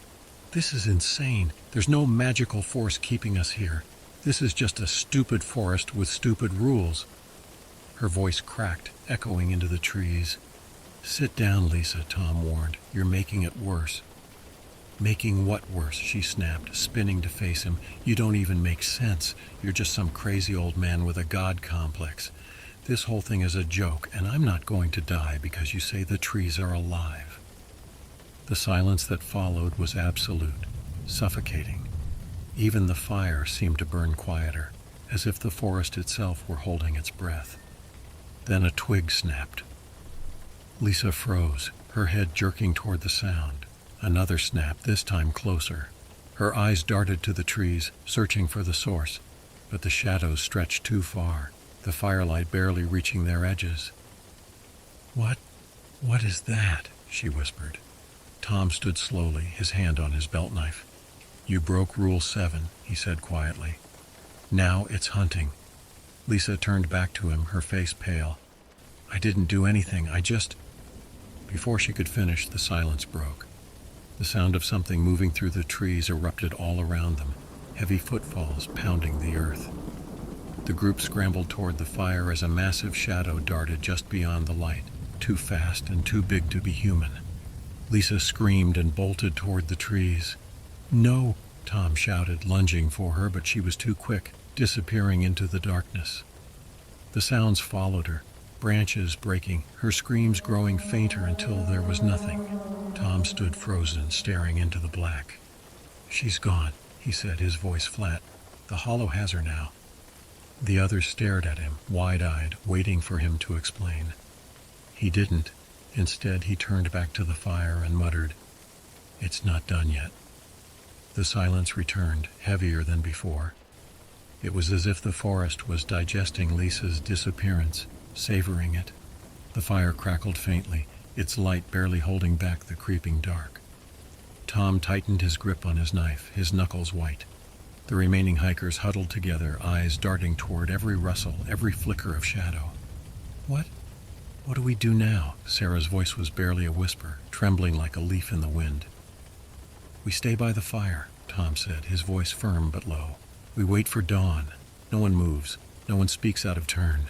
"This is insane. There's no magical force keeping us here. This is just a stupid forest with stupid rules." Her voice cracked, echoing into the trees. "Sit down, Lisa," Tom warned. "You're making it worse." "Making what worse?" she snapped, spinning to face him. "You don't even make sense. You're just some crazy old man with a god complex. This whole thing is a joke, and I'm not going to die because you say the trees are alive." The silence that followed was absolute, suffocating. Even the fire seemed to burn quieter, as if the forest itself were holding its breath. Then a twig snapped. Lisa froze, her head jerking toward the sound. Another snap, this time closer. Her eyes darted to the trees, searching for the source, but the shadows stretched too far, the firelight barely reaching their edges. What is that?" she whispered. Tom stood slowly, his hand on his belt knife. "You broke Rule 7, he said quietly. "Now it's hunting." Lisa turned back to him, her face pale. "I didn't do anything, I just—" Before she could finish, the silence broke. The sound of something moving through the trees erupted all around them, heavy footfalls pounding the earth. The group scrambled toward the fire as a massive shadow darted just beyond the light, too fast and too big to be human. Lisa screamed and bolted toward the trees. "No!" Tom shouted, lunging for her, but she was too quick, disappearing into the darkness. The sounds followed her, branches breaking, her screams growing fainter until there was nothing. Tom stood frozen, staring into the black. "She's gone," he said, his voice flat. "The hollow has her now." The others stared at him, wide-eyed, waiting for him to explain. He didn't. Instead, he turned back to the fire and muttered, "It's not done yet." The silence returned, heavier than before. It was as if the forest was digesting Lisa's disappearance, savoring it. The fire crackled faintly, its light barely holding back the creeping dark. Tom tightened his grip on his knife, his knuckles white. The remaining hikers huddled together, eyes darting toward every rustle, every flicker of shadow. What do we do now?" Sarah's voice was barely a whisper, trembling like a leaf in the wind. "We stay by the fire," Tom said, his voice firm but low. "We wait for dawn. No one moves. No one speaks out of turn.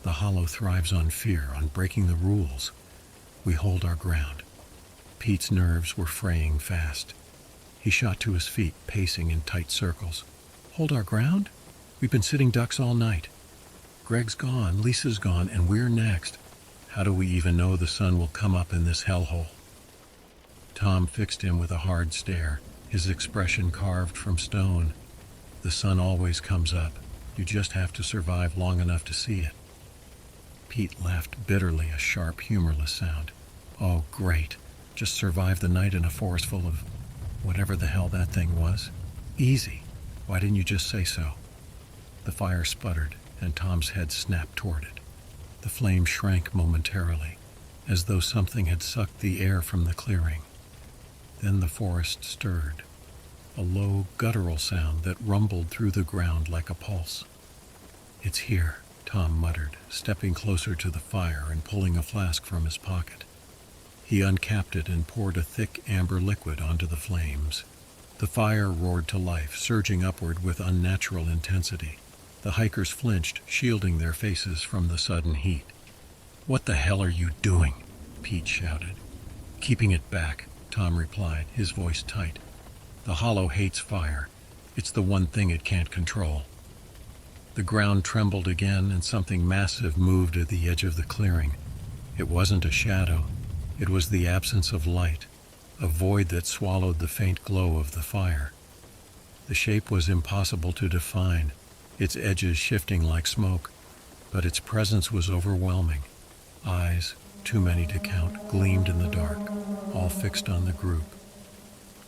The hollow thrives on fear, on breaking the rules. We hold our ground." Pete's nerves were fraying fast. He shot to his feet, pacing in tight circles. "Hold our ground? We've been sitting ducks all night. Greg's gone, Lisa's gone, and we're next. How do we even know the sun will come up in this hellhole?" Tom fixed him with a hard stare, his expression carved from stone. "The sun always comes up. You just have to survive long enough to see it." Pete laughed bitterly, a sharp, humorless sound. "Oh, great. Just survive the night in a forest full of whatever the hell that thing was. Easy. Why didn't you just say so?" The fire sputtered, and Tom's head snapped toward it. The flame shrank momentarily, as though something had sucked the air from the clearing. Then the forest stirred, a low, guttural sound that rumbled through the ground like a pulse. "It's here," Tom muttered, stepping closer to the fire and pulling a flask from his pocket. He uncapped it and poured a thick amber liquid onto the flames. The fire roared to life, surging upward with unnatural intensity. The hikers flinched, shielding their faces from the sudden heat. "What the hell are you doing?" Pete shouted. "Keeping it back," Tom replied, his voice tight. "The Hollow hates fire. It's the one thing it can't control." The ground trembled again, and something massive moved at the edge of the clearing. It wasn't a shadow. It was the absence of light, a void that swallowed the faint glow of the fire. The shape was impossible to define, its edges shifting like smoke, but its presence was overwhelming. Eyes, too many to count, gleamed in the dark, all fixed on the group.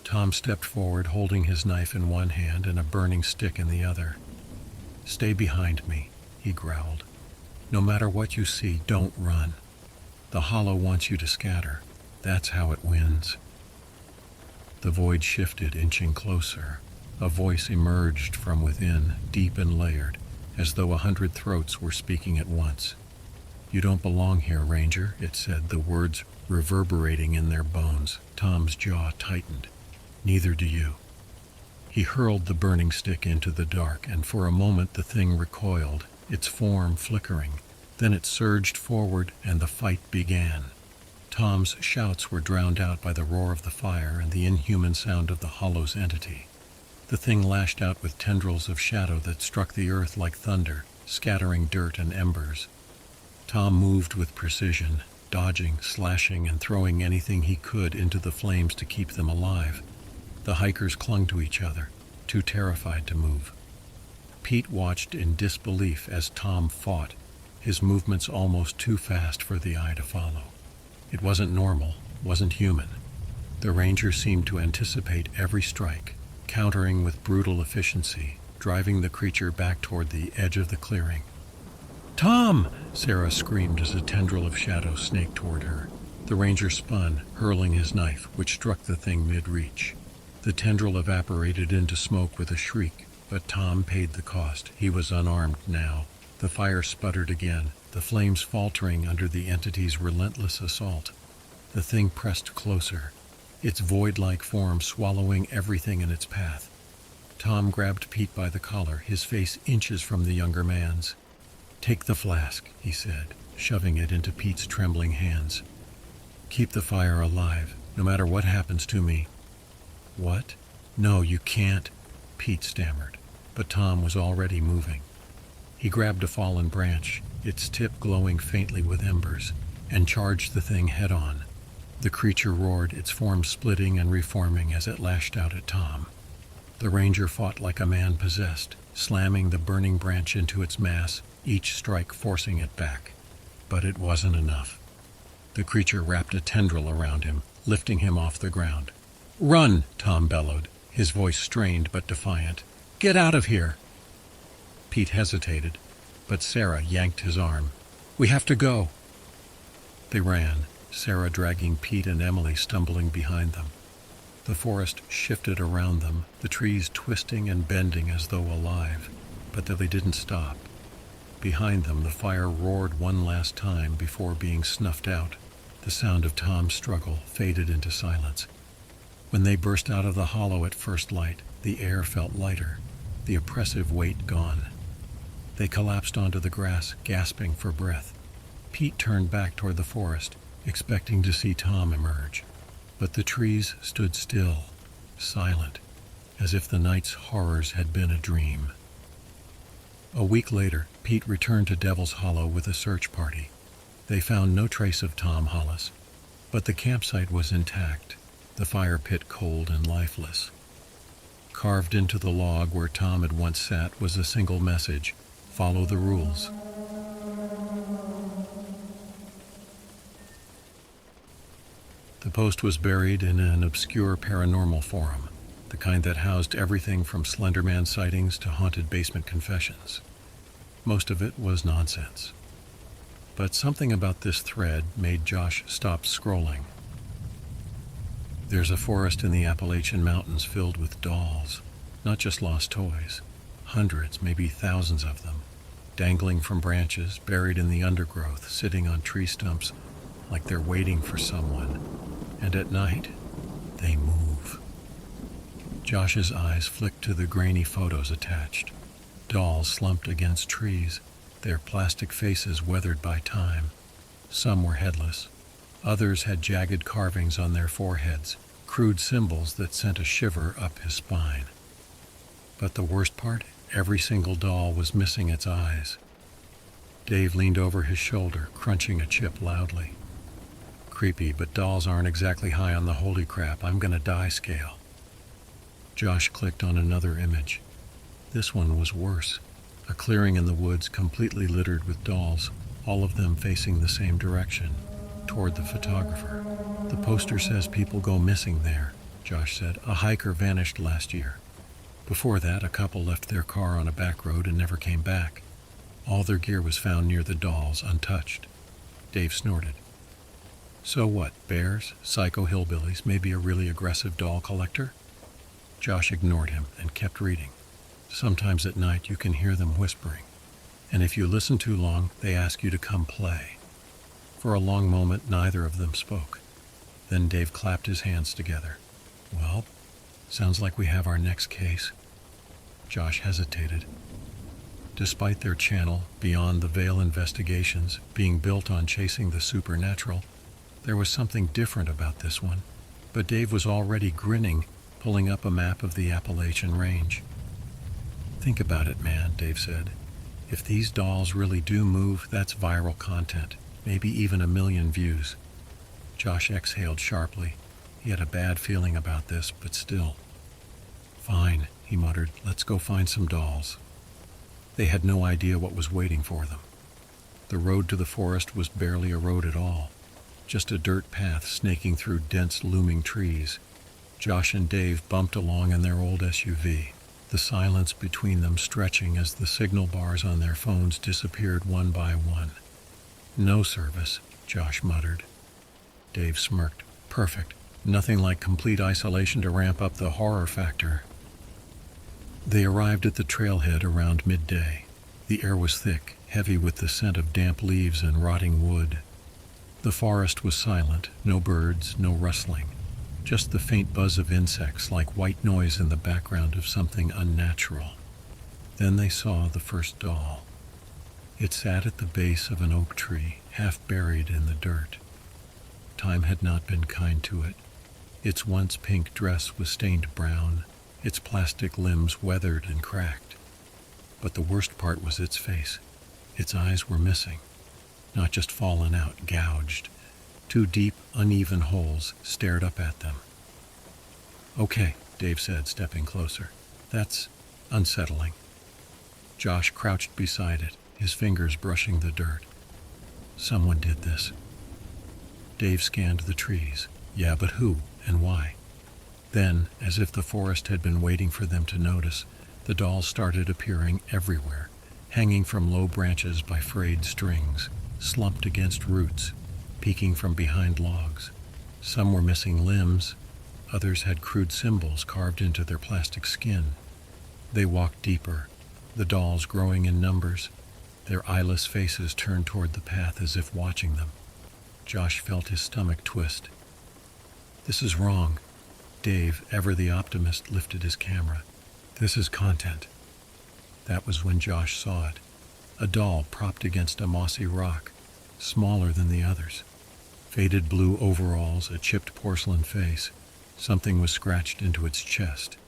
Tom stepped forward, holding his knife in one hand and a burning stick in the other. "Stay behind me," he growled. "No matter what you see, don't run. The Hollow wants you to scatter. That's how it wins." The void shifted, inching closer. A voice emerged from within, deep and layered, as though 100 throats were speaking at once. "You don't belong here, Ranger," it said, the words reverberating in their bones. Tom's jaw tightened. "Neither do you." He hurled the burning stick into the dark, and for a moment the thing recoiled, its form flickering. Then it surged forward, and the fight began. Tom's shouts were drowned out by the roar of the fire and the inhuman sound of the Hollow's entity. The thing lashed out with tendrils of shadow that struck the earth like thunder, scattering dirt and embers. Tom moved with precision, dodging, slashing, and throwing anything he could into the flames to keep them alive. The hikers clung to each other, too terrified to move. Pete watched in disbelief as Tom fought, his movements almost too fast for the eye to follow. It wasn't normal, wasn't human. The Ranger seemed to anticipate every strike, countering with brutal efficiency, driving the creature back toward the edge of the clearing. "Tom!" Sarah screamed as a tendril of shadow snaked toward her. The Ranger spun, hurling his knife, which struck the thing mid-reach. The tendril evaporated into smoke with a shriek, but Tom paid the cost. He was unarmed now. The fire sputtered again, the flames faltering under the entity's relentless assault. The thing pressed closer, its void-like form swallowing everything in its path. Tom grabbed Pete by the collar, his face inches from the younger man's. "Take the flask," he said, shoving it into Pete's trembling hands. "Keep the fire alive, no matter what happens to me." "What? No, you can't," Pete stammered, but Tom was already moving. He grabbed a fallen branch, its tip glowing faintly with embers, and charged the thing head-on. The creature roared, its form splitting and reforming as it lashed out at Tom. The Ranger fought like a man possessed, slamming the burning branch into its mass, each strike forcing it back. But it wasn't enough. The creature wrapped a tendril around him, lifting him off the ground. "Run!" Tom bellowed, his voice strained but defiant. "Get out of here!" Pete hesitated, but Sarah yanked his arm. "We have to go." They ran, Sarah dragging Pete and Emily stumbling behind them. The forest shifted around them, the trees twisting and bending as though alive, but they didn't stop. Behind them, the fire roared one last time before being snuffed out. The sound of Tom's struggle faded into silence. When they burst out of the hollow at first light, the air felt lighter, the oppressive weight gone. They collapsed onto the grass, gasping for breath. Pete turned back toward the forest, expecting to see Tom emerge. But the trees stood still, silent, as if the night's horrors had been a dream. A week later, Pete returned to Devil's Hollow with a search party. They found no trace of Tom Hollis, but the campsite was intact, the fire pit cold and lifeless. Carved into the log where Tom had once sat was a single message: "Follow the rules." The post was buried in an obscure paranormal forum. the kind that housed everything from Slenderman sightings to haunted basement confessions. Most of it was nonsense. But something about this thread made Josh stop scrolling. There's a forest in the Appalachian Mountains filled with dolls, not just lost toys. Hundreds, maybe thousands of them, dangling from branches, buried in the undergrowth, sitting on tree stumps like they're waiting for someone. And at night, they move. Josh's eyes flicked to the grainy photos attached. Dolls slumped against trees, their plastic faces weathered by time. Some were headless. Others had jagged carvings on their foreheads, crude symbols that sent a shiver up his spine. But the worst part, every single doll was missing its eyes. Dave leaned over his shoulder, crunching a chip loudly. Creepy, but dolls aren't exactly high on the holy crap, I'm gonna die scale. Josh clicked on another image. This one was worse. A clearing in the woods completely littered with dolls, all of them facing the same direction, toward the photographer. The poster says people go missing there, Josh said. A hiker vanished last year. Before that, a couple left their car on a back road and never came back. All their gear was found near the dolls, untouched. Dave snorted. So what, bears, psycho hillbillies, maybe a really aggressive doll collector? Josh ignored him and kept reading. Sometimes at night you can hear them whispering, and if you listen too long, they ask you to come play. For a long moment, neither of them spoke. Then Dave clapped his hands together. Well, sounds like we have our next case. Josh hesitated. Despite their channel, Beyond the Veil Investigations, being built on chasing the supernatural, there was something different about this one. But Dave was already grinning, pulling up a map of the Appalachian Range. Think about it, man, Dave said. If these dolls really do move, that's viral content, maybe even 1 million views. Josh exhaled sharply. He had a bad feeling about this, but still. Fine, he muttered, let's go find some dolls. They had no idea what was waiting for them. The road to the forest was barely a road at all, just a dirt path snaking through dense looming trees. Josh and Dave bumped along in their old SUV, the silence between them stretching as the signal bars on their phones disappeared one by one. No service, Josh muttered. Dave smirked. Perfect. Nothing like complete isolation to ramp up the horror factor. They arrived at the trailhead around midday. The air was thick, heavy with the scent of damp leaves and rotting wood. The forest was silent, no birds, no rustling. Just the faint buzz of insects like white noise in the background of something unnatural. Then they saw the first doll. It sat at the base of an oak tree, half buried in the dirt. Time had not been kind to it. Its once pink dress was stained brown, its plastic limbs weathered and cracked. But the worst part was its face. Its eyes were missing. Not just fallen out, gouged. 2 deep, uneven holes stared up at them. Okay, Dave said, stepping closer. That's unsettling. Josh crouched beside it, his fingers brushing the dirt. Someone did this. Dave scanned the trees. Yeah, but who and why? Then, as if the forest had been waiting for them to notice, the dolls started appearing everywhere, hanging from low branches by frayed strings, slumped against roots, peeking from behind logs. Some were missing limbs, others had crude symbols carved into their plastic skin. They walked deeper, the dolls growing in numbers, their eyeless faces turned toward the path as if watching them. Josh felt his stomach twist. This is wrong. Dave, ever the optimist, lifted his camera. This is content. That was when Josh saw it. A doll propped against a mossy rock, smaller than the others. Faded blue overalls, a chipped porcelain face. Something was scratched into its chest.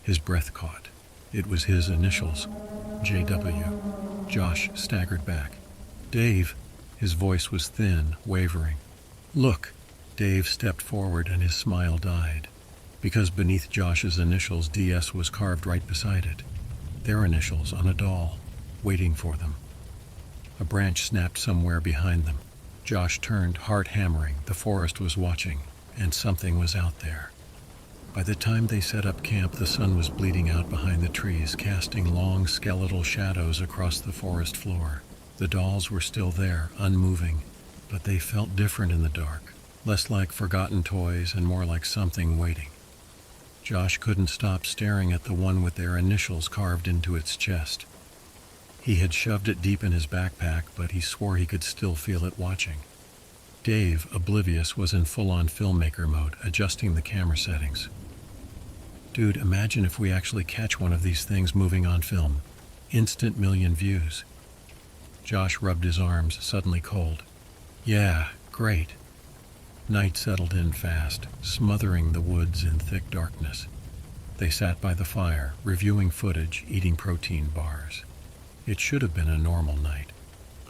His breath caught. It was his initials, J.W. Josh staggered back. Dave, his voice was thin, wavering. Look. Dave stepped forward and his smile died, because beneath Josh's initials, DS was carved right beside it. Their initials on a doll, waiting for them. A branch snapped somewhere behind them. Josh turned, heart hammering. The forest was watching, and something was out there. By the time they set up camp, the sun was bleeding out behind the trees, casting long skeletal shadows across the forest floor. The dolls were still there, unmoving, but they felt different in the dark, less like forgotten toys and more like something waiting. Josh couldn't stop staring at the one with their initials carved into its chest. He had shoved it deep in his backpack, but he swore he could still feel it watching. Dave, oblivious, was in full-on filmmaker mode, adjusting the camera settings. Dude, imagine if we actually catch one of these things moving on film. Instant million views. Josh rubbed his arms, suddenly cold. Yeah, great. Night settled in fast, smothering the woods in thick darkness. They sat by the fire, reviewing footage, eating protein bars. It should have been a normal night,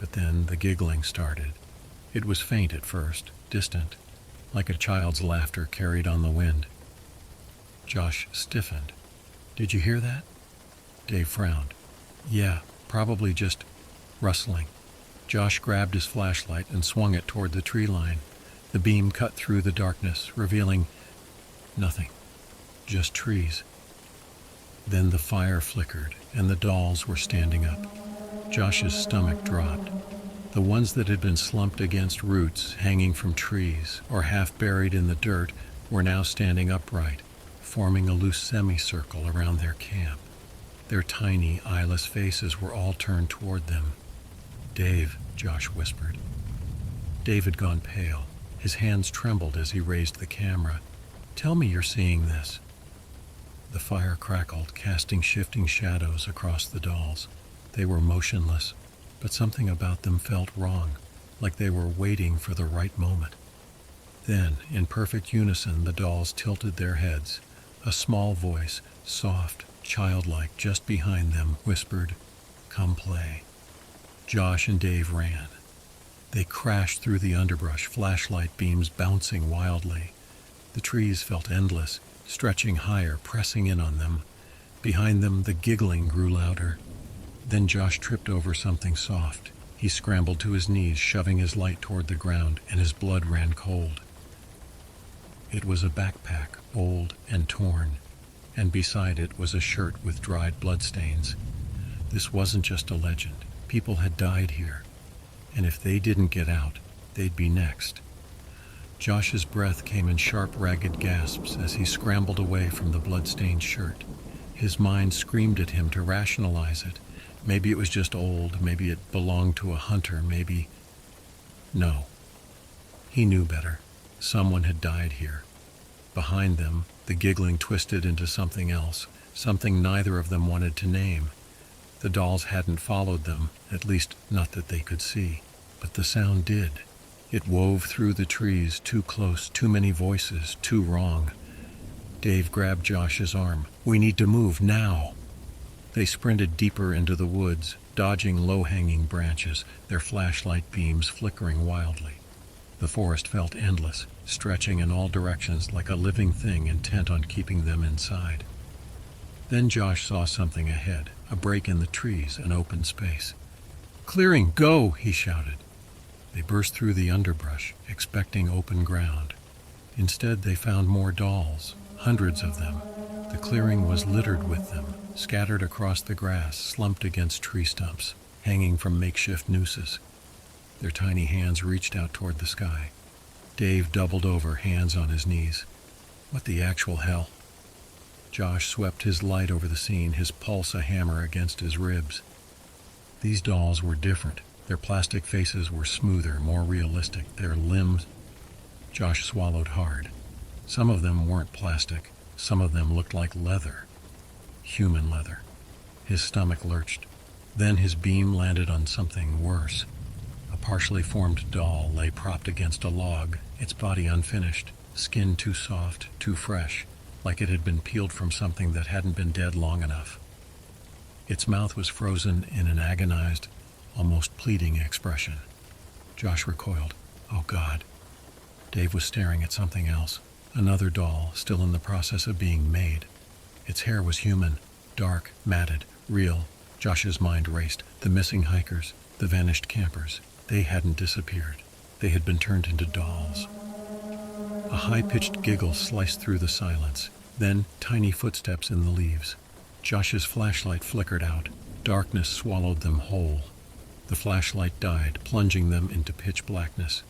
but then the giggling started. It was faint at first, distant, like a child's laughter carried on the wind. Josh stiffened. Did you hear that? Dave frowned. Yeah, probably just rustling. Josh grabbed his flashlight and swung it toward the tree line. The beam cut through the darkness, revealing nothing, just trees. Then the fire flickered, and the dolls were standing up. Josh's stomach dropped. The ones that had been slumped against roots, hanging from trees, or half buried in the dirt, were now standing upright, forming a loose semicircle around their camp. Their tiny, eyeless faces were all turned toward them. Dave, Josh whispered. Dave had gone pale. His hands trembled as he raised the camera. Tell me you're seeing this. The fire crackled, casting shifting shadows across the dolls. They were motionless, but something about them felt wrong, like they were waiting for the right moment. Then, in perfect unison, the dolls tilted their heads. A small voice, soft, childlike, just behind them, whispered, "Come play." Josh and Dave ran. They crashed through the underbrush, flashlight beams bouncing wildly. The trees felt endless, stretching higher, pressing in on them. Behind them, the giggling grew louder. Then Josh tripped over something soft. He scrambled to his knees, shoving his light toward the ground, and his blood ran cold. It was a backpack, old and torn, and beside it was a shirt with dried bloodstains. This wasn't just a legend. People had died here, and if they didn't get out, they'd be next. Josh's breath came in sharp, ragged gasps as he scrambled away from the blood-stained shirt. His mind screamed at him to rationalize it. Maybe it was just old, maybe it belonged to a hunter, maybe... No. He knew better. Someone had died here. Behind them, the giggling twisted into something else, something neither of them wanted to name. The dolls hadn't followed them, at least not that they could see. But the sound did. It wove through the trees, too close, too many voices, too wrong. Dave grabbed Josh's arm. "We need to move, now!" They sprinted deeper into the woods, dodging low-hanging branches, their flashlight beams flickering wildly. The forest felt endless, stretching in all directions like a living thing intent on keeping them inside. Then Josh saw something ahead, a break in the trees, an open space. "Clearing, go!" he shouted. They burst through the underbrush, expecting open ground. Instead, they found more dolls, hundreds of them. The clearing was littered with them, scattered across the grass, slumped against tree stumps, hanging from makeshift nooses. Their tiny hands reached out toward the sky. Dave doubled over, hands on his knees. What the actual hell? Josh swept his light over the scene, his pulse a hammer against his ribs. These dolls were different. Their plastic faces were smoother, more realistic. Their limbs... Josh swallowed hard. Some of them weren't plastic. Some of them looked like leather. Human leather. His stomach lurched. Then his beam landed on something worse. A partially formed doll lay propped against a log, its body unfinished, skin too soft, too fresh, like it had been peeled from something that hadn't been dead long enough. Its mouth was frozen in an agonized, almost pleading expression. Josh recoiled. Oh, God. Dave was staring at something else. Another doll, still in the process of being made. Its hair was human, dark, matted, real. Josh's mind raced. The missing hikers, the vanished campers. They hadn't disappeared. They had been turned into dolls. A high-pitched giggle sliced through the silence. Then tiny footsteps in the leaves. Josh's flashlight flickered out. Darkness swallowed them whole. The flashlight died, plunging them into pitch blackness.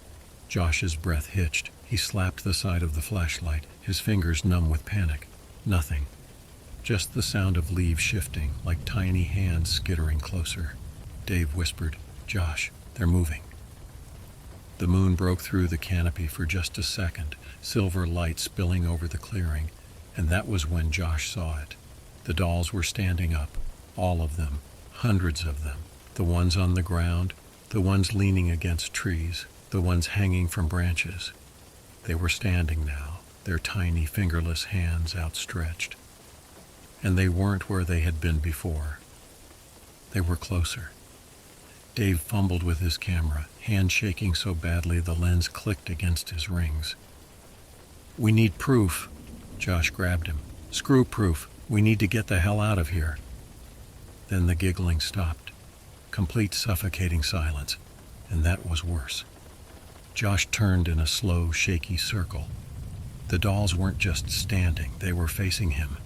Josh's breath hitched. He slapped the side of the flashlight, his fingers numb with panic. Nothing. Just the sound of leaves shifting, like tiny hands skittering closer. Dave whispered, "Josh, they're moving." The moon broke through the canopy for just a second, silver light spilling over the clearing, and that was when Josh saw it. The dolls were standing up, all of them, hundreds of them. The ones on the ground, the ones leaning against trees, the ones hanging from branches. They were standing now, their tiny fingerless hands outstretched. And they weren't where they had been before. They were closer. Dave fumbled with his camera, hand shaking so badly the lens clicked against his rings. "We need proof." Josh grabbed him. "Screw proof. We need to get the hell out of here." Then the giggling stopped. Complete suffocating silence, and that was worse. Josh turned in a slow, shaky circle. The dolls weren't just standing, they were facing him.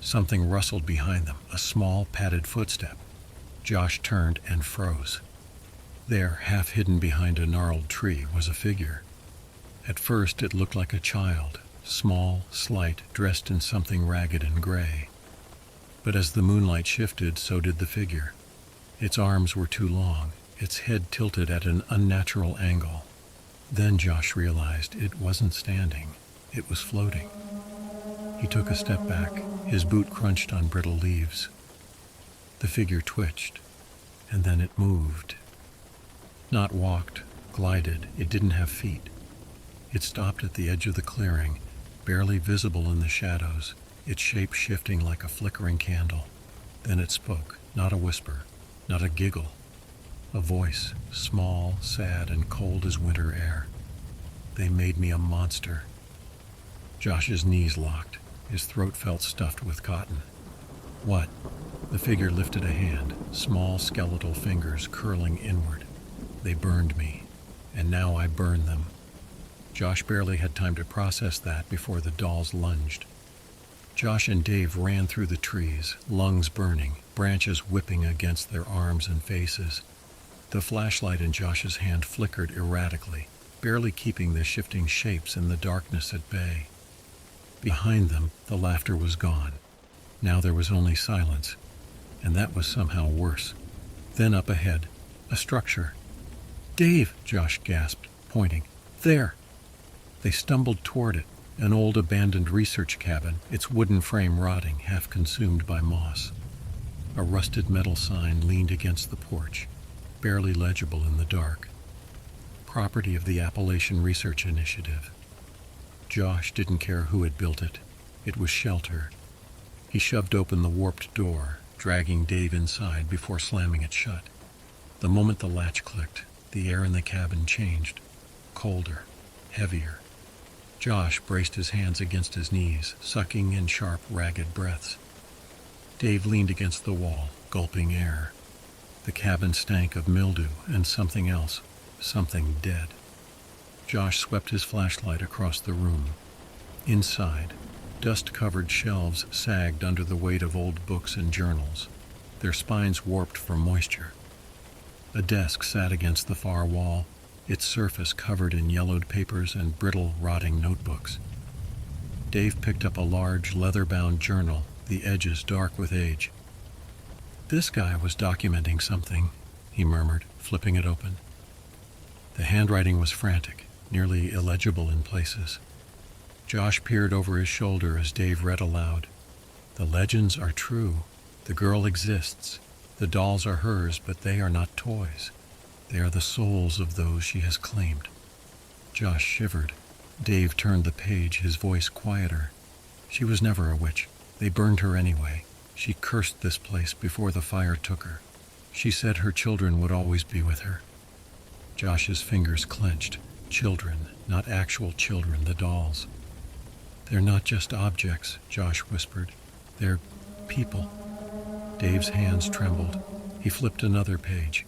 Something rustled behind them, a small, padded footstep. Josh turned and froze. There, half hidden behind a gnarled tree, was a figure. At first it looked like a child, small, slight, dressed in something ragged and gray. But as the moonlight shifted, so did the figure. Its arms were too long, its head tilted at an unnatural angle. Then Josh realized it wasn't standing, it was floating. He took a step back, his boot crunched on brittle leaves. The figure twitched, and then it moved. Not walked, glided, it didn't have feet. It stopped at the edge of the clearing, barely visible in the shadows, its shape shifting like a flickering candle. Then it spoke, not a whisper, not a giggle. A voice, small, sad, and cold as winter air. "They made me a monster." Josh's knees locked. His throat felt stuffed with cotton. "What?" The figure lifted a hand, small skeletal fingers curling inward. "They burned me, and now I burn them." Josh barely had time to process that before the dolls lunged. Josh and Dave ran through the trees, lungs burning, branches whipping against their arms and faces. The flashlight in Josh's hand flickered erratically, barely keeping the shifting shapes in the darkness at bay. Behind them, the laughter was gone. Now there was only silence, and that was somehow worse. Then up ahead, a structure. "Dave!" Josh gasped, pointing. "There!" They stumbled toward it, an old abandoned research cabin, its wooden frame rotting, half consumed by moss. A rusted metal sign leaned against the porch, barely legible in the dark. Property of the Appalachian Research Initiative. Josh didn't care who had built it. It was shelter. He shoved open the warped door, dragging Dave inside before slamming it shut. The moment the latch clicked, the air in the cabin changed. Colder, heavier. Josh braced his hands against his knees, sucking in sharp, ragged breaths. Dave leaned against the wall, gulping air. The cabin stank of mildew and something else, something dead. Josh swept his flashlight across the room. Inside, dust-covered shelves sagged under the weight of old books and journals, their spines warped from moisture. A desk sat against the far wall, its surface covered in yellowed papers and brittle, rotting notebooks. Dave picked up a large, leather-bound journal, the edges dark with age. "This guy was documenting something," he murmured, flipping it open. The handwriting was frantic, nearly illegible in places. Josh peered over his shoulder as Dave read aloud. "The legends are true. The girl exists. The dolls are hers, but they are not toys. They are the souls of those she has claimed." Josh shivered. Dave turned the page, his voice quieter. "She was never a witch. They burned her anyway. She cursed this place before the fire took her. She said her children would always be with her." Josh's fingers clenched. Children, not actual children, the dolls. "They're not just objects," Josh whispered. "They're people." Dave's hands trembled. He flipped another page.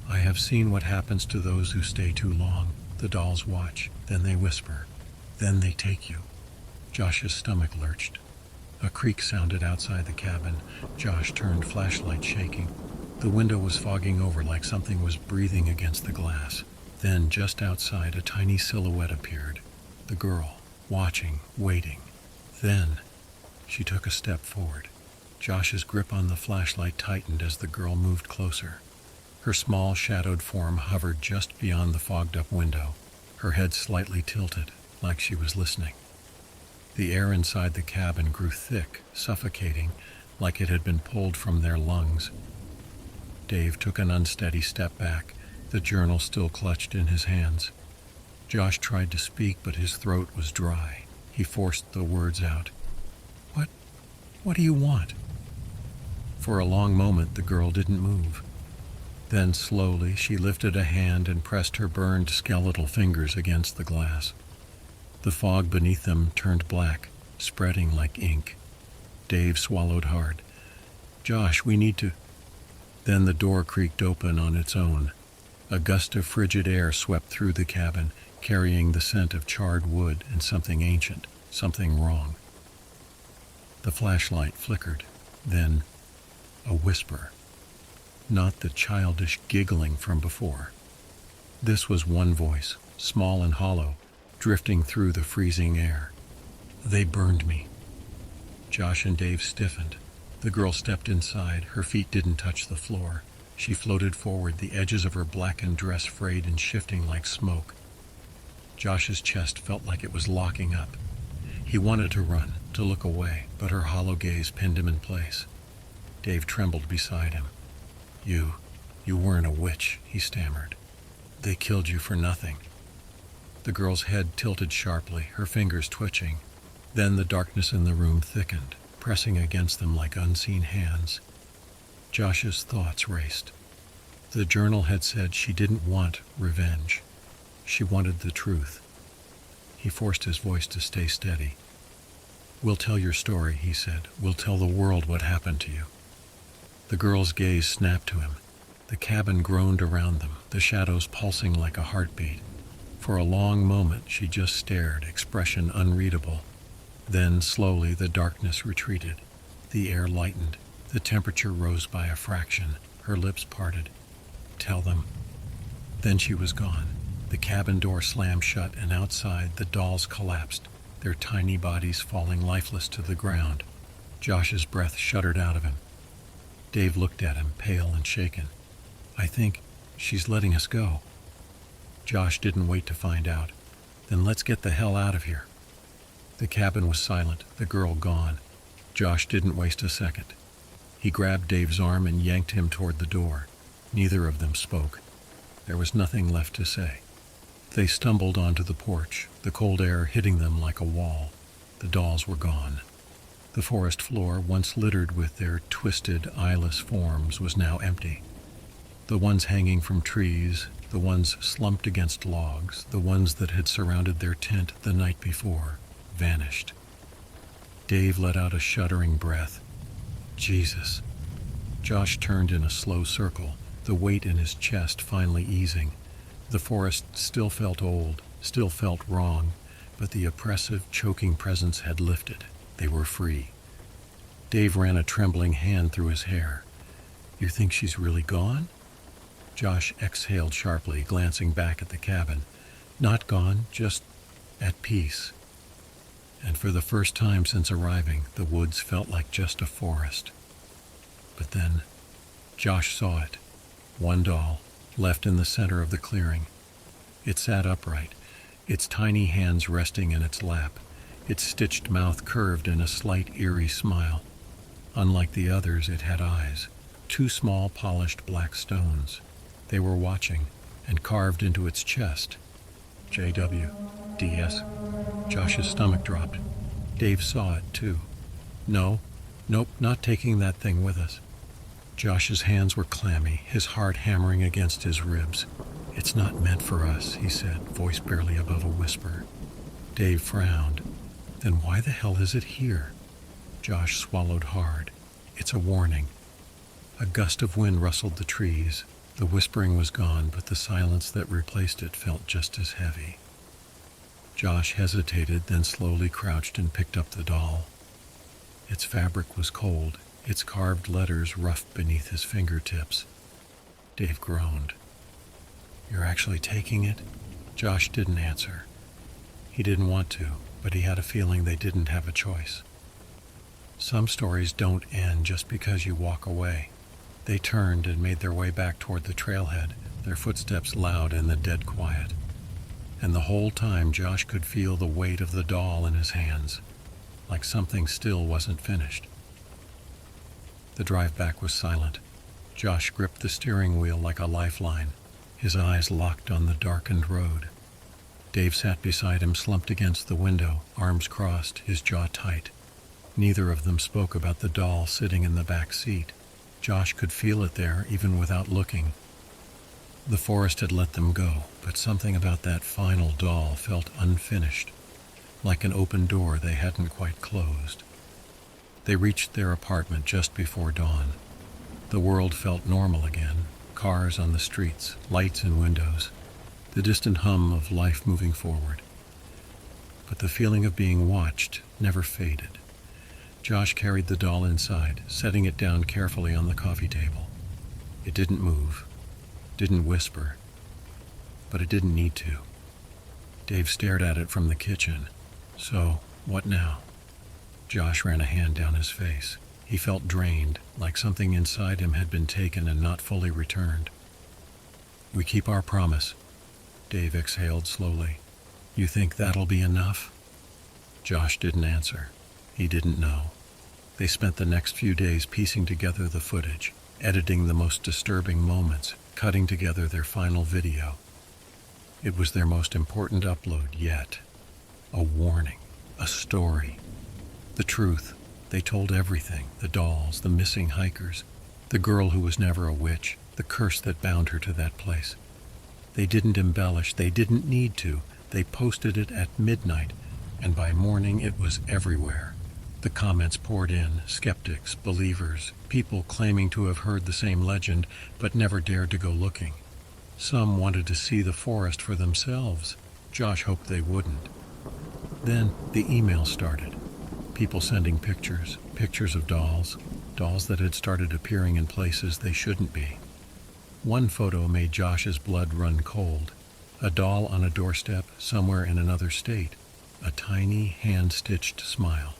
"I have seen what happens to those who stay too long. The dolls watch, then they whisper, then they take you." Josh's stomach lurched. A creak sounded outside the cabin. Josh turned, flashlight shaking. The window was fogging over like something was breathing against the glass. Then, just outside, a tiny silhouette appeared. The girl, watching, waiting. Then, she took a step forward. Josh's grip on the flashlight tightened as the girl moved closer. Her small, shadowed form hovered just beyond the fogged-up window, her head slightly tilted, like she was listening. The air inside the cabin grew thick, suffocating, like it had been pulled from their lungs. Dave took an unsteady step back, the journal still clutched in his hands. Josh tried to speak, but his throat was dry. He forced the words out. What do you want?" For a long moment, the girl didn't move. Then, slowly, she lifted a hand and pressed her burned skeletal fingers against the glass. The fog beneath them turned black, spreading like ink. Dave swallowed hard. "Josh, we need to—" Then the door creaked open on its own. A gust of frigid air swept through the cabin, carrying the scent of charred wood and something ancient, something wrong. The flashlight flickered. Then, a whisper. Not the childish giggling from before. This was one voice, small and hollow, drifting through the freezing air. "They burned me." Josh and Dave stiffened. The girl stepped inside. Her feet didn't touch the floor. She floated forward, the edges of her blackened dress frayed and shifting like smoke. Josh's chest felt like it was locking up. He wanted to run, to look away, but her hollow gaze pinned him in place. Dave trembled beside him. You weren't a witch," he stammered. "They killed you for nothing." The girl's head tilted sharply, her fingers twitching. Then the darkness in the room thickened, pressing against them like unseen hands. Josh's thoughts raced. The journal had said she didn't want revenge. She wanted the truth. He forced his voice to stay steady. "We'll tell your story," he said. "We'll tell the world what happened to you." The girl's gaze snapped to him. The cabin groaned around them, the shadows pulsing like a heartbeat. For a long moment she just stared, expression unreadable. Then, slowly, the darkness retreated. The air lightened. The temperature rose by a fraction. Her lips parted. "Tell them." Then she was gone. The cabin door slammed shut, and outside the dolls collapsed, their tiny bodies falling lifeless to the ground. Josh's breath shuddered out of him. Dave looked at him, pale and shaken. "I think she's letting us go." Josh didn't wait to find out. "Then let's get the hell out of here." The cabin was silent, the girl gone. Josh didn't waste a second. He grabbed Dave's arm and yanked him toward the door. Neither of them spoke. There was nothing left to say. They stumbled onto the porch, the cold air hitting them like a wall. The dolls were gone. The forest floor, once littered with their twisted, eyeless forms, was now empty. The ones hanging from trees, the ones slumped against logs, the ones that had surrounded their tent the night before, vanished. Dave let out a shuddering breath. Jesus. Josh turned in a slow circle, the weight in his chest finally easing. The forest still felt old, still felt wrong, but the oppressive, choking presence had lifted. They were free. Dave ran a trembling hand through his hair. "You think she's really gone?" Josh exhaled sharply, glancing back at the cabin. Not gone, just at peace. And for the first time since arriving, the woods felt like just a forest. But then, Josh saw it. One doll, left in the center of the clearing. It sat upright, its tiny hands resting in its lap, its stitched mouth curved in a slight, eerie smile. Unlike the others, it had eyes, two small, polished black stones. They were watching, and carved into its chest. J.W. D.S. Josh's stomach dropped. Dave saw it, too. Nope, not taking that thing with us. Josh's hands were clammy, his heart hammering against his ribs. "It's not meant for us," he said, voice barely above a whisper. Dave frowned. "Then why the hell is it here?" Josh swallowed hard. "It's a warning." A gust of wind rustled the trees. The whispering was gone, but the silence that replaced it felt just as heavy. Josh hesitated, then slowly crouched and picked up the doll. Its fabric was cold, its carved letters rough beneath his fingertips. Dave groaned. "You're actually taking it?" Josh didn't answer. He didn't want to, but he had a feeling they didn't have a choice. Some stories don't end just because you walk away. They turned and made their way back toward the trailhead, their footsteps loud in the dead quiet. And the whole time Josh could feel the weight of the doll in his hands, like something still wasn't finished. The drive back was silent. Josh gripped the steering wheel like a lifeline, his eyes locked on the darkened road. Dave sat beside him, slumped against the window, arms crossed, his jaw tight. Neither of them spoke about the doll sitting in the back seat. Josh could feel it there, even without looking. The forest had let them go, but something about that final doll felt unfinished, like an open door they hadn't quite closed. They reached their apartment just before dawn. The world felt normal again, cars on the streets, lights in windows, the distant hum of life moving forward. But the feeling of being watched never faded. Josh carried the doll inside, setting it down carefully on the coffee table. It didn't move, didn't whisper, but it didn't need to. Dave stared at it from the kitchen. So, what now? Josh ran a hand down his face. He felt drained, like something inside him had been taken and not fully returned. "We keep our promise." Dave exhaled slowly. "You think that'll be enough?" Josh didn't answer. He didn't know. They spent the next few days piecing together the footage, editing the most disturbing moments, cutting together their final video. It was their most important upload yet. A warning, a story. The truth. They told everything, the dolls, the missing hikers, the girl who was never a witch, the curse that bound her to that place. They didn't embellish, they didn't need to. They posted it at midnight, and by morning it was everywhere. The comments poured in, skeptics, believers, people claiming to have heard the same legend but never dared to go looking. Some wanted to see the forest for themselves. Josh hoped they wouldn't. Then the emails started. People sending pictures, pictures of dolls, dolls that had started appearing in places they shouldn't be. One photo made Josh's blood run cold. A doll on a doorstep somewhere in another state. A tiny hand-stitched smile.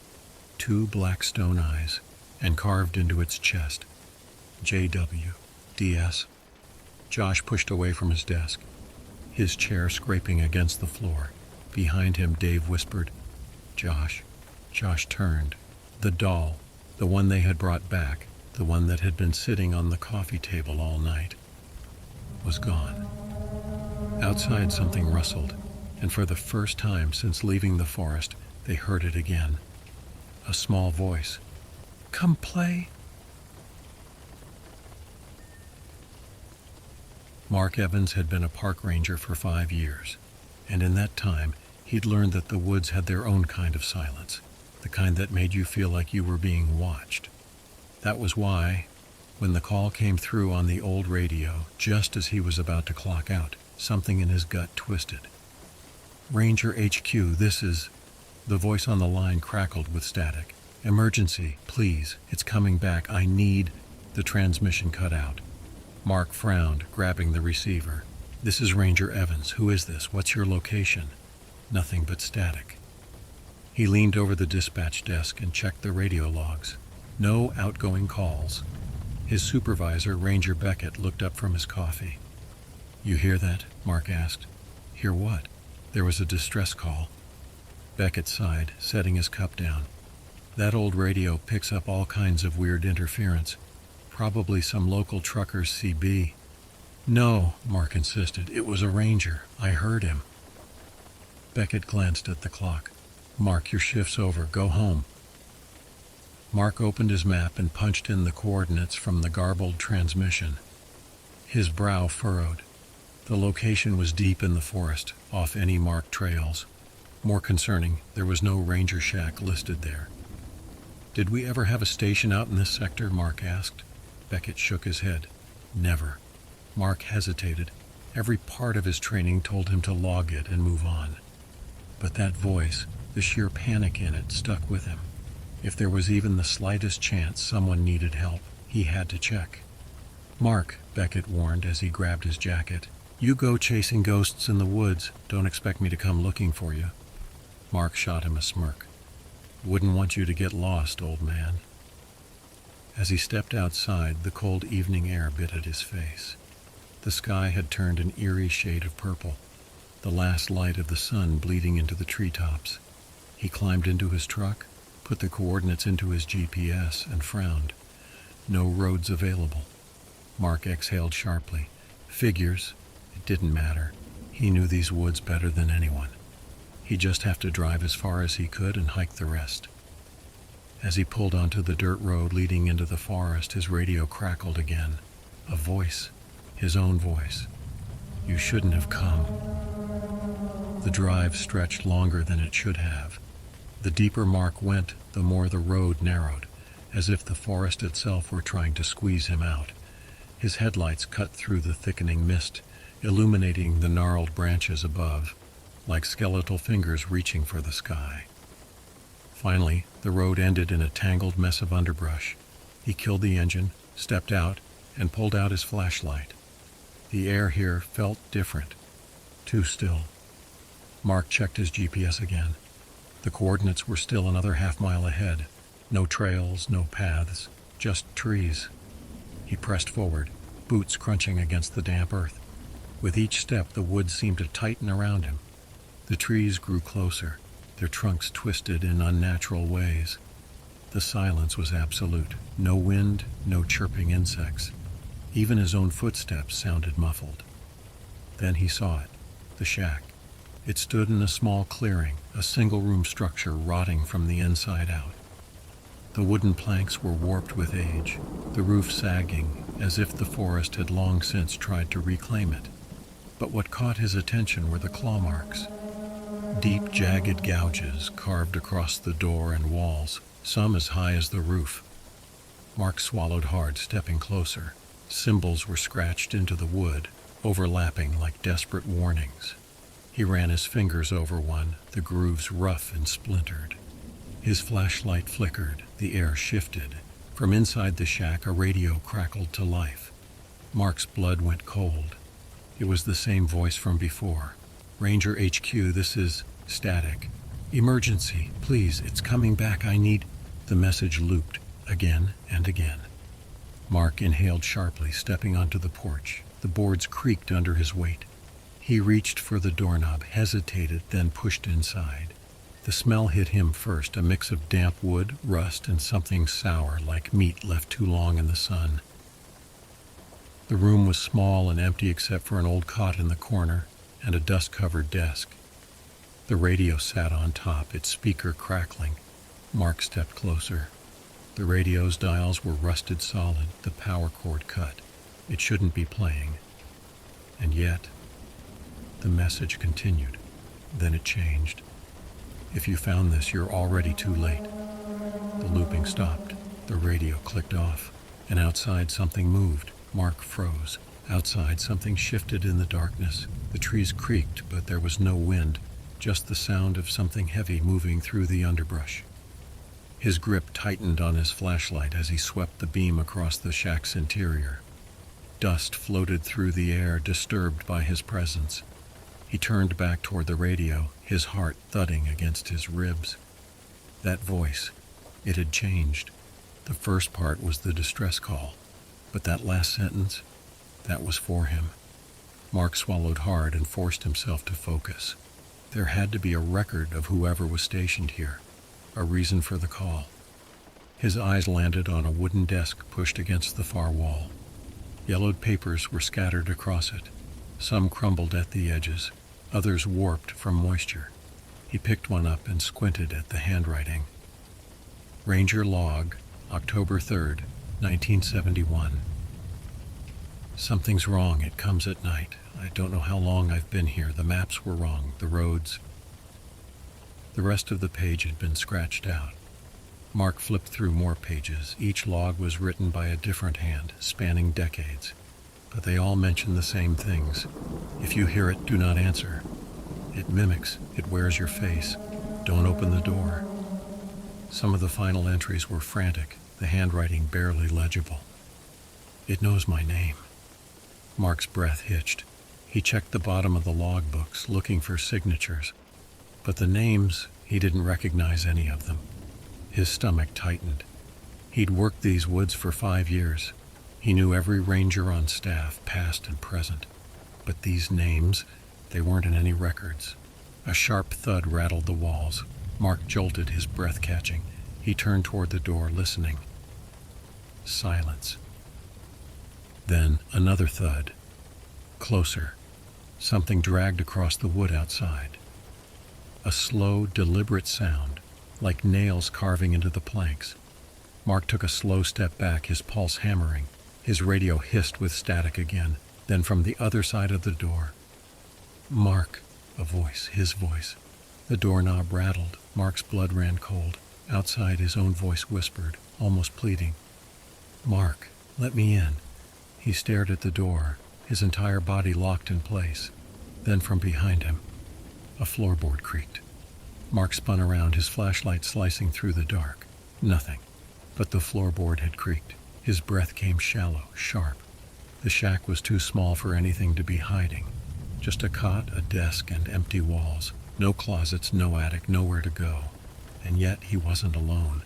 2 black stone eyes, and carved into its chest, JW, DS. Josh pushed away from his desk, his chair scraping against the floor. Behind him, Dave whispered, "Josh." Josh turned. The doll, the one they had brought back, the one that had been sitting on the coffee table all night, was gone. Outside something rustled, and for the first time since leaving the forest, they heard it again. A small voice. "Come play." Mark Evans had been a park ranger for 5 years, and in that time, he'd learned that the woods had their own kind of silence, the kind that made you feel like you were being watched. That was why, when the call came through on the old radio, just as he was about to clock out, something in his gut twisted. "Ranger HQ, this is..." The voice on the line crackled with static. "Emergency, please, it's coming back, I need..." The transmission cut out. Mark frowned, grabbing the receiver. "This is Ranger Evans. Who is this? What's your location?" Nothing but static. He leaned over the dispatch desk and checked the radio logs. No outgoing calls. His supervisor, Ranger Beckett, looked up from his coffee. "You hear that?" Mark asked. "Hear what?" There was a distress call. Beckett sighed, setting his cup down. "That old radio picks up all kinds of weird interference. Probably some local trucker's CB." "No," Mark insisted. "It was a ranger. I heard him." Beckett glanced at the clock. "Mark, your shift's over. Go home." Mark opened his map and punched in the coordinates from the garbled transmission. His brow furrowed. The location was deep in the forest, off any marked trails. More concerning, there was no ranger shack listed there. "Did we ever have a station out in this sector?" Mark asked. Beckett shook his head. "Never." Mark hesitated. Every part of his training told him to log it and move on. But that voice, the sheer panic in it, stuck with him. If there was even the slightest chance someone needed help, he had to check. "Mark," Beckett warned as he grabbed his jacket, "you go chasing ghosts in the woods. Don't expect me to come looking for you." Mark shot him a smirk. "Wouldn't want you to get lost, old man." As he stepped outside, the cold evening air bit at his face. The sky had turned an eerie shade of purple, the last light of the sun bleeding into the treetops. He climbed into his truck, put the coordinates into his GPS, and frowned. No roads available. Mark exhaled sharply. Figures. It didn't matter. He knew these woods better than anyone. He'd just have to drive as far as he could and hike the rest. As he pulled onto the dirt road leading into the forest, his radio crackled again. A voice. His own voice. "You shouldn't have come." The drive stretched longer than it should have. The deeper Mark went, the more the road narrowed, as if the forest itself were trying to squeeze him out. His headlights cut through the thickening mist, illuminating the gnarled branches above, like skeletal fingers reaching for the sky. Finally, the road ended in a tangled mess of underbrush. He killed the engine, stepped out, and pulled out his flashlight. The air here felt different. Too still. Mark checked his GPS again. The coordinates were still another half-mile ahead. No trails, no paths, just trees. He pressed forward, boots crunching against the damp earth. With each step, the woods seemed to tighten around him. The trees grew closer, their trunks twisted in unnatural ways. The silence was absolute. No wind, no chirping insects. Even his own footsteps sounded muffled. Then he saw it, the shack. It stood in a small clearing, a single-room structure rotting from the inside out. The wooden planks were warped with age, the roof sagging, as if the forest had long since tried to reclaim it. But what caught his attention were the claw marks. Deep, jagged gouges carved across the door and walls, some as high as the roof. Mark swallowed hard, stepping closer. Symbols were scratched into the wood, overlapping like desperate warnings. He ran his fingers over one, the grooves rough and splintered. His flashlight flickered, the air shifted. From inside the shack, a radio crackled to life. Mark's blood went cold. It was the same voice from before. "Ranger HQ, this is static. Emergency, please, it's coming back, I need..." The message looped, again and again. Mark inhaled sharply, stepping onto the porch. The boards creaked under his weight. He reached for the doorknob, hesitated, then pushed inside. The smell hit him first, a mix of damp wood, rust, and something sour, like meat left too long in the sun. The room was small and empty except for an old cot in the corner and a dust-covered desk. The radio sat on top, its speaker crackling. Mark stepped closer. The radio's dials were rusted solid, the power cord cut. It shouldn't be playing. And yet, the message continued. Then it changed. "If you found this, you're already too late." The looping stopped. The radio clicked off. And outside something moved. Mark froze. Outside something shifted in the darkness. The trees creaked, but there was no wind, just the sound of something heavy moving through the underbrush. His grip tightened on his flashlight as he swept the beam across the shack's interior. Dust floated through the air, disturbed by his presence. He turned back toward the radio, his heart thudding against his ribs. That voice, it had changed. The first part was the distress call, but that last sentence, that was for him. Mark swallowed hard and forced himself to focus. There had to be a record of whoever was stationed here, a reason for the call. His eyes landed on a wooden desk pushed against the far wall. Yellowed papers were scattered across it. Some crumbled at the edges, others warped from moisture. He picked one up and squinted at the handwriting. Ranger Log, October 3rd, 1971. "Something's wrong. It comes at night. I don't know how long I've been here. The maps were wrong, the roads..." The rest of the page had been scratched out. Mark flipped through more pages. Each log was written by a different hand, spanning decades. But they all mention the same things. "If you hear it, do not answer. It mimics, it wears your face. Don't open the door." Some of the final entries were frantic, the handwriting barely legible. "It knows my name." Mark's breath hitched. He checked the bottom of the logbooks, looking for signatures. But the names, he didn't recognize any of them. His stomach tightened. He'd worked these woods for 5 years. He knew every ranger on staff, past and present. But these names, they weren't in any records. A sharp thud rattled the walls. Mark jolted, his breath catching. He turned toward the door, listening. Silence. Then another thud. Closer. Something dragged across the wood outside. A slow, deliberate sound, like nails carving into the planks. Mark took a slow step back, his pulse hammering. His radio hissed with static again. Then from the other side of the door, "Mark," a voice, his voice. The doorknob rattled. Mark's blood ran cold. Outside, his own voice whispered, almost pleading, "Mark, let me in." He stared at the door, his entire body locked in place. Then from behind him, a floorboard creaked. Mark spun around, his flashlight slicing through the dark. Nothing. But the floorboard had creaked. His breath came shallow, sharp. The shack was too small for anything to be hiding. Just a cot, a desk, and empty walls. No closets, no attic, nowhere to go. And yet he wasn't alone.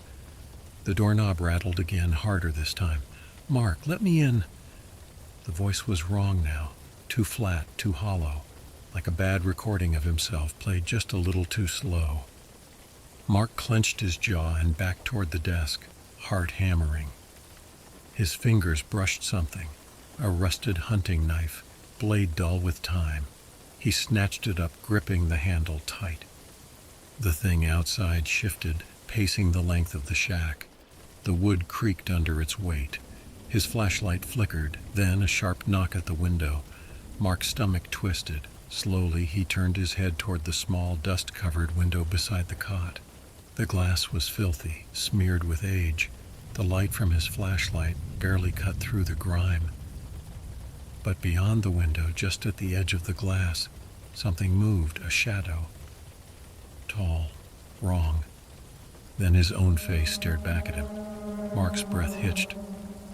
The doorknob rattled again, harder this time. "Mark, let me in." The voice was wrong now. Too flat, too hollow. Like a bad recording of himself, played just a little too slow. Mark clenched his jaw and backed toward the desk, heart hammering. His fingers brushed something. A rusted hunting knife, blade dull with time. He snatched it up, gripping the handle tight. The thing outside shifted, pacing the length of the shack. The wood creaked under its weight. His flashlight flickered, then a sharp knock at the window. Mark's stomach twisted. Slowly, he turned his head toward the small, dust-covered window beside the cot. The glass was filthy, smeared with age. The light from his flashlight barely cut through the grime. But beyond the window, just at the edge of the glass, something moved, a shadow. Tall, wrong. Then his own face stared back at him. Mark's breath hitched.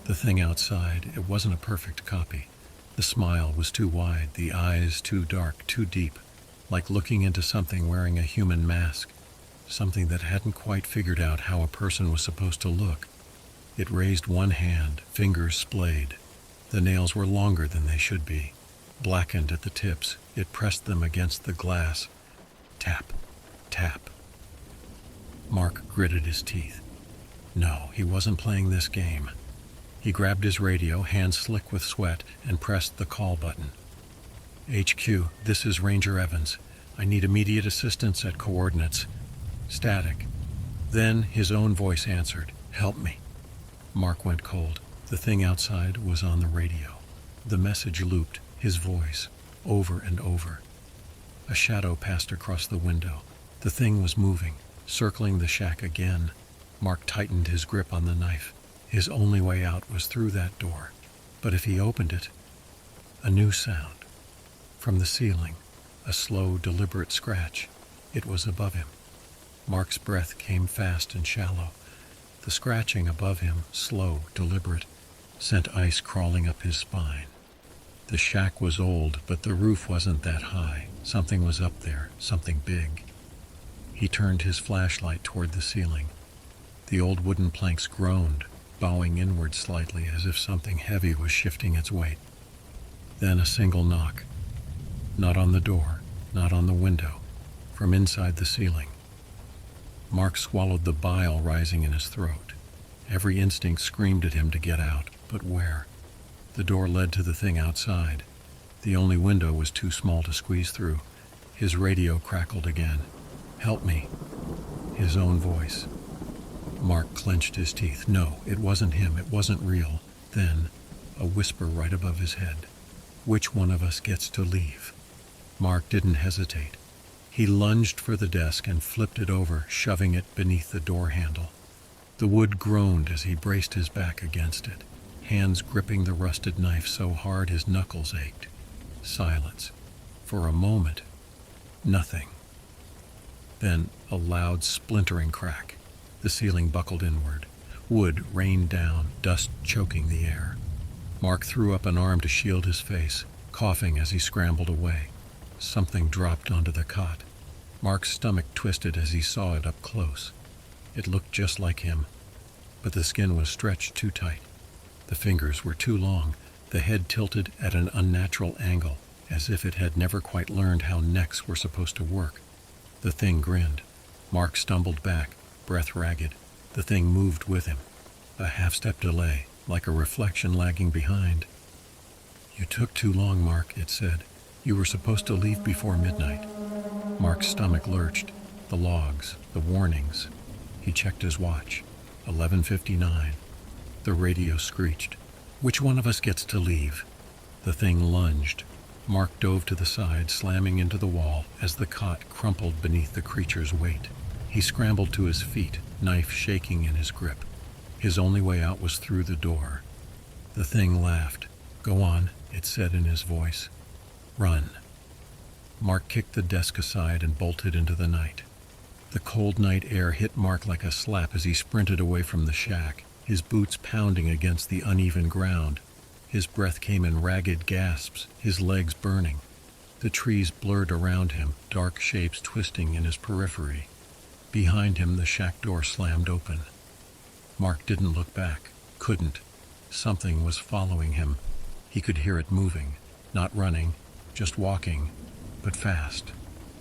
The thing outside, it wasn't a perfect copy. The smile was too wide, the eyes too dark, too deep, like looking into something wearing a human mask, something that hadn't quite figured out how a person was supposed to look. It raised one hand, fingers splayed. The nails were longer than they should be. Blackened at the tips, it pressed them against the glass. Tap, tap. Mark gritted his teeth. No, he wasn't playing this game. He grabbed his radio, hands slick with sweat, and pressed the call button. "HQ, this is Ranger Evans. I need immediate assistance at coordinates." Static. Then his own voice answered, "Help me." Mark went cold. The thing outside was on the radio. The message looped, his voice, over and over. A shadow passed across the window. The thing was moving, circling the shack again. Mark tightened his grip on the knife. His only way out was through that door. But if he opened it, a new sound. From the ceiling, a slow, deliberate scratch. It was above him. Mark's breath came fast and shallow. The scratching above him, slow, deliberate, sent ice crawling up his spine. The shack was old, but the roof wasn't that high. Something was up there, something big. He turned his flashlight toward the ceiling. The old wooden planks groaned, bowing inward slightly as if something heavy was shifting its weight. Then a single knock. Not on the door, not on the window, from inside the ceiling. Mark swallowed the bile rising in his throat. Every instinct screamed at him to get out, but where? The door led to the thing outside. The only window was too small to squeeze through. His radio crackled again. "Help me." His own voice. Mark clenched his teeth. No, it wasn't him. It wasn't real. Then, a whisper right above his head. "Which one of us gets to leave?" Mark didn't hesitate. He lunged for the desk and flipped it over, shoving it beneath the door handle. The wood groaned as he braced his back against it, hands gripping the rusted knife so hard his knuckles ached. Silence. For a moment, nothing. Then a loud splintering crack. The ceiling buckled inward. Wood rained down, dust choking the air. Mark threw up an arm to shield his face, coughing as he scrambled away. Something dropped onto the cot. Mark's stomach twisted as he saw it up close. It looked just like him, but the skin was stretched too tight. The fingers were too long, the head tilted at an unnatural angle, as if it had never quite learned how necks were supposed to work. The thing grinned. Mark stumbled back, breath ragged. The thing moved with him. A half-step delay, like a reflection lagging behind. "You took too long, Mark," it said. "You were supposed to leave before midnight." Mark's stomach lurched. The logs, the warnings. He checked his watch. 11:59. The radio screeched. "Which one of us gets to leave?" The thing lunged. Mark dove to the side, slamming into the wall as the cot crumpled beneath the creature's weight. He scrambled to his feet, knife shaking in his grip. His only way out was through the door. The thing laughed. "Go on," it said in his voice. "Run." Mark kicked the desk aside and bolted into the night. The cold night air hit Mark like a slap as he sprinted away from the shack, his boots pounding against the uneven ground. His breath came in ragged gasps, his legs burning. The trees blurred around him, dark shapes twisting in his periphery. Behind him, the shack door slammed open. Mark didn't look back, couldn't. Something was following him. He could hear it moving, not running, just walking, but fast.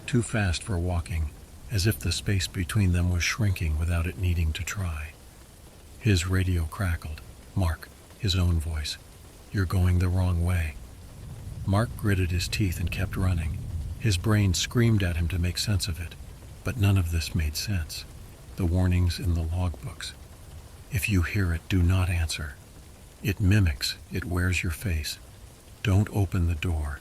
Too fast for walking, as if the space between them was shrinking without it needing to try. His radio crackled. "Mark," his own voice. "You're going the wrong way." Mark gritted his teeth and kept running. His brain screamed at him to make sense of it, but none of this made sense. The warnings in the logbooks. "If you hear it, do not answer. It mimics, it wears your face. Don't open the door."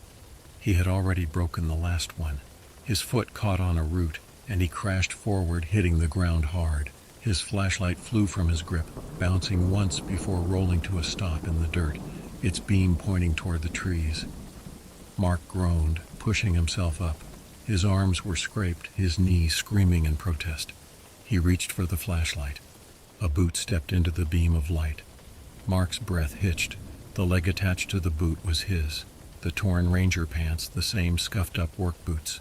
He had already broken the last one. His foot caught on a root, and he crashed forward, hitting the ground hard. His flashlight flew from his grip, bouncing once before rolling to a stop in the dirt, its beam pointing toward the trees. Mark groaned, pushing himself up. His arms were scraped, his knees screaming in protest. He reached for the flashlight. A boot stepped into the beam of light. Mark's breath hitched. The leg attached to the boot was his. The torn ranger pants, the same scuffed-up work boots.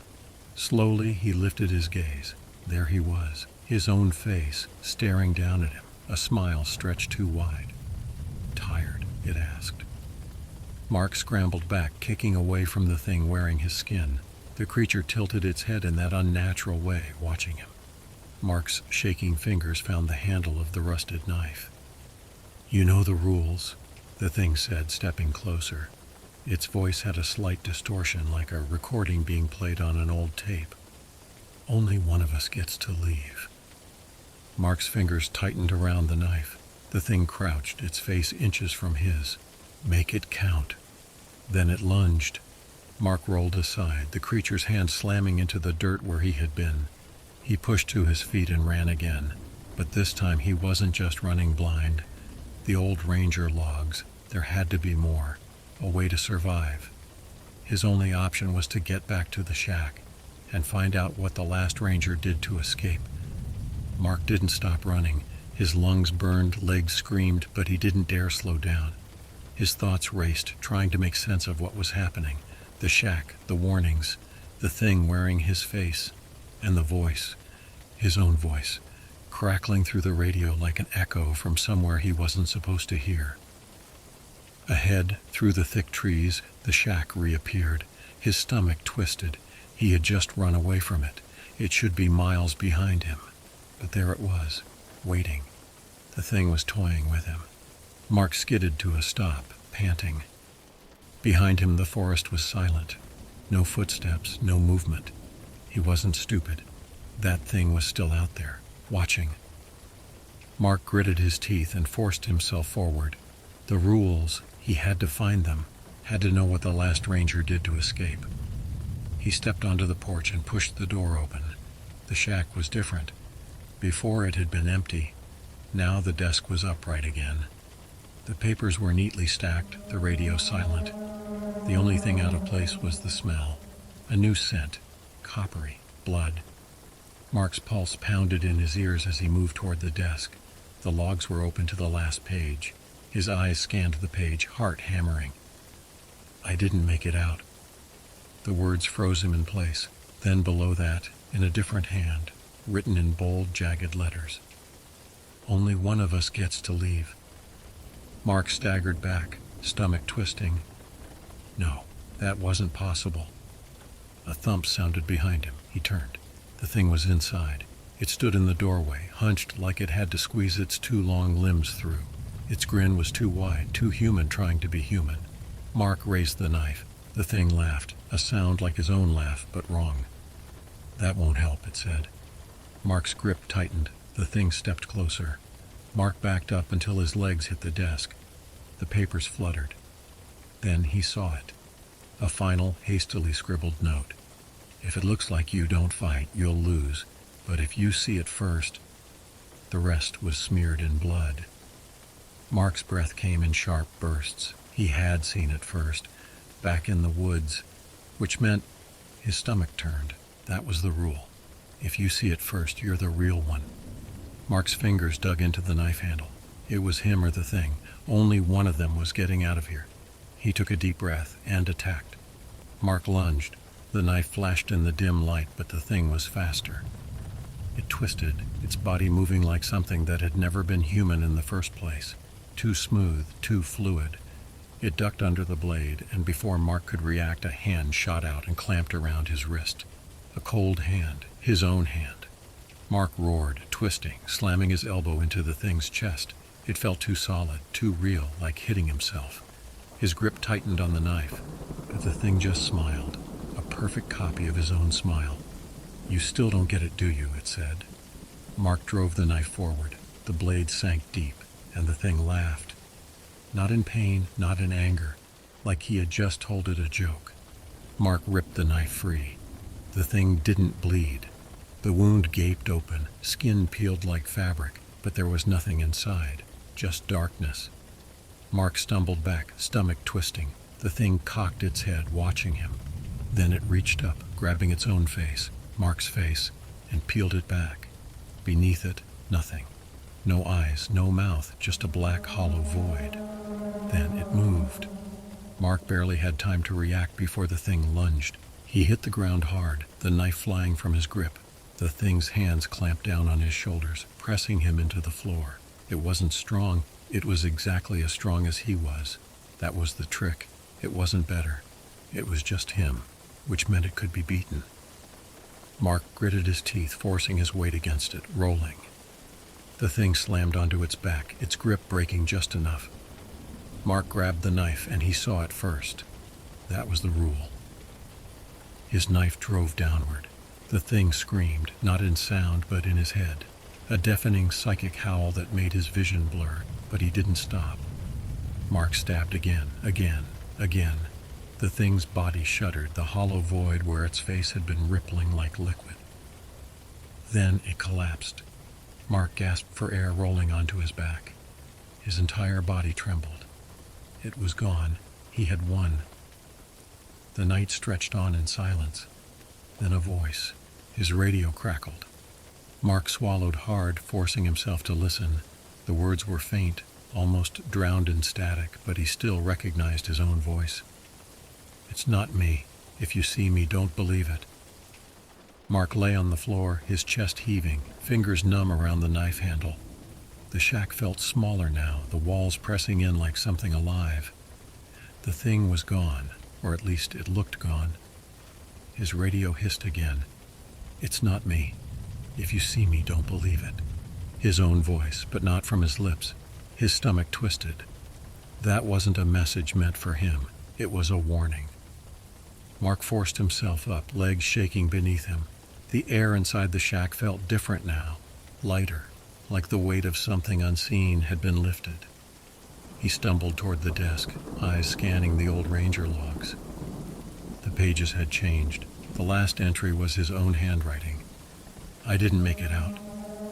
Slowly, he lifted his gaze. There he was, his own face, staring down at him, a smile stretched too wide. "Tired?" it asked. Mark scrambled back, kicking away from the thing wearing his skin. The creature tilted its head in that unnatural way, watching him. Mark's shaking fingers found the handle of the rusted knife. "You know the rules," the thing said, stepping closer. Its voice had a slight distortion, like a recording being played on an old tape. "Only one of us gets to leave." Mark's fingers tightened around the knife. The thing crouched, its face inches from his. "Make it count." Then it lunged. Mark rolled aside, the creature's hand slamming into the dirt where he had been. He pushed to his feet and ran again, but this time he wasn't just running blind. The old ranger logs, there had to be more, a way to survive. His only option was to get back to the shack and find out what the last ranger did to escape. Mark didn't stop running. His lungs burned, legs screamed, but he didn't dare slow down. His thoughts raced, trying to make sense of what was happening. The shack, the warnings, the thing wearing his face, and the voice, his own voice, crackling through the radio like an echo from somewhere he wasn't supposed to hear. Ahead, through the thick trees, the shack reappeared. His stomach twisted. He had just run away from it. It should be miles behind him. But there it was, waiting. The thing was toying with him. Mark skidded to a stop, panting. Behind him, the forest was silent. No footsteps, no movement. He wasn't stupid. That thing was still out there, watching. Mark gritted his teeth and forced himself forward. The rules, he had to find them, had to know what the last ranger did to escape. He stepped onto the porch and pushed the door open. The shack was different. Before it had been empty. Now the desk was upright again. The papers were neatly stacked, the radio silent. The only thing out of place was the smell. A new scent, coppery, blood. Mark's pulse pounded in his ears as he moved toward the desk. The logs were open to the last page. His eyes scanned the page, heart hammering. "I didn't make it out." The words froze him in place. Then below that, in a different hand, written in bold, jagged letters, "Only one of us gets to leave." Mark staggered back, stomach twisting. No, that wasn't possible. A thump sounded behind him. He turned. The thing was inside. It stood in the doorway, hunched like it had to squeeze its two long limbs through. Its grin was too wide, too human trying to be human. Mark raised the knife. The thing laughed, a sound like his own laugh, but wrong. "That won't help," it said. Mark's grip tightened. The thing stepped closer. Mark backed up until his legs hit the desk. The papers fluttered. Then he saw it. A final, hastily scribbled note. "If it looks like you don't fight, you'll lose. But if you see it first..." The rest was smeared in blood. Mark's breath came in sharp bursts. He had seen it first, back in the woods, which meant his stomach turned. That was the rule. If you see it first, you're the real one. Mark's fingers dug into the knife handle. It was him or the thing. Only one of them was getting out of here. He took a deep breath and attacked. Mark lunged. The knife flashed in the dim light, but the thing was faster. It twisted, its body moving like something that had never been human in the first place. Too smooth, too fluid. It ducked under the blade, and before Mark could react, a hand shot out and clamped around his wrist. A cold hand, his own hand. Mark roared, twisting, slamming his elbow into the thing's chest. It felt too solid, too real, like hitting himself. His grip tightened on the knife, but the thing just smiled, a perfect copy of his own smile. "You still don't get it, do you?" it said. Mark drove the knife forward. The blade sank deep, and the thing laughed. Not in pain, not in anger, like he had just told it a joke. Mark ripped the knife free. The thing didn't bleed. The wound gaped open, skin peeled like fabric, but there was nothing inside, just darkness. Mark stumbled back, stomach twisting. The thing cocked its head, watching him. Then it reached up, grabbing its own face, Mark's face, and peeled it back. Beneath it, nothing. No eyes, no mouth, just a black, hollow void. Then it moved. Mark barely had time to react before the thing lunged. He hit the ground hard, the knife flying from his grip. The thing's hands clamped down on his shoulders, pressing him into the floor. It wasn't strong. It was exactly as strong as he was. That was the trick. It wasn't better. It was just him, which meant it could be beaten. Mark gritted his teeth, forcing his weight against it, rolling. The thing slammed onto its back, its grip breaking just enough. Mark grabbed the knife, and he saw it first. That was the rule. His knife drove downward. The thing screamed, not in sound, but in his head. A deafening psychic howl that made his vision blur, but he didn't stop. Mark stabbed again. The thing's body shuddered, the hollow void where its face had been rippling like liquid. Then it collapsed. Mark gasped for air, rolling onto his back. His entire body trembled. It was gone. He had won. The night stretched on in silence. Then a voice. His radio crackled. Mark swallowed hard, forcing himself to listen. The words were faint, almost drowned in static, but he still recognized his own voice. "It's not me. If you see me, don't believe it." Mark lay on the floor, his chest heaving, fingers numb around the knife handle. The shack felt smaller now, the walls pressing in like something alive. The thing was gone, or at least it looked gone. His radio hissed again. "It's not me. If you see me, don't believe it." His own voice, but not from his lips. His stomach twisted. That wasn't a message meant for him. It was a warning. Mark forced himself up, legs shaking beneath him. The air inside the shack felt different now, lighter, like the weight of something unseen had been lifted. He stumbled toward the desk, eyes scanning the old ranger logs. The pages had changed. The last entry was his own handwriting. "I didn't make it out."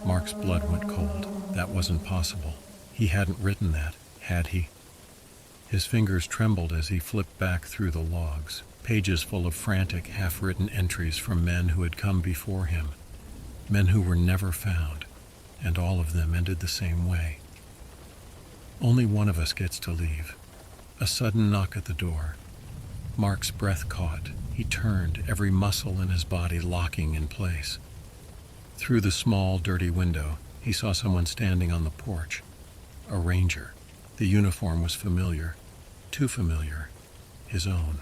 Mark's blood went cold. That wasn't possible. He hadn't written that, had he? His fingers trembled as he flipped back through the logs, pages full of frantic, half-written entries from men who had come before him. Men who were never found, and all of them ended the same way. Only one of us gets to leave. A sudden knock at the door. Mark's breath caught. He turned, every muscle in his body locking in place. Through the small, dirty window, he saw someone standing on the porch. A ranger. The uniform was familiar. Too familiar. His own.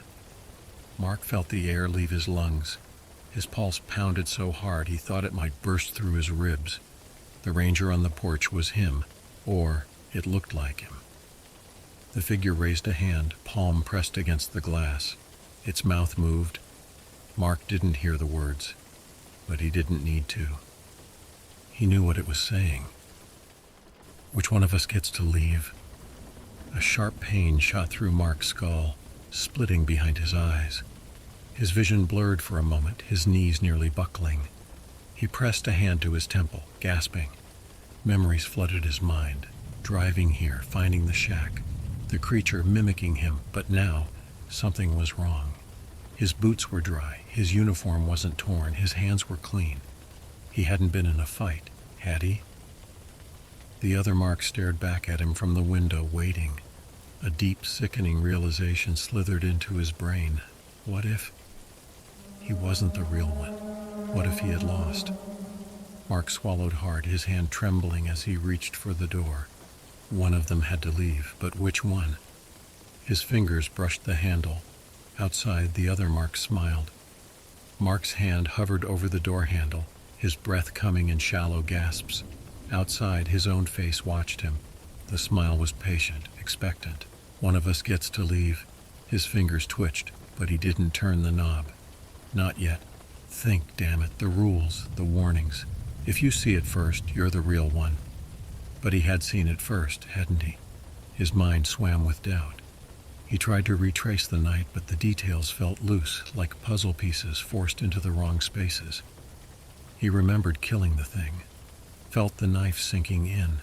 Mark felt the air leave his lungs. His pulse pounded so hard he thought it might burst through his ribs. The ranger on the porch was him, or it looked like him. The figure raised a hand, palm pressed against the glass. Its mouth moved. Mark didn't hear the words, but he didn't need to. He knew what it was saying. Which one of us gets to leave? A sharp pain shot through Mark's skull, splitting behind his eyes. His vision blurred for a moment, his knees nearly buckling. He pressed a hand to his temple, gasping. Memories flooded his mind. Driving here, finding the shack, the creature mimicking him, but now something was wrong. His boots were dry, his uniform wasn't torn, his hands were clean. He hadn't been in a fight, had he? The other Mark stared back at him from the window, waiting. A deep, sickening realization slithered into his brain. What if he wasn't the real one? What if he had lost? Mark swallowed hard, his hand trembling as he reached for the door. One of them had to leave, but which one? His fingers brushed the handle. Outside, the other Mark smiled. Mark's hand hovered over the door handle, his breath coming in shallow gasps. Outside, his own face watched him. The smile was patient, expectant. One of us gets to leave. His fingers twitched, but he didn't turn the knob. Not yet. Think, damn it, the rules, the warnings. If you see it first, you're the real one. But he had seen it first, hadn't he? His mind swam with doubt. He tried to retrace the night, but the details felt loose, like puzzle pieces forced into the wrong spaces. He remembered killing the thing, felt the knife sinking in.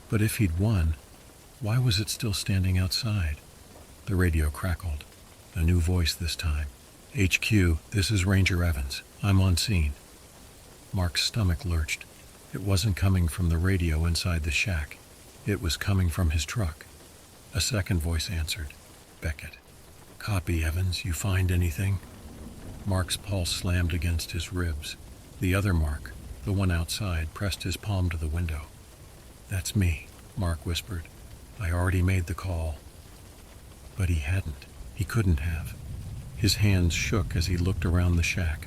But if he'd won, why was it still standing outside? The radio crackled. A new voice this time. HQ, this is Ranger Evans. I'm on scene. Mark's stomach lurched. It wasn't coming from the radio inside the shack. It was coming from his truck. A second voice answered. Beckett. Copy, Evans. You find anything? Mark's pulse slammed against his ribs. The other Mark, the one outside, pressed his palm to the window. That's me, Mark whispered. I already made the call. But he hadn't. He couldn't have. His hands shook as he looked around the shack.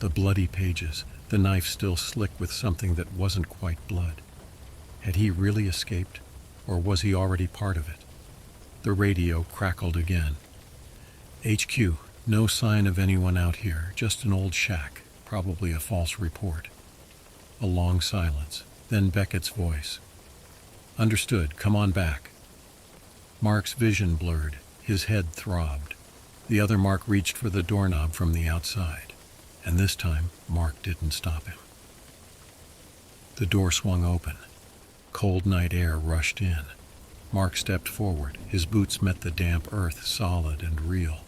The bloody pages, the knife still slick with something that wasn't quite blood. Had he really escaped, or was he already part of it? The radio crackled again. HQ, no sign of anyone out here, just an old shack, probably a false report. A long silence, then Beckett's voice. Understood, come on back. Mark's vision blurred, his head throbbed. The other Mark reached for the doorknob from the outside, and this time Mark didn't stop him. The door swung open. Cold night air rushed in. Mark stepped forward. His boots met the damp earth, solid and real.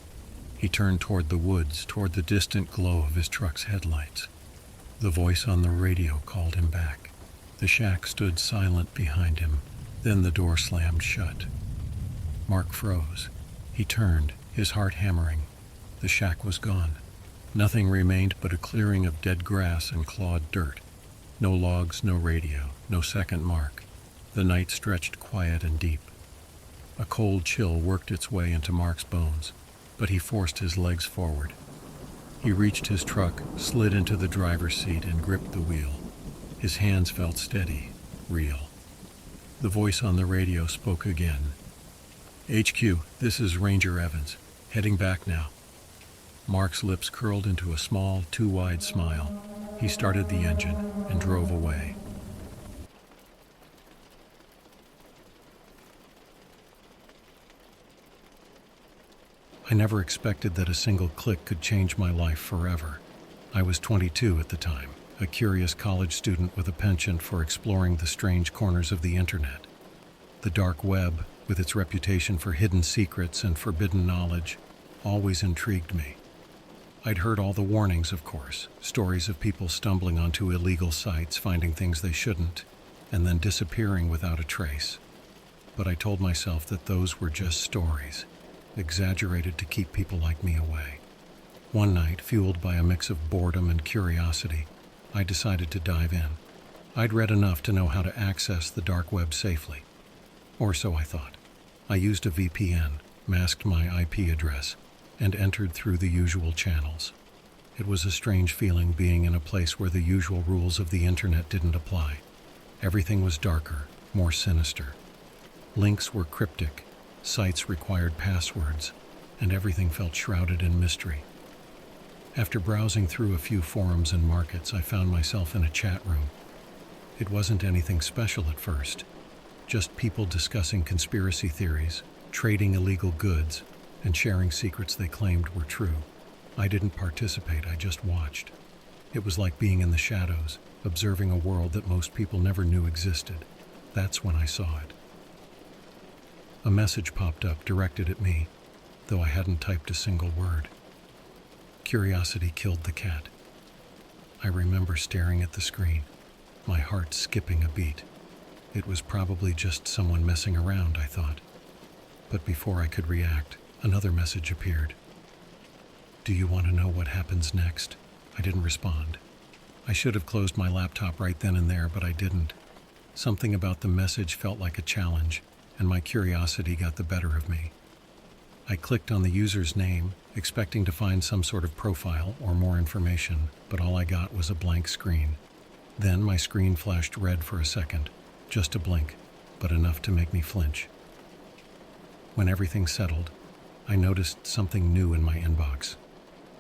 He turned toward the woods, toward the distant glow of his truck's headlights. The voice on the radio called him back. The shack stood silent behind him. Then the door slammed shut. Mark froze. He turned, his heart hammering. The shack was gone. Nothing remained but a clearing of dead grass and clawed dirt. No logs, no radio, no second Mark. The night stretched quiet and deep. A cold chill worked its way into Mark's bones, but he forced his legs forward. He reached his truck, slid into the driver's seat, and gripped the wheel. His hands felt steady, real. The voice on the radio spoke again. HQ, this is Ranger Evans. Heading back now. Mark's lips curled into a small, too-wide smile. He started the engine and drove away. I never expected that a single click could change my life forever. I was 22 at the time, a curious college student with a penchant for exploring the strange corners of the internet. The dark web, with its reputation for hidden secrets and forbidden knowledge, always intrigued me. I'd heard all the warnings, of course, stories of people stumbling onto illegal sites, finding things they shouldn't, and then disappearing without a trace. But I told myself that those were just stories, exaggerated to keep people like me away. One night, fueled by a mix of boredom and curiosity, I decided to dive in. I'd read enough to know how to access the dark web safely. Or so I thought. I used a VPN, masked my IP address, and entered through the usual channels. It was a strange feeling being in a place where the usual rules of the internet didn't apply. Everything was darker, more sinister. Links were cryptic, sites required passwords, and everything felt shrouded in mystery. After browsing through a few forums and markets, I found myself in a chat room. It wasn't anything special at first, just people discussing conspiracy theories, trading illegal goods, and sharing secrets they claimed were true. I didn't participate, I just watched. It was like being in the shadows, observing a world that most people never knew existed. That's when I saw it. A message popped up directed at me, though I hadn't typed a single word. Curiosity killed the cat. I remember staring at the screen, my heart skipping a beat. It was probably just someone messing around, I thought. But before I could react, another message appeared. Do you want to know what happens next? I didn't respond. I should have closed my laptop right then and there, but I didn't. Something about the message felt like a challenge, and my curiosity got the better of me. I clicked on the user's name, expecting to find some sort of profile or more information, but all I got was a blank screen. Then my screen flashed red for a second, just a blink, but enough to make me flinch. When everything settled, I noticed something new in my inbox.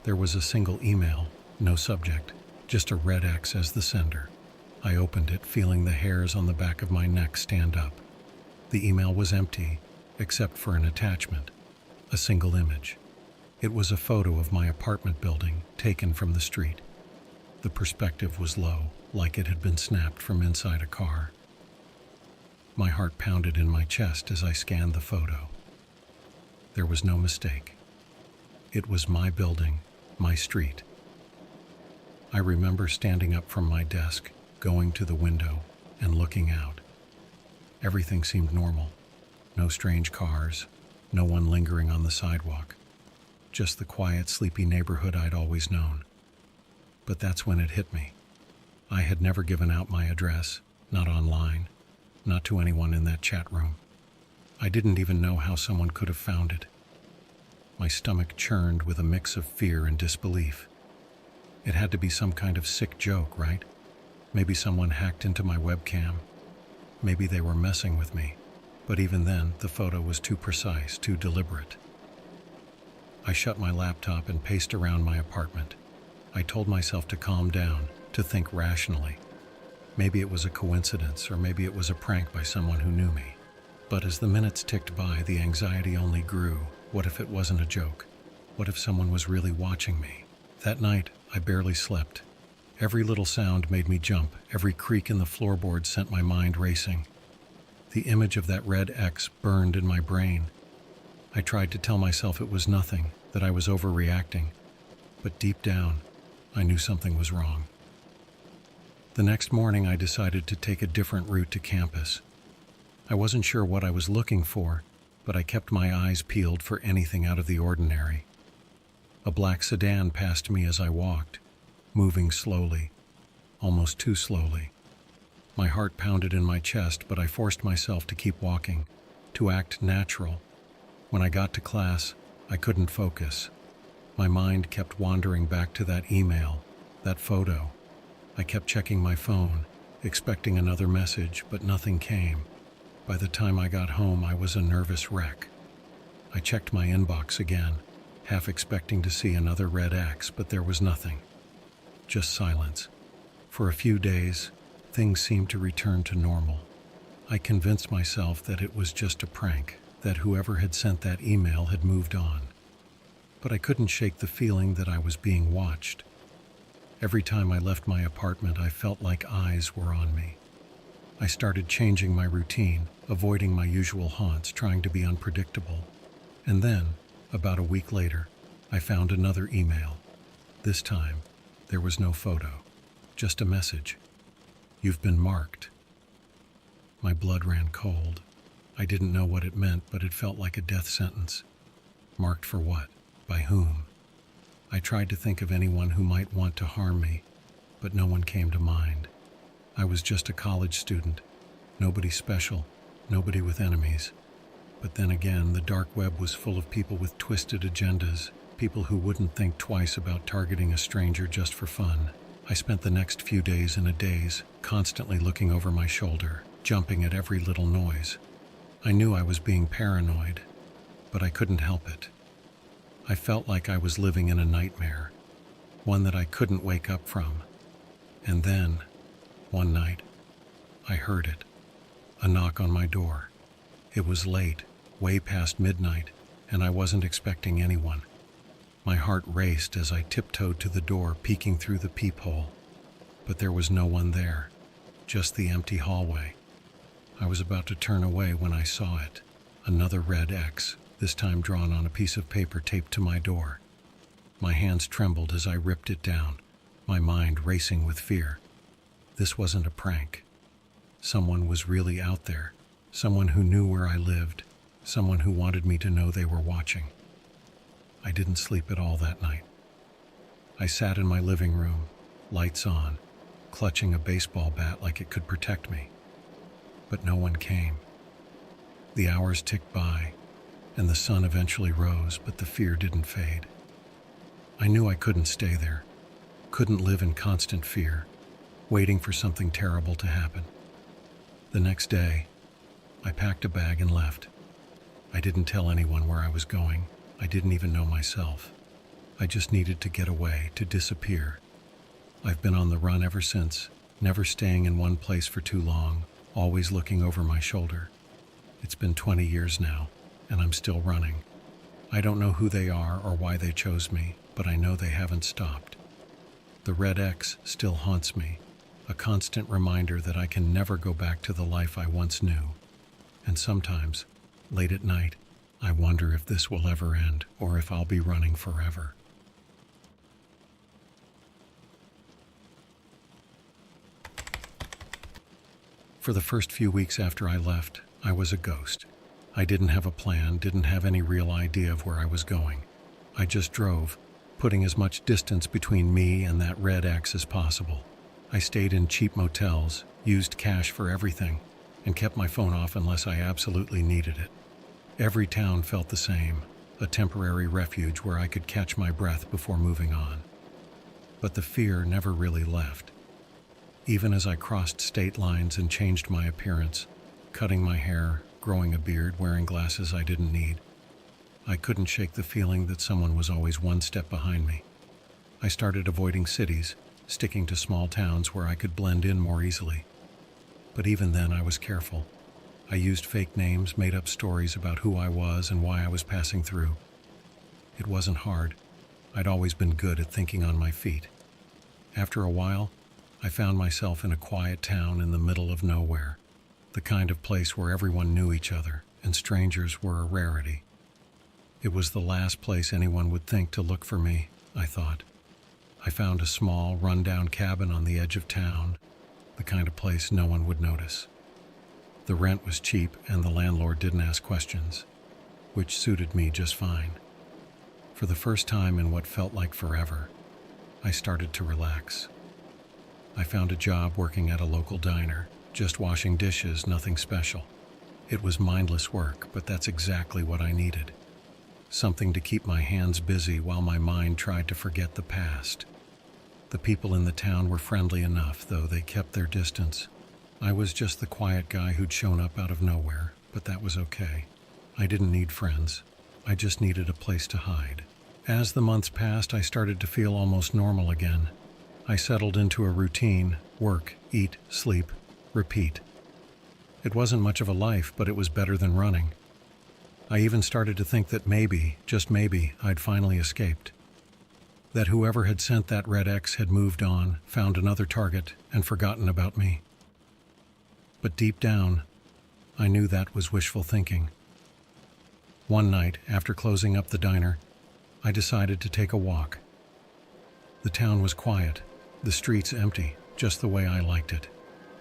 There was a single email, no subject, just a red X as the sender. I opened it, feeling the hairs on the back of my neck stand up. The email was empty, except for an attachment, a single image. It was a photo of my apartment building, taken from the street. The perspective was low, like it had been snapped from inside a car. My heart pounded in my chest as I scanned the photo. There was no mistake. It was my building, my street. I remember standing up from my desk, going to the window, and looking out. Everything seemed normal. No strange cars, no one lingering on the sidewalk. Just the quiet, sleepy neighborhood I'd always known. But that's when it hit me. I had never given out my address, not online, not to anyone in that chat room. I didn't even know how someone could have found it. My stomach churned with a mix of fear and disbelief. It had to be some kind of sick joke, right? Maybe someone hacked into my webcam. Maybe they were messing with me. But even then, the photo was too precise, too deliberate. I shut my laptop and paced around my apartment. I told myself to calm down, to think rationally. Maybe it was a coincidence, or maybe it was a prank by someone who knew me. But as the minutes ticked by, the anxiety only grew. What if it wasn't a joke? What if someone was really watching me? That night, I barely slept. Every little sound made me jump. Every creak in the floorboard sent my mind racing. The image of that red X burned in my brain. I tried to tell myself it was nothing, that I was overreacting. But deep down, I knew something was wrong. The next morning, I decided to take a different route to campus. I wasn't sure what I was looking for, but I kept my eyes peeled for anything out of the ordinary. A black sedan passed me as I walked, moving slowly, almost too slowly. My heart pounded in my chest, but I forced myself to keep walking, to act natural. When I got to class, I couldn't focus. My mind kept wandering back to that email, that photo. I kept checking my phone, expecting another message, but nothing came. By the time I got home, I was a nervous wreck. I checked my inbox again, half expecting to see another red X, but there was nothing. Just silence. For a few days, things seemed to return to normal. I convinced myself that it was just a prank, that whoever had sent that email had moved on. But I couldn't shake the feeling that I was being watched. Every time I left my apartment, I felt like eyes were on me. I started changing my routine, avoiding my usual haunts, trying to be unpredictable. And then, about a week later, I found another email. This time, there was no photo, just a message. "You've been marked." My blood ran cold. I didn't know what it meant, but it felt like a death sentence. Marked for what? By whom? I tried to think of anyone who might want to harm me, but no one came to mind. I was just a college student, nobody special, nobody with enemies. But then again, the dark web was full of people with twisted agendas, people who wouldn't think twice about targeting a stranger just for fun. I spent the next few days in a daze, constantly looking over my shoulder, jumping at every little noise. I knew I was being paranoid, but I couldn't help it. I felt like I was living in a nightmare, one that I couldn't wake up from. And then, one night, I heard it, a knock on my door. It was late, way past midnight, and I wasn't expecting anyone. My heart raced as I tiptoed to the door, peeking through the peephole. But there was no one there, just the empty hallway. I was about to turn away when I saw it, another red X, this time drawn on a piece of paper taped to my door. My hands trembled as I ripped it down, my mind racing with fear. This wasn't a prank. Someone was really out there, someone who knew where I lived, someone who wanted me to know they were watching. I didn't sleep at all that night. I sat in my living room, lights on, clutching a baseball bat like it could protect me. But no one came. The hours ticked by, and the sun eventually rose, but the fear didn't fade. I knew I couldn't stay there, couldn't live in constant fear, waiting for something terrible to happen. The next day, I packed a bag and left. I didn't tell anyone where I was going. I didn't even know myself. I just needed to get away, to disappear. I've been on the run ever since, never staying in one place for too long, always looking over my shoulder. It's been 20 years now, and I'm still running. I don't know who they are or why they chose me, but I know they haven't stopped. The red X still haunts me, a constant reminder that I can never go back to the life I once knew. And sometimes, late at night, I wonder if this will ever end or if I'll be running forever. For the first few weeks after I left, I was a ghost. I didn't have a plan, didn't have any real idea of where I was going. I just drove, putting as much distance between me and that red X as possible. I stayed in cheap motels, used cash for everything, and kept my phone off unless I absolutely needed it. Every town felt the same, a temporary refuge where I could catch my breath before moving on. But the fear never really left. Even as I crossed state lines and changed my appearance, cutting my hair, growing a beard, wearing glasses I didn't need, I couldn't shake the feeling that someone was always one step behind me. I started avoiding cities, sticking to small towns where I could blend in more easily. But even then I was careful. I used fake names, made up stories about who I was and why I was passing through. It wasn't hard. I'd always been good at thinking on my feet. After a while, I found myself in a quiet town in the middle of nowhere, the kind of place where everyone knew each other and strangers were a rarity. It was the last place anyone would think to look for me, I thought. I found a small, run-down cabin on the edge of town, the kind of place no one would notice. The rent was cheap and the landlord didn't ask questions, which suited me just fine. For the first time in what felt like forever, I started to relax. I found a job working at a local diner, just washing dishes, nothing special. It was mindless work, but that's exactly what I needed. Something to keep my hands busy while my mind tried to forget the past. The people in the town were friendly enough, though they kept their distance. I was just the quiet guy who'd shown up out of nowhere, but that was okay. I didn't need friends. I just needed a place to hide. As the months passed, I started to feel almost normal again. I settled into a routine: work, eat, sleep, repeat. It wasn't much of a life, but it was better than running. I even started to think that maybe, just maybe, I'd finally escaped. That whoever had sent that red X had moved on, found another target, and forgotten about me. But deep down, I knew that was wishful thinking. One night, after closing up the diner, I decided to take a walk. The town was quiet, the streets empty, just the way I liked it.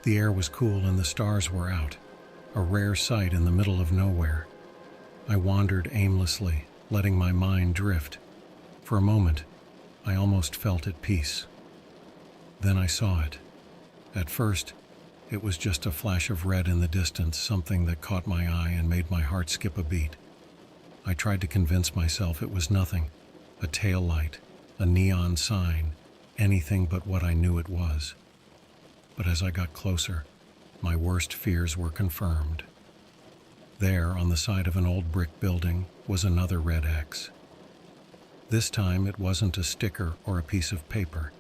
The air was cool and the stars were out, a rare sight in the middle of nowhere. I wandered aimlessly, letting my mind drift. For a moment, I almost felt at peace. Then I saw it. At first, it was just a flash of red in the distance, something that caught my eye and made my heart skip a beat. I tried to convince myself it was nothing, a tail light, a neon sign, anything but what I knew it was. But as I got closer, my worst fears were confirmed. There, on the side of an old brick building, was another red X. This time it wasn't a sticker or a piece of paper.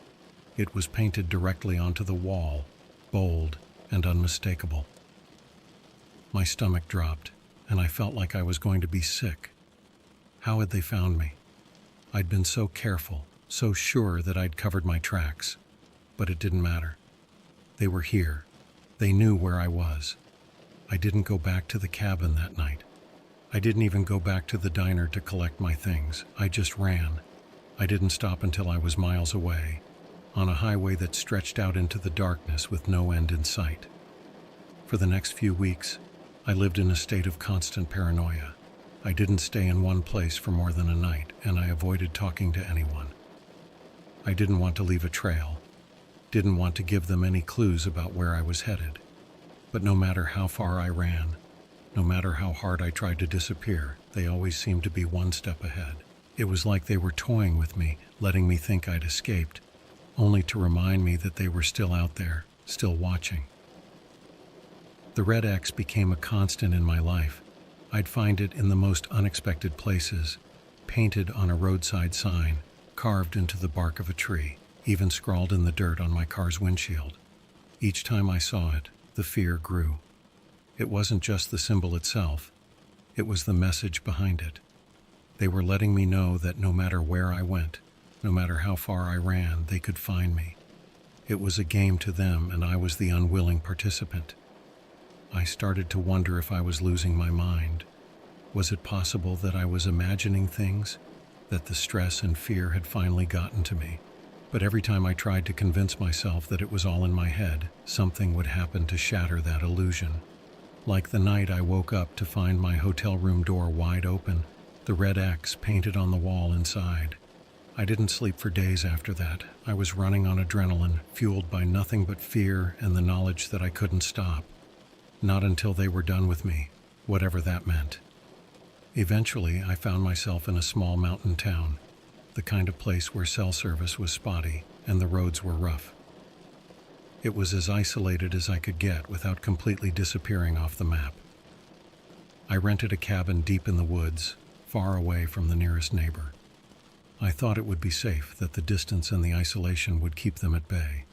It was painted directly onto the wall, bold and unmistakable. My stomach dropped, and I felt like I was going to be sick. How had they found me? I'd been so careful, so sure that I'd covered my tracks. But it didn't matter. They were here. They knew where I was. I didn't go back to the cabin that night. I didn't even go back to the diner to collect my things. I just ran. I didn't stop until I was miles away, on a highway that stretched out into the darkness with no end in sight. For the next few weeks, I lived in a state of constant paranoia. I didn't stay in one place for more than a night, and I avoided talking to anyone. I didn't want to leave a trail, didn't want to give them any clues about where I was headed. But no matter how far I ran, no matter how hard I tried to disappear, they always seemed to be one step ahead. It was like they were toying with me, letting me think I'd escaped, only to remind me that they were still out there, still watching. The red X became a constant in my life. I'd find it in the most unexpected places, painted on a roadside sign, carved into the bark of a tree, even scrawled in the dirt on my car's windshield. Each time I saw it, the fear grew. It wasn't just the symbol itself, it was the message behind it. They were letting me know that no matter where I went, no matter how far I ran, they could find me. It was a game to them, and I was the unwilling participant. I started to wonder if I was losing my mind. Was it possible that I was imagining things, that the stress and fear had finally gotten to me? But every time I tried to convince myself that it was all in my head, something would happen to shatter that illusion. Like the night I woke up to find my hotel room door wide open, the red X painted on the wall inside. I didn't sleep for days after that. I was running on adrenaline, fueled by nothing but fear and the knowledge that I couldn't stop. Not until they were done with me, whatever that meant. Eventually, I found myself in a small mountain town, the kind of place where cell service was spotty and the roads were rough. It was as isolated as I could get without completely disappearing off the map. I rented a cabin deep in the woods, far away from the nearest neighbor. I thought it would be safe, that the distance and the isolation would keep them at bay.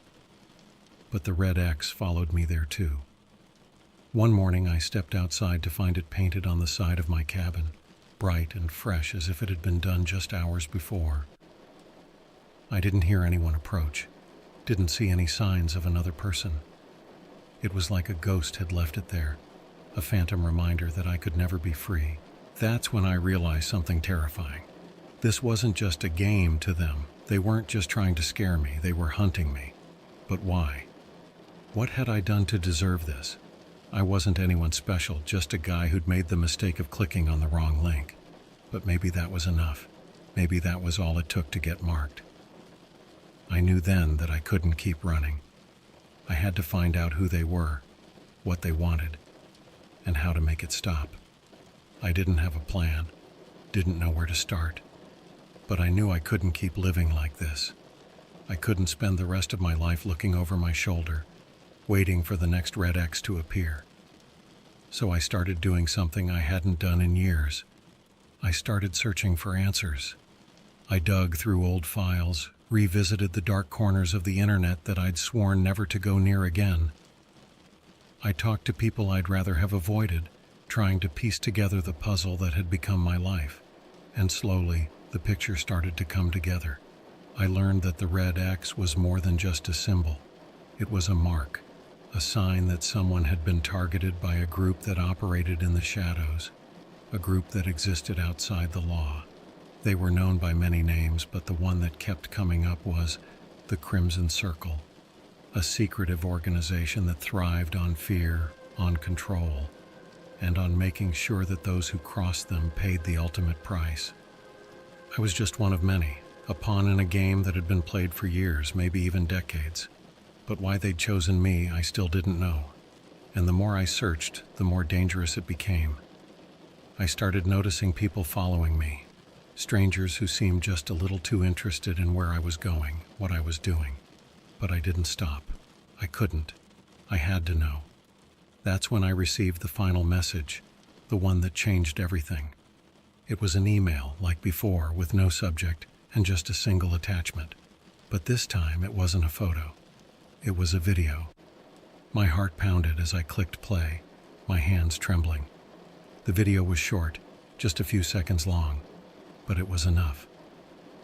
But the red X followed me there too. One morning I stepped outside to find it painted on the side of my cabin, bright and fresh as if it had been done just hours before. I didn't hear anyone approach, didn't see any signs of another person. It was like a ghost had left it there, a phantom reminder that I could never be free. That's when I realized something terrifying. This wasn't just a game to them. They weren't just trying to scare me, they were hunting me. But why? What had I done to deserve this? I wasn't anyone special, just a guy who'd made the mistake of clicking on the wrong link. But maybe that was enough. Maybe that was all it took to get marked. I knew then that I couldn't keep running. I had to find out who they were, what they wanted, and how to make it stop. I didn't have a plan, didn't know where to start. But I knew I couldn't keep living like this. I couldn't spend the rest of my life looking over my shoulder, waiting for the next red X to appear. So I started doing something I hadn't done in years. I started searching for answers. I dug through old files, revisited the dark corners of the internet that I'd sworn never to go near again. I talked to people I'd rather have avoided, trying to piece together the puzzle that had become my life. And slowly, the picture started to come together. I learned that the red X was more than just a symbol. It was a mark, a sign that someone had been targeted by a group that operated in the shadows, a group that existed outside the law. They were known by many names, but the one that kept coming up was the Crimson Circle, a secretive organization that thrived on fear, on control, and on making sure that those who crossed them paid the ultimate price. I was just one of many, a pawn in a game that had been played for years, maybe even decades. But why they'd chosen me, I still didn't know. And the more I searched, the more dangerous it became. I started noticing people following me, strangers who seemed just a little too interested in where I was going, what I was doing. But I didn't stop. I couldn't. I had to know. That's when I received the final message, the one that changed everything. It was an email, like before, with no subject and just a single attachment. But this time it wasn't a photo. It was a video. My heart pounded as I clicked play, my hands trembling. The video was short, just a few seconds long, but it was enough.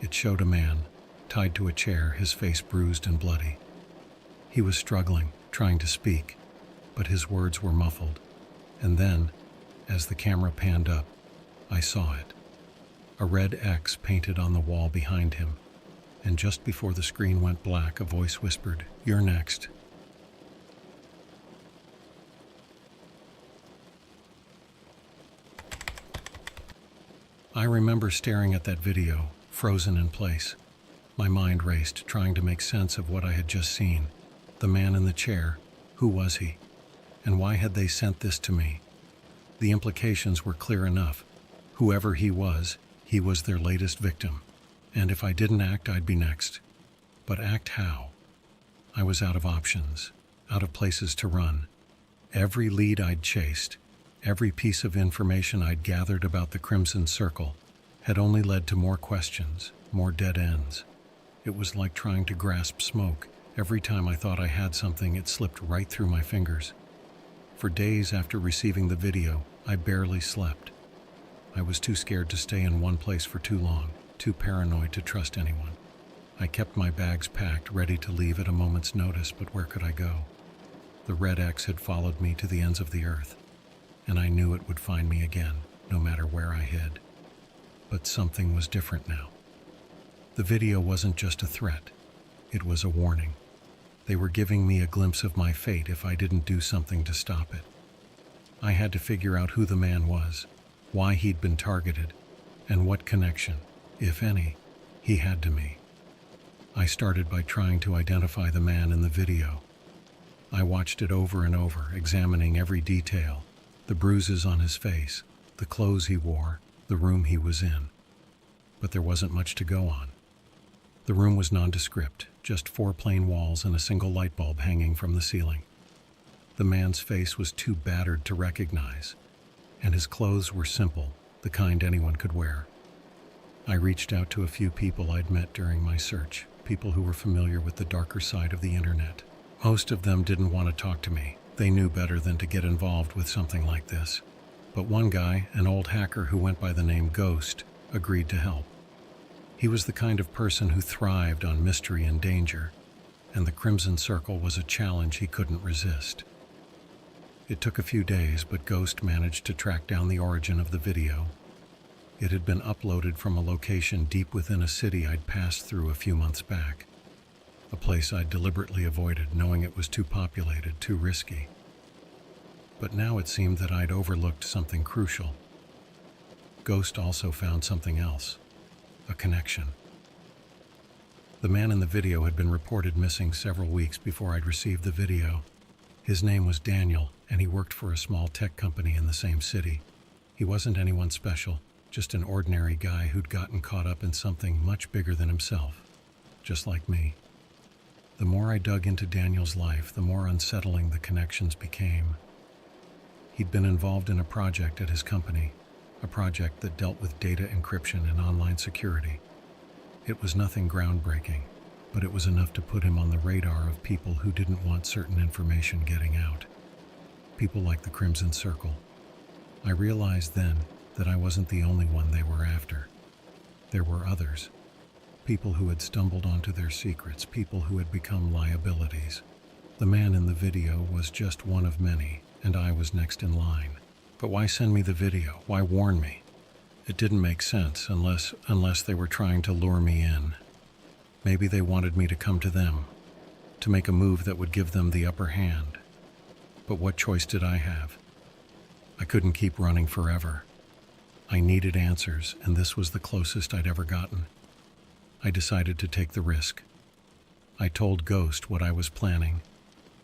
It showed a man, tied to a chair, his face bruised and bloody. He was struggling, trying to speak, but his words were muffled. And then, as the camera panned up, I saw it. A red X painted on the wall behind him, and just before the screen went black, a voice whispered, "You're next." I remember staring at that video, frozen in place. My mind raced, trying to make sense of what I had just seen. The man in the chair, who was he? And why had they sent this to me? The implications were clear enough. Whoever he was their latest victim. And if I didn't act, I'd be next. But act how? I was out of options, out of places to run. Every lead I'd chased, every piece of information I'd gathered about the Crimson Circle had only led to more questions, more dead ends. It was like trying to grasp smoke. Every time I thought I had something, it slipped right through my fingers. For days after receiving the video, I barely slept. I was too scared to stay in one place for too long, too paranoid to trust anyone. I kept my bags packed, ready to leave at a moment's notice, but where could I go? The red X had followed me to the ends of the earth, and I knew it would find me again, no matter where I hid. But something was different now. The video wasn't just a threat, it was a warning. They were giving me a glimpse of my fate if I didn't do something to stop it. I had to figure out who the man was, why he'd been targeted, and what connection, if any, he had to me. I started by trying to identify the man in the video. I watched it over and over, examining every detail, the bruises on his face, the clothes he wore, the room he was in. But there wasn't much to go on. The room was nondescript, just 4 plain walls and a single light bulb hanging from the ceiling. The man's face was too battered to recognize, and his clothes were simple, the kind anyone could wear. I reached out to a few people I'd met during my search, people who were familiar with the darker side of the internet. Most of them didn't want to talk to me. They knew better than to get involved with something like this. But one guy, an old hacker who went by the name Ghost, agreed to help. He was the kind of person who thrived on mystery and danger, and the Crimson Circle was a challenge he couldn't resist. It took a few days, but Ghost managed to track down the origin of the video. It had been uploaded from a location deep within a city I'd passed through a few months back, a place I'd deliberately avoided, knowing it was too populated, too risky. But now it seemed that I'd overlooked something crucial. Ghost also found something else, a connection. The man in the video had been reported missing several weeks before I'd received the video. His name was Daniel, and he worked for a small tech company in the same city. He wasn't anyone special, just an ordinary guy who'd gotten caught up in something much bigger than himself, just like me. The more I dug into Daniel's life, the more unsettling the connections became. He'd been involved in a project at his company, a project that dealt with data encryption and online security. It was nothing groundbreaking, but it was enough to put him on the radar of people who didn't want certain information getting out. People like the Crimson Circle. I realized then that I wasn't the only one they were after. There were others. People who had stumbled onto their secrets, people who had become liabilities. The man in the video was just one of many, and I was next in line. But why send me the video? Why warn me? It didn't make sense unless they were trying to lure me in. Maybe they wanted me to come to them, to make a move that would give them the upper hand. But what choice did I have? I couldn't keep running forever. I needed answers, and this was the closest I'd ever gotten. I decided to take the risk. I told Ghost what I was planning,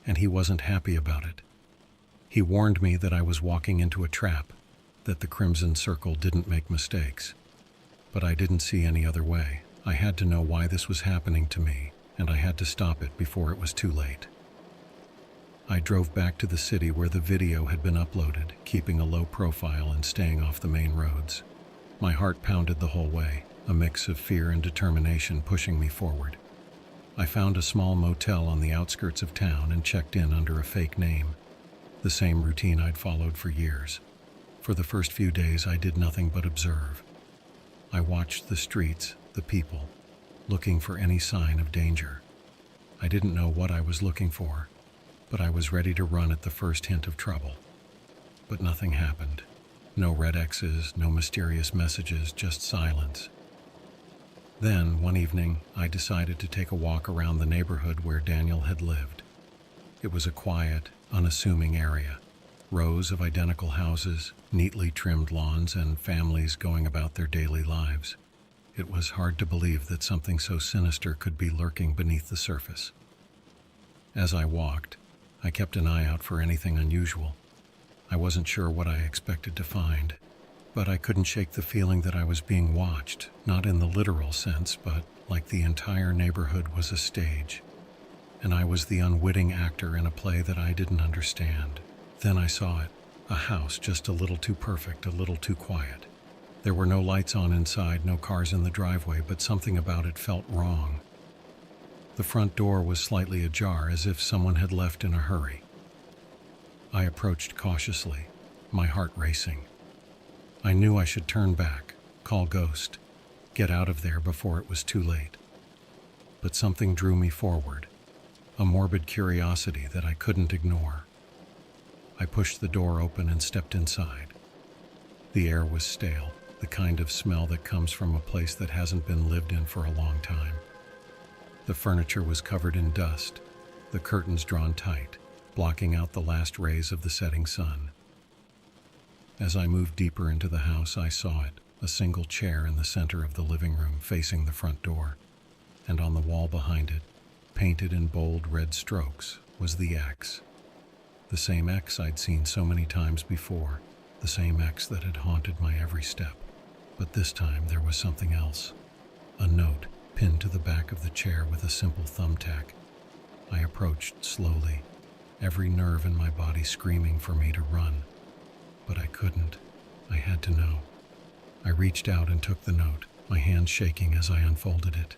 and he wasn't happy about it. He warned me that I was walking into a trap, that the Crimson Circle didn't make mistakes. But I didn't see any other way. I had to know why this was happening to me, and I had to stop it before it was too late. I drove back to the city where the video had been uploaded, keeping a low profile and staying off the main roads. My heart pounded the whole way, a mix of fear and determination pushing me forward. I found a small motel on the outskirts of town and checked in under a fake name, the same routine I'd followed for years. For the first few days, I did nothing but observe. I watched the streets, the people, looking for any sign of danger. I didn't know what I was looking for, but I was ready to run at the first hint of trouble. But nothing happened. No red X's, no mysterious messages, just silence. Then, one evening, I decided to take a walk around the neighborhood where Daniel had lived. It was a quiet, unassuming area. Rows of identical houses, neatly trimmed lawns, and families going about their daily lives. It was hard to believe that something so sinister could be lurking beneath the surface. As I walked, I kept an eye out for anything unusual. I wasn't sure what I expected to find, but I couldn't shake the feeling that I was being watched, not in the literal sense, but like the entire neighborhood was a stage, and I was the unwitting actor in a play that I didn't understand. Then I saw it, a house just a little too perfect, a little too quiet. There were no lights on inside, no cars in the driveway, but something about it felt wrong. The front door was slightly ajar, as if someone had left in a hurry. I approached cautiously, my heart racing. I knew I should turn back, call Ghost, get out of there before it was too late. But something drew me forward, a morbid curiosity that I couldn't ignore. I pushed the door open and stepped inside. The air was stale, the kind of smell that comes from a place that hasn't been lived in for a long time. The furniture was covered in dust, the curtains drawn tight, blocking out the last rays of the setting sun. As I moved deeper into the house, I saw it, a single chair in the center of the living room facing the front door, and on the wall behind it, painted in bold red strokes, was the X. The same X I'd seen so many times before, the same X that had haunted my every step. But this time there was something else. A note pinned to the back of the chair with a simple thumbtack. I approached slowly, every nerve in my body screaming for me to run. But I couldn't. I had to know. I reached out and took the note, my hands shaking as I unfolded it.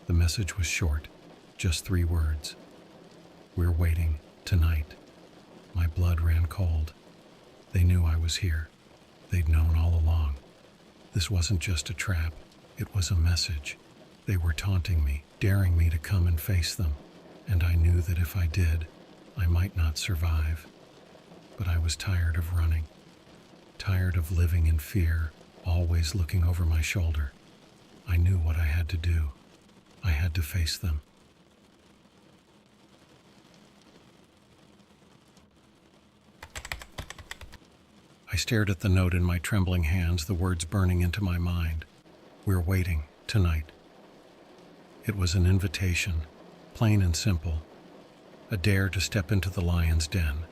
The message was short, just 3 words. "We're waiting, tonight." My blood ran cold. They knew I was here. They'd known all along. This wasn't just a trap. It was a message. They were taunting me, daring me to come and face them. And I knew that if I did, I might not survive. But I was tired of running. Tired of living in fear, always looking over my shoulder. I knew what I had to do. I had to face them. I stared at the note in my trembling hands, the words burning into my mind. "We're waiting, tonight." It was an invitation, plain and simple. A dare to step into the lion's den.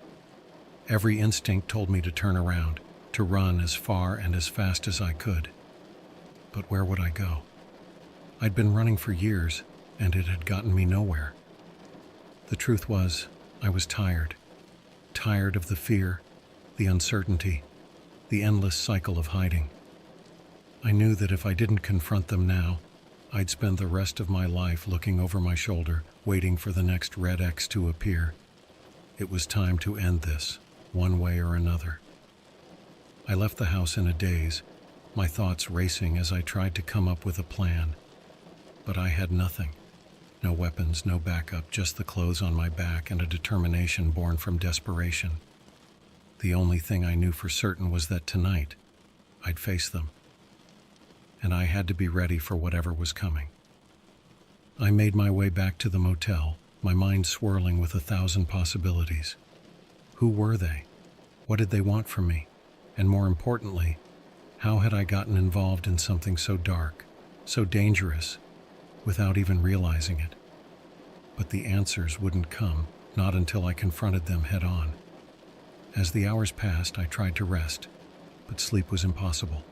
Every instinct told me to turn around, to run as far and as fast as I could. But where would I go? I'd been running for years, and it had gotten me nowhere. The truth was, I was tired. Tired of the fear, the uncertainty, the endless cycle of hiding. I knew that if I didn't confront them now, I'd spend the rest of my life looking over my shoulder, waiting for the next red X to appear. It was time to end this, one way or another. I left the house in a daze, my thoughts racing as I tried to come up with a plan. But I had nothing. No weapons, no backup, just the clothes on my back and a determination born from desperation. The only thing I knew for certain was that tonight, I'd face them. and I had to be ready for whatever was coming. I made my way back to the motel, my mind swirling with 1,000 possibilities. Who were they? What did they want from me? And more importantly, how had I gotten involved in something so dark, so dangerous, without even realizing it? But the answers wouldn't come, not until I confronted them head on. As the hours passed, I tried to rest, but sleep was impossible.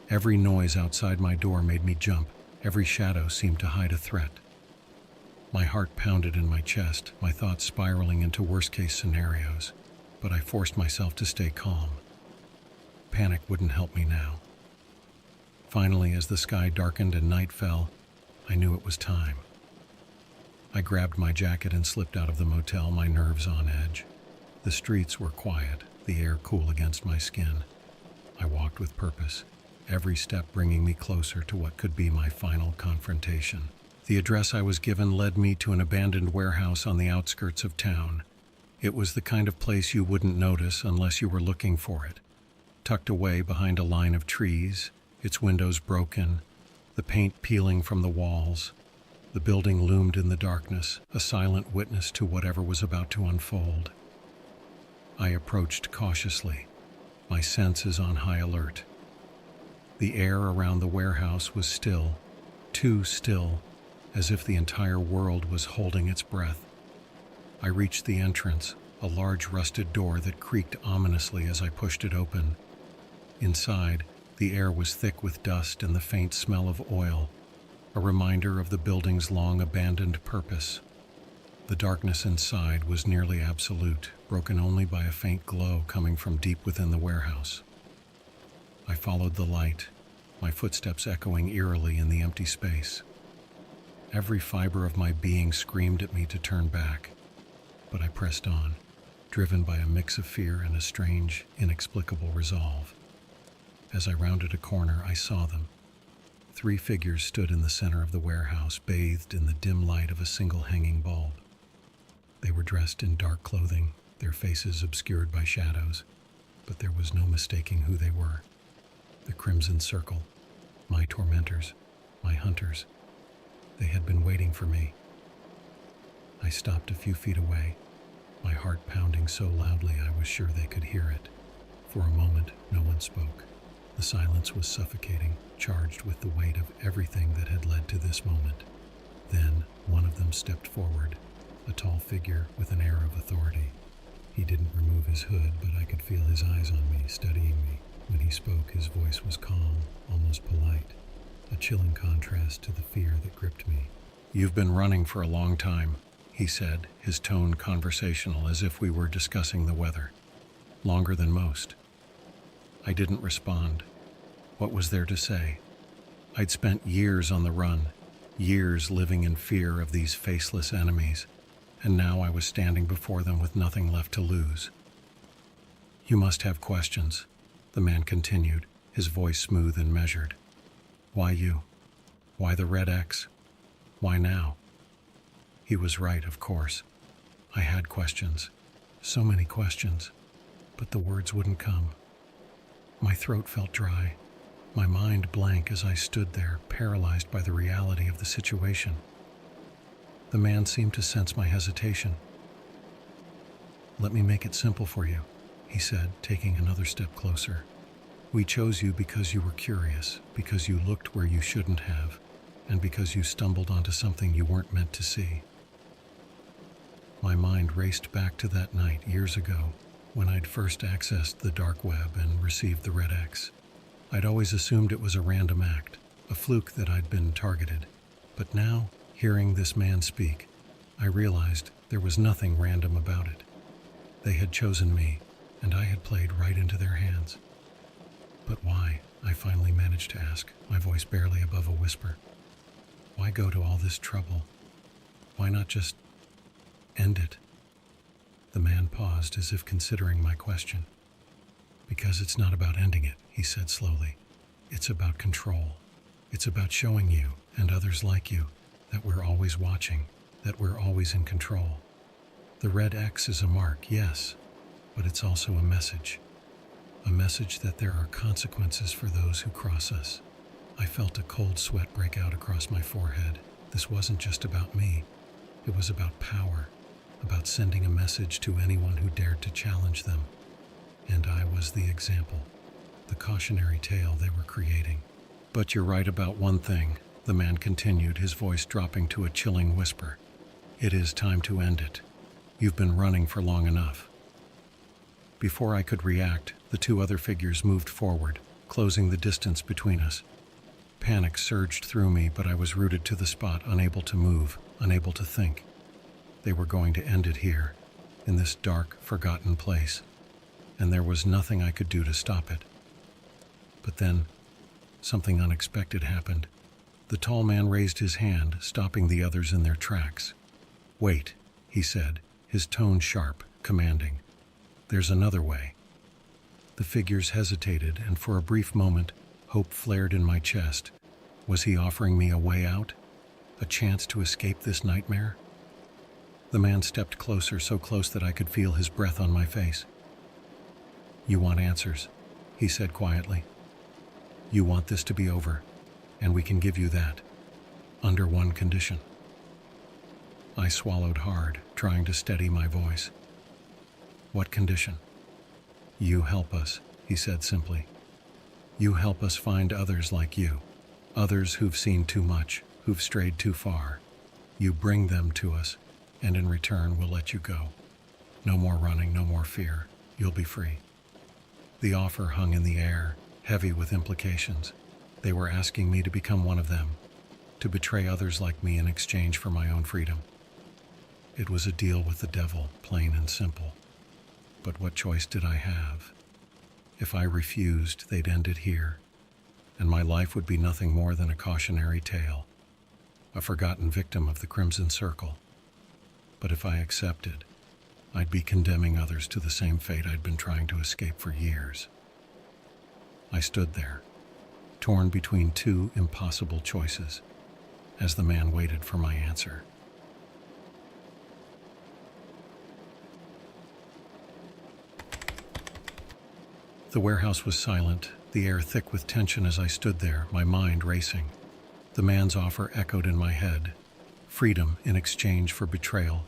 Every noise outside my door made me jump. Every shadow seemed to hide a threat. My heart pounded in my chest, my thoughts spiraling into worst-case scenarios, but I forced myself to stay calm. Panic wouldn't help me now. Finally, as the sky darkened and night fell, I knew it was time. I grabbed my jacket and slipped out of the motel, my nerves on edge. The streets were quiet, the air cool against my skin. I walked with purpose, every step bringing me closer to what could be my final confrontation. The address I was given led me to an abandoned warehouse on the outskirts of town. It was the kind of place you wouldn't notice unless you were looking for it. Tucked away behind a line of trees, its windows broken, the paint peeling from the walls, the building loomed in the darkness, a silent witness to whatever was about to unfold. I approached cautiously, my senses on high alert. The air around the warehouse was still, too still, as if the entire world was holding its breath. I reached the entrance, a large rusted door that creaked ominously as I pushed it open. Inside, the air was thick with dust and the faint smell of oil, a reminder of the building's long abandoned purpose. The darkness inside was nearly absolute, broken only by a faint glow coming from deep within the warehouse. I followed the light, my footsteps echoing eerily in the empty space. Every fiber of my being screamed at me to turn back, but I pressed on, driven by a mix of fear and a strange, inexplicable resolve. As I rounded a corner, I saw them. 3 figures stood in the center of the warehouse, bathed in the dim light of a single hanging bulb. They were dressed in dark clothing, their faces obscured by shadows, but there was no mistaking who they were. The Crimson Circle, my tormentors, my hunters. They had been waiting for me. I stopped a few feet away, my heart pounding so loudly I was sure they could hear it. For a moment, no one spoke. The silence was suffocating, charged with the weight of everything that had led to this moment. Then, one of them stepped forward, a tall figure with an air of authority. He didn't remove his hood, but I could feel his eyes on me, studying me. When he spoke, his voice was calm, almost polite, a chilling contrast to the fear that gripped me. "You've been running for a long time," he said, his tone conversational as if we were discussing the weather. "Longer than most." I didn't respond. What was there to say? I'd spent years on the run, years living in fear of these faceless enemies, and now I was standing before them with nothing left to lose. "You must have questions," the man continued, his voice smooth and measured. "Why you? Why the red X? Why now?" He was right, of course. I had questions, so many questions, but the words wouldn't come. My throat felt dry, my mind blank as I stood there, paralyzed by the reality of the situation. The man seemed to sense my hesitation. "Let me make it simple for you," he said, taking another step closer. "We chose you because you were curious, because you looked where you shouldn't have, and because you stumbled onto something you weren't meant to see." My mind raced back to that night years ago, when I'd first accessed the dark web and received the red X. I'd always assumed it was a random act, a fluke that I'd been targeted. But now, hearing this man speak, I realized there was nothing random about it. They had chosen me, and I had played right into their hands. "But why?" I finally managed to ask, my voice barely above a whisper. "Why go to all this trouble? Why not just end it?" The man paused as if considering my question. "Because it's not about ending it," he said slowly. "It's about control. It's about showing you, and others like you, that we're always watching, that we're always in control. The red X is a mark, yes, but it's also a message that there are consequences for those who cross us, I felt a cold sweat break out across my forehead. This wasn't just about me. It was about power, about sending a message to anyone who dared to challenge them. And I was the example, the cautionary tale they were creating. But you're right about one thing, the man continued, his voice dropping to a chilling whisper. It is time to end it. You've been running for long enough. Before I could react, the two other figures moved forward, closing the distance between us. Panic surged through me, but I was rooted to the spot, unable to move, unable to think. They were going to end it here, in this dark, forgotten place, and there was nothing I could do to stop it. But then, something unexpected happened. The tall man raised his hand, stopping the others in their tracks. "Wait," he said, his tone sharp, commanding. "There's another way." The figures hesitated, and for a brief moment, hope flared in my chest. Was he offering me a way out? A chance to escape this nightmare? The man stepped closer, so close that I could feel his breath on my face. "You want answers," he said quietly. "You want this to be over, and we can give you that, under one condition." I swallowed hard, trying to steady my voice. "What condition?" "You help us," he said simply. "You help us find others like you, others who've seen too much, who've strayed too far. You bring them to us, and in return we'll let you go. No more running, no more fear. You'll be free." The offer hung in the air, heavy with implications. They were asking me to become one of them, to betray others like me in exchange for my own freedom. It was a deal with the devil, plain and simple. But what choice did I have? If I refused, they'd end it here, and my life would be nothing more than a cautionary tale, a forgotten victim of the Crimson Circle. But if I accepted, I'd be condemning others to the same fate I'd been trying to escape for years. I stood there, torn between two impossible choices, as the man waited for my answer. The warehouse was silent, the air thick with tension as I stood there, my mind racing. The man's offer echoed in my head, freedom in exchange for betrayal.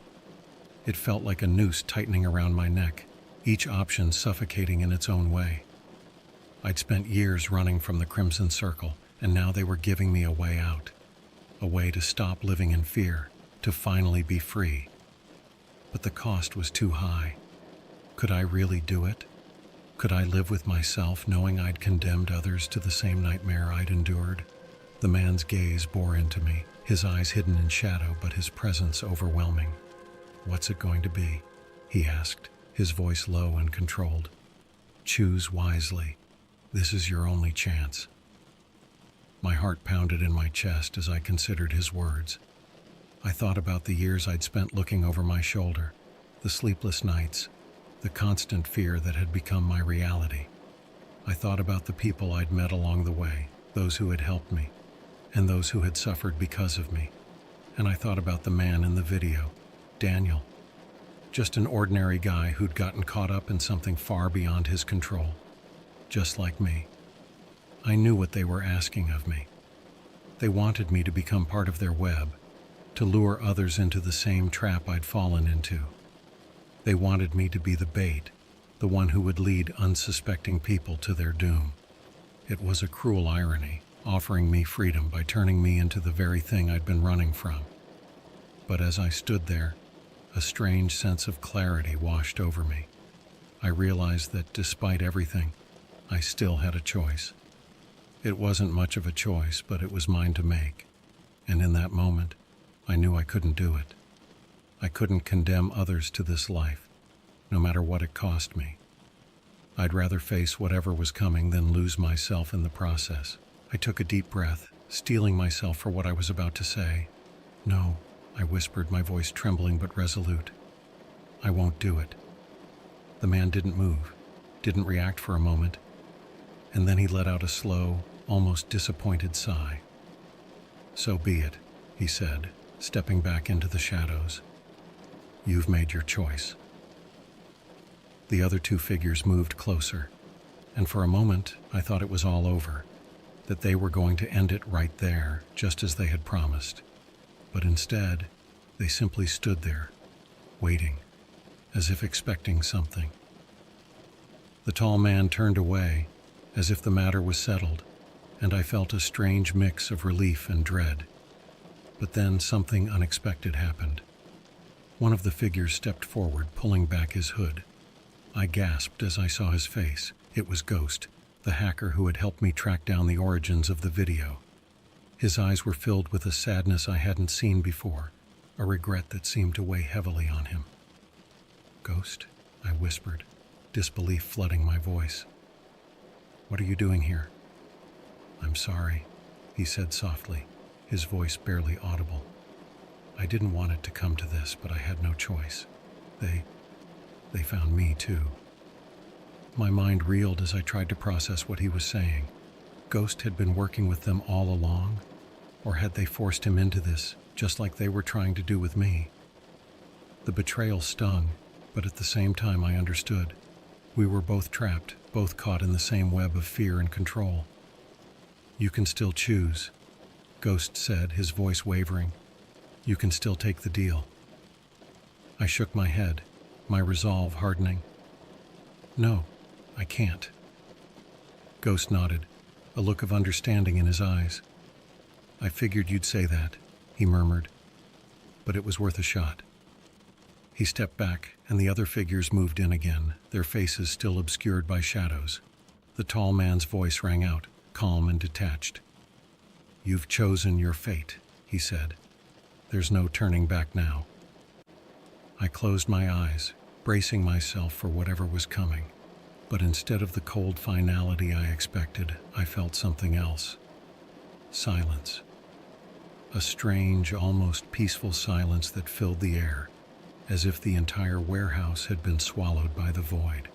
It felt like a noose tightening around my neck, each option suffocating in its own way. I'd spent years running from the Crimson Circle, and now they were giving me a way out, a way to stop living in fear, to finally be free. But the cost was too high. Could I really do it? Could I live with myself knowing I'd condemned others to the same nightmare I'd endured? The man's gaze bore into me, his eyes hidden in shadow, but his presence overwhelming. "What's it going to be?" he asked, his voice low and controlled. "Choose wisely. This is your only chance." My heart pounded in my chest as I considered his words. I thought about the years I'd spent looking over my shoulder, the sleepless nights, the constant fear that had become my reality. I thought about the people I'd met along the way, those who had helped me, and those who had suffered because of me. And I thought about the man in the video, Daniel, just an ordinary guy who'd gotten caught up in something far beyond his control, just like me. I knew what they were asking of me. They wanted me to become part of their web, to lure others into the same trap I'd fallen into. They wanted me to be the bait, the one who would lead unsuspecting people to their doom. It was a cruel irony, offering me freedom by turning me into the very thing I'd been running from. But as I stood there, a strange sense of clarity washed over me. I realized that despite everything, I still had a choice. It wasn't much of a choice, but it was mine to make. And in that moment, I knew I couldn't do it. I couldn't condemn others to this life, no matter what it cost me. I'd rather face whatever was coming than lose myself in the process. I took a deep breath, steeling myself for what I was about to say. "No," I whispered, my voice trembling but resolute. "I won't do it." The man didn't move, didn't react for a moment, and then he let out a slow, almost disappointed sigh. "So be it," he said, stepping back into the shadows. "You've made your choice." The other two figures moved closer, and for a moment I thought it was all over. that they were going to end it right there, just as they had promised. But instead, they simply stood there, waiting, as if expecting something. The tall man turned away, as if the matter was settled, and I felt a strange mix of relief and dread. But then something unexpected happened. One of the figures stepped forward, pulling back his hood. I gasped as I saw his face. It was Ghost, the hacker who had helped me track down the origins of the video. His eyes were filled with a sadness I hadn't seen before, a regret that seemed to weigh heavily on him. "Ghost?" I whispered, disbelief flooding my voice. "What are you doing here?" "I'm sorry," he said softly, his voice barely audible. "I didn't want it to come to this, but I had no choice. They found me too." My mind reeled as I tried to process what he was saying. Ghost had been working with them all along? Or had they forced him into this, just like they were trying to do with me? The betrayal stung, but at the same time I understood. We were both trapped, both caught in the same web of fear and control. "You can still choose," Ghost said, his voice wavering. "You can still take the deal." I shook my head, my resolve hardening. "No, I can't." Ghost nodded, a look of understanding in his eyes. "I figured you'd say that," he murmured, "but it was worth a shot." He stepped back, and the other figures moved in again, their faces still obscured by shadows. The tall man's voice rang out, calm and detached. "You've chosen your fate," he said. "There's no turning back now." I closed my eyes, bracing myself for whatever was coming. But instead of the cold finality I expected, I felt something else. Silence. A strange, almost peaceful silence that filled the air, as if the entire warehouse had been swallowed by the void.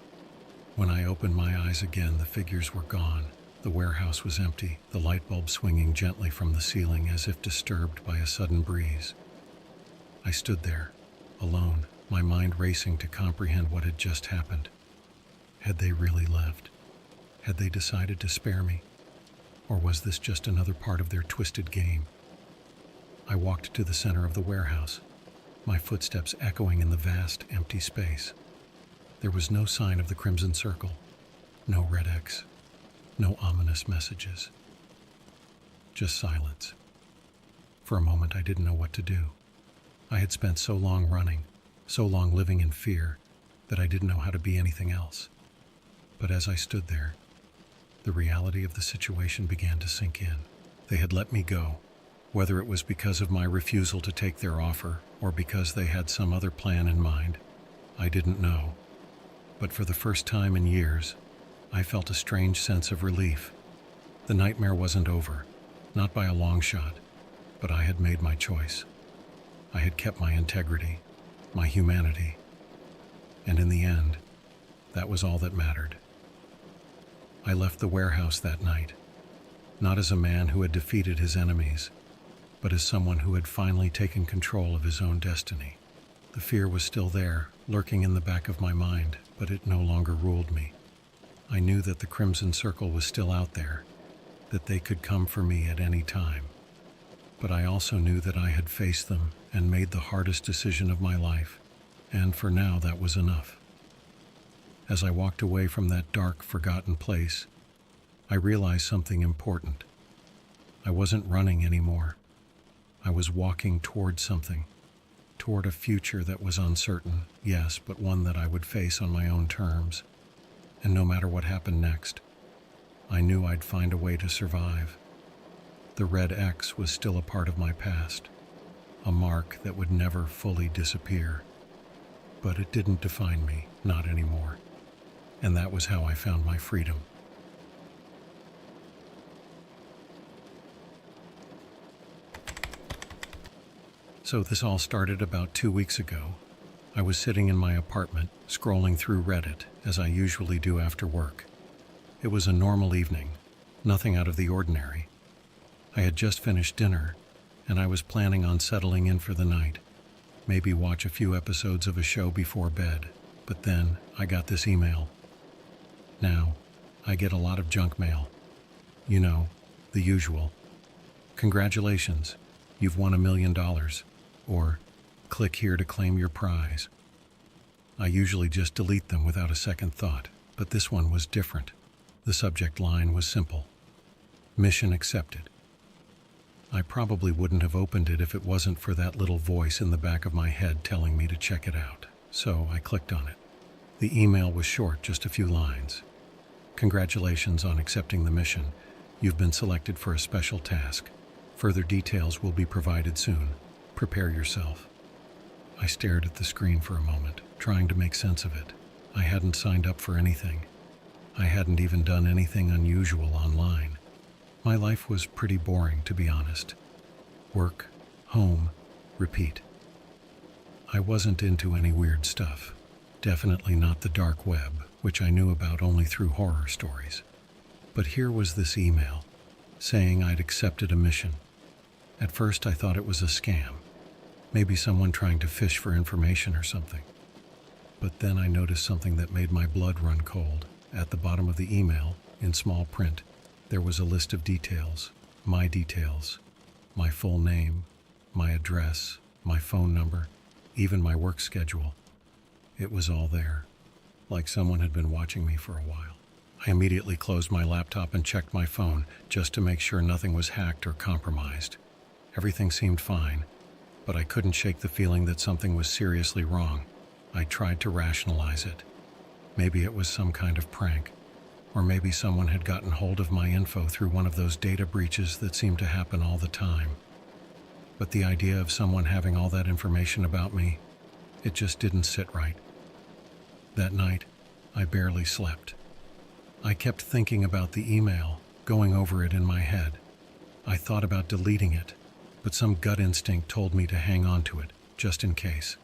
When I opened my eyes again, the figures were gone. The warehouse was empty, the light bulb swinging gently from the ceiling as if disturbed by a sudden breeze. I stood there, alone, my mind racing to comprehend what had just happened. Had they really left? Had they decided to spare me? Or was this just another part of their twisted game? I walked to the center of the warehouse, my footsteps echoing in the vast, empty space. There was no sign of the Crimson Circle, no red X, no ominous messages. Just silence. For a moment, I didn't know what to do. I had spent so long running, so long living in fear, that I didn't know how to be anything else. But as I stood there, the reality of the situation began to sink in. They had let me go, whether it was because of my refusal to take their offer or because they had some other plan in mind, I didn't know. But for the first time in years, I felt a strange sense of relief. The nightmare wasn't over, not by a long shot, but I had made my choice. I had kept my integrity, my humanity, and in the end, that was all that mattered. I left the warehouse that night, not as a man who had defeated his enemies, but as someone who had finally taken control of his own destiny. The fear was still there, lurking in the back of my mind, but it no longer ruled me. I knew that the Crimson Circle was still out there, that they could come for me at any time. But I also knew that I had faced them and made the hardest decision of my life, and for now that was enough. As I walked away from that dark, forgotten place, I realized something important. I wasn't running anymore. I was walking toward something, toward a future that was uncertain, yes, but one that I would face on my own terms. And no matter what happened next, I knew I'd find a way to survive. The red X was still a part of my past, a mark that would never fully disappear. But it didn't define me, not anymore. And that was how I found my freedom. So this all started about 2 weeks ago. I was sitting in my apartment, scrolling through Reddit, as I usually do after work. It was a normal evening, nothing out of the ordinary. I had just finished dinner, and I was planning on settling in for the night, maybe watch a few episodes of a show before bed. But then I got this email. Now, I get a lot of junk mail. You know, The usual. Congratulations, you've won $1 million. Or, click here to claim your prize. I usually just delete them without a second thought, but this one was different. The subject line was simple. Mission accepted. I probably wouldn't have opened it if it wasn't for that little voice in the back of my head telling me to check it out, so I clicked on it. The email was short, just a few lines. Congratulations on accepting the mission. You've been selected for a special task. Further details will be provided soon. Prepare yourself. I stared at the screen for a moment, trying to make sense of it. I hadn't signed up for anything. I hadn't even done anything unusual online. My life was pretty boring, to be honest. Work, home, repeat. I wasn't into any weird stuff. Definitely not the dark web, which I knew about only through horror stories. But here was this email, saying I'd accepted a mission. At first I thought it was a scam. Maybe someone trying to fish for information or something. But then I noticed something that made my blood run cold. At the bottom of the email, in small print, there was a list of details, my full name, my address, my phone number, even my work schedule. It was all there, like someone had been watching me for a while. I immediately closed my laptop and checked my phone just to make sure nothing was hacked or compromised. Everything seemed fine, but I couldn't shake the feeling that something was seriously wrong. I tried to rationalize it. Maybe it was some kind of prank. Or maybe someone had gotten hold of my info through one of those data breaches that seem to happen all the time. But the idea of someone having all that information about me, it just didn't sit right. That night, I barely slept. I kept thinking about the email, going over it in my head. I thought about deleting it, but some gut instinct told me to hang on to it, just in case.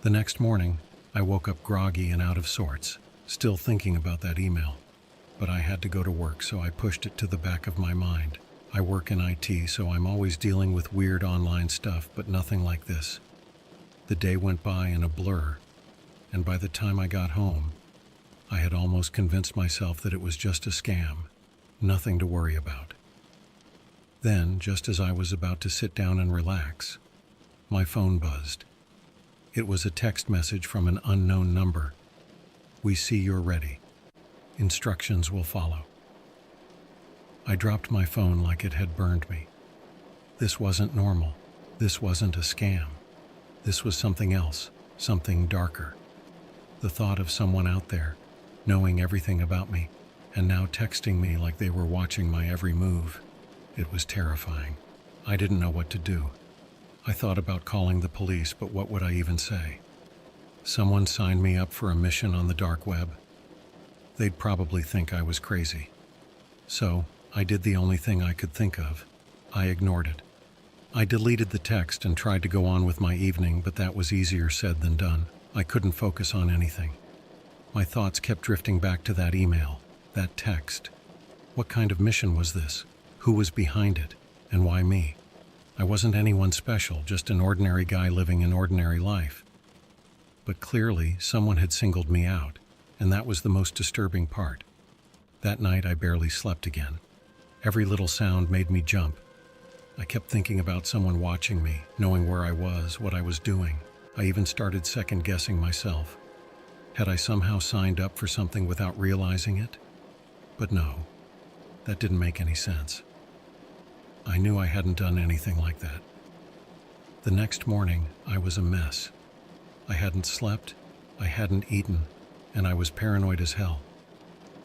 The next morning, I woke up groggy and out of sorts, still thinking about that email. But I had to go to work, so I pushed it to the back of my mind. I work in IT, so I'm always dealing with weird online stuff, but nothing like this. The day went by in a blur, and by the time I got home, I had almost convinced myself that it was just a scam, nothing to worry about. Then, just as I was about to sit down and relax, my phone buzzed. It was a text message from an unknown number. We see you're ready. Instructions will follow. I dropped my phone like it had burned me. This wasn't normal. This wasn't a scam. This was something else, something darker. The thought of someone out there, knowing everything about me, and now texting me like they were watching my every move. It was terrifying. I didn't know what to do. I thought about calling the police, but what would I even say? Someone signed me up for a mission on the dark web. They'd probably think I was crazy. So, I did the only thing I could think of. I ignored it. I deleted the text and tried to go on with my evening, but that was easier said than done. I couldn't focus on anything. My thoughts kept drifting back to that email, that text. What kind of mission was this? Who was behind it? And why me? I wasn't anyone special, just an ordinary guy living an ordinary life. But clearly, someone had singled me out, and that was the most disturbing part. That night, I barely slept again. Every little sound made me jump. I kept thinking about someone watching me, knowing where I was, what I was doing. I even started second-guessing myself. Had I somehow signed up for something without realizing it? But no, that didn't make any sense. I knew I hadn't done anything like that. The next morning, I was a mess. I hadn't slept, I hadn't eaten, and I was paranoid as hell.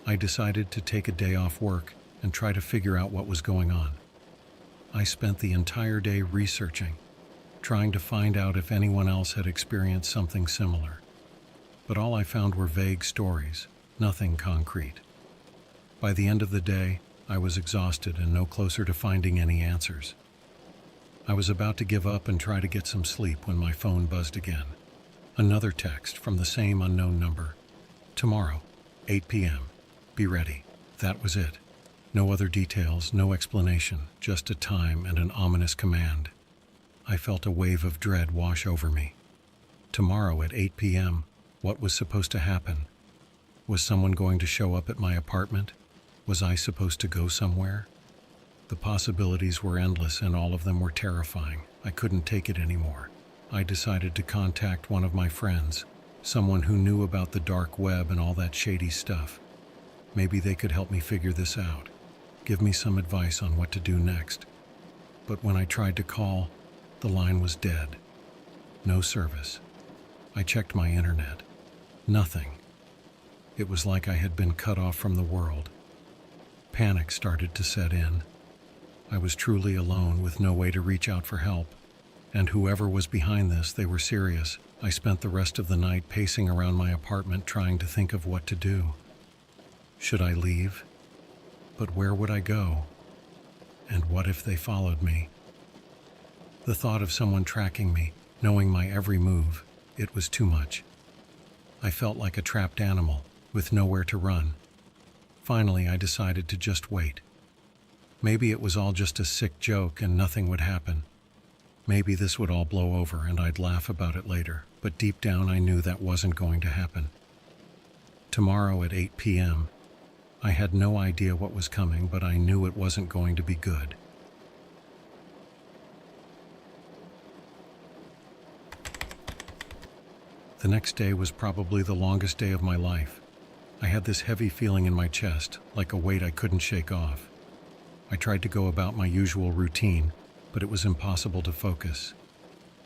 I decided to take a day off work and try to figure out what was going on. I spent the entire day researching, trying to find out if anyone else had experienced something similar. But all I found were vague stories, nothing concrete. By the end of the day, I was exhausted and no closer to finding any answers. I was about to give up and try to get some sleep when my phone buzzed again. Another text from the same unknown number. Tomorrow, 8 p.m. Be ready. That was it. No other details, no explanation, just a time and an ominous command. I felt a wave of dread wash over me. Tomorrow at 8 p.m., what was supposed to happen? Was someone going to show up at my apartment? Was I supposed to go somewhere? The possibilities were endless and all of them were terrifying. I couldn't take it anymore. I decided to contact one of my friends, someone who knew about the dark web and all that shady stuff. Maybe they could help me figure this out, give me some advice on what to do next. But when I tried to call, the line was dead. No service. I checked my internet. Nothing. It was like I had been cut off from the world. Panic started to set in. I was truly alone with no way to reach out for help. And whoever was behind this, they were serious. I spent the rest of the night pacing around my apartment trying to think of what to do. Should I leave? But where would I go? And what if they followed me? The thought of someone tracking me, knowing my every move, it was too much. I felt like a trapped animal, with nowhere to run. Finally, I decided to just wait. Maybe it was all just a sick joke and nothing would happen. Maybe this would all blow over and I'd laugh about it later, but deep down I knew that wasn't going to happen. Tomorrow at 8 p.m., I had no idea what was coming, but I knew it wasn't going to be good. The next day was probably the longest day of my life. I had this heavy feeling in my chest, like a weight I couldn't shake off. I tried to go about my usual routine, but it was impossible to focus.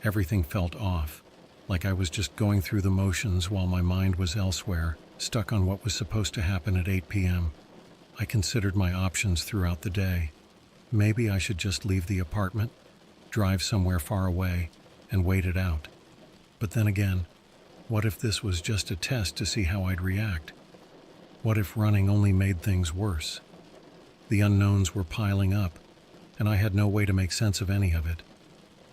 Everything felt off, like I was just going through the motions while my mind was elsewhere, stuck on what was supposed to happen at 8 p.m. I considered my options throughout the day. Maybe I should just leave the apartment, drive somewhere far away, and wait it out. But then again, what if this was just a test to see how I'd react? What if running only made things worse? The unknowns were piling up, and I had no way to make sense of any of it.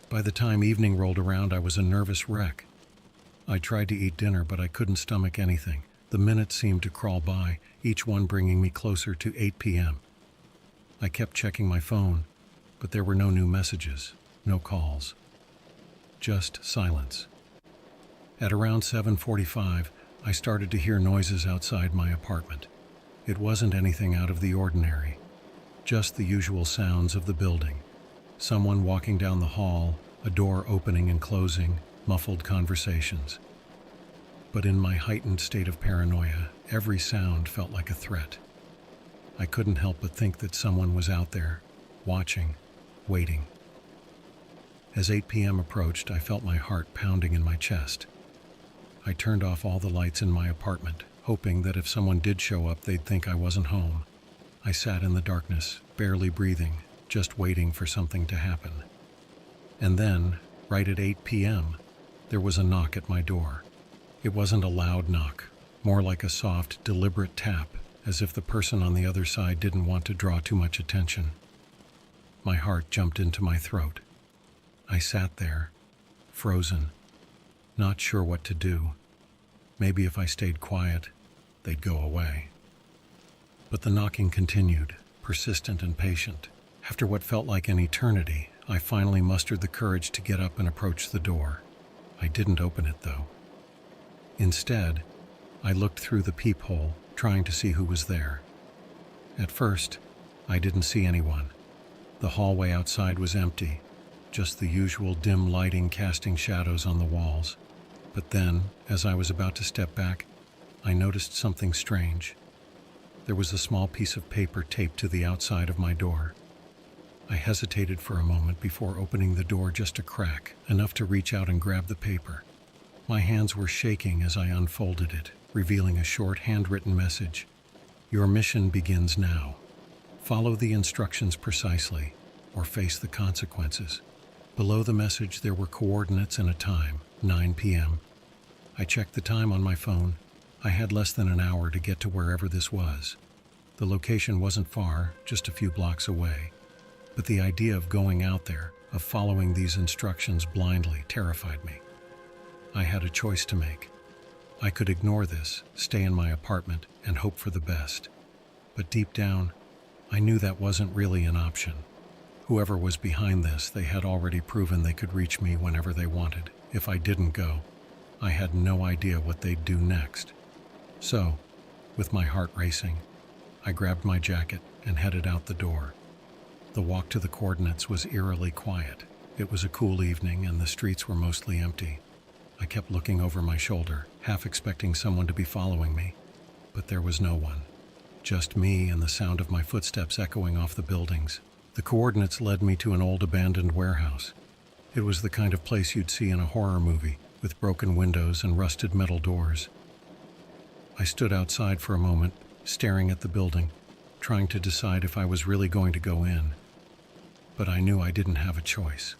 By the time evening rolled around, I was a nervous wreck. I tried to eat dinner, but I couldn't stomach anything. The minutes seemed to crawl by, each one bringing me closer to 8 p.m. I kept checking my phone, but there were no new messages, no calls. Just silence. At around 7:45, I started to hear noises outside my apartment. It wasn't anything out of the ordinary, just the usual sounds of the building. Someone walking down the hall, a door opening and closing, muffled conversations. But in my heightened state of paranoia, every sound felt like a threat. I couldn't help but think that someone was out there, watching, waiting. As 8 p.m. approached, I felt my heart pounding in my chest. I turned off all the lights in my apartment, hoping that if someone did show up, they'd think I wasn't home. I sat in the darkness, barely breathing, just waiting for something to happen. And then, right at 8 p.m., there was a knock at my door. It wasn't a loud knock, more like a soft, deliberate tap, as if the person on the other side didn't want to draw too much attention. My heart jumped into my throat. I sat there, frozen, not sure what to do. Maybe if I stayed quiet, they'd go away. But the knocking continued, persistent and patient. After what felt like an eternity, I finally mustered the courage to get up and approach the door. I didn't open it, though. Instead, I looked through the peephole, trying to see who was there. At first, I didn't see anyone. The hallway outside was empty, just the usual dim lighting casting shadows on the walls. But then, as I was about to step back, I noticed something strange. There was a small piece of paper taped to the outside of my door. I hesitated for a moment before opening the door just a crack, enough to reach out and grab the paper. My hands were shaking as I unfolded it, revealing a short handwritten message. Your mission begins now. Follow the instructions precisely, or face the consequences. Below the message there were coordinates and a time, 9 p.m. I checked the time on my phone. I had less than an hour to get to wherever this was. The location wasn't far, just a few blocks away. But the idea of going out there, of following these instructions blindly, terrified me. I had a choice to make. I could ignore this, stay in my apartment, and hope for the best. But deep down, I knew that wasn't really an option. Whoever was behind this, they had already proven they could reach me whenever they wanted. If I didn't go, I had no idea what they'd do next. So, with my heart racing, I grabbed my jacket and headed out the door. The walk to the coordinates was eerily quiet. It was a cool evening and the streets were mostly empty. I kept looking over my shoulder, half expecting someone to be following me, but there was no one. Just me and the sound of my footsteps echoing off the buildings. The coordinates led me to an old abandoned warehouse. It was the kind of place you'd see in a horror movie, with broken windows and rusted metal doors. I stood outside for a moment, staring at the building, trying to decide if I was really going to go in. But I knew I didn't have a choice.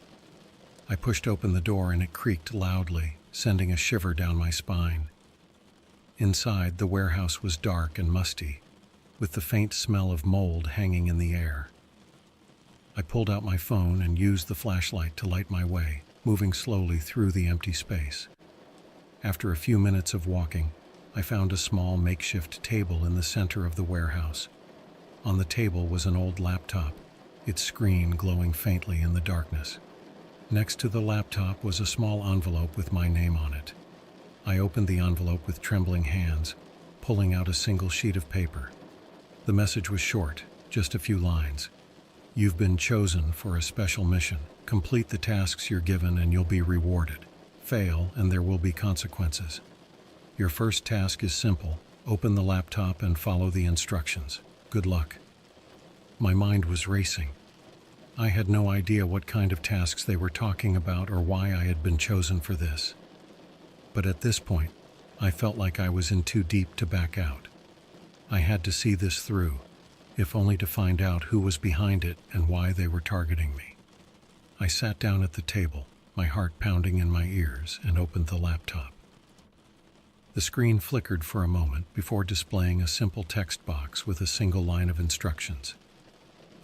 I pushed open the door and it creaked loudly, sending a shiver down my spine. Inside, the warehouse was dark and musty, with the faint smell of mold hanging in the air. I pulled out my phone and used the flashlight to light my way, moving slowly through the empty space. After a few minutes of walking, I found a small makeshift table in the center of the warehouse. On the table was an old laptop, its screen glowing faintly in the darkness. Next to the laptop was a small envelope with my name on it. I opened the envelope with trembling hands, pulling out a single sheet of paper. The message was short, just a few lines. "You've been chosen for a special mission. Complete the tasks you're given and you'll be rewarded. Fail and there will be consequences. Your first task is simple. Open the laptop and follow the instructions. Good luck." My mind was racing. I had no idea what kind of tasks they were talking about or why I had been chosen for this. But at this point, I felt like I was in too deep to back out. I had to see this through, if only to find out who was behind it and why they were targeting me. I sat down at the table, my heart pounding in my ears, and opened the laptop. The screen flickered for a moment before displaying a simple text box with a single line of instructions.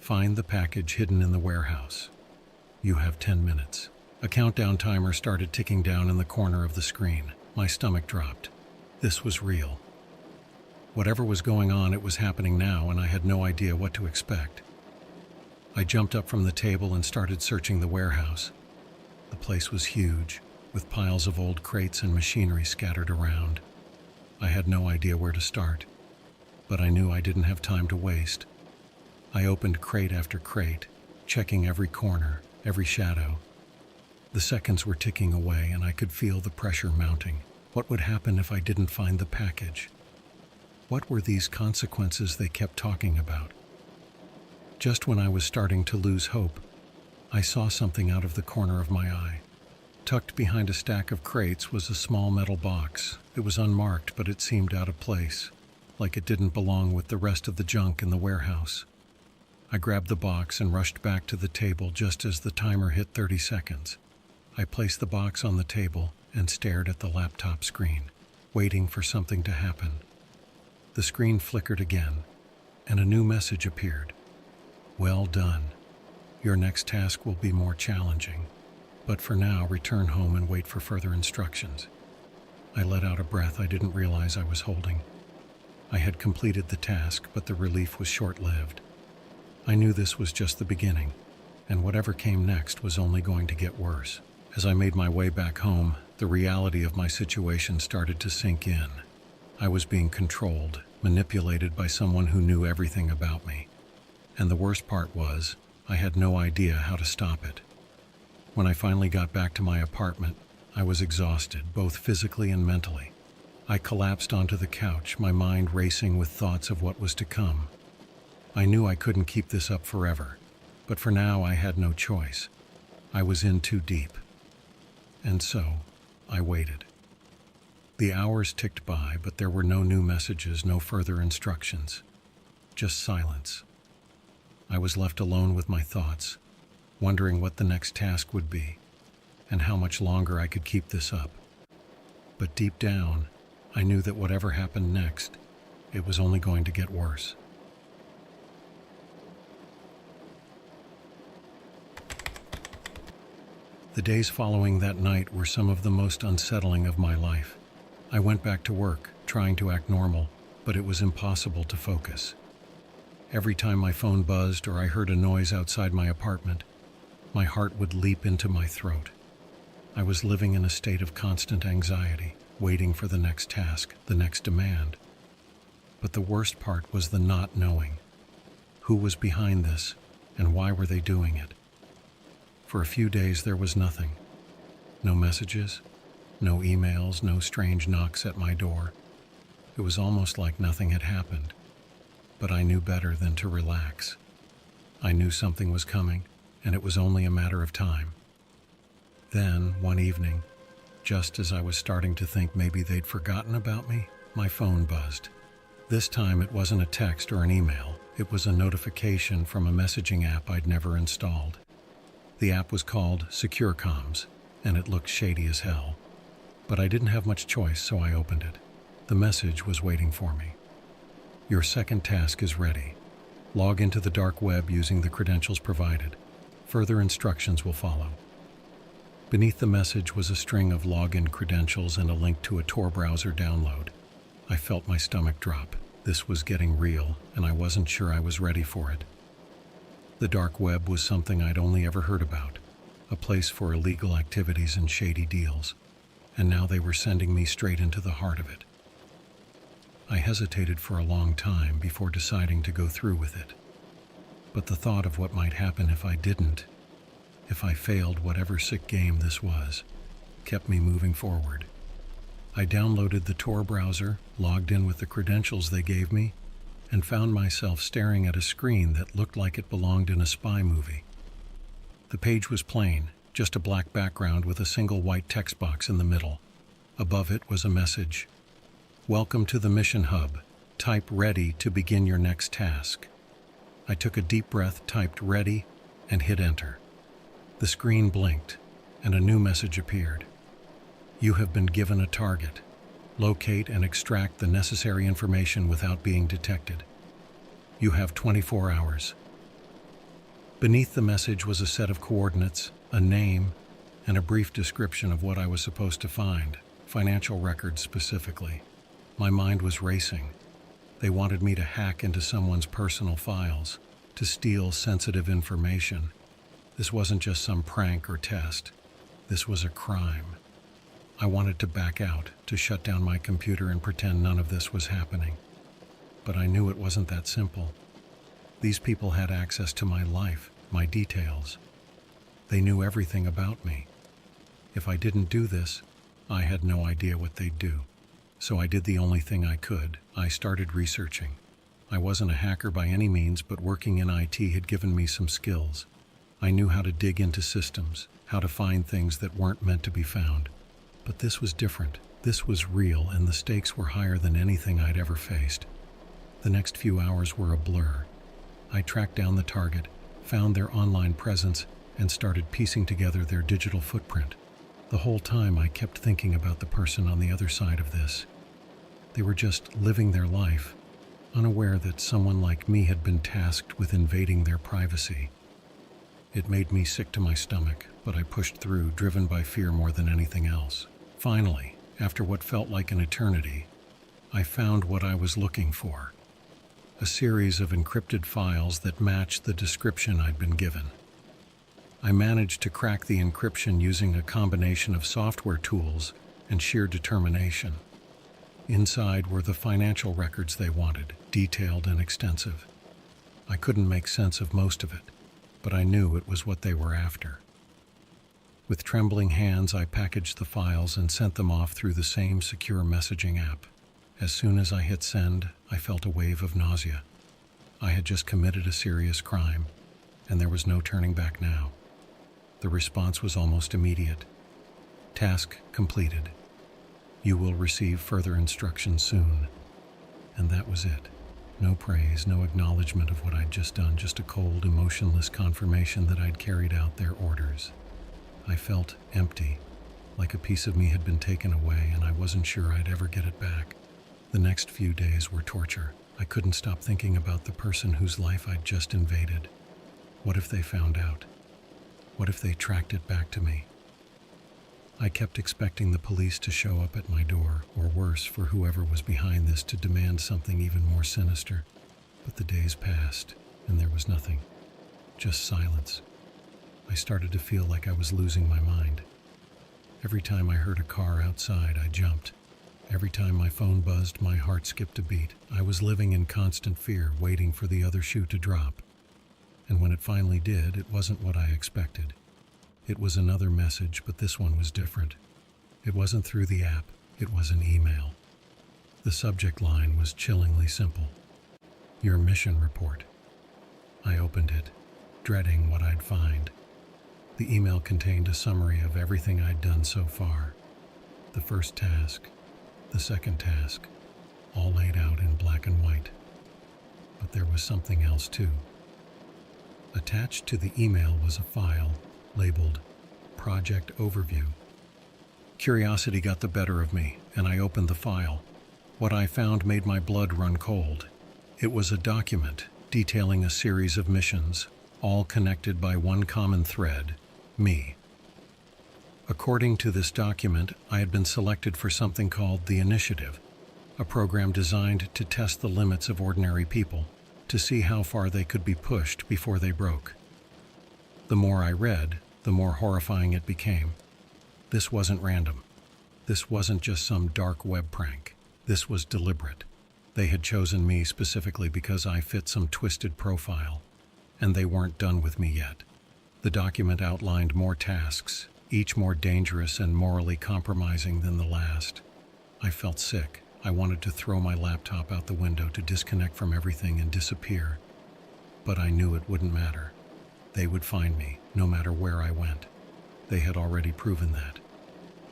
"Find the package hidden in the warehouse. You have 10 minutes. A countdown timer started ticking down in the corner of the screen. My stomach dropped. This was real. Whatever was going on, it was happening now, and I had no idea what to expect. I jumped up from the table and started searching the warehouse. The place was huge, with piles of old crates and machinery scattered around. I had no idea where to start, but I knew I didn't have time to waste. I opened crate after crate, checking every corner, every shadow. The seconds were ticking away and I could feel the pressure mounting. What would happen if I didn't find the package? What were these consequences they kept talking about? Just when I was starting to lose hope, I saw something out of the corner of my eye. Tucked behind a stack of crates was a small metal box. It was unmarked, but it seemed out of place, like it didn't belong with the rest of the junk in the warehouse. I grabbed the box and rushed back to the table just as the timer hit 30 seconds. I placed the box on the table and stared at the laptop screen, waiting for something to happen. The screen flickered again, and a new message appeared. "Well done. Your next task will be more challenging, but for now return home and wait for further instructions." I let out a breath I didn't realize I was holding. I had completed the task, but the relief was short-lived. I knew this was just the beginning, and whatever came next was only going to get worse. As I made my way back home, the reality of my situation started to sink in. I was being controlled, manipulated by someone who knew everything about me. And the worst part was, I had no idea how to stop it. When I finally got back to my apartment, I was exhausted, both physically and mentally. I collapsed onto the couch, my mind racing with thoughts of what was to come. I knew I couldn't keep this up forever, but for now I had no choice. I was in too deep. And so, I waited. The hours ticked by, but there were no new messages, no further instructions. Just silence. I was left alone with my thoughts, wondering what the next task would be, and how much longer I could keep this up. But deep down, I knew that whatever happened next, it was only going to get worse. The days following that night were some of the most unsettling of my life. I went back to work, trying to act normal, but it was impossible to focus. Every time my phone buzzed or I heard a noise outside my apartment, my heart would leap into my throat. I was living in a state of constant anxiety, waiting for the next task, the next demand. But the worst part was the not knowing. Who was behind this? and why were they doing it? For a few days there was nothing. No messages, no emails, no strange knocks at my door. It was almost like nothing had happened. But I knew better than to relax. I knew something was coming, and it was only a matter of time. Then, one evening, just as I was starting to think maybe they'd forgotten about me, my phone buzzed. This time it wasn't a text or an email. It was a notification from a messaging app I'd never installed. The app was called Secure Comms, and it looked shady as hell. But I didn't have much choice, so I opened it. The message was waiting for me. Your second task is ready. Log into the dark web using the credentials provided. Further instructions will follow. Beneath the message was a string of login credentials and a link to a Tor browser download. I felt my stomach drop. This was getting real, and I wasn't sure I was ready for it. The dark web was something I'd only ever heard about, a place for illegal activities and shady deals, and now they were sending me straight into the heart of it. I hesitated for a long time before deciding to go through with it. But the thought of what might happen if I didn't, if I failed whatever sick game this was, kept me moving forward. I downloaded the Tor browser, logged in with the credentials they gave me, and found myself staring at a screen that looked like it belonged in a spy movie. The page was plain, just a black background with a single white text box in the middle. Above it was a message. Welcome to the mission hub. Type ready to begin your next task. I took a deep breath, typed ready, and hit enter. The screen blinked, and a new message appeared. You have been given a target. Locate and extract the necessary information without being detected. You have 24 hours. Beneath the message was a set of coordinates, a name, and a brief description of what I was supposed to find, financial records specifically. My mind was racing. They wanted me to hack into someone's personal files, to steal sensitive information. This wasn't just some prank or test. This was a crime. I wanted to back out, to shut down my computer and pretend none of this was happening. But I knew it wasn't that simple. These people had access to my life, my details. They knew everything about me. If I didn't do this, I had no idea what they'd do. So I did the only thing I could. I started researching. I wasn't a hacker by any means, but working in IT had given me some skills. I knew how to dig into systems, how to find things that weren't meant to be found. But this was different. This was real, and the stakes were higher than anything I'd ever faced. The next few hours were a blur. I tracked down the target, found their online presence, and started piecing together their digital footprint. The whole time I kept thinking about the person on the other side of this. They were just living their life, unaware that someone like me had been tasked with invading their privacy. It made me sick to my stomach, but I pushed through, driven by fear more than anything else. Finally, after what felt like an eternity, I found what I was looking for. A series of encrypted files that matched the description I'd been given. I managed to crack the encryption using a combination of software tools and sheer determination. Inside were the financial records they wanted, detailed and extensive. I couldn't make sense of most of it, but I knew it was what they were after. With trembling hands, I packaged the files and sent them off through the same secure messaging app. As soon as I hit send, I felt a wave of nausea. I had just committed a serious crime, and there was no turning back now. The response was almost immediate. Task completed. You will receive further instructions soon. And that was it. No praise, no acknowledgement of what I'd just done, just a cold, emotionless confirmation that I'd carried out their orders. I felt empty, like a piece of me had been taken away and I wasn't sure I'd ever get it back. The next few days were torture. I couldn't stop thinking about the person whose life I'd just invaded. What if they found out? What if they tracked it back to me? I kept expecting the police to show up at my door, or worse, for whoever was behind this to demand something even more sinister. But the days passed, and there was nothing. Just silence. I started to feel like I was losing my mind. Every time I heard a car outside, I jumped. Every time my phone buzzed, my heart skipped a beat. I was living in constant fear, waiting for the other shoe to drop. And when when it finally did, it wasn't what I expected. It was another message, but this one was different. It wasn't through the app, it was an email. The subject line was chillingly simple. Your mission report. I opened it, dreading what I'd find. The email contained a summary of everything I'd done so far. The first task, the second task, all laid out in black and white. But there was something else too. Attached to the email was a file labeled Project Overview. Curiosity got the better of me, and I opened the file. What I found made my blood run cold. It was a document detailing a series of missions, all connected by one common thread: me. According to this document, I had been selected for something called the Initiative, a program designed to test the limits of ordinary people, to see how far they could be pushed before they broke. The more I read, the more horrifying it became. This wasn't random. This wasn't just some dark web prank. This was deliberate. They had chosen me specifically because I fit some twisted profile, and they weren't done with me yet. The document outlined more tasks, each more dangerous and morally compromising than the last. I felt sick. I wanted to throw my laptop out the window, to disconnect from everything and disappear. But I knew it wouldn't matter. They would find me, no matter where I went. They had already proven that.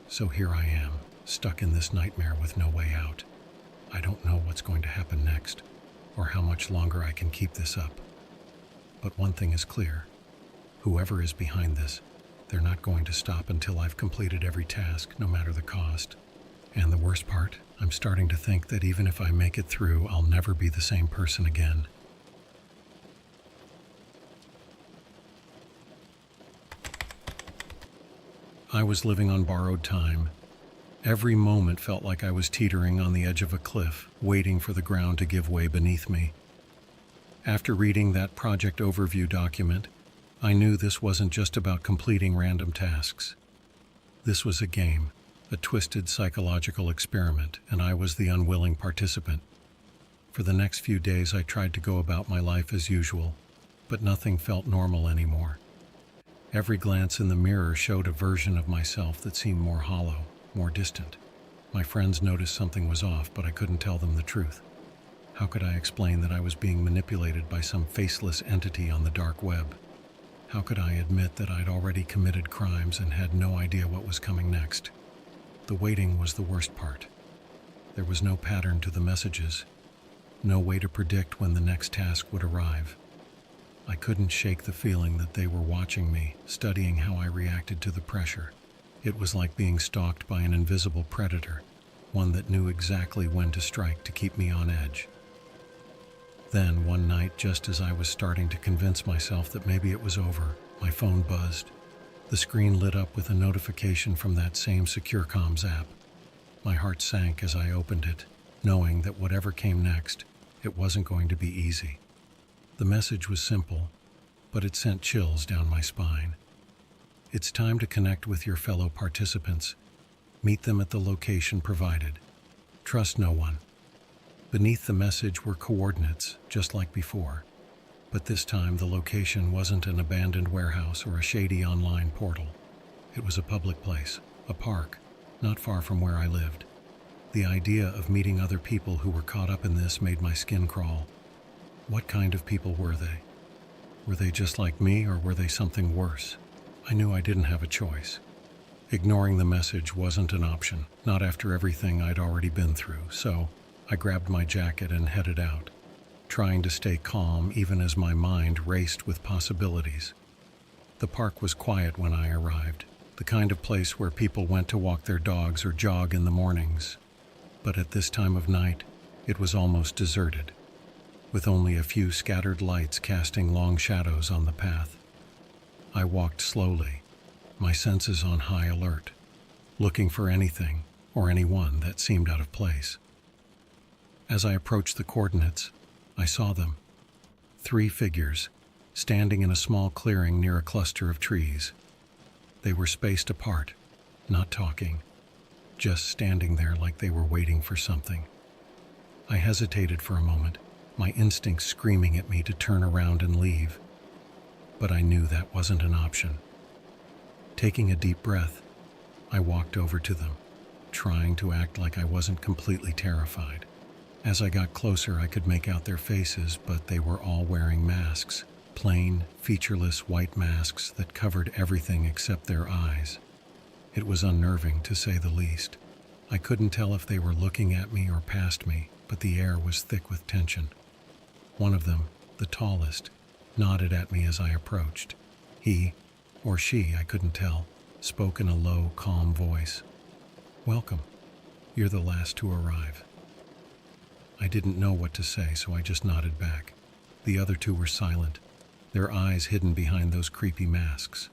So here I am, stuck in this nightmare with no way out. I don't know what's going to happen next, or how much longer I can keep this up. But one thing is clear. Whoever is behind this, they're not going to stop until I've completed every task, no matter the cost. And the worst part, I'm starting to think that even if I make it through, I'll never be the same person again. I was living on borrowed time. Every moment felt like I was teetering on the edge of a cliff, waiting for the ground to give way beneath me. After reading that project overview document, I knew this wasn't just about completing random tasks. This was a game, a twisted psychological experiment, and I was the unwilling participant. For the next few days, I tried to go about my life as usual, but nothing felt normal anymore. Every glance in the mirror showed a version of myself that seemed more hollow, more distant. My friends noticed something was off, but I couldn't tell them the truth. How could I explain that I was being manipulated by some faceless entity on the dark web? How could I admit that I'd already committed crimes and had no idea what was coming next? The waiting was the worst part. There was no pattern to the messages, no way to predict when the next task would arrive. I couldn't shake the feeling that they were watching me, studying how I reacted to the pressure. It was like being stalked by an invisible predator, one that knew exactly when to strike to keep me on edge. Then, one night, just as I was starting to convince myself that maybe it was over, my phone buzzed. The screen lit up with a notification from that same Secure Comms app. My heart sank as I opened it, knowing that whatever came next, it wasn't going to be easy. The message was simple, but it sent chills down my spine. It's time to connect with your fellow participants. Meet them at the location provided. Trust no one. Beneath the message were coordinates, just like before. But this time, the location wasn't an abandoned warehouse or a shady online portal. It was a public place, a park, not far from where I lived. The idea of meeting other people who were caught up in this made my skin crawl. What kind of people were they? Were they just like me, or were they something worse? I knew I didn't have a choice. Ignoring the message wasn't an option, not after everything I'd already been through, so I grabbed my jacket and headed out, trying to stay calm even as my mind raced with possibilities. The park was quiet when I arrived, the kind of place where people went to walk their dogs or jog in the mornings. But at this time of night, it was almost deserted, with only a few scattered lights casting long shadows on the path. I walked slowly, my senses on high alert, looking for anything or anyone that seemed out of place. As I approached the coordinates, I saw them. 3 figures, standing in a small clearing near a cluster of trees. They were spaced apart, not talking, just standing there like they were waiting for something. I hesitated for a moment, my instincts screaming at me to turn around and leave. but I knew that wasn't an option. Taking a deep breath, I walked over to them, trying to act like I wasn't completely terrified. As I got closer, I could make out their faces, but they were all wearing masks, plain, featureless white masks that covered everything except their eyes. It was unnerving, to say the least. I couldn't tell if they were looking at me or past me, but the air was thick with tension. One of them, the tallest, nodded at me as I approached. He, or she, I couldn't tell, spoke in a low, calm voice. "Welcome. You're the last to arrive." I didn't know what to say, so I just nodded back. The other two were silent, their eyes hidden behind those creepy masks.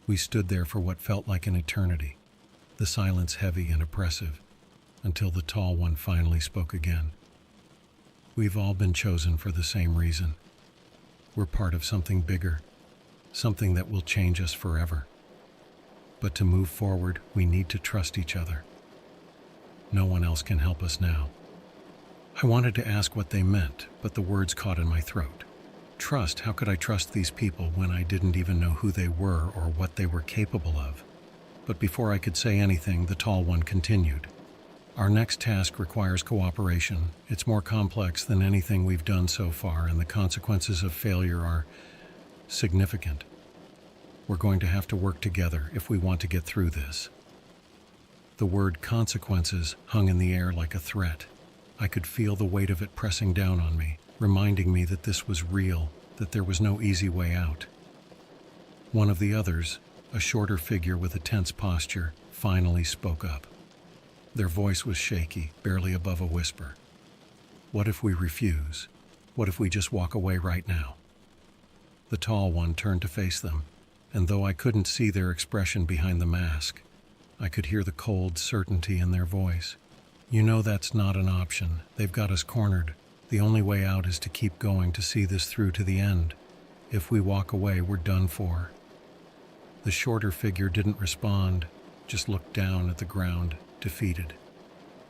We stood there for what felt like an eternity, the silence heavy and oppressive, until the tall one finally spoke again. "We've all been chosen for the same reason. We're part of something bigger, something that will change us forever. But to move forward, we need to trust each other. No one else can help us now." I wanted to ask what they meant, but the words caught in my throat. Trust? How could I trust these people when I didn't even know who they were or what they were capable of? But before I could say anything, the tall one continued. "Our next task requires cooperation. It's more complex than anything we've done so far, and the consequences of failure are significant. We're going to have to work together if we want to get through this." The word consequences hung in the air like a threat. I could feel the weight of it pressing down on me, reminding me that this was real, that there was no easy way out. One of the others, a shorter figure with a tense posture, finally spoke up. Their voice was shaky, barely above a whisper. "What if we refuse? What if we just walk away right now?" The tall one turned to face them, and though I couldn't see their expression behind the mask, I could hear the cold certainty in their voice. "You know that's not an option. They've got us cornered. The only way out is to keep going, to see this through to the end. If we walk away, we're done for." The shorter figure didn't respond, just looked down at the ground, defeated.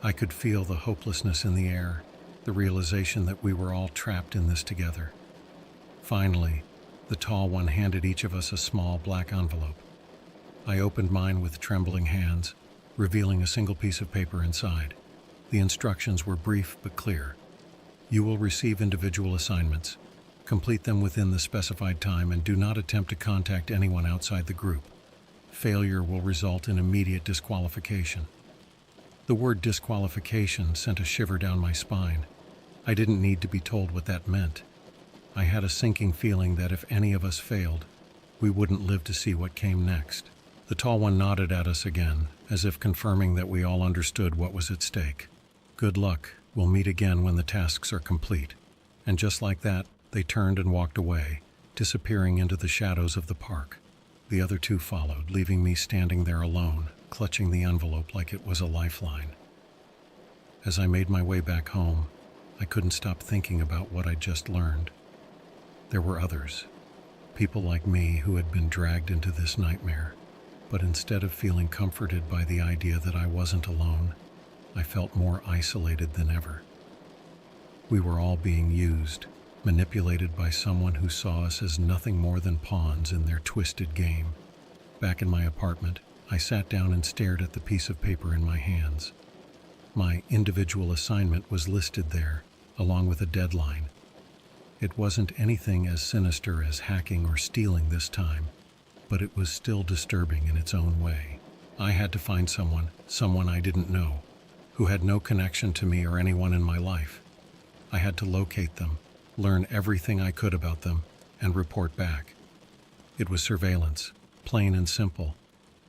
I could feel the hopelessness in the air, the realization that we were all trapped in this together. Finally, the tall one handed each of us a small black envelope. I opened mine with trembling hands, revealing a single piece of paper inside. The instructions were brief but clear. "You will receive individual assignments. Complete them within the specified time and do not attempt to contact anyone outside the group. Failure will result in immediate disqualification." The word disqualification sent a shiver down my spine. I didn't need to be told what that meant. I had a sinking feeling that if any of us failed, we wouldn't live to see what came next. The tall one nodded at us again, as if confirming that we all understood what was at stake. "Good luck. We'll meet again when the tasks are complete." And just like that, they turned and walked away, disappearing into the shadows of the park. The other two followed, leaving me standing there alone, clutching the envelope like it was a lifeline. As I made my way back home, I couldn't stop thinking about what I'd just learned. There were others, people like me who had been dragged into this nightmare, but instead of feeling comforted by the idea that I wasn't alone, I felt more isolated than ever. We were all being used, manipulated by someone who saw us as nothing more than pawns in their twisted game. Back in my apartment, I sat down and stared at the piece of paper in my hands. My individual assignment was listed there, along with a deadline. It wasn't anything as sinister as hacking or stealing this time, but it was still disturbing in its own way. I had to find someone I didn't know, who had no connection to me or anyone in my life. I had to locate them, learn everything I could about them, and report back. It was surveillance, plain and simple,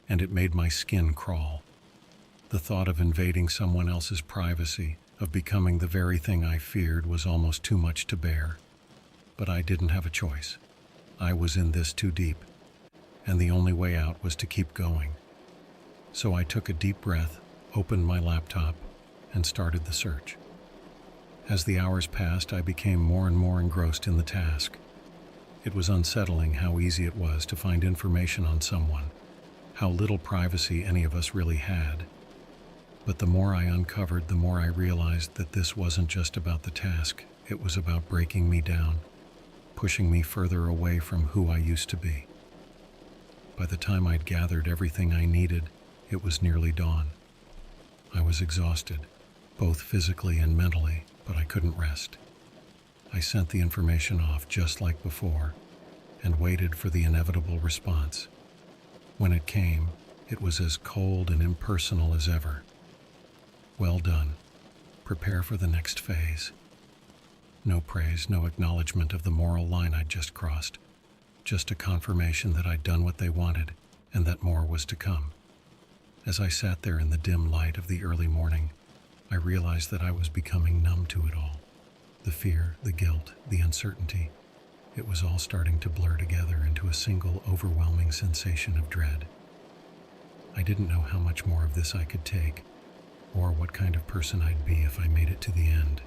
and it made my skin crawl. The thought of invading someone else's privacy, of becoming the very thing I feared, was almost too much to bear. But I didn't have a choice. I was in this too deep, and the only way out was to keep going. So I took a deep breath, opened my laptop, and started the search. As the hours passed, I became more and more engrossed in the task. It was unsettling how easy it was to find information on someone, how little privacy any of us really had. But the more I uncovered, the more I realized that this wasn't just about the task, it was about breaking me down. pushing me further away from who I used to be. By the time I'd gathered everything I needed, it was nearly dawn. I was exhausted, both physically and mentally, but I couldn't rest. I sent the information off just like before and waited for the inevitable response. When it came, it was as cold and impersonal as ever. Well done. Prepare for the next phase. No praise, no acknowledgement of the moral line I'd just crossed. Just a confirmation that I'd done what they wanted and that more was to come. As I sat there in the dim light of the early morning, I realized that I was becoming numb to it all. The fear, the guilt, the uncertainty. It was all starting to blur together into a single overwhelming sensation of dread. I didn't know how much more of this I could take, or what kind of person I'd be if I made it to the end.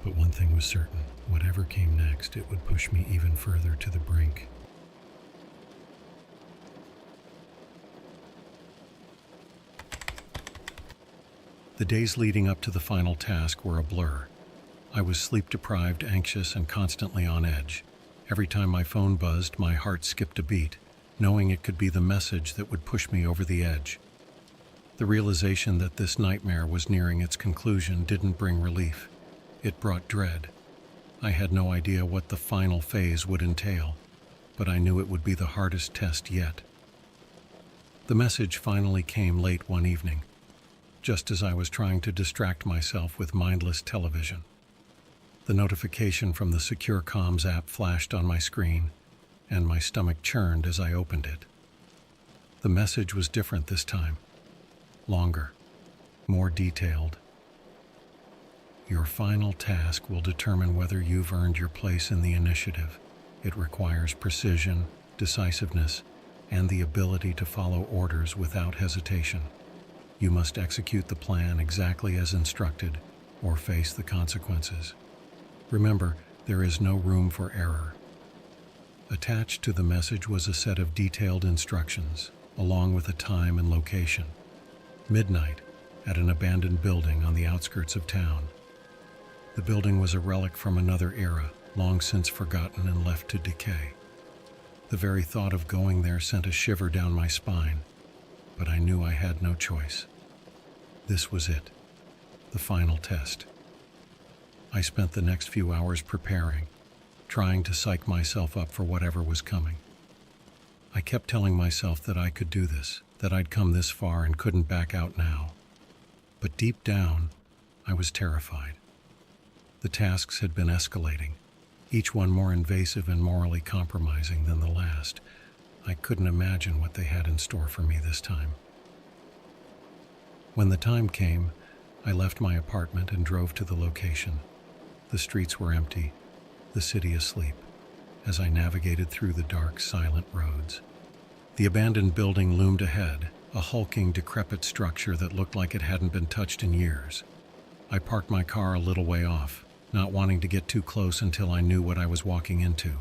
But one thing was certain, whatever came next, it would push me even further to the brink. The days leading up to the final task were a blur. I was sleep-deprived, anxious, and constantly on edge. Every time my phone buzzed, my heart skipped a beat, knowing it could be the message that would push me over the edge. The realization that this nightmare was nearing its conclusion didn't bring relief. It brought dread. I had no idea what the final phase would entail, but I knew it would be the hardest test yet. The message finally came late one evening, just as I was trying to distract myself with mindless television. The notification from the secure comms app flashed on my screen, and my stomach churned as I opened it. The message was different this time. Longer, more detailed. Your final task will determine whether you've earned your place in the initiative. It requires precision, decisiveness, and the ability to follow orders without hesitation. You must execute the plan exactly as instructed, or face the consequences. Remember, there is no room for error. Attached to the message was a set of detailed instructions, along with a time and location. Midnight, at an abandoned building on the outskirts of town. The building was a relic from another era, long since forgotten and left to decay. The very thought of going there sent a shiver down my spine, but I knew I had no choice. This was it, the final test. I spent the next few hours preparing, trying to psych myself up for whatever was coming. I kept telling myself that I could do this, that I'd come this far and couldn't back out now. But deep down, I was terrified. The tasks had been escalating, each one more invasive and morally compromising than the last. I couldn't imagine what they had in store for me this time. When the time came, I left my apartment and drove to the location. The streets were empty, the city asleep, as I navigated through the dark, silent roads. The abandoned building loomed ahead, a hulking, decrepit structure that looked like it hadn't been touched in years. I parked my car a little way off, not wanting to get too close until I knew what I was walking into.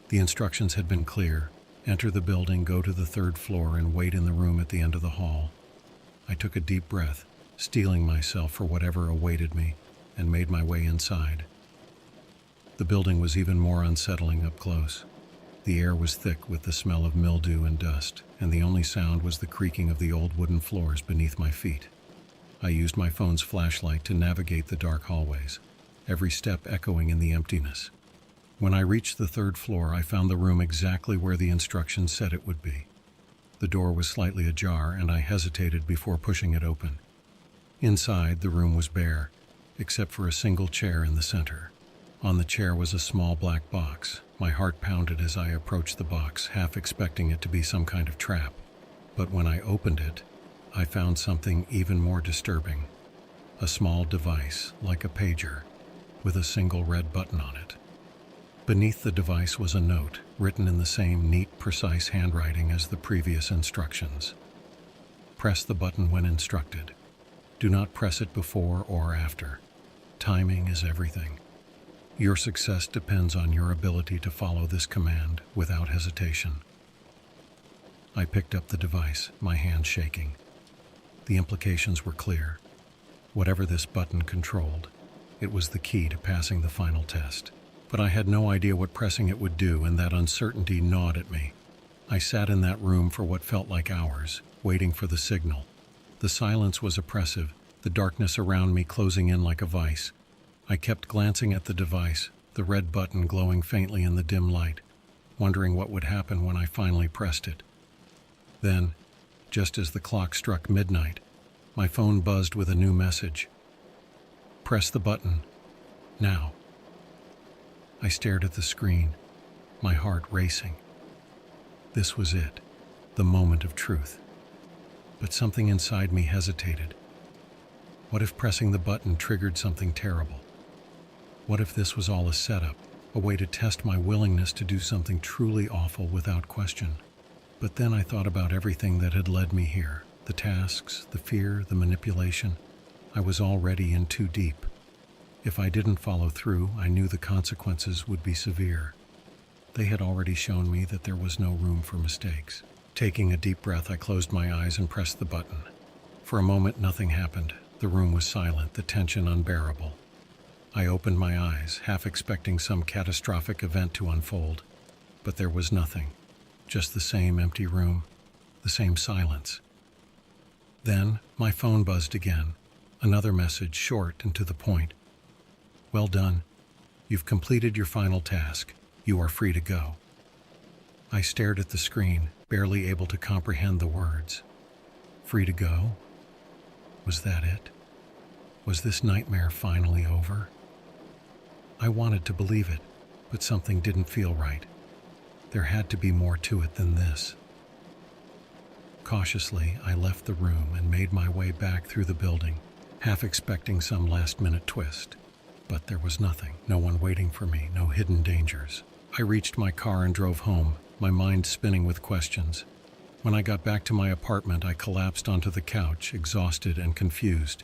The instructions had been clear: enter the building, go to the third floor, and wait in the room at the end of the hall. I took a deep breath, steeling myself for whatever awaited me, and made my way inside. The building was even more unsettling up close. The air was thick with the smell of mildew and dust, and the only sound was the creaking of the old wooden floors beneath my feet. I used my phone's flashlight to navigate the dark hallways, every step echoing in the emptiness. When I reached the third floor, I found the room exactly where the instructions said it would be. The door was slightly ajar, and I hesitated before pushing it open. Inside, the room was bare, except for a single chair in the center. On the chair was a small black box. My heart pounded as I approached the box, half expecting it to be some kind of trap. But when I opened it, I found something even more disturbing. A small device, like a pager, with a single red button on it. Beneath the device was a note, written in the same neat, precise handwriting as the previous instructions. Press the button when instructed. Do not press it before or after. Timing is everything. Your success depends on your ability to follow this command without hesitation. I picked up the device, my hand shaking. The implications were clear. Whatever this button controlled, it was the key to passing the final test. but I had no idea what pressing it would do, and that uncertainty gnawed at me. I sat in that room for what felt like hours, waiting for the signal. The silence was oppressive, the darkness around me closing in like a vice. I kept glancing at the device, the red button glowing faintly in the dim light, wondering what would happen when I finally pressed it. Then, just as the clock struck midnight, my phone buzzed with a new message. "Press the button. Now." I stared at the screen, my heart racing. This was it, the moment of truth. But something inside me hesitated. What if pressing the button triggered something terrible? What if this was all a setup, a way to test my willingness to do something truly awful without question? But then I thought about everything that had led me here, the tasks, the fear, the manipulation. I was already in too deep. If I didn't follow through, I knew the consequences would be severe. They had already shown me that there was no room for mistakes. Taking a deep breath, I closed my eyes and pressed the button. For a moment, nothing happened. The room was silent, the tension unbearable. I opened my eyes, half expecting some catastrophic event to unfold. But there was nothing. Just the same empty room, the same silence. Then, my phone buzzed again. Another message, short and to the point. "Well done. You've completed your final task. You are free to go." I stared at the screen, barely able to comprehend the words. Free to go? Was that it? Was this nightmare finally over? I wanted to believe it, but something didn't feel right. There had to be more to it than this. Cautiously, I left the room and made my way back through the building, half expecting some last-minute twist. But there was nothing, no one waiting for me, no hidden dangers. I reached my car and drove home, my mind spinning with questions. When I got back to my apartment, I collapsed onto the couch, exhausted and confused.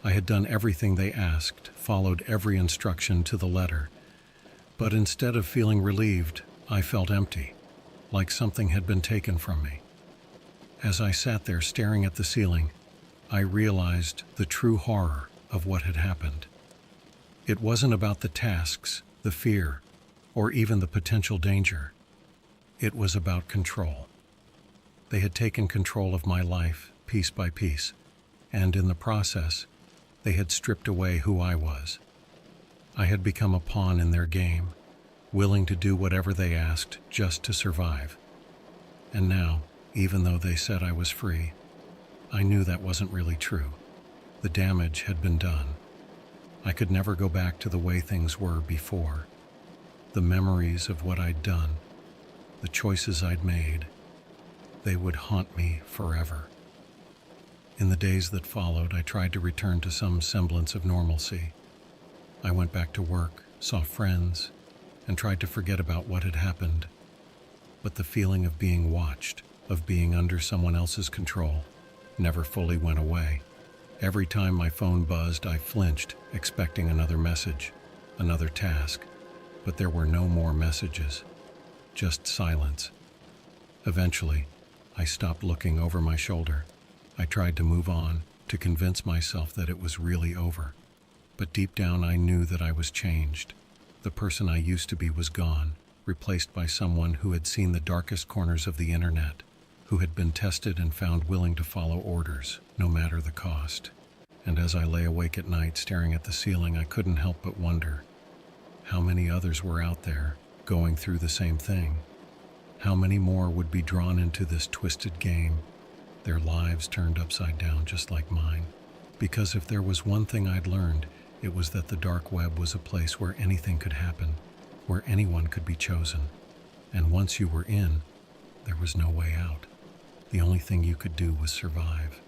I had done everything they asked, followed every instruction to the letter. But instead of feeling relieved, I felt empty, like something had been taken from me. As I sat there staring at the ceiling, I realized the true horror of what had happened. It wasn't about the tasks, the fear, or even the potential danger. It was about control. They had taken control of my life, piece by piece, and in the process, they had stripped away who I was. I had become a pawn in their game, willing to do whatever they asked just to survive. And now, even though they said I was free, I knew that wasn't really true. The damage had been done. I could never go back to the way things were before. The memories of what I'd done, the choices I'd made, they would haunt me forever. In the days that followed, I tried to return to some semblance of normalcy. I went back to work, saw friends, and tried to forget about what had happened. But the feeling of being watched, of being under someone else's control, never fully went away. Every time my phone buzzed, I flinched, expecting another message, another task. But there were no more messages, just silence. Eventually, I stopped looking over my shoulder. I tried to move on, to convince myself that it was really over. But deep down, I knew that I was changed. The person I used to be was gone, replaced by someone who had seen the darkest corners of the internet, who had been tested and found willing to follow orders, no matter the cost. And as I lay awake at night staring at the ceiling, I couldn't help but wonder, how many others were out there, going through the same thing? How many more would be drawn into this twisted game, their lives turned upside down just like mine? Because if there was one thing I'd learned, it was that the dark web was a place where anything could happen, where anyone could be chosen. And once you were in, there was no way out. The only thing you could do was survive.